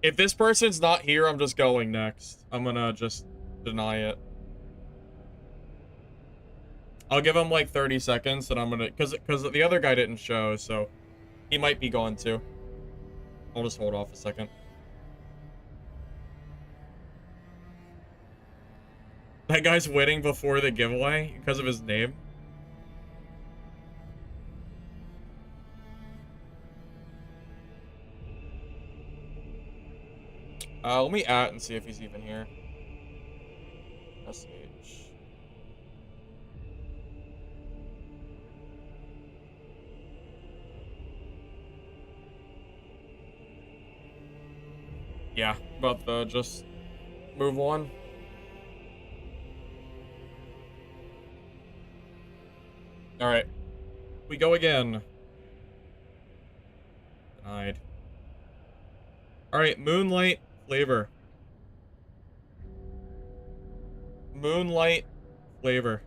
If this person's not here, I'm just going next. I'm gonna just deny it. I'll give him like 30 seconds and I'm gonna... Because the other guy didn't show, so... He might be gone too. I'll just hold off a second. That guy's winning before the giveaway because of his name. Let me at and see if he's even here. SH. Yeah, about to just move on. Alright. We go again. Denied. Alright, Moonlight flavor. Moonlight flavor.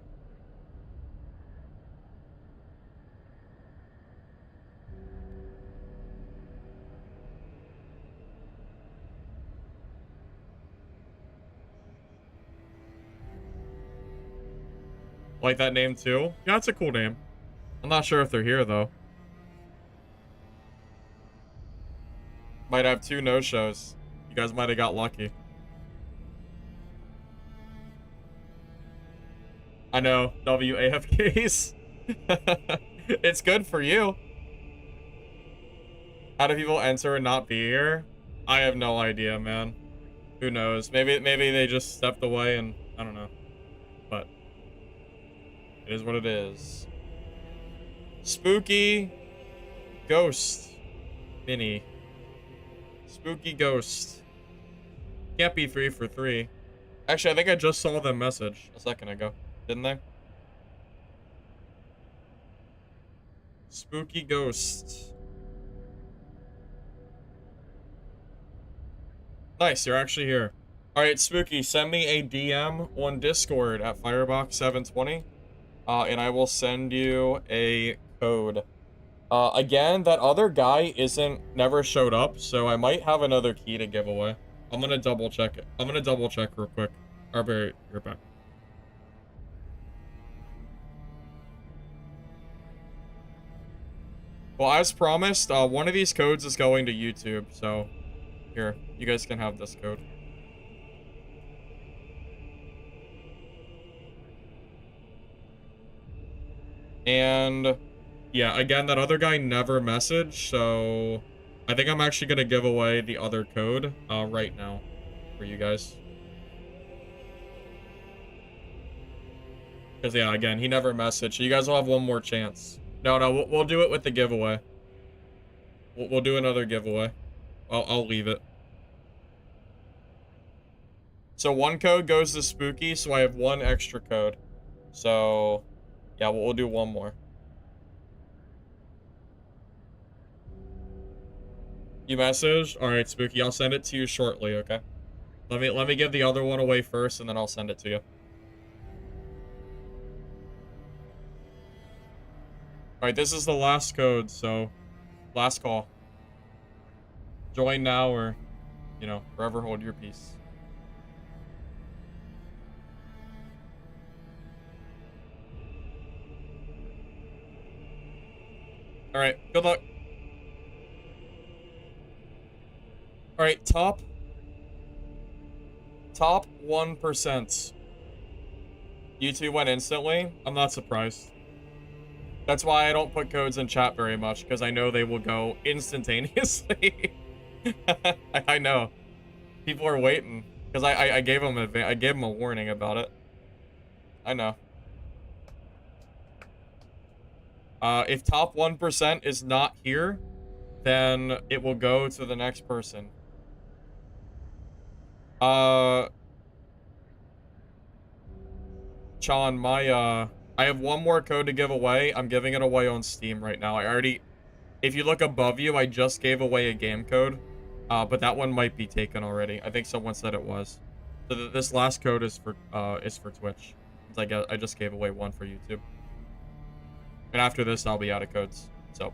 Like that name too? Yeah, that's a cool name. I'm not sure if they're here though. Might have 2 no-shows. You guys might have got lucky. I know, WAFKs. It's good for you. How do people enter and not be here? I have no idea, man. Who knows? Maybe they just stepped away and I don't know. But it is what it is. Spooky Ghost Mini. Spooky Ghost. Can't be 3 for 3. Actually, I think I just saw them message a second ago. Didn't they? Spooky Ghost. Nice, you're actually here. Alright, Spooky, send me a DM on Discord at Firebox720. And I will send you a code. Again, that other guy never showed up, so I might have another key to give away. I'm gonna double check it. I'm gonna double check real quick. Alright, you're back. Well, as promised, one of these codes is going to YouTube, so here, you guys can have this code. And yeah, again, that other guy never messaged, so I think I'm actually gonna give away the other code right now for you guys. Because yeah, again, he never messaged, so you guys will have one more chance. No, we'll do it with the giveaway. We'll do another giveaway. I'll leave it. So 1 code goes to Spooky, so I have 1 extra code. So yeah, we'll do 1 more. You messaged? Alright, Spooky, I'll send it to you shortly, okay? Let me give the other one away first, and then I'll send it to you. Alright, this is the last code, so last call. Join now or, you know, forever hold your peace. Alright, good luck. Alright, top 1%. You two went instantly? I'm not surprised. That's why I don't put codes in chat very much, because I know they will go instantaneously. I know. People are waiting. Because I gave them a warning about it. I know. If top 1% is not here, then it will go to the next person. Chan, I have one more code to give away. I'm giving it away on Steam right now. If you look above you, I just gave away a game code. But that one might be taken already. I think someone said it was. So this last code is for Twitch. I just gave away one for YouTube. And after this, I'll be out of codes. So.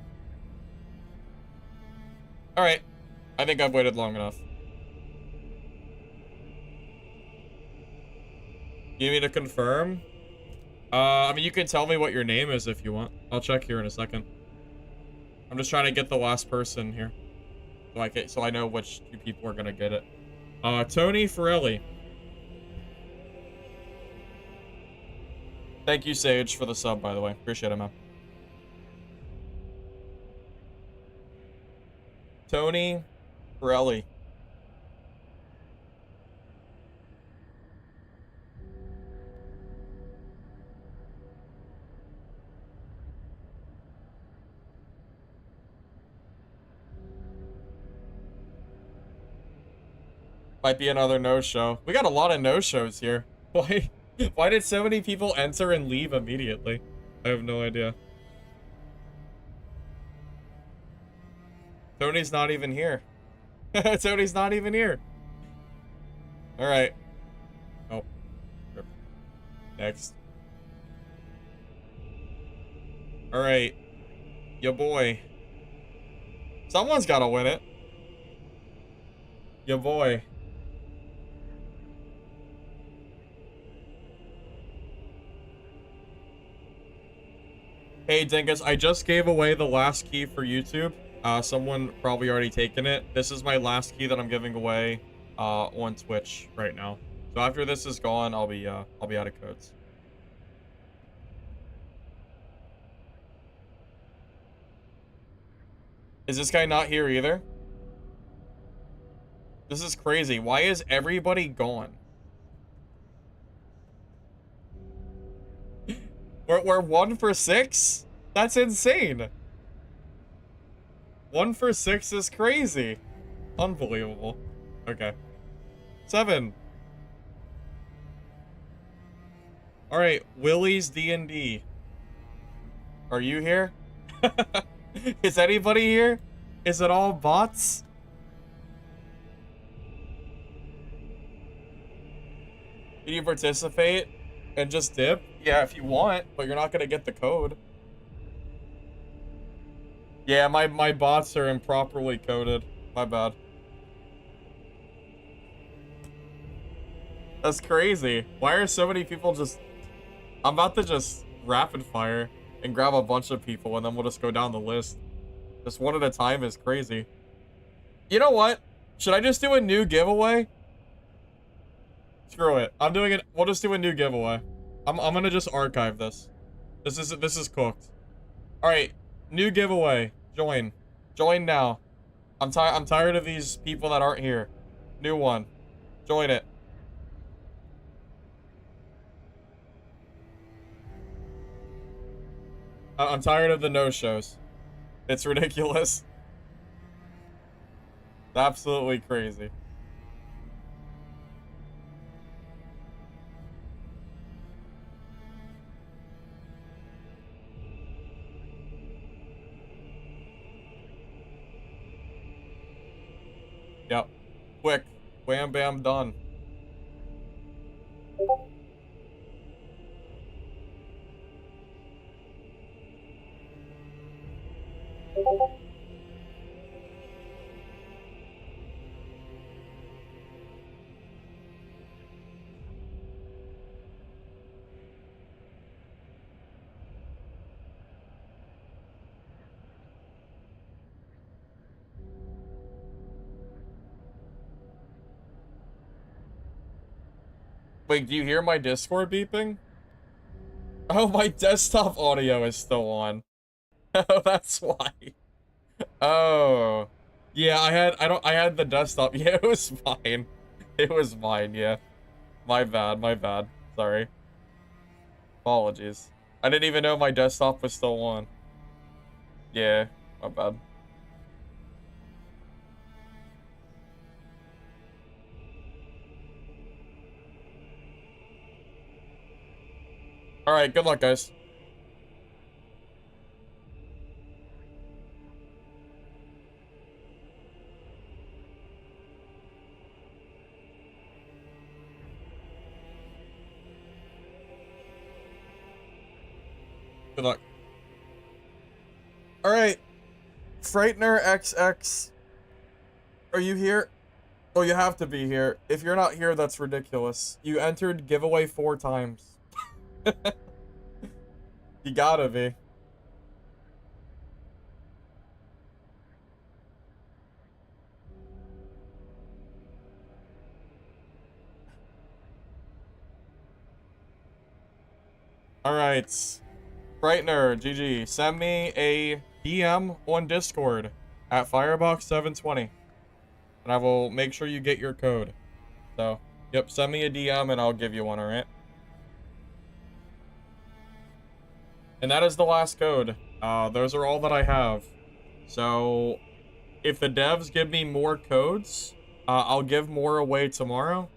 Alright. I think I've waited long enough. You need to confirm? I mean, you can tell me what your name is if you want. I'll check here in a second. I'm just trying to get the last person here. So I know which two people are gonna get it. Tony Forelli. Thank you, Sage, for the sub, by the way. Appreciate it, man. Tony Forelli. Might be another no-show. We got a lot of no-shows here. Why did so many people enter and leave immediately? I have no idea. Tony's not even here. Tony's not even here. Alright. Oh. Next. Alright. Ya boy. Someone's gotta win it. Ya boy. Hey, Dingus, I just gave away the last key for YouTube. Someone probably already taken it. This is my last key that I'm giving away on Twitch right now. So after this is gone, I'll be out of codes. Is this guy not here either? This is crazy. Why is everybody gone? We're 1 for 6? That's insane. 1 for 6 is crazy. Unbelievable. Okay. 7. Alright, Willie's D&D. Are you here? Is anybody here? Is it all bots? Can you participate and just dip? Yeah, if you want, but you're not gonna get the code. Yeah, my bots are improperly coded. My bad. That's crazy. Why are so many people just... I'm about to just rapid fire and grab a bunch of people and then we'll just go down the list. Just one at a time is crazy. You know what? Should I just do a new giveaway? Screw it. I'm doing it. We'll just do a new giveaway. I'm gonna just archive this. This is cooked. Alright. New giveaway. Join. Join now. I'm tired of these people that aren't here. New one. Join it. I'm tired of the no-shows. It's ridiculous. It's absolutely crazy. Yep. Quick. Wham bam done. Wait, do you hear my Discord beeping? Oh, my desktop audio is still on. Oh, that's why. Oh. Yeah, I had the desktop. Yeah, it was fine. It was mine, yeah. My bad. Sorry. Apologies. I didn't even know my desktop was still on. Yeah, my bad. Alright, good luck, guys. Good luck. Alright. Frightener XX. Are you here? Oh, you have to be here. If you're not here, that's ridiculous. You entered giveaway 4 times. You gotta be. Alright. Frightener, GG. Send me a DM on Discord at Firebox720. And I will make sure you get your code. So, yep, send me a DM and I'll give you one, alright? And that is the last code. Those are all that I have. So, if the devs give me more codes, I'll give more away tomorrow.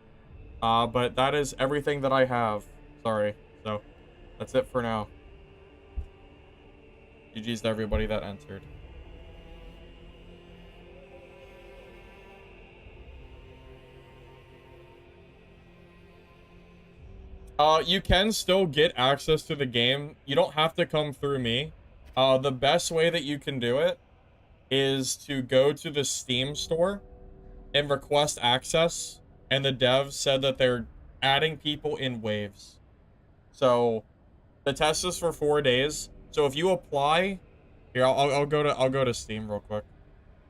But that is everything that I have. Sorry. So, that's it for now. GG's to everybody that entered. You can still get access to the game. You don't have to come through me. The best way that you can do it is to go to the Steam store and request access. And the devs said that they're adding people in waves. So the test is for 4 days. So if you apply, here I'll go to Steam real quick.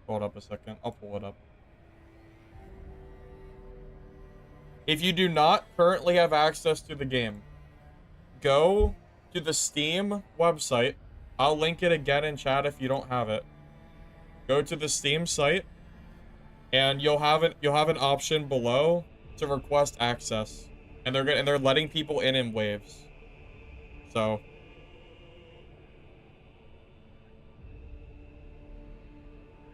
Hold up a second. I'll pull it up. If you do not currently have access to the game, go to the Steam website. I'll link it again in chat if you don't have it. Go to the Steam site, and you'll have an option below to request access, and they're letting people in waves. So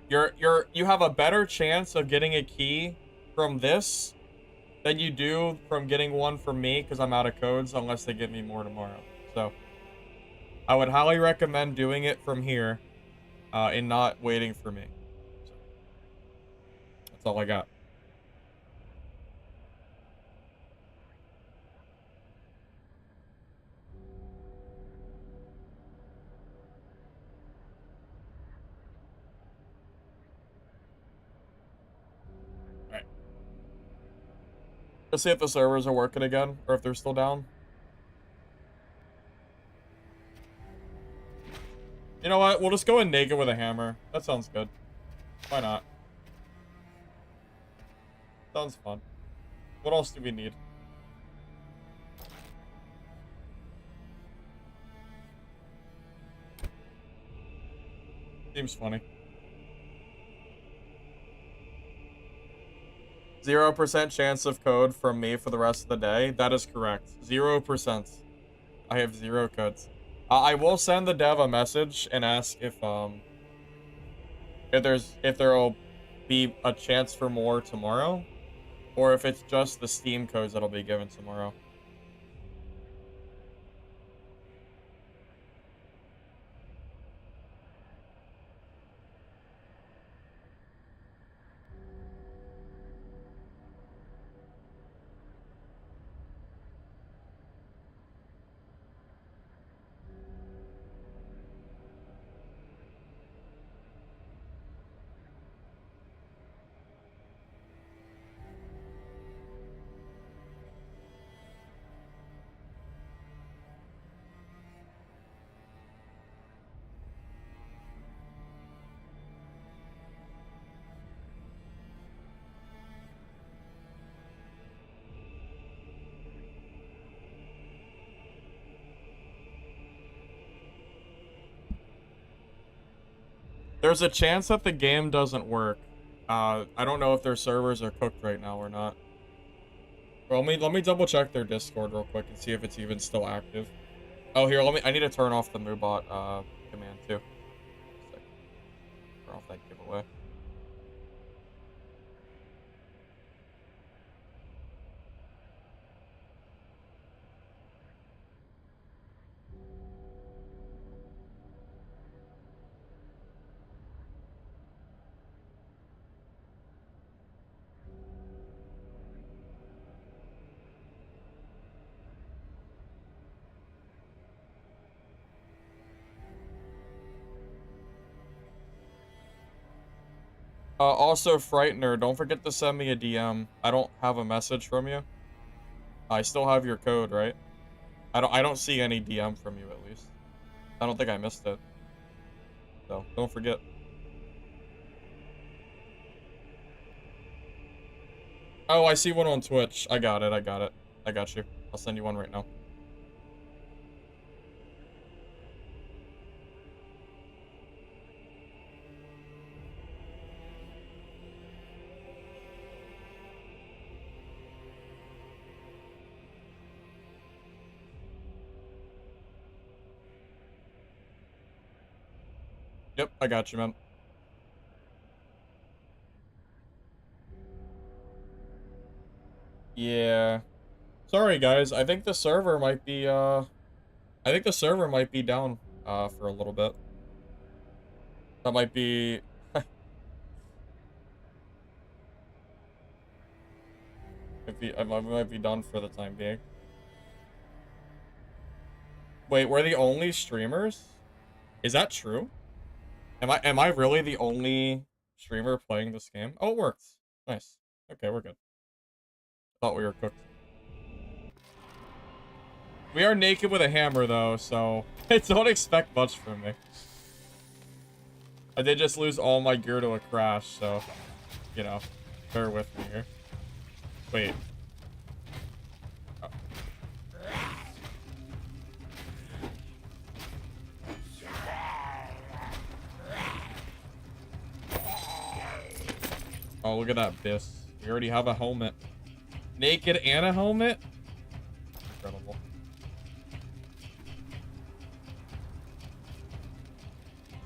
you have a better chance of getting a key from this than you do from getting one from me, because I'm out of codes unless they give me more tomorrow. So I would highly recommend doing it from here and not waiting for me. So, that's all I got. Alright. Let's see if the servers are working again, or if they're still down. You know what? We'll just go in naked with a hammer. That sounds good. Why not? Sounds fun. What else do we need? Seems funny. 0% chance of code from me for the rest of the day. That is correct. 0%. I have 0 codes. I will send the dev a message and ask if there'll be a chance for more tomorrow, or if it's just the Steam codes that'll be given tomorrow. There's a chance that the game doesn't work. I don't know if their servers are cooked right now or not. Well, let me double check their Discord real quick and see if it's even still active. Oh, here, I need to turn off the Moobot command too. Turn off that giveaway. Also, Frightener, don't forget to send me a DM. I don't have a message from you. I still have your code, right? I don't see any DM from you, at least. I don't think I missed it. So, don't forget. Oh, I see one on Twitch. I got it. I got you. I'll send you one right now. Yep, I got you, man. Yeah. Sorry, guys. I think the server might be, I think the server might be down, for a little bit. That might be... I might be done for the time being. Wait, we're the only streamers? Is that true? Am I really the only streamer playing this game? Oh, it works. Nice. Okay, we're good. Thought we were cooked. We are naked with a hammer, though, so don't expect much from me. I did just lose all my gear to a crash, so, you know, bear with me here. Wait. Oh. Oh, look at that Biss. We already have a helmet. Naked and a helmet? Incredible.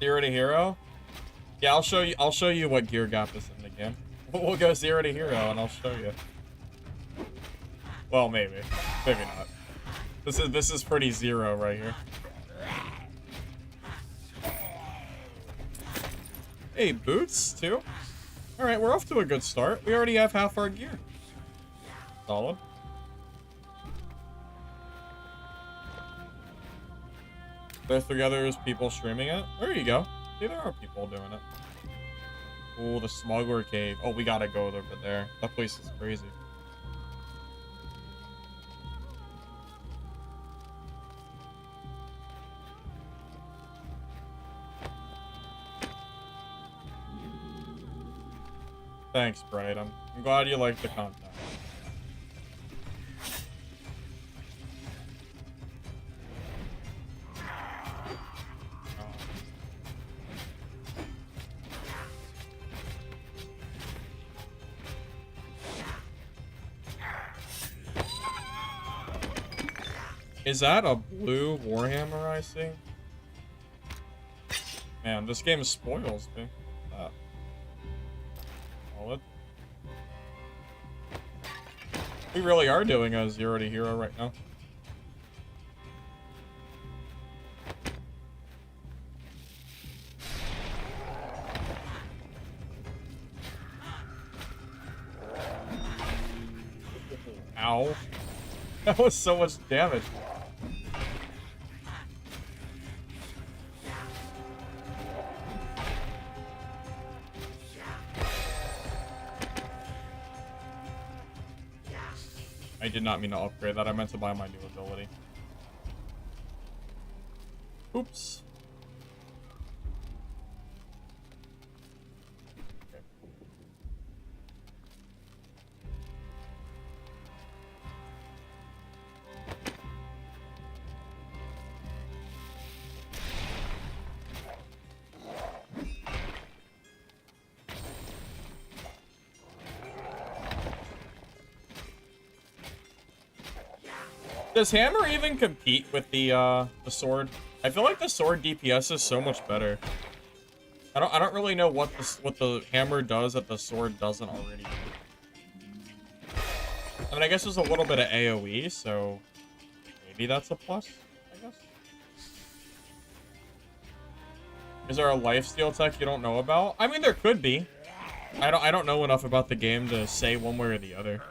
Zero to hero? Yeah, I'll show you what gear gap is in the game. We'll go 0 to hero and I'll show you. Well, maybe. Maybe not. This is pretty zero right here. Hey, boots too? Alright, we're off to a good start. We already have half our gear. Solid. There's 3 others people streaming it. There you go. See, there are people doing it. Oh, the smuggler cave. Oh, we gotta go over there. That place is crazy. Thanks, Bright. I'm glad you like the content. Is that a blue Warhammer I see? Man, this game spoils me. Solid. We really are doing a 0 to hero right now. Ow. That was so much damage. I did not mean to upgrade that. I meant to buy my new ability. Oops. Okay. Does hammer even compete with the sword? I feel like the sword DPS is so much better. I don't really know what the hammer does that the sword doesn't already do. I mean, I guess there's a little bit of AoE, so maybe that's a plus, I guess. Is there a lifesteal tech you don't know about? I mean, there could be. I don't know enough about the game to say one way or the other.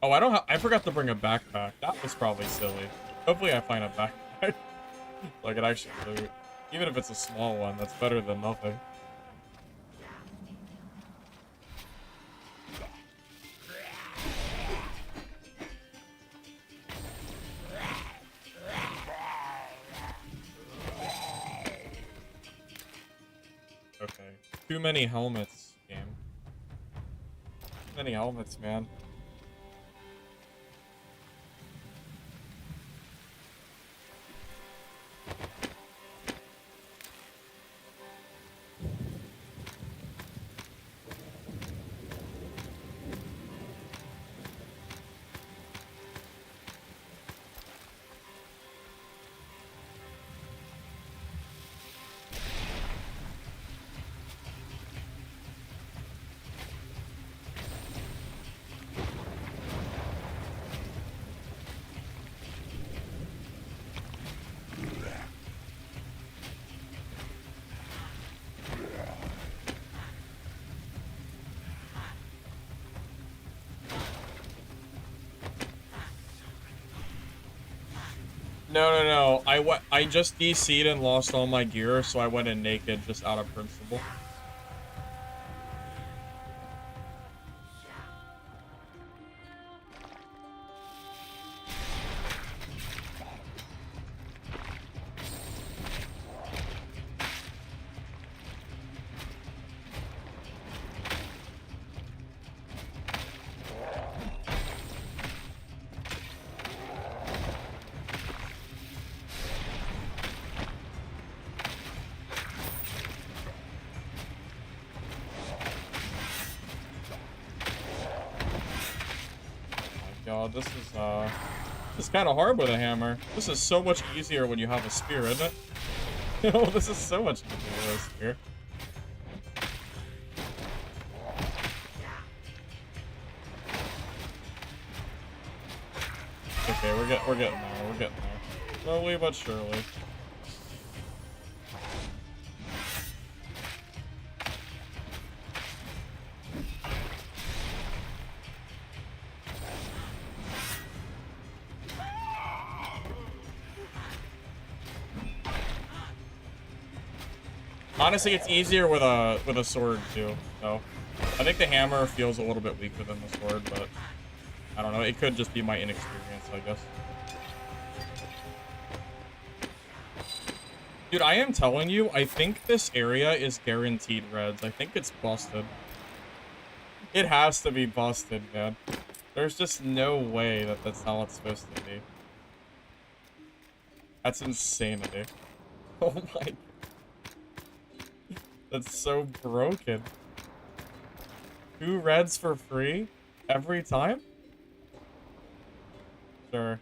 Oh, I forgot to bring a backpack. That was probably silly. Hopefully I find a backpack. So I can actually loot. Even if it's a small one, that's better than nothing. Okay. Too many helmets, game. Too many helmets, man. No. I just DC'd and lost all my gear, so I went in naked just out of principle. God, this is kind of hard with a hammer. This is so much easier when you have a spear, isn't it? Oh, this is so much easier with a spear. Okay, we're getting there. We're getting there. Slowly but surely. Honestly, it's easier with a sword too. So, I think the hammer feels a little bit weaker than the sword, but I don't know. It could just be my inexperience, I guess. Dude, I am telling you, I think this area is guaranteed reds. I think it's busted. It has to be busted, man. There's just no way that that's how it's supposed to be. That's insanity. Oh my god. That's so broken. 2 reds for free every time? Sure.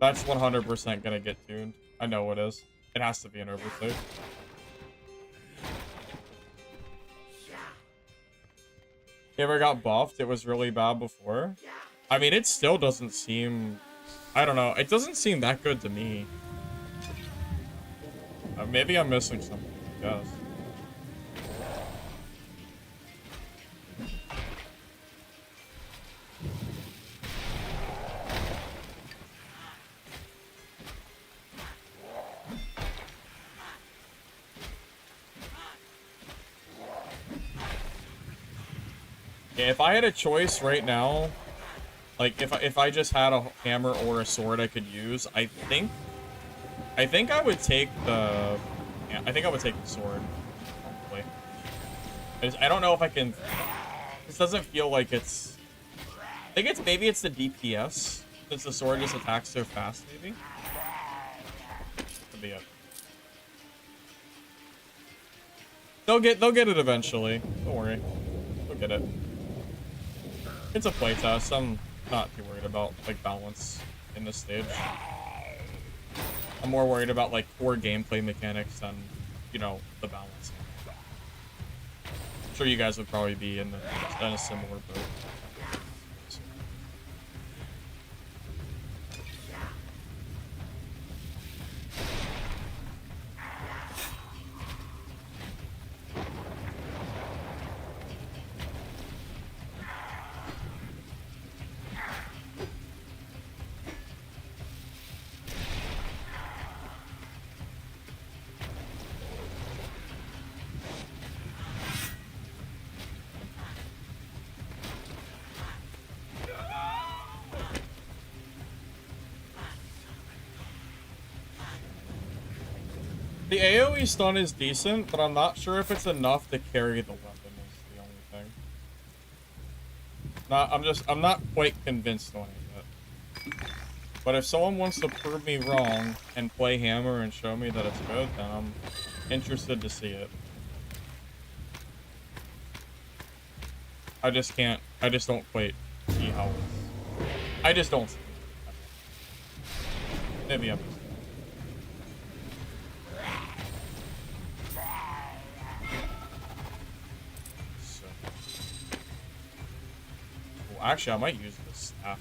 That's 100% gonna get tuned. I know it is. It has to be an oversave. You ever got buffed? It was really bad before. I mean, it still doesn't seem... I don't know. It doesn't seem that good to me. Maybe I'm missing something. I guess. Yeah, if I had a choice right now, like if I just had a hammer or a sword I could use, I think I would take the sword. Probably. I don't know if I can. This doesn't feel like it's. think maybe it's the DPS, since the sword just attacks so fast, maybe? Could be it. They'll get it eventually. Don't worry. They'll get it. It's a playtest. I'm not too worried about like balance in this stage. I'm more worried about like core gameplay mechanics than, you know, the balance. I'm sure you guys would probably be in a similar boat. The AoE stun is decent, but I'm not sure if it's enough to carry the weapon is the only thing. I'm not quite convinced on it yet. But if someone wants to prove me wrong and play Hammer and show me that it's good, then I'm interested to see it. I just don't quite see how it's... I just don't see it. Maybe I'm... Actually, I might use this staff.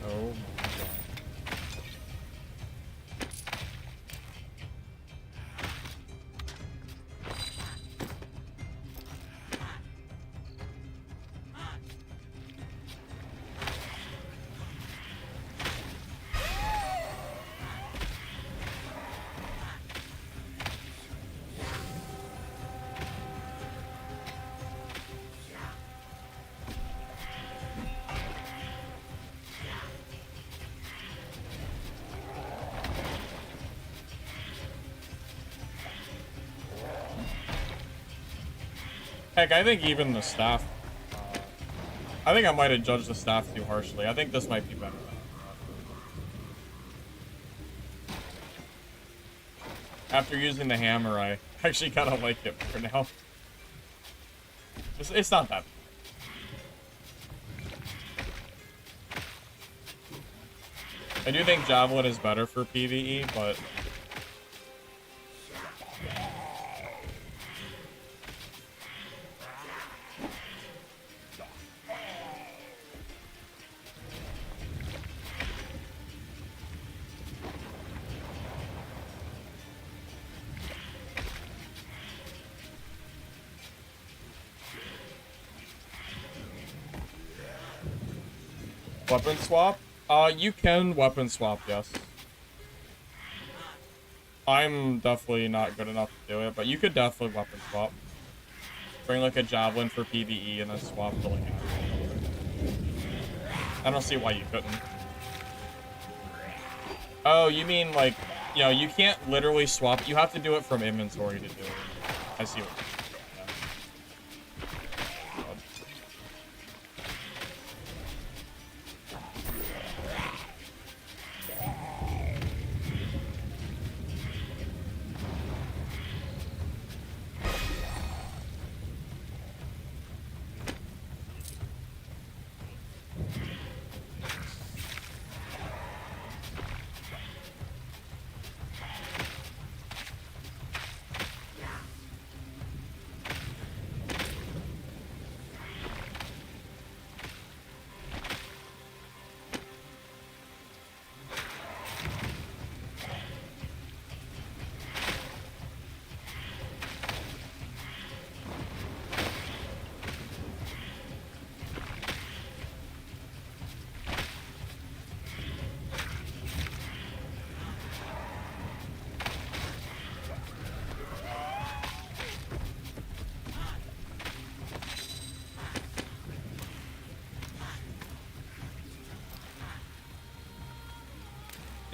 Oh my god. Heck, I think even the staff... I think I might have judged the staff too harshly. I think this might be better. After using the hammer, I actually kind of like it for now. It's not that bad. I do think Javelin is better for PvE, but... Weapon swap? You can weapon swap, yes. I'm definitely not good enough to do it, but you could definitely weapon swap. Bring like a javelin for PvE and then swap to like I don't see why you couldn't. Oh, you mean like, you know, you can't literally swap. You have to do it from inventory to do it. I see what you're saying.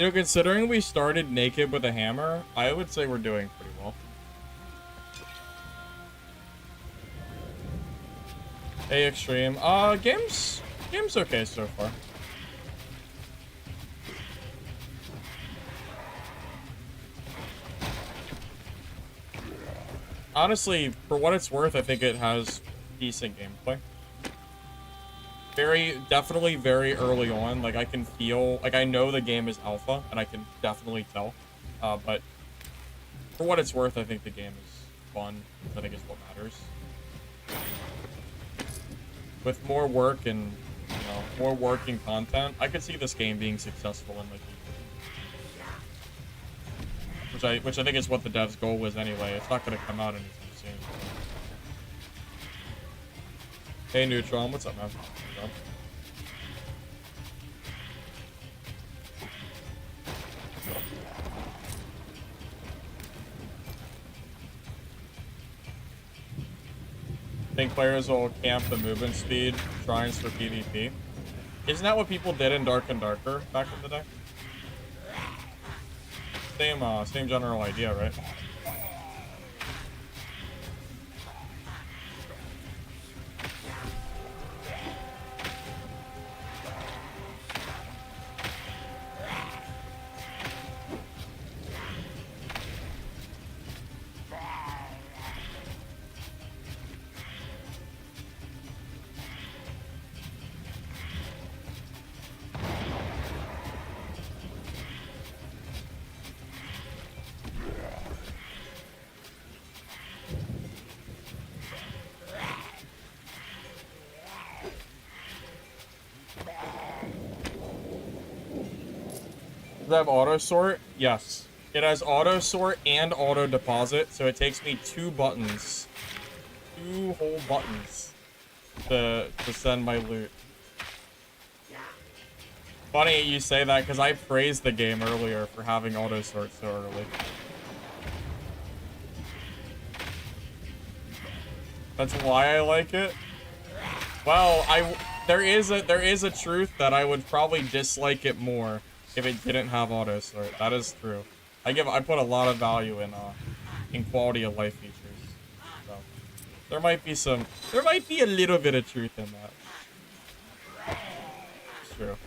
You know, considering we started naked with a hammer, I would say we're doing pretty well. Hey, Extreme. Game's okay so far. Honestly, for what it's worth, I think it has decent gameplay. Definitely very early on. Like, I can feel, like, I know the game is alpha, and I can definitely tell. But for what it's worth, I think the game is fun, which I think is what matters. With more work and, you know, more working content, I could see this game being successful in, like, which I think is what the dev's goal was anyway. It's not going to come out anytime soon. Hey, Neutron, what's up, man? What's up? Think players will camp the movement speed shrines for PvP. Isn't that what people did in Dark and Darker back in the day? Same general idea, right? Does it have auto sort? Yes. It has auto sort and auto deposit, so it takes me 2 buttons. 2 whole buttons to send my loot. Funny you say that because I praised the game earlier for having auto sort so early. That's why I like it. Well, there is a truth that I would probably dislike it more if it didn't have auto sort. That is true. I put a lot of value in quality of life features. So there might be a little bit of truth in that. It's true.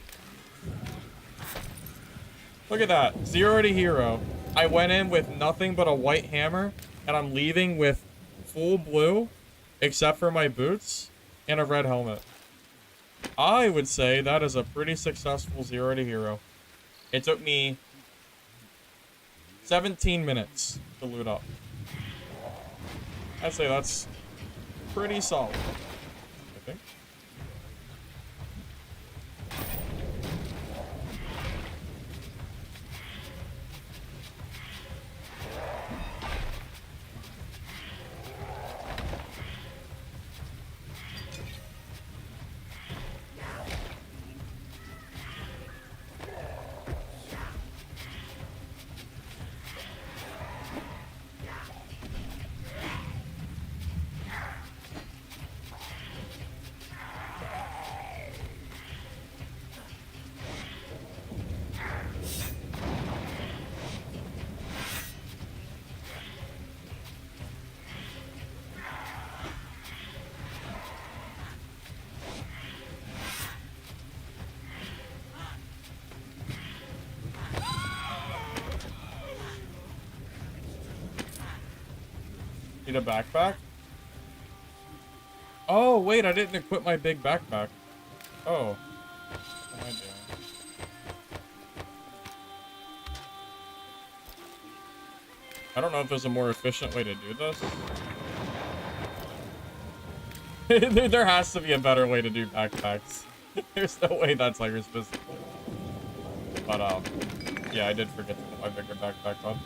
Look at that. 0 to hero. I went in with nothing but a white hammer, and I'm leaving with full blue, except for my boots, and a red helmet. I would say that is a pretty successful 0 to hero. It took me 17 minutes to loot up. I'd say that's pretty solid, I think. Need a backpack? Oh, wait, I didn't equip my big backpack. Oh. What am I doing? I don't know if there's a more efficient way to do this. There has to be a better way to do backpacks. There's no way that's like you're supposed to do. But, yeah, I did forget to put my bigger backpack on.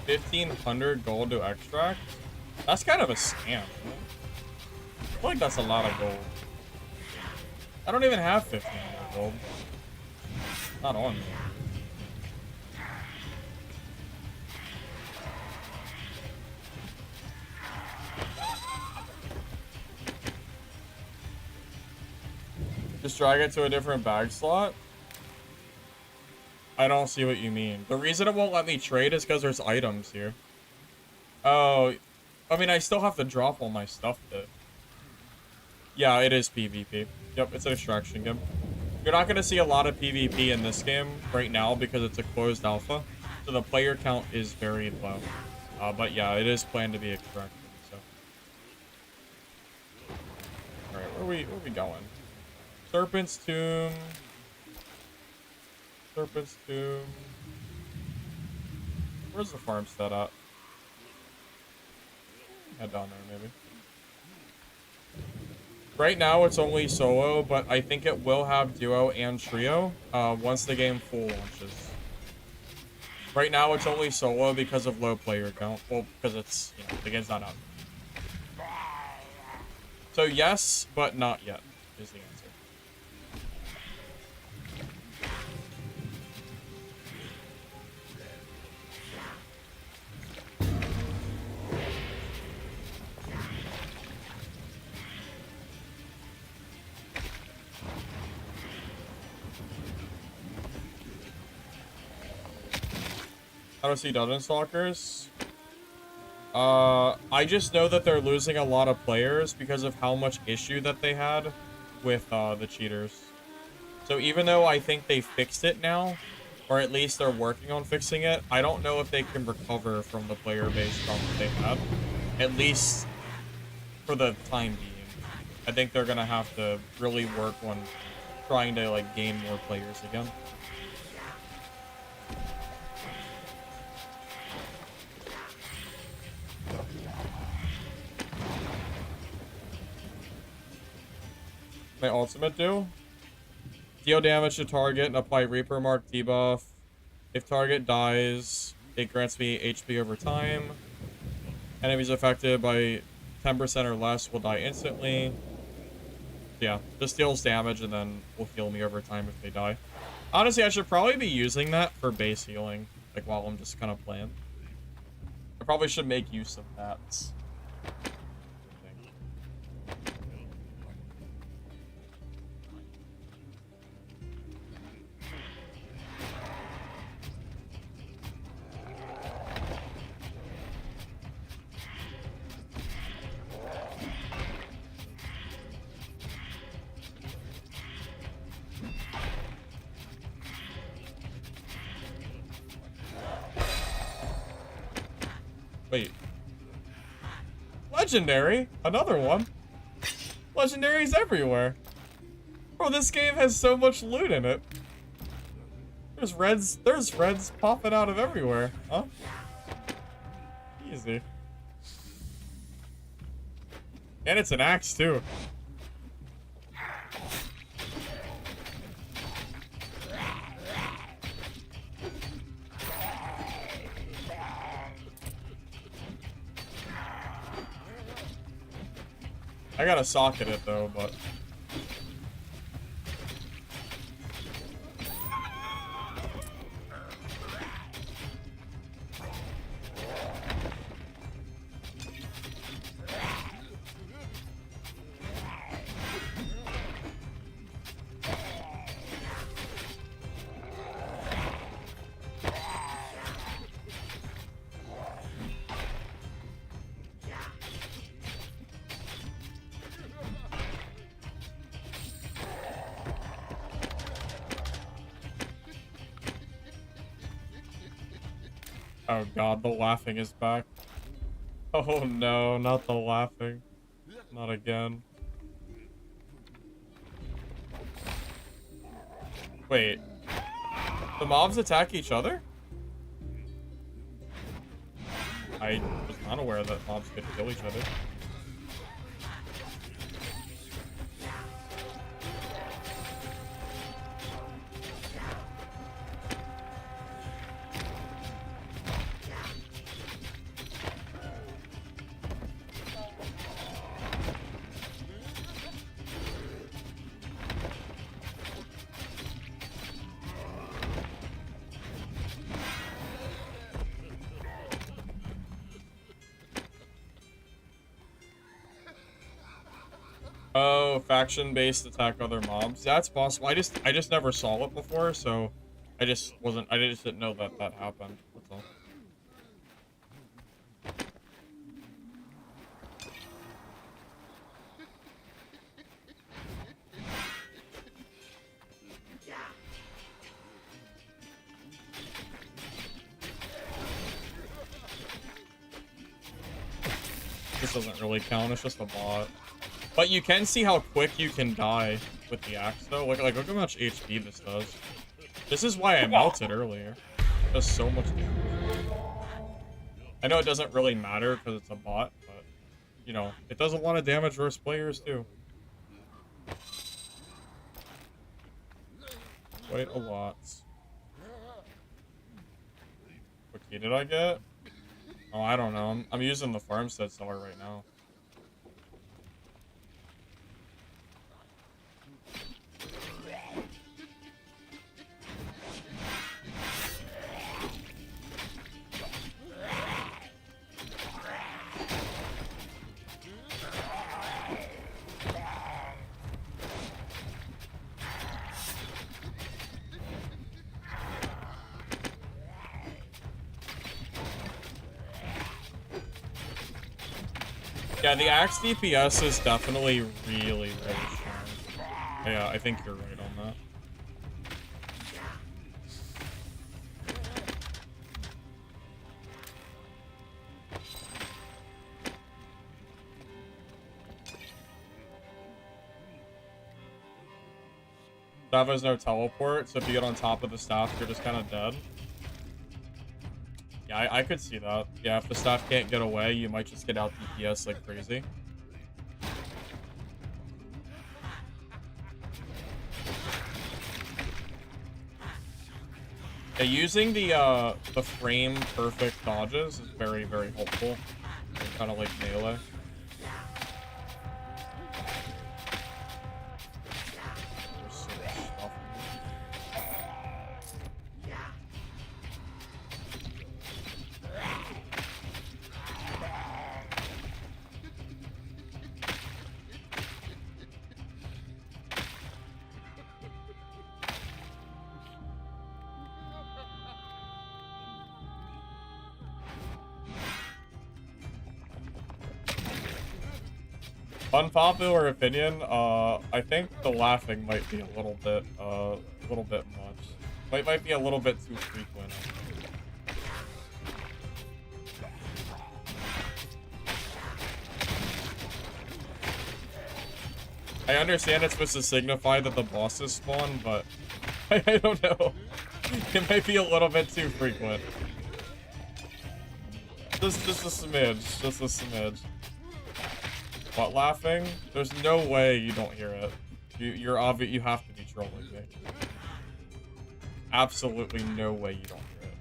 $1,500 gold to extract? That's kind of a scam. I feel like that's a lot of gold. I don't even have 1,500 gold. Not on me. Just drag it to a different bag slot? I don't see what you mean. The reason it won't let me trade is because there's items here. Oh, I mean, I still have to drop all my stuff, though. Yeah, it is PvP. Yep, it's an extraction game. You're not going to see a lot of PvP in this game right now because it's a closed alpha. So the player count is very low. But yeah, it is planned to be extraction, so. Alright, where are we going? Serpent's Tomb. Serpent's Tomb. Where's the farmstead at? Head down there, maybe. Right now, it's only solo, but I think it will have duo and trio once the game full launches. Right now, it's only solo because of low player count. Well, because it's, you know, the game's not out. So yes, but not yet, is the answer. How to see Dungeon Stalkers? I just know that they're losing a lot of players because of how much issue that they had with the cheaters. So even though I think they fixed it now, or at least they're working on fixing it, I don't know if they can recover from the player base problem they had. At least for the time being. I think they're gonna have to really work on trying to like gain more players again. My ultimate do? Deal damage to target and apply Reaper Mark debuff. If target dies, it grants me HP over time. Enemies affected by 10% or less will die instantly. Yeah, just deals damage and then will heal me over time if they die. Honestly, I should probably be using that for base healing, like while I'm just kind of playing. I probably should make use of that. Wait. Legendary? Another one? Legendaries everywhere. Bro, this game has so much loot in it. There's reds popping out of everywhere. Huh? Easy. And it's an axe, too. I gotta socket it though, but oh god, the laughing is back. Oh no, not the laughing. Not again. Wait. The mobs attack each other? I was not aware that mobs could kill each other. Oh, faction-based attack other mobs. That's possible. I just never saw it before, so I just didn't know that that happened. That's all. This doesn't really count, it's just a bot. But you can see how quick you can die with the axe, though. Look how much HP this does. This is why I melted earlier. It does so much damage. I know it doesn't really matter because it's a bot, but, you know, it does a lot of damage versus players, too. Quite a lot. What key did I get? Oh, I don't know. I'm using the farmstead cellar right now. Yeah, the axe DPS is definitely really strong. Yeah, I think you're right on that. Staff has no teleport, so if you get on top of the staff, you're just kind of dead. Yeah, I could see that. Yeah, if the staff can't get away, you might just get out DPS like crazy. Yeah, using the frame perfect dodges is very, very helpful. Kind of like melee. There's so much stuff. Unpopular opinion, I think the laughing might be a little bit much. Might be a little bit too frequent. I understand it's supposed to signify that the bosses spawn, but I don't know. It might be a little bit too frequent. Just a smidge, just a smidge. What, laughing? There's no way you don't hear it. You're obvious. You have to be trolling me. Absolutely no way you don't hear it.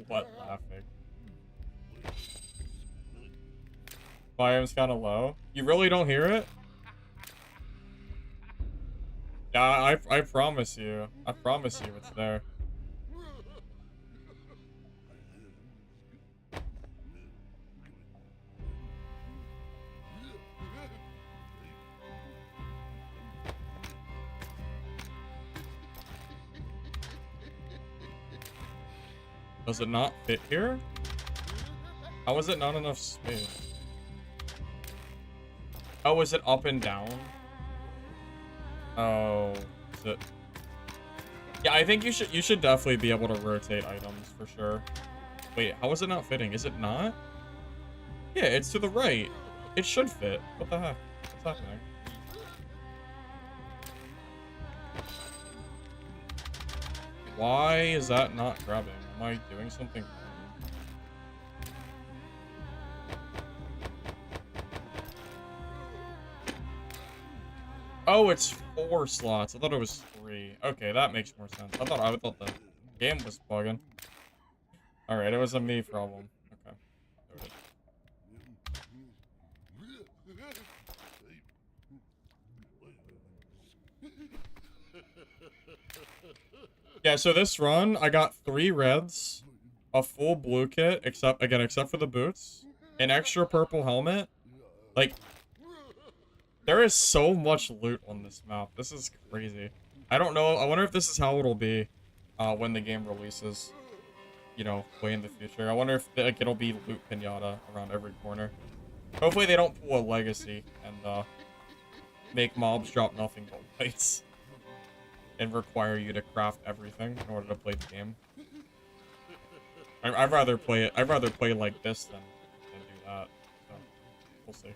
What laughing? Volume's kind of low. You really don't hear it? Yeah, I promise you. I promise you it's there. Does it not fit here? How is it not enough space? Oh, is it up and down? Oh, is it? Yeah, I think you should definitely be able to rotate items for sure. Wait, how is it not fitting? Is it not? Yeah, it's to the right. It should fit. What the heck? What's happening? Why is that not grabbing? Am I doing something wrong? Oh, it's 4 slots. I thought it was 3. Okay, that makes more sense. I thought the game was bugging. Alright, it was a me problem. Okay. Yeah, so this run, I got 3 reds, a full blue kit, except for the boots, an extra purple helmet. Like, there is so much loot on this map. This is crazy. I don't know. I wonder if this is how it'll be when the game releases, you know, way in the future. I wonder if like it'll be loot pinata around every corner. Hopefully they don't pull a legacy and make mobs drop nothing but lights and require you to craft everything in order to play the game. I'd rather play it. I'd rather play like this than do that. So, we'll see.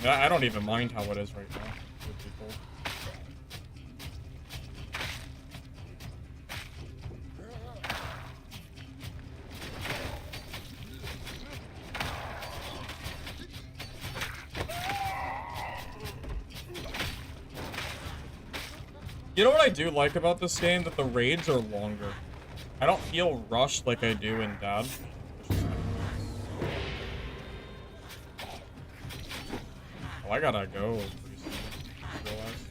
I don't even mind how it is right now. Truth be told. You know what I do like about this game? That the raids are longer. I don't feel rushed like I do in Dad. Oh, I gotta go pretty soon. I realize.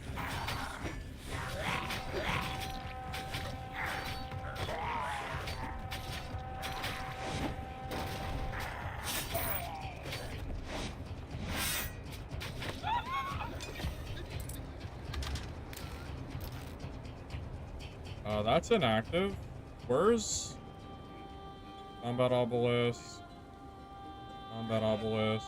That's inactive. Where's Combat Obelisk? Combat Obelisk.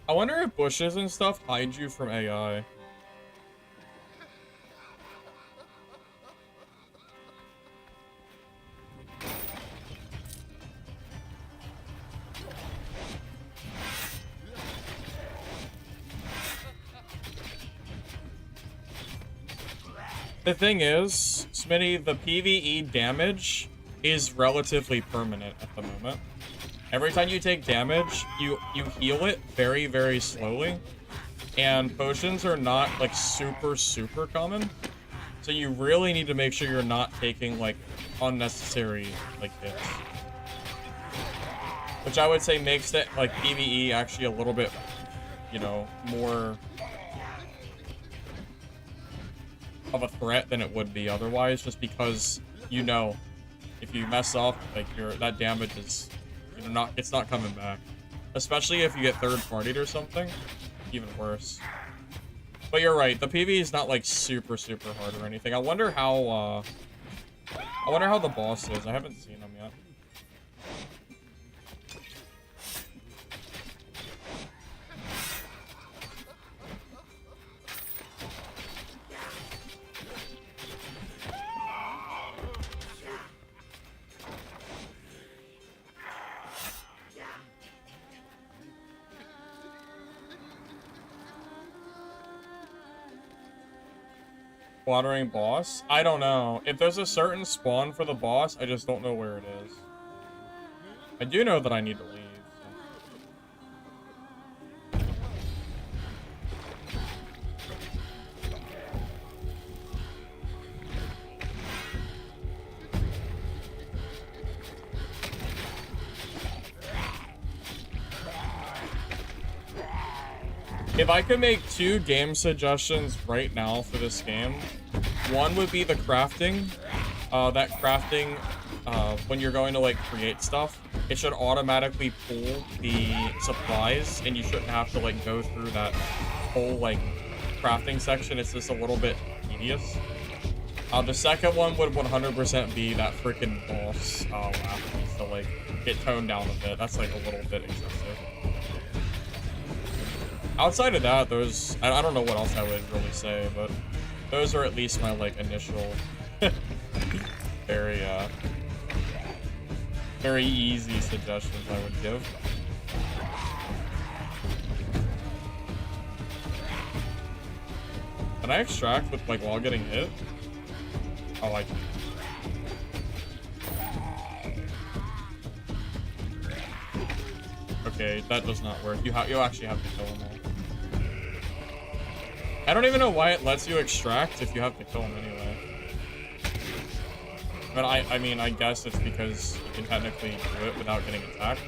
I wonder if bushes and stuff hide you from AI. The thing is, Smitty, the PvE damage is relatively permanent at the moment. Every time you take damage, you heal it very, very slowly. And potions are not, like, super common. So you really need to make sure you're not taking, like, unnecessary, like, hits. Which I would say makes it, like, PvE actually a little bit, you know, more of a threat than it would be otherwise, just because, you know, if you mess up, like, that damage is, you know, it's not coming back. Especially if you get third-partied or something, even worse. But you're right, the PvE is not, like, super hard or anything. I wonder how the boss is. I haven't seen him yet. Watering boss? I don't know. If there's a certain spawn for the boss, I just don't know where it is. I do know that I need to leave. If I could make 2 game suggestions right now for this game, one would be the crafting. That crafting, when you're going to, like, create stuff, it should automatically pull the supplies, and you shouldn't have to, like, go through that whole, like, crafting section. It's just a little bit tedious. The second one would 100% be that freaking boss laugh needs to, like, get toned down a bit. That's, like, a little bit excessive. Outside of that, those, I don't know what else I would really say, but those are at least my, like, initial, very easy suggestions I would give. Can I extract with, like, while getting hit? Oh, I can. Okay, that does not work. You actually have to kill them all. I don't even know why it lets you extract if you have to kill him anyway. But I mean, I guess it's because you can technically do it without getting attacked.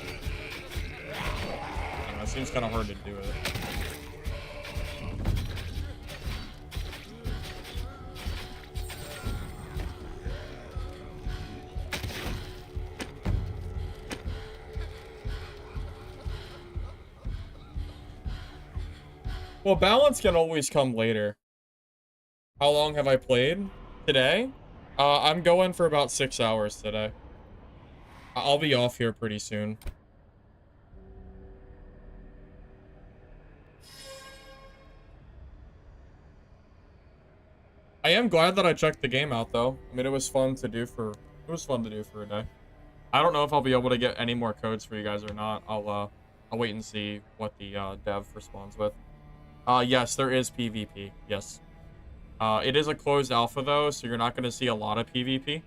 I don't know, it seems kind of hard to do it. Well, balance can always come later. How long have I played? Today? I'm going for about 6 hours today. I'll be off here pretty soon. I am glad that I checked the game out, though. I mean, it was fun to do for a day. I don't know if I'll be able to get any more codes for you guys or not. I'll wait and see what the dev responds with. Yes, there is PvP. Yes. It is a closed alpha, though, so you're not going to see a lot of PvP.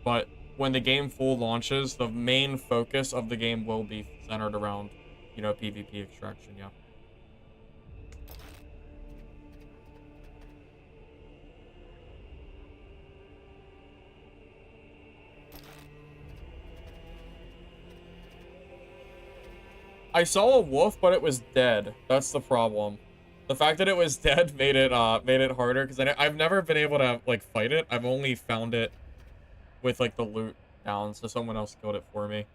But when the game full launches, the main focus of the game will be centered around, you know, PvP extraction, yeah. I saw a wolf, but it was dead. That's the problem. The fact that it was dead made it harder, because I've never been able to, like, fight it. I've only found it with, like, the loot down, so someone else killed it for me.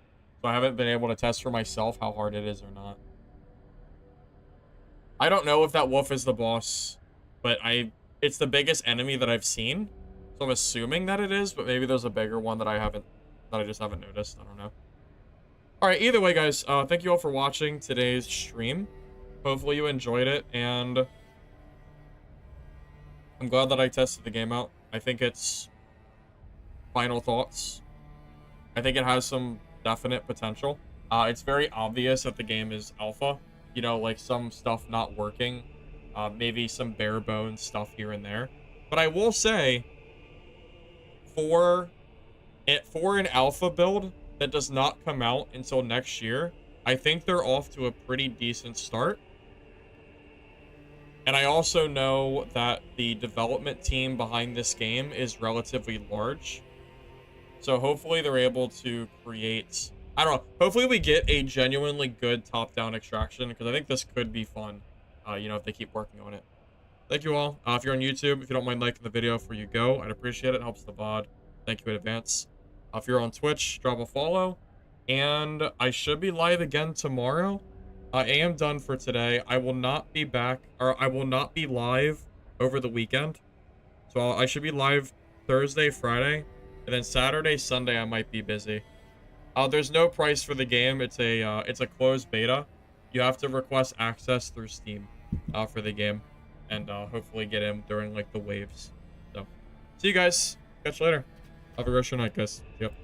So I haven't been able to test for myself how hard it is or not. I don't know if that wolf is the boss, but it's the biggest enemy that I've seen. So I'm assuming that it is, but maybe there's a bigger one that I just haven't noticed. I don't know. Alright, either way, guys, thank you all for watching today's stream. Hopefully you enjoyed it, and I'm glad that I tested the game out. I think it's final thoughts. I think it has some definite potential. It's very obvious that the game is alpha. You know, like some stuff not working. Maybe some bare bones stuff here and there. But I will say, for an alpha build that does not come out until next year, I think they're off to a pretty decent start. And I also know that the development team behind this game is relatively large. So hopefully they're able to create, I don't know, hopefully we get a genuinely good top-down extraction, because I think this could be fun, you know, if they keep working on it. Thank you all. If you're on YouTube, if you don't mind liking the video before you go, I'd appreciate it. It helps the VOD. Thank you in advance. If you're on Twitch, drop a follow. And I should be live again tomorrow. I am done for today. I will not be back, or I will not be live over the weekend. So I should be live Thursday, Friday, and then Saturday, Sunday I might be busy. There's no price for the game. It's a closed beta. You have to request access through Steam for the game, and hopefully get in during like the waves. So see you guys. Catch you later. Have a great night, guys. Yep.